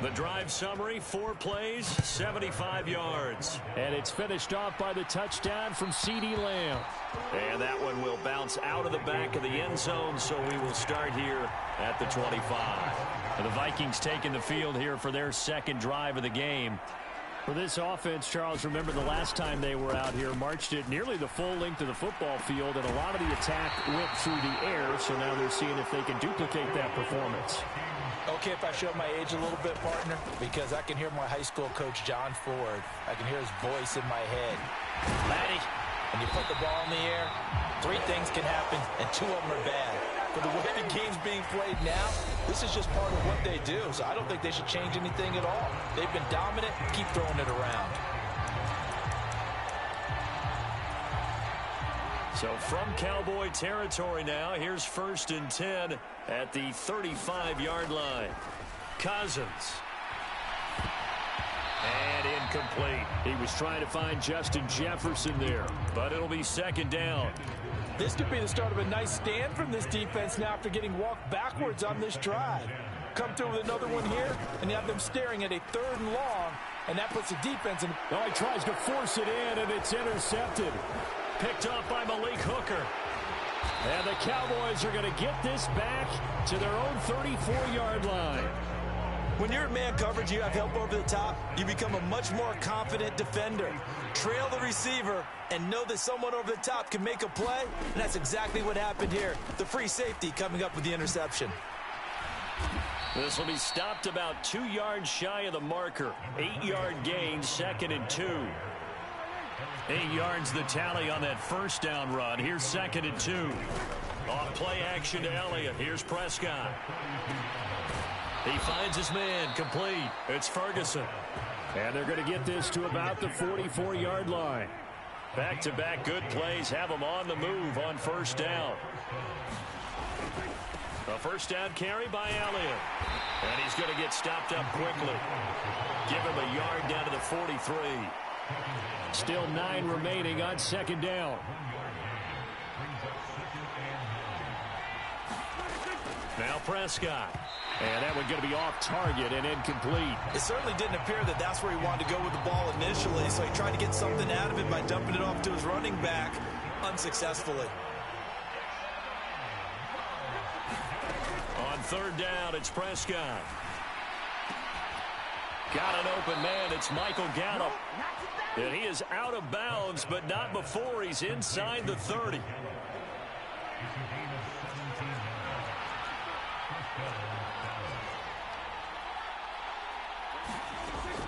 The drive summary, 4 plays, 75 yards. And it's finished off by the touchdown from CeeDee Lamb. And that one will bounce out of the back of the end zone, so we will start here at the 25. And the Vikings taking the field here for their second drive of the game. For this offense, Charles, remember the last time they were out here, marched it nearly the full length of the football field, and a lot of the attack went through the air, so now they're seeing if they can duplicate that performance. Okay, if I show my age a little bit, partner, because I can hear my high school coach, John Ford. I can hear his voice in my head. Laddie, when you put the ball in the air, 3 things can happen, and 2 of them are bad. For the way the game's being played now, this is just part of what they do, so I don't think they should change anything at all. They've been dominant. Keep throwing it around. So from Cowboy territory now, here's 1st and 10 at the 35-yard line. Cousins. And incomplete. He was trying to find Justin Jefferson there. But it'll be 2nd down. This could be the start of a nice stand from this defense now after getting walked backwards on this drive. Come through with another one here, and you have them staring at a 3rd and long, and that puts the defense in. Oh, he tries to force it in, and it's intercepted. Picked up by Malik Hooker. And the Cowboys are going to get this back to their own 34-yard line. When you're in man coverage, you have help over the top, you become a much more confident defender. Trail the receiver and know that someone over the top can make a play, and that's exactly what happened here. The free safety coming up with the interception. This will be stopped about 2 yards shy of the marker. 8-yard gain, 2nd and 2. 8 yards the tally on that 1st down run. Here's 2nd and 2. Off play action to Elliott. Here's Prescott. He finds his man, complete. It's Ferguson. And they're going to get this to about the 44-yard line. Back-to-back good plays have them on the move on 1st down. A 1st down carry by Elliott. And he's going to get stopped up quickly. Give him a yard down to the 43. Still 9 remaining on 2nd down. Now Prescott. And that one going to be off target and incomplete. It certainly didn't appear that that's where he wanted to go with the ball initially, so he tried to get something out of it by dumping it off to his running back unsuccessfully. On 3rd down, it's Prescott. Got an open man. It's Michael Gallup. And he is out of bounds, but not before he's inside the 30.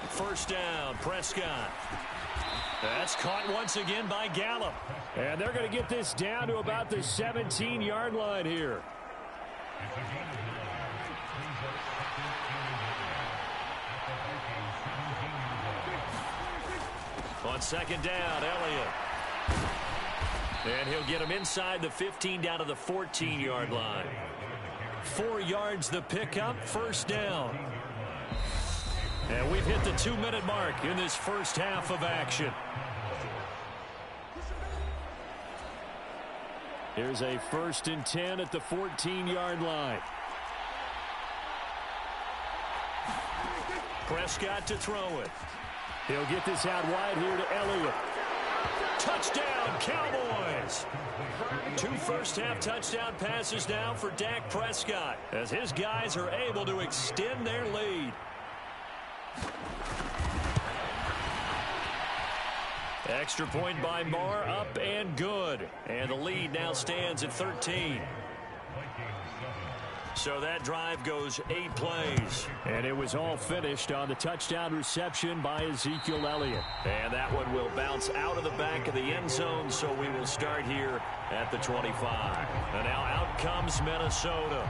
First down, Prescott. That's caught once again by Gallup. And they're going to get this down to about the 17-yard line here. On 2nd down, Elliott. And he'll get him inside the 15 down to the 14-yard line. 4 yards the pickup, 1st down. And we've hit the 2-minute mark in this 1st half of action. Here's a 1st and 10 at the 14-yard line. Prescott to throw it. He'll get this out wide here to Elliott. Touchdown, Cowboys! 2 first-half touchdown passes now for Dak Prescott as his guys are able to extend their lead. Extra point by Marr, up and good. And the lead now stands at 13. So that drive goes 8 plays. And it was all finished on the touchdown reception by Ezekiel Elliott. And that one will bounce out of the back of the end zone, so we will start here at the 25. And now out comes Minnesota.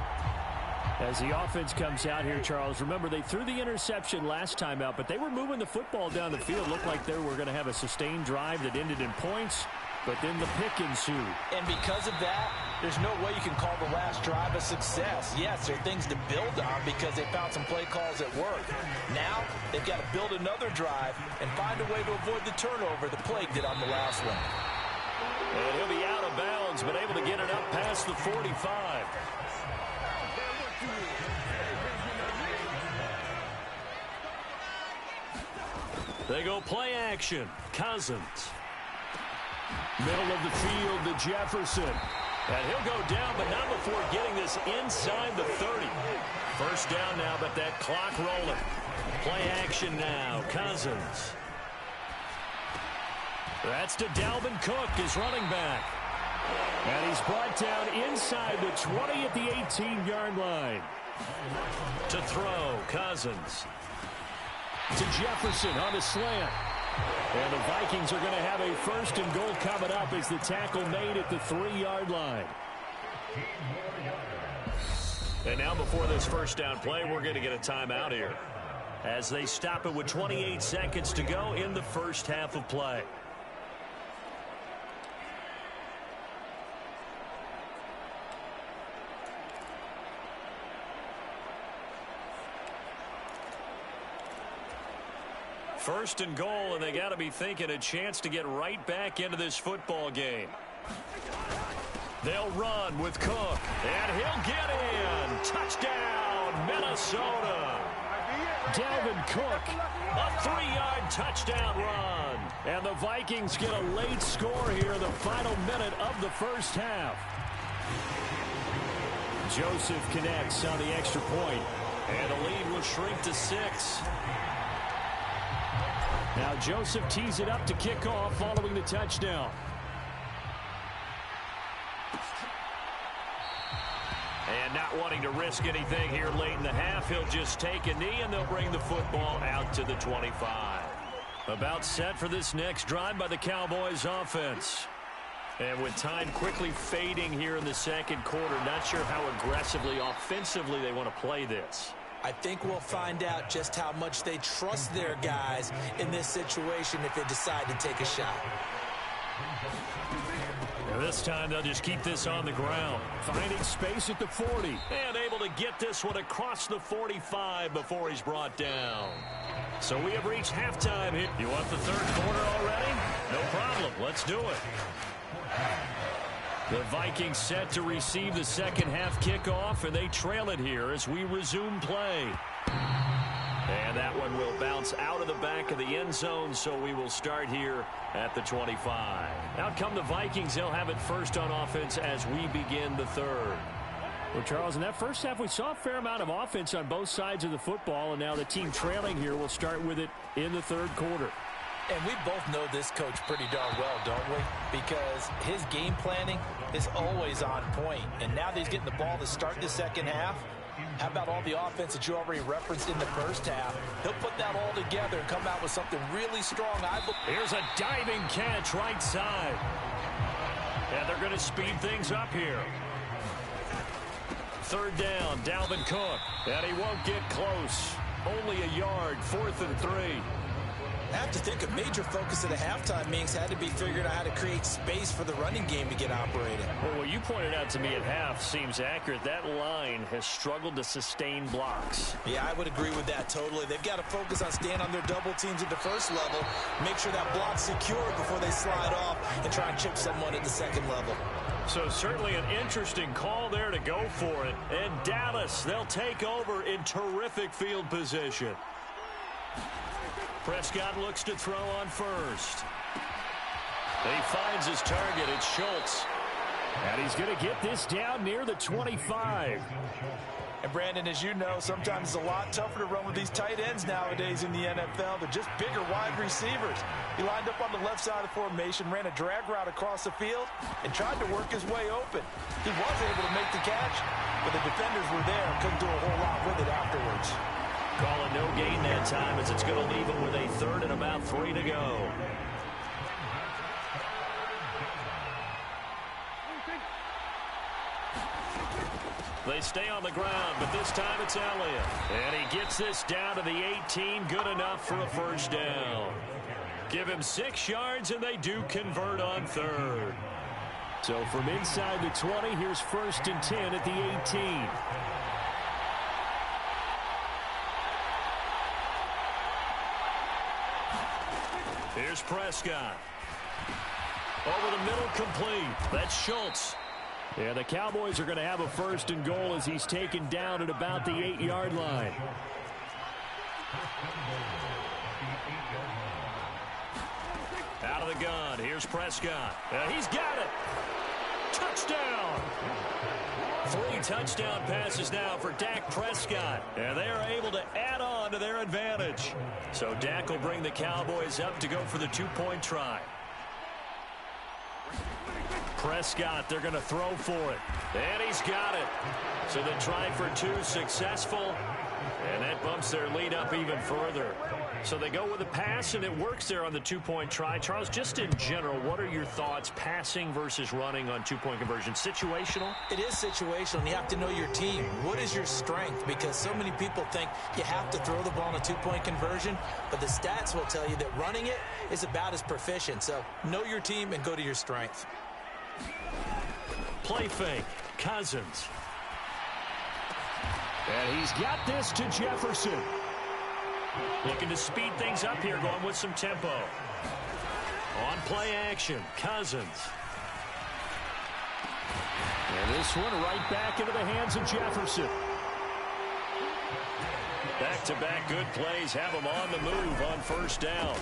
As the offense comes out here, Charles, remember they threw the interception last time out, but they were moving the football down the field. Looked like they were going to have a sustained drive that ended in points, but then the pick ensued. And because of that, there's no way you can call the last drive a success. Yes, there are things to build on because they found some play calls at work. Now, they've got to build another drive and find a way to avoid the turnover the Plague did on the last one. And he'll be out of bounds, but able to get it up past the 45. They go play action. Cousins. Middle of the field to Jefferson. And he'll go down, but not before getting this inside the 30. First down now, but that clock rolling. Play action now. Cousins. That's to Dalvin Cook, his running back. And he's brought down inside the 20 at the 18-yard line. To throw, Cousins. To Jefferson on the slant. And the Vikings are going to have a 1st and goal coming up as the tackle made at the 3-yard line. And now before this first down play, we're going to get a timeout here as they stop it with 28 seconds to go in the first half of play. First and goal, and they got to be thinking a chance to get right back into this football game. They'll run with Cook, and he'll get in. Touchdown, Minnesota. Dalvin Cook, a 3-yard touchdown run. And the Vikings get a late score here in the final minute of the first half. Joseph connects on the extra point. And the lead will shrink to 6. Now Joseph tees it up to kick off following the touchdown. And not wanting to risk anything here late in the half, he'll just take a knee and they'll bring the football out to the 25. About set for this next drive by the Cowboys offense. And with time quickly fading here in the second quarter, not sure how aggressively, offensively they want to play this. I think we'll find out just how much they trust their guys in this situation if they decide to take a shot. And this time they'll just keep this on the ground. Finding space at the 40. And able to get this one across the 45 before he's brought down. So we have reached halftime here. You want the third quarter already? No problem. Let's do it. The Vikings set to receive the second half kickoff, and they trail it here as we resume play. And that one will bounce out of the back of the end zone, so we will start here at the 25. Out come the Vikings. They'll have it first on offense as we begin the third. Well, Charles, in that first half, we saw a fair amount of offense on both sides of the football, and now the team trailing here will start with it in the third quarter. And we both know this coach pretty darn well, don't we? Because his game planning is always on point. And now that he's getting the ball to start the second half, how about all the offense that you already referenced in the first half? He'll put that all together and come out with something really strong. Here's a diving catch right side. And they're going to speed things up here. Third down, Dalvin Cook. And he won't get close. Only a yard, 4th and 3. I have to think a major focus of the halftime meetings had to be figuring out how to create space for the running game to get operated. Well, what you pointed out to me at half seems accurate. That line has struggled to sustain blocks. Yeah, I would agree with that totally. They've got to focus on staying on their double teams at the first level, make sure that block's secure before they slide off and try and chip someone at the second level. So certainly an interesting call there to go for it. And Dallas, they'll take over in terrific field position. Prescott looks to throw on first. He finds his target. It's Schultz. And he's going to get this down near the 25. And Brandon, as you know, sometimes it's a lot tougher to run with these tight ends nowadays in the NFL. They're just bigger wide receivers. He lined up on the left side of the formation, ran a drag route across the field, and tried to work his way open. He was able to make the catch, but the defenders were there and couldn't do a whole lot with it afterwards. Call a no gain that time as it's going to leave him with a third and about 3 to go. They stay on the ground, but this time it's Elliott. And he gets this down to the 18, good enough for a first down. Give him 6 yards, and they do convert on third. So from inside the 20, here's 1st and 10 at the 18. Here's Prescott. Over the middle, complete. That's Schultz. Yeah, the Cowboys are going to have a 1st and goal as he's taken down at about the 8-yard line. Out of the gun. Here's Prescott. He's got it. Touchdown. 3 touchdown passes now for Dak Prescott. And they are able to add on to their advantage. So Dak will bring the Cowboys up to go for the 2-point try. Prescott, they're going to throw for it. And he's got it. So the try for 2 successful. And that bumps their lead up even further. So they go with a pass, and it works there on the 2-point try. Charles, just in general, what are your thoughts passing versus running on 2-point conversion? Situational? It is situational, and you have to know your team. What is your strength? Because so many people think you have to throw the ball in a 2-point conversion, but the stats will tell you that running it is about as proficient. So know your team and go to your strength. Play fake. Cousins. And he's got this to Jefferson. Looking to speed things up here, going with some tempo. On play action, Cousins. And this one right back into the hands of Jefferson. Back-to-back good plays have him on the move on 1st down.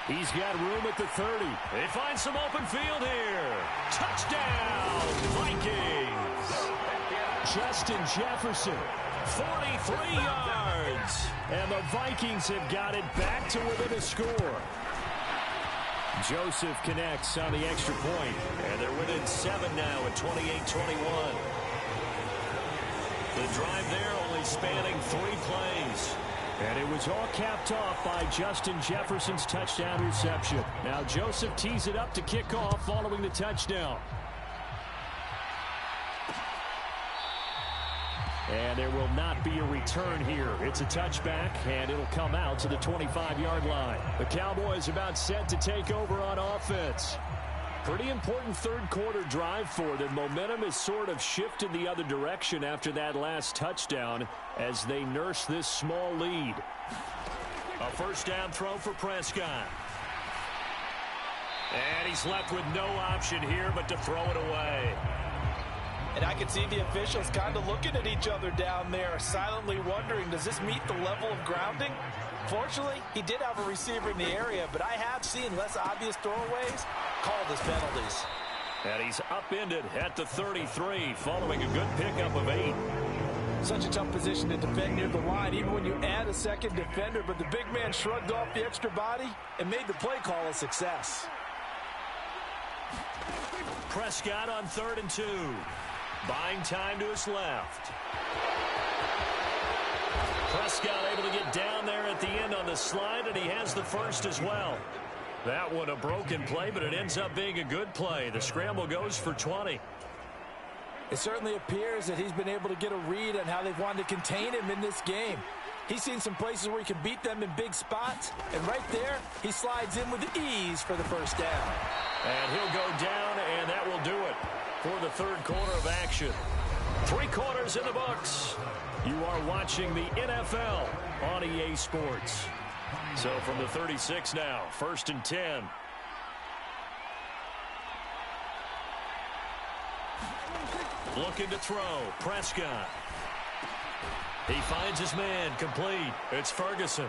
He's got room at the 30. They find some open field here. Touchdown, Vikings. Justin Jefferson. 43 yards. And the Vikings have got it back to within a score. Joseph connects on the extra point. And they're within 7 now at 28-21. The drive there only spanning 3 plays. And it was all capped off by Justin Jefferson's touchdown reception. Now Joseph tees it up to kick off following the touchdown. And there will not be a return here. It's a touchback, and it'll come out to the 25-yard line. The Cowboys about set to take over on offense. Pretty important 3rd quarter drive for them. Momentum has sort of shifted the other direction after that last touchdown as they nurse this small lead. A 1st down throw for Prescott. And he's left with no option here but to throw it away. And I can see the officials kind of looking at each other down there, silently wondering, does this meet the level of grounding? Fortunately, he did have a receiver in the area, but I have seen less obvious throwaways called as penalties. And he's upended at the 33 following a good pickup of 8. Such a tough position to defend near the line, even when you add a 2nd defender, but the big man shrugged off the extra body and made the play call a success. Prescott on 3rd and 2. Buying time to his left. Prescott able to get down there at the end on the slide, and he has the 1st as well. That one a broken play, but it ends up being a good play. The scramble goes for 20. It certainly appears that he's been able to get a read on how they've wanted to contain him in this game. He's seen some places where he can beat them in big spots, and right there, he slides in with ease for the 1st down. And he'll go down, and that will do it for the 3rd quarter of action. 3 quarters in the books. You are watching the NFL on EA Sports. So from the 36 now, 1st and 10. Looking to throw. Prescott. He finds his man, complete. It's Ferguson.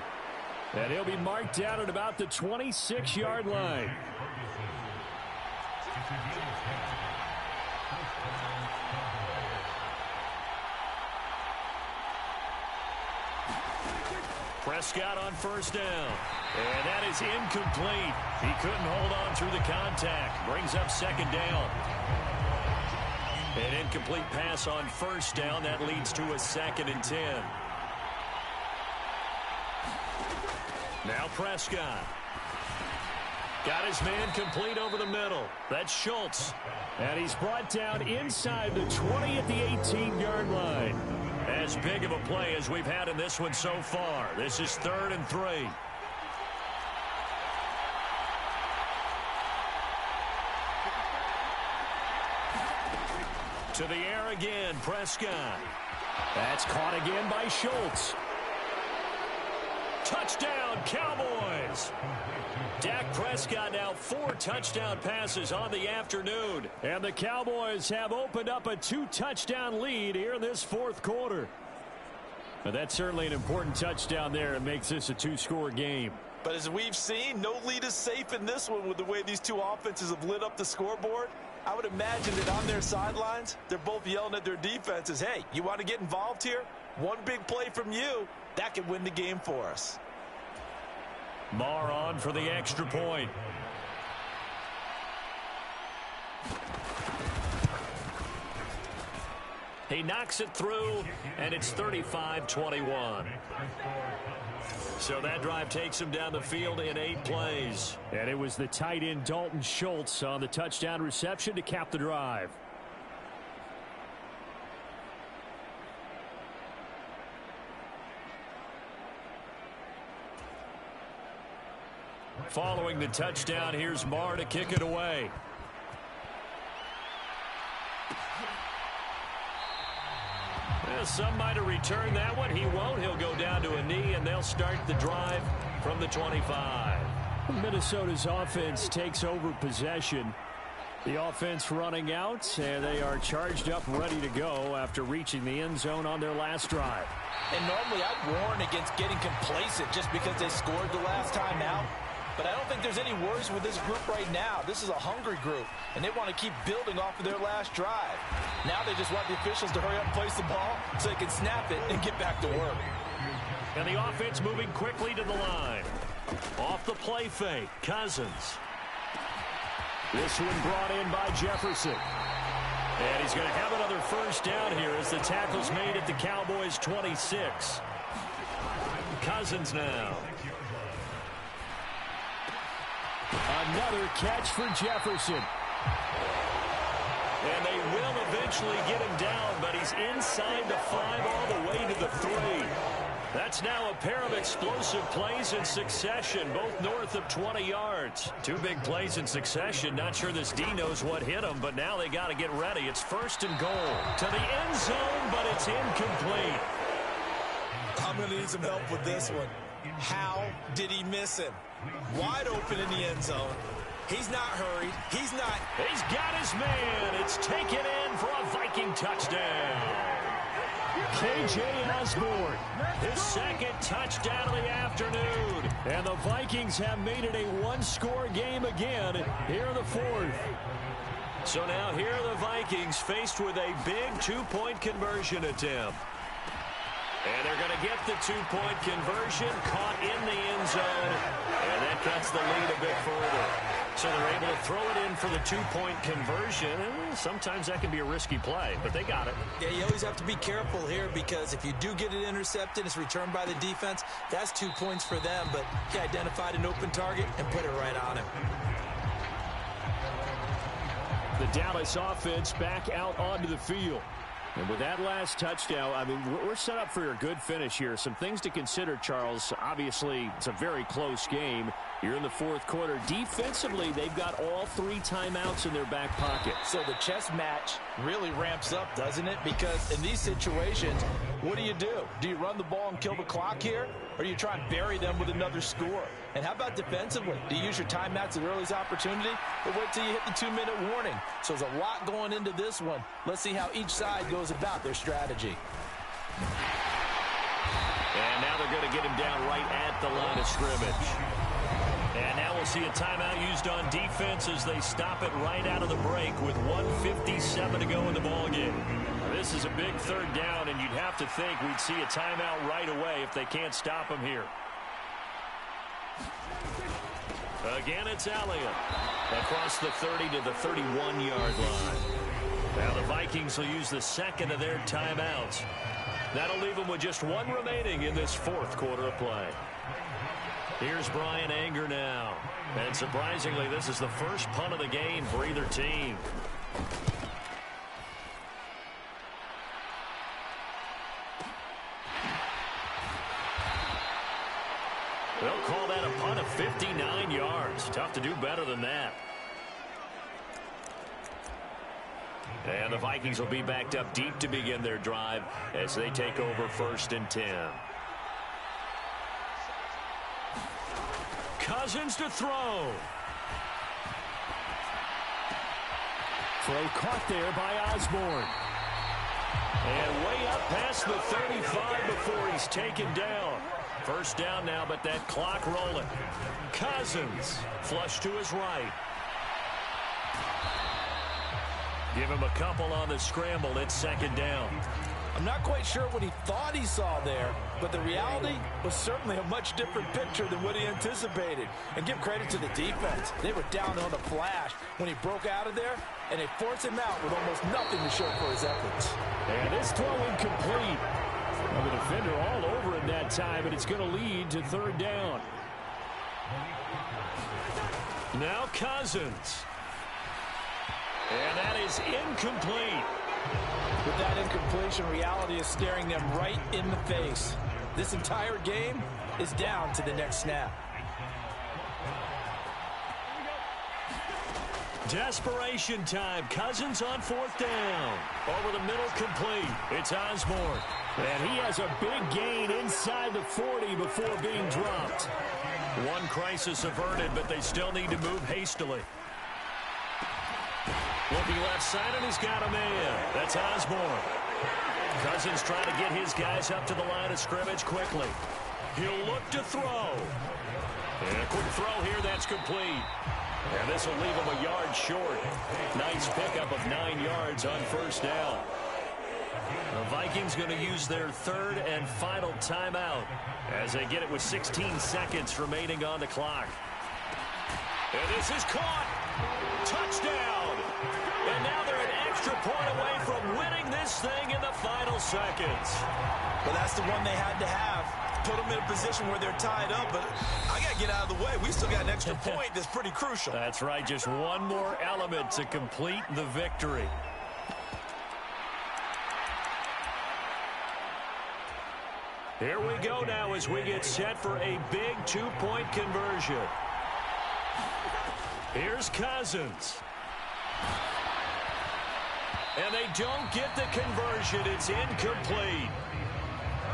And he'll be marked down at about the 26-yard line. Prescott on first down. And that is incomplete. He couldn't hold on through the contact. Brings up second down. An incomplete pass on first down. That leads to a 2nd and 10. Now Prescott. Got his man complete over the middle. That's Schultz. And he's brought down inside the 20 at the 18-yard line. As big of a play as we've had in this one so far. This is 3rd and 3. To the air again, Prescott. That's caught again by Schultz. Touchdown, Cowboys! Dak Prescott now 4 touchdown passes on the afternoon. And the Cowboys have opened up a 2-touchdown lead here in this 4th quarter. But that's certainly an important touchdown there and makes this a 2-score game. But as we've seen, no lead is safe in this one with the way these two offenses have lit up the scoreboard. I would imagine that on their sidelines, they're both yelling at their defenses, hey, you want to get involved here? One big play from you, that could win the game for us. Marr on for the extra point. He knocks it through, and it's 35-21. So that drive takes him down the field in 8 plays. And it was the tight end Dalton Schultz on the touchdown reception to cap the drive. Following the touchdown, here's Marr to kick it away. Well, some might have returned that one. He won't. He'll go down to a knee, and they'll start the drive from the 25. Minnesota's offense takes over possession. The offense running out, and they are charged up, ready to go after reaching the end zone on their last drive. And normally I'd warn against getting complacent just because they scored the last time out. But I don't think there's any worries with this group right now. This is a hungry group, and they want to keep building off of their last drive. Now they just want the officials to hurry up and place the ball so they can snap it and get back to work. And the offense moving quickly to the line. Off the play fake, Cousins. This one brought in by Jefferson. And he's going to have another first down here as the tackle's made at the Cowboys' 26. Cousins now. Another catch for Jefferson. And they will eventually get him down, but he's inside the 5 all the way to the 3. That's now a pair of explosive plays in succession, both north of 20 yards. 2 big plays in succession. Not sure this D knows what hit him, but now they got to get ready. It's 1st and goal. To the end zone, but it's incomplete. I'm going to need some help with this one. How did he miss him? Wide open in the end zone. He's not hurried. He's got his man. It's taken in for a Viking touchdown. K.J. Osborne, his 2nd touchdown of the afternoon. And the Vikings have made it a 1-score game again here in the 4th. So now here are the Vikings faced with a big 2-point conversion attempt. And they're going to get the 2-point conversion, caught in the end zone, and that cuts the lead a bit further. So they're able to throw it in for the 2-point conversion, and sometimes that can be a risky play, but they got it. Yeah, you always have to be careful here because if you do get it intercepted, it's returned by the defense, that's 2 points for them, but he identified an open target and put it right on him. The Dallas offense back out onto the field. And with that last touchdown, I mean, we're set up for a good finish here. Some things to consider, Charles. Obviously, it's a very close game. You're in the 4th quarter. Defensively, they've got all 3 timeouts in their back pocket. So the chess match really ramps up, doesn't it? Because in these situations, what do? Do you run the ball and kill the clock here? Or do you try and bury them with another score? And how about defensively? Do you use your timeouts at earliest opportunity? Or wait till you hit the 2-minute warning? So there's a lot going into this one. Let's see how each side goes about their strategy. And now they're going to get him down right at the line of scrimmage. And now we'll see a timeout used on defense as they stop it right out of the break with 1:57 to go in the ballgame. This is a big third down, and you'd have to think we'd see a timeout right away if they can't stop him here. Again, it's Elliott across the 30 to the 31-yard line. Now the Vikings will use the second of their timeouts. That'll leave them with just one remaining in this fourth quarter of play. Here's Brian Anger now. And surprisingly, this is the first punt of the game for either team. They'll call that a punt of 59 yards. Tough to do better than that. And the Vikings will be backed up deep to begin their drive as they take over 1st and 10. Cousins to throw. Throw caught there by Osborne. And way up past the 35 before he's taken down. First down now, but that clock rolling. Cousins flush to his right. Give him a couple on the scramble. It's 2nd down. I'm not quite sure what he thought he saw there, but the reality was certainly a much different picture than what he anticipated. And give credit to the defense. They were down on a flash when he broke out of there, and they forced him out with almost nothing to show for his efforts. And this throw incomplete. Well, the defender all over him that time, and it's going to lead to 3rd down. Now Cousins. And that is incomplete. With that incompletion, reality is staring them right in the face. This entire game is down to the next snap. Desperation time. Cousins on 4th down. Over the middle, complete. It's Osborne. And he has a big gain inside the 40 before being dropped. One crisis averted, but they still need to move hastily. Looking left side, and he's got a man. That's Osborne. Cousins trying to get his guys up to the line of scrimmage quickly. He'll look to throw. And a quick throw here, that's complete. And this will leave him a yard short. Nice pickup of 9 yards on 1st down. The Vikings going to use their 3rd and final timeout as they get it with 16 seconds remaining on the clock. And this is caught. Touchdown. And now they're an extra point away from winning this thing in the final seconds. Well, that's the one they had to have. Put them in a position where they're tied up, but I got to get out of the way. We still got an extra point that's pretty crucial. That's right, just one more element to complete the victory. Here we go now as we get set for a big 2-point conversion. Here's Cousins. And they don't get the conversion. It's incomplete.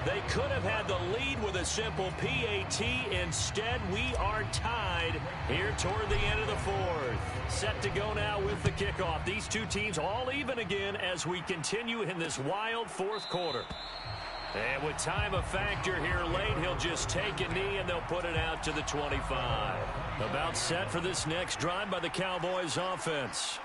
They could have had the lead with a simple PAT. Instead, we are tied here toward the end of the 4th. Set to go now with the kickoff. These two teams all even again as we continue in this wild 4th quarter. And with time a factor here late, he'll just take a knee and they'll put it out to the 25. About set for this next drive by the Cowboys offense.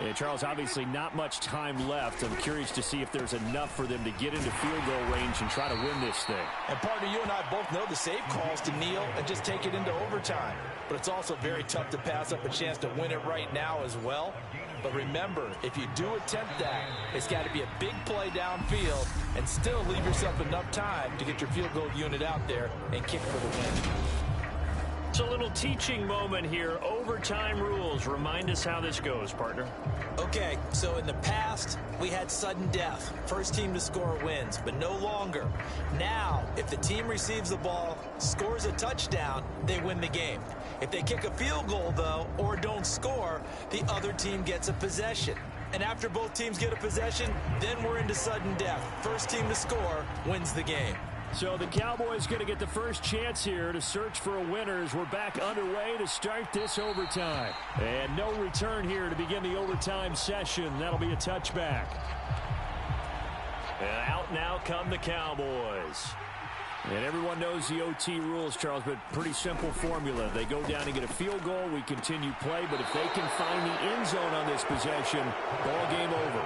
And Charles, obviously not much time left. I'm curious to see if there's enough for them to get into field goal range and try to win this thing. And partner, you and I both know the safe calls to kneel and just take it into overtime. But it's also very tough to pass up a chance to win it right now as well. But remember, if you do attempt that, it's got to be a big play downfield and still leave yourself enough time to get your field goal unit out there and kick for the win. It's a little teaching moment here. Overtime rules. Remind us how this goes, partner. Okay, so in the past, we had sudden death. First team to score wins, but no longer. Now, if the team receives the ball, scores a touchdown, they win the game. If they kick a field goal, though, or don't score, the other team gets a possession. And after both teams get a possession, then we're into sudden death. First team to score wins the game. So the Cowboys going to get the first chance here to search for a winner as we're back underway to start this overtime. And no return here to begin the overtime session. That'll be a touchback. And out now come the Cowboys. And everyone knows the OT rules, Charles, but pretty simple formula. They go down and get a field goal, we continue play, but if they can find the end zone on this possession, ball game over.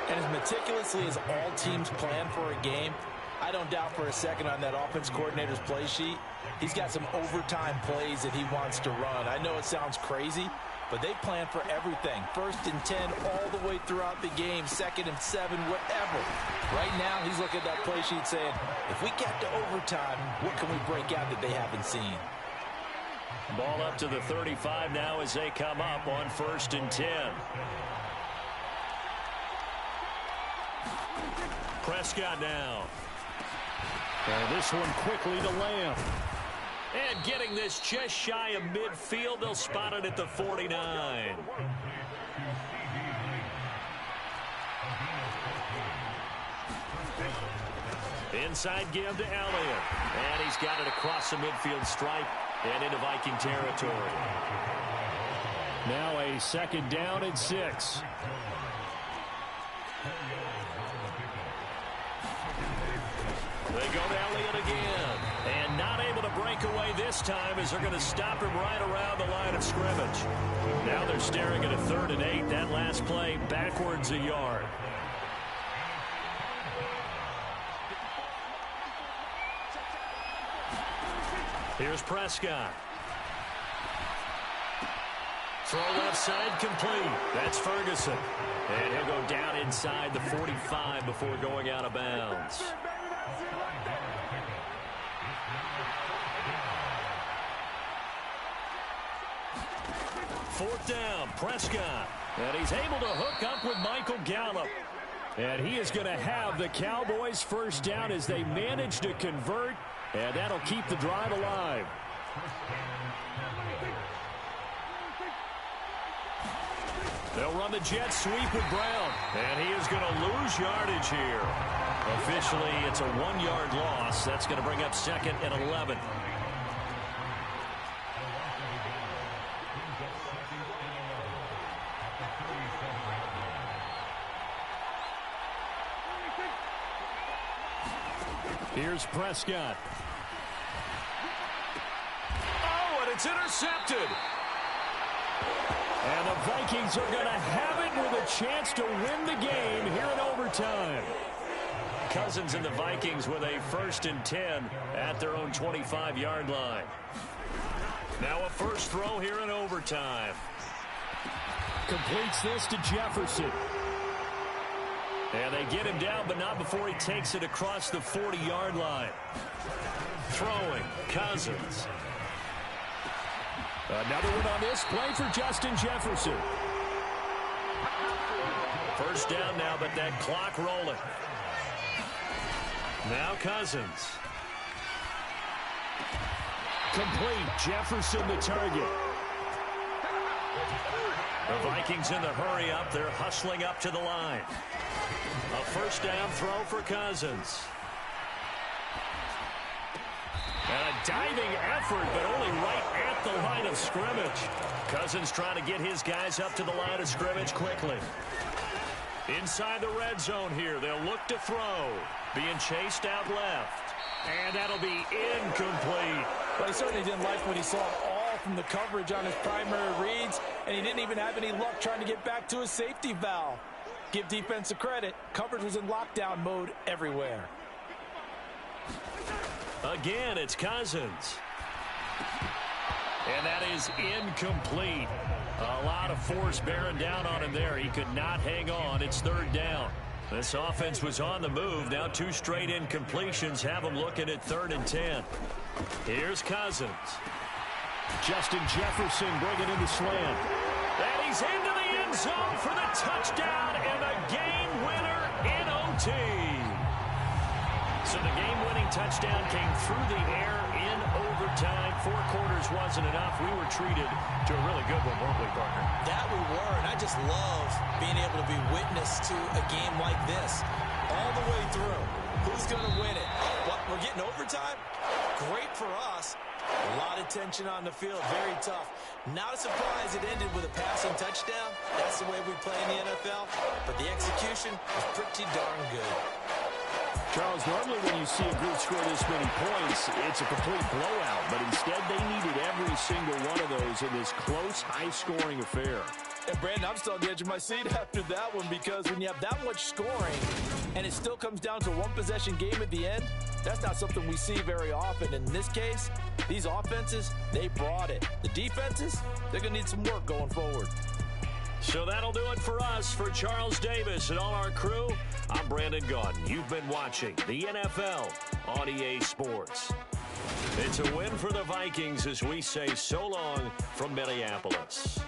And as meticulously as all teams plan for a game, I don't doubt for a second on that offense coordinator's play sheet, he's got some overtime plays that he wants to run. I know it sounds crazy, but they plan for everything. 1st and 10 all the way throughout the game, 2nd and 7, whatever. Right now, he's looking at that play sheet saying, if we get to overtime, what can we break out that they haven't seen? Ball up to the 35 now as they come up on 1st and 10. Prescott now. And this one quickly to Lamb. And getting this just shy of midfield, they'll spot it at the 49. Inside give to Elliott. And he's got it across the midfield stripe and into Viking territory. Now a 2nd down and 6. They go to Elliott again. And not able to break away this time as they're going to stop him right around the line of scrimmage. Now they're staring at a 3rd and 8. That last play backwards a yard. Here's Prescott. Throw left side complete. That's Ferguson. And he'll go down inside the 45 before going out of bounds. Fourth down, Prescott. And he's able to hook up with Michael Gallup. And he is going to have the Cowboys 1st down as they manage to convert. And that'll keep the drive alive. They'll run the jet sweep with Brown. And he is going to lose yardage here. Officially, it's a 1-yard loss. That's going to bring up 2nd and 11. Here's Prescott. Oh, and it's intercepted. And the Vikings are going to have it with a chance to win the game here in overtime. Cousins and the Vikings with a 1st and 10 at their own 25-yard line. Now a first throw here in overtime. Completes this to Jefferson. And they get him down, but not before he takes it across the 40-yard line. Throwing, Cousins. Another one on this play for Justin Jefferson. First down now, but that clock rolling. Now Cousins. Complete. Jefferson the target. The Vikings in the hurry up. They're hustling up to the line. A first down throw for Cousins. And a diving effort, but only right at the line of scrimmage. Cousins trying to get his guys up to the line of scrimmage quickly. Inside the red zone here, they'll look to throw. Being chased out left. And that'll be incomplete. Well, he certainly didn't like what he saw all from the coverage on his primary reads, and he didn't even have any luck trying to get back to his safety valve. Give defense a credit. Coverage was in lockdown mode everywhere. Again, it's Cousins. And that is incomplete. A lot of force bearing down on him there. He could not hang on. It's 3rd down. This offense was on the move. Now 2 straight incompletions have them looking at 3rd and 10. Here's Cousins. Justin Jefferson bringing in the slant. And he's into the end zone for the touchdown and the game winner in OT. So the game-winning touchdown came through the air in overtime. 4 quarters wasn't enough. We were treated to a really good one, weren't we, Parker? That we were, and I just love being able to be witness to a game like this all the way through. Who's going to win it? What, we're getting overtime? Great for us. A lot of tension on the field, very tough. Not a surprise it ended with a passing touchdown. That's the way we play in the NFL. But the execution was pretty darn good. Charles, normally when you see a group score this many points, it's a complete blowout. But instead, they needed every single one of those in this close, high-scoring affair. And, Brandon, I'm still on the edge of my seat after that one, because when you have that much scoring and it still comes down to a one-possession game at the end, that's not something we see very often. In this case, these offenses, they brought it. The defenses, they're going to need some work going forward. So that'll do it for us. For Charles Davis and all our crew, I'm Brandon Gunn. You've been watching the NFL on EA Sports. It's a win for the Vikings as we say so long from Minneapolis.